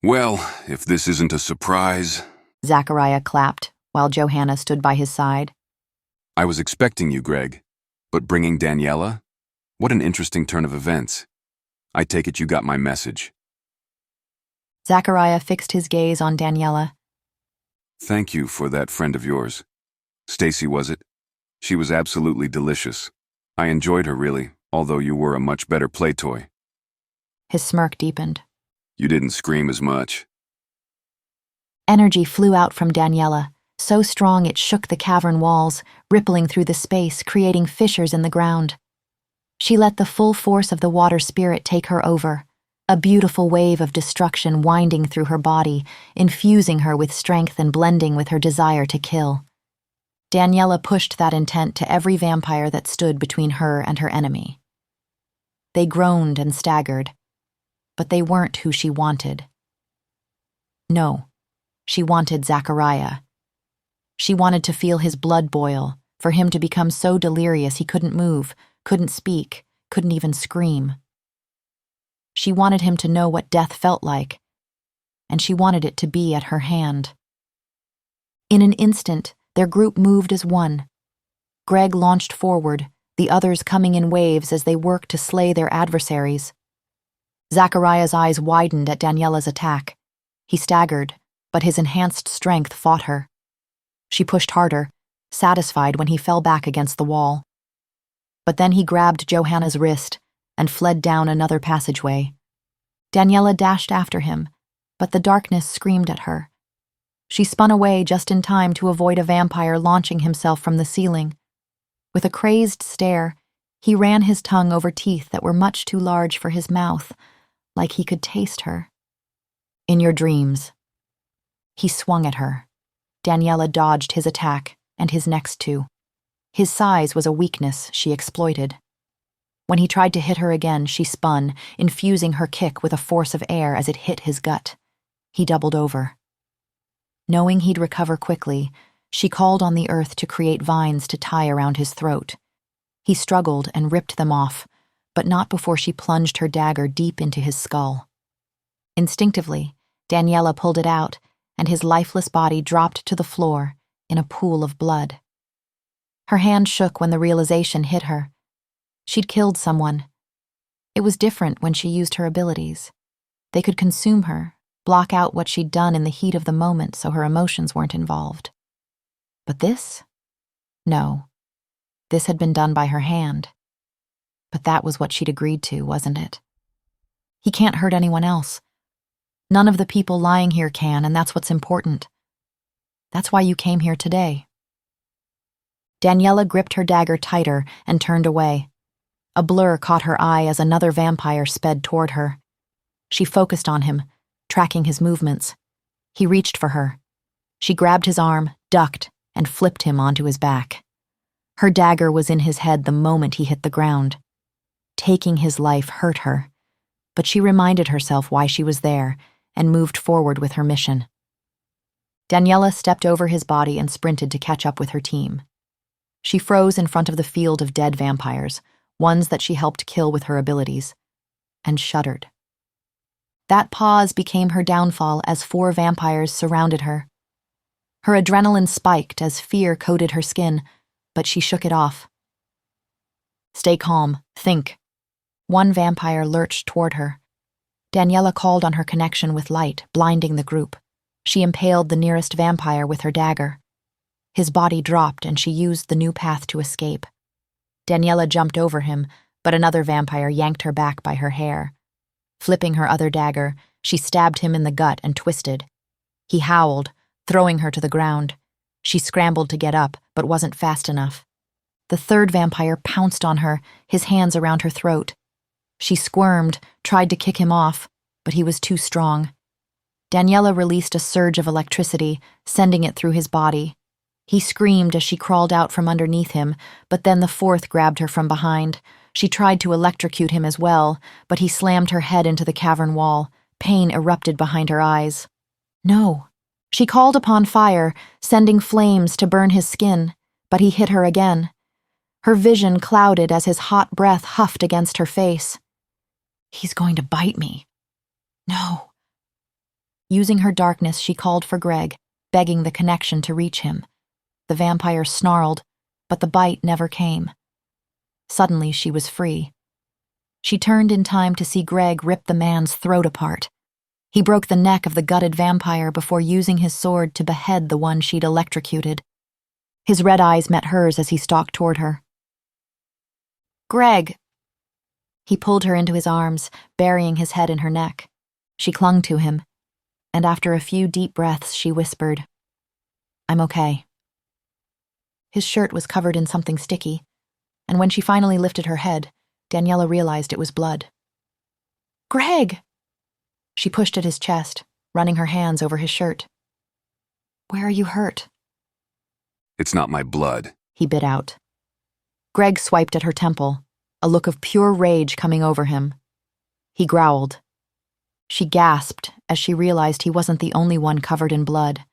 Speaker 2: Well, if this isn't a surprise...
Speaker 1: Zachariah clapped, while Johanna stood by his side.
Speaker 2: I was expecting you, Greg. But bringing Daniella? What an interesting turn of events. I take it you got my message.
Speaker 1: Zachariah fixed his gaze on Daniella.
Speaker 2: Thank you for that friend of yours. Stacy, was it? She was absolutely delicious. I enjoyed her, really, although you were a much better play toy.
Speaker 1: His smirk deepened.
Speaker 2: You didn't scream as much.
Speaker 1: Energy flew out from Daniella, so strong it shook the cavern walls, rippling through the space, creating fissures in the ground. She let the full force of the water spirit take her over, a beautiful wave of destruction winding through her body, infusing her with strength and blending with her desire to kill. Daniella pushed that intent to every vampire that stood between her and her enemy. They groaned and staggered, but they weren't who she wanted. No, she wanted Zachariah. She wanted to feel his blood boil, for him to become so delirious he couldn't move, couldn't speak, couldn't even scream. She wanted him to know what death felt like, and she wanted it to be at her hand. In an instant, their group moved as one. Greg launched forward, the others coming in waves as they worked to slay their adversaries. Zachariah's eyes widened at Daniella's attack. He staggered, but his enhanced strength fought her. She pushed harder, satisfied when he fell back against the wall. But then he grabbed Johanna's wrist and fled down another passageway. Daniella dashed after him, but the darkness screamed at her. She spun away just in time to avoid a vampire launching himself from the ceiling. With a crazed stare, he ran his tongue over teeth that were much too large for his mouth, like he could taste her. In your dreams. He swung at her. Daniella dodged his attack and his next two. His size was a weakness she exploited. When he tried to hit her again, she spun, infusing her kick with a force of air as it hit his gut. He doubled over. Knowing he'd recover quickly, she called on the earth to create vines to tie around his throat. He struggled and ripped them off, but not before she plunged her dagger deep into his skull. Instinctively, Daniella pulled it out, and his lifeless body dropped to the floor in a pool of blood. Her hand shook when the realization hit her. She'd killed someone. It was different when she used her abilities. They could consume her, block out what she'd done in the heat of the moment so her emotions weren't involved. But this? No. This had been done by her hand, But that was what she'd agreed to, wasn't it? He can't hurt anyone else. None of the people lying here can, and that's what's important. That's why you came here today. Daniella gripped her dagger tighter and turned away. A blur caught her eye as another vampire sped toward her. She focused on him, tracking his movements. He reached for her. She grabbed his arm, ducked, and flipped him onto his back. Her dagger was in his head the moment he hit the ground. Taking his life hurt her, but she reminded herself why she was there and moved forward with her mission. Daniella stepped over his body and sprinted to catch up with her team. She froze in front of the field of dead vampires, ones that she helped kill with her abilities, and shuddered. That pause became her downfall as 4 vampires surrounded her. Her adrenaline spiked as fear coated her skin, but she shook it off. Stay calm, think. One vampire lurched toward her. Daniella called on her connection with light, blinding the group. She impaled the nearest vampire with her dagger. His body dropped and she used the new path to escape. Daniella jumped over him, but another vampire yanked her back by her hair. Flipping her other dagger, she stabbed him in the gut and twisted. He howled, throwing her to the ground. She scrambled to get up, but wasn't fast enough. The third vampire pounced on her, his hands around her throat. She squirmed, tried to kick him off, but he was too strong. Daniella released a surge of electricity, sending it through his body. He screamed as she crawled out from underneath him, but then the fourth grabbed her from behind. She tried to electrocute him as well, but he slammed her head into the cavern wall. Pain erupted behind her eyes. No. She called upon fire, sending flames to burn his skin, but he hit her again. Her vision clouded as his hot breath huffed against her face. He's going to bite me. No. Using her darkness, she called for Greg, begging the connection to reach him. The vampire snarled, but the bite never came. Suddenly, she was free. She turned in time to see Greg rip the man's throat apart. He broke the neck of the gutted vampire before using his sword to behead the one she'd electrocuted. His red eyes met hers as he stalked toward her. Greg! He pulled her into his arms, burying his head in her neck. She clung to him, and after a few deep breaths, she whispered, I'm okay. His shirt was covered in something sticky, and when she finally lifted her head, Daniella realized it was blood. Greg! She pushed at his chest, running her hands over his shirt. Where are you hurt?
Speaker 2: It's not my blood.
Speaker 1: He bit out. Greg swiped at her temple, a look of pure rage coming over him. He growled. She gasped as she realized he wasn't the only one covered in blood.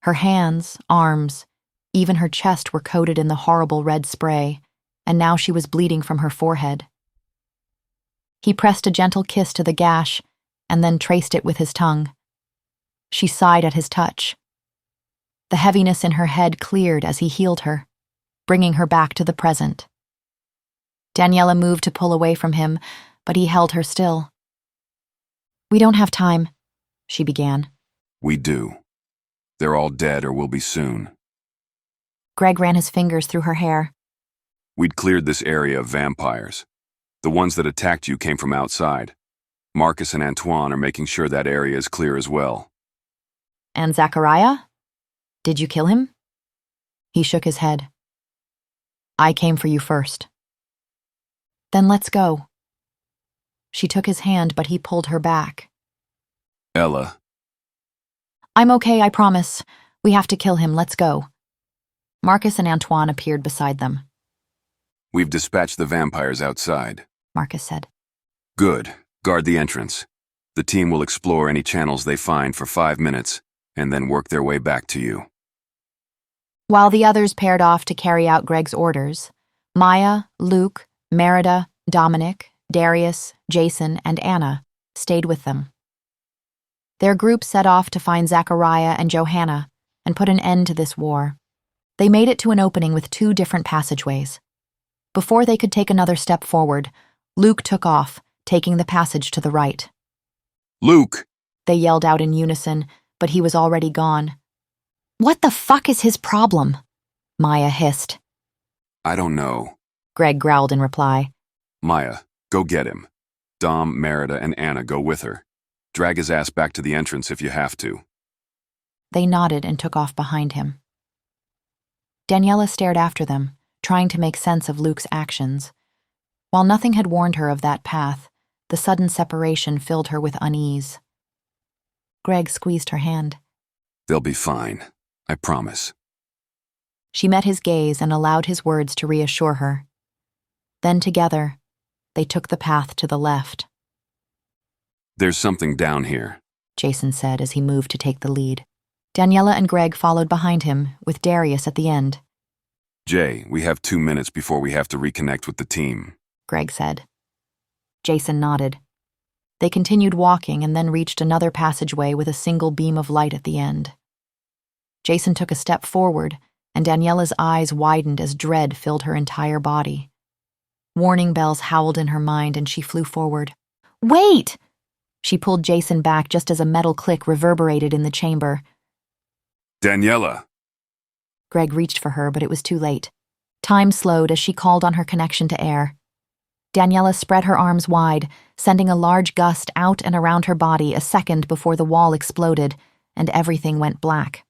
Speaker 1: Her hands, arms, even her chest were coated in the horrible red spray, and now she was bleeding from her forehead. He pressed a gentle kiss to the gash and then traced it with his tongue. She sighed at his touch. The heaviness in her head cleared as he healed her, bringing her back to the present. Daniella moved to pull away from him, but he held her still. We don't have time, she began.
Speaker 2: We do. They're all dead or will be soon.
Speaker 1: Greg ran his fingers through her hair.
Speaker 2: We'd cleared this area of vampires. The ones that attacked you came from outside. Marcus and Antoine are making sure that area is clear as well.
Speaker 1: And Zachariah? Did you kill him? He shook his head. I came for you first. Then let's go. She took his hand, but he pulled her back.
Speaker 2: Ella.
Speaker 1: I'm okay, I promise. We have to kill him, let's go. Marcus and Antoine appeared beside them.
Speaker 2: We've dispatched the vampires outside,
Speaker 1: Marcus said.
Speaker 2: Good. Guard the entrance. The team will explore any channels they find for 5 minutes, and then work their way back to you.
Speaker 1: While the others paired off to carry out Greg's orders, Maya, Luke, Merida, Dominic, Darius, Jason, and Anna stayed with them. Their group set off to find Zachariah and Johanna and put an end to this war. They made it to an opening with 2 different passageways. Before they could take another step forward, Luke took off, taking the passage to the right.
Speaker 2: Luke!
Speaker 1: They yelled out in unison, but he was already gone. What the fuck is his problem? Maya hissed.
Speaker 2: I don't know.
Speaker 1: Greg growled in reply.
Speaker 2: Maya, go get him. Dom, Merida, and Anna go with her. Drag his ass back to the entrance if you have to.
Speaker 1: They nodded and took off behind him. Daniella stared after them, trying to make sense of Luke's actions. While nothing had warned her of that path, the sudden separation filled her with unease. Greg squeezed her hand.
Speaker 2: They'll be fine. I promise.
Speaker 1: She met his gaze and allowed his words to reassure her. Then together, they took the path to the left.
Speaker 2: There's something down here,
Speaker 1: Jason said as he moved to take the lead. Daniella and Greg followed behind him, with Darius at the end.
Speaker 2: Jay, we have 2 minutes before we have to reconnect with the team,
Speaker 1: Greg said. Jason nodded. They continued walking and then reached another passageway with a single beam of light at the end. Jason took a step forward, and Daniella's eyes widened as dread filled her entire body. Warning bells howled in her mind and she flew forward. Wait! She pulled Jason back just as a metal click reverberated in the chamber.
Speaker 2: Daniella!
Speaker 1: Greg reached for her, but it was too late. Time slowed as she called on her connection to air. Daniella spread her arms wide, sending a large gust out and around her body a second before the wall exploded, and everything went black.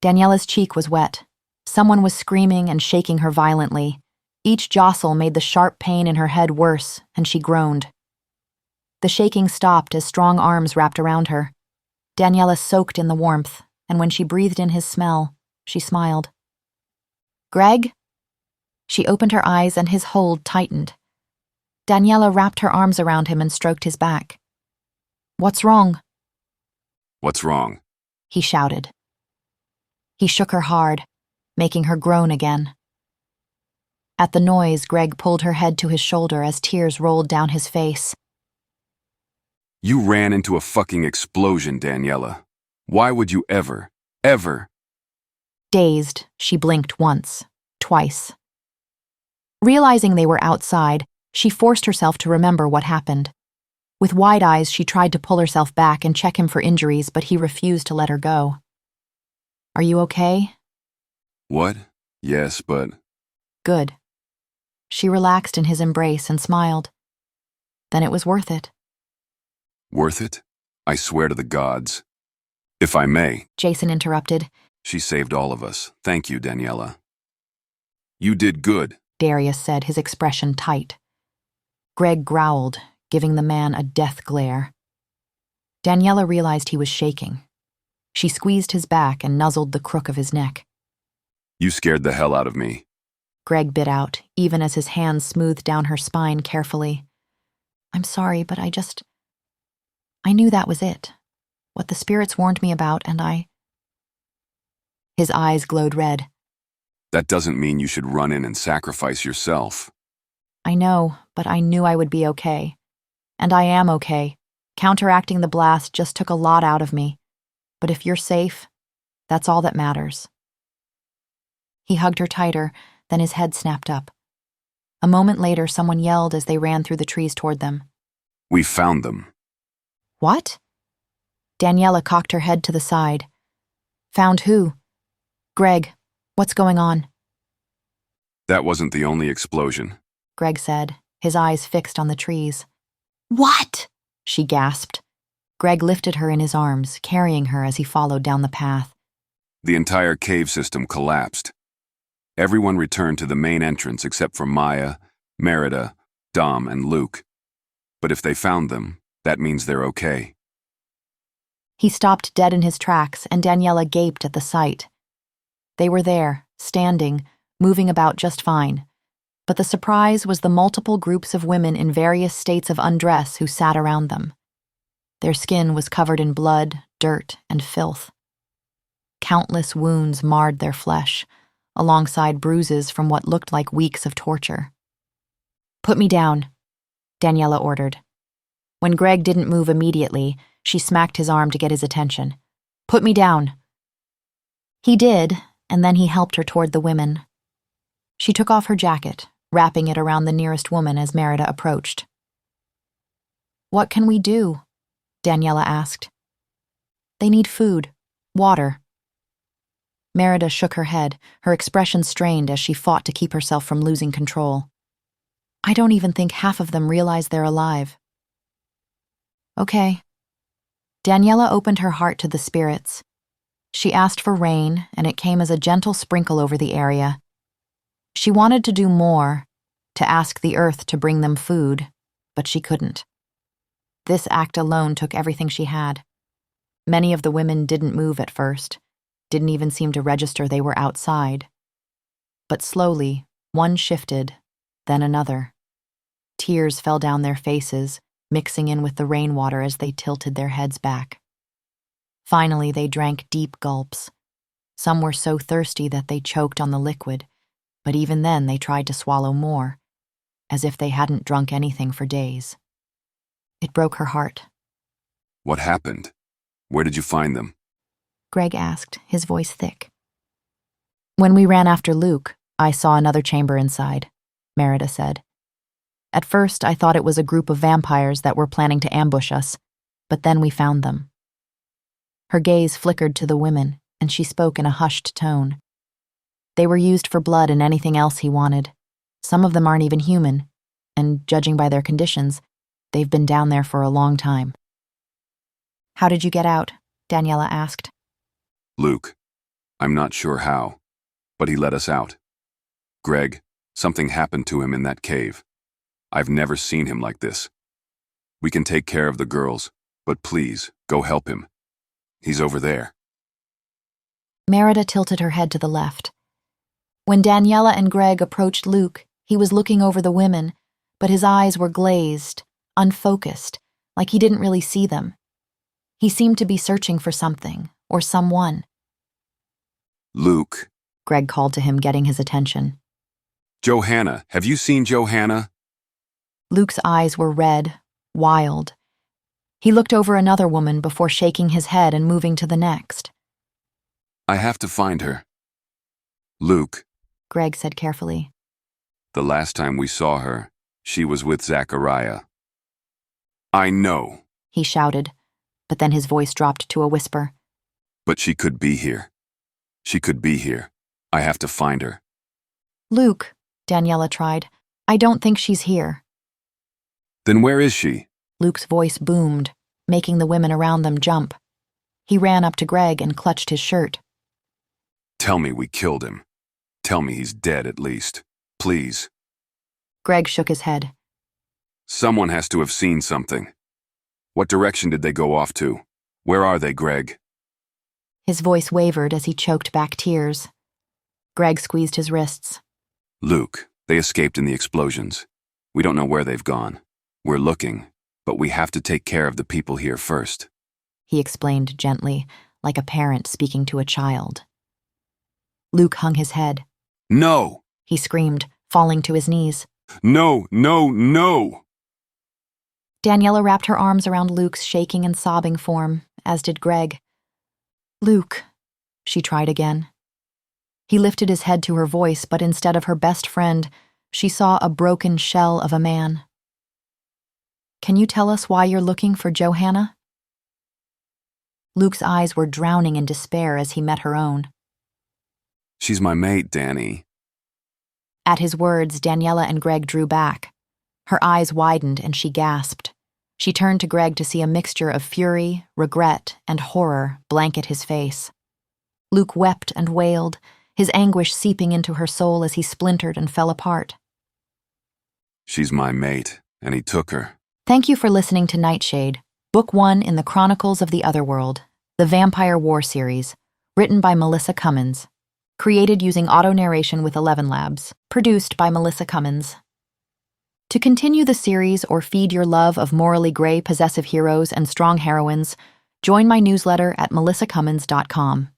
Speaker 1: Daniella's cheek was wet. Someone was screaming and shaking her violently. Each jostle made the sharp pain in her head worse, and she groaned. The shaking stopped as strong arms wrapped around her. Daniella soaked in the warmth, and when she breathed in his smell, she smiled. Greg? She opened her eyes and his hold tightened. Daniella wrapped her arms around him and stroked his back. What's wrong?
Speaker 2: What's wrong?
Speaker 1: He shouted. He shook her hard, making her groan again. At the noise, Greg pulled her head to his shoulder as tears rolled down his face.
Speaker 2: You ran into a fucking explosion, Daniella. Why would you ever?
Speaker 1: Dazed, she blinked once, twice. Realizing they were outside, she forced herself to remember what happened. With wide eyes, she tried to pull herself back and check him for injuries, but he refused to let her go. Are you okay?
Speaker 2: What? Yes, but...
Speaker 1: Good. She relaxed in his embrace and smiled. Then it was worth it.
Speaker 2: Worth it? I swear to the gods. If I may,
Speaker 1: Jason interrupted.
Speaker 2: She saved all of us. Thank you, Daniella. You did good,
Speaker 1: Darius said, his expression tight. Greg growled, giving the man a death glare. Daniella realized he was shaking. She squeezed his back and nuzzled the crook of his neck.
Speaker 2: You scared the hell out of me.
Speaker 1: Greg bit out, even as his hands smoothed down her spine carefully. I'm sorry, but I knew that was it. What the spirits warned me about, and I... His eyes glowed red.
Speaker 2: That doesn't mean you should run in and sacrifice yourself.
Speaker 1: I know, but I knew I would be okay. And I am okay. Counteracting the blast just took a lot out of me. But if you're safe, that's all that matters. He hugged her tighter, then his head snapped up. A moment later, someone yelled as they ran through the trees toward them.
Speaker 2: We found them.
Speaker 1: What? Daniella cocked her head to the side. Found who? Greg, what's going on?
Speaker 2: That wasn't the only explosion,
Speaker 1: Greg said, his eyes fixed on the trees.
Speaker 3: What?
Speaker 1: She gasped. Greg lifted her in his arms, carrying her as he followed down the path.
Speaker 2: The entire cave system collapsed. Everyone returned to the main entrance except for Maya, Merida, Dom, and Luke. But if they found them, that means they're okay.
Speaker 1: He stopped dead in his tracks, and Daniella gaped at the sight. They were there, standing, moving about just fine. But the surprise was the multiple groups of women in various states of undress who sat around them. Their skin was covered in blood, dirt, and filth. Countless wounds marred their flesh, alongside bruises from what looked like weeks of torture. Put me down, Daniella ordered. When Greg didn't move immediately, she smacked his arm to get his attention. Put me down. He did, and then he helped her toward the women. She took off her jacket, wrapping it around the nearest woman as Merida approached. What can we do? Daniella asked. They need food, water. Merida shook her head, her expression strained as she fought to keep herself from losing control. I don't even think half of them realize they're alive. Okay. Daniella opened her heart to the spirits. She asked for rain, and it came as a gentle sprinkle over the area. She wanted to do more, to ask the earth to bring them food, but she couldn't. This act alone took everything she had. Many of the women didn't move at first, didn't even seem to register they were outside. But slowly, one shifted, then another. Tears fell down their faces, mixing in with the rainwater as they tilted their heads back. Finally, they drank deep gulps. Some were so thirsty that they choked on the liquid, but even then they tried to swallow more, as if they hadn't drunk anything for days. It broke her heart.
Speaker 2: What happened? Where did you find them?
Speaker 1: Greg asked, his voice thick. When we ran after Luke, I saw another chamber inside, Merida said. At first, I thought it was a group of vampires that were planning to ambush us, but then we found them. Her gaze flickered to the women, and she spoke in a hushed tone. They were used for blood and anything else he wanted. Some of them aren't even human, and judging by their conditions, they've been down there for a long time. How did you get out? Daniella asked.
Speaker 2: Luke. I'm not sure how, but he let us out. Greg, something happened to him in that cave. I've never seen him like this. We can take care of the girls, but please, go help him. He's over there.
Speaker 1: Merida tilted her head to the left. When Daniella and Greg approached Luke, he was looking over the women, but his eyes were glazed, unfocused, like he didn't really see them. He seemed to be searching for something, or someone.
Speaker 2: Luke,
Speaker 1: Greg called to him, getting his attention.
Speaker 2: Johanna, have you seen Johanna?
Speaker 1: Luke's eyes were red, wild. He looked over another woman before shaking his head and moving to the next.
Speaker 2: I have to find her. Luke,
Speaker 1: Greg said carefully.
Speaker 2: The last time we saw her, she was with Zachariah. I know,
Speaker 1: He shouted, but then his voice dropped to a whisper.
Speaker 2: but she could be here. She could be here. I have to find her.
Speaker 1: Luke, Daniella tried. I don't think she's here.
Speaker 2: Then where is she?
Speaker 1: Luke's voice boomed, making the women around them jump. He ran up to Greg and clutched his shirt.
Speaker 2: Tell me we killed him. Tell me he's dead at least. Please.
Speaker 1: Greg shook his head.
Speaker 2: Someone has to have seen something. What direction did they go off to? Where are they, Greg?
Speaker 1: His voice wavered as he choked back tears. Greg squeezed his wrists.
Speaker 2: Luke, they escaped in the explosions. We don't know where they've gone. We're looking, but we have to take care of the people here first.
Speaker 1: He explained gently, like a parent speaking to a child. Luke hung his head.
Speaker 2: No!
Speaker 1: He screamed, falling to his knees.
Speaker 2: No, no, no!
Speaker 1: Daniella wrapped her arms around Luke's shaking and sobbing form, as did Greg. Luke, she tried again. He lifted his head to her voice, but instead of her best friend, she saw a broken shell of a man. Can you tell us why you're looking for Johanna? Luke's eyes were drowning in despair as he met her own.
Speaker 2: She's my mate, Danny.
Speaker 1: At his words, Daniella and Greg drew back. Her eyes widened and she gasped. She turned to Greg to see a mixture of fury, regret, and horror blanket his face. Luke wept and wailed, his anguish seeping into her soul as he splintered and fell apart.
Speaker 2: She's my mate, and he took her.
Speaker 1: Thank you for listening to Nightshade, Book 1 in the Chronicles of the Otherworld, the Vampire War series, written by Melissa Cummins. Created using auto-narration with 11 Labs. Produced by Melissa Cummins. To continue the series or feed your love of morally gray possessive heroes and strong heroines, join my newsletter at melissacummins.com.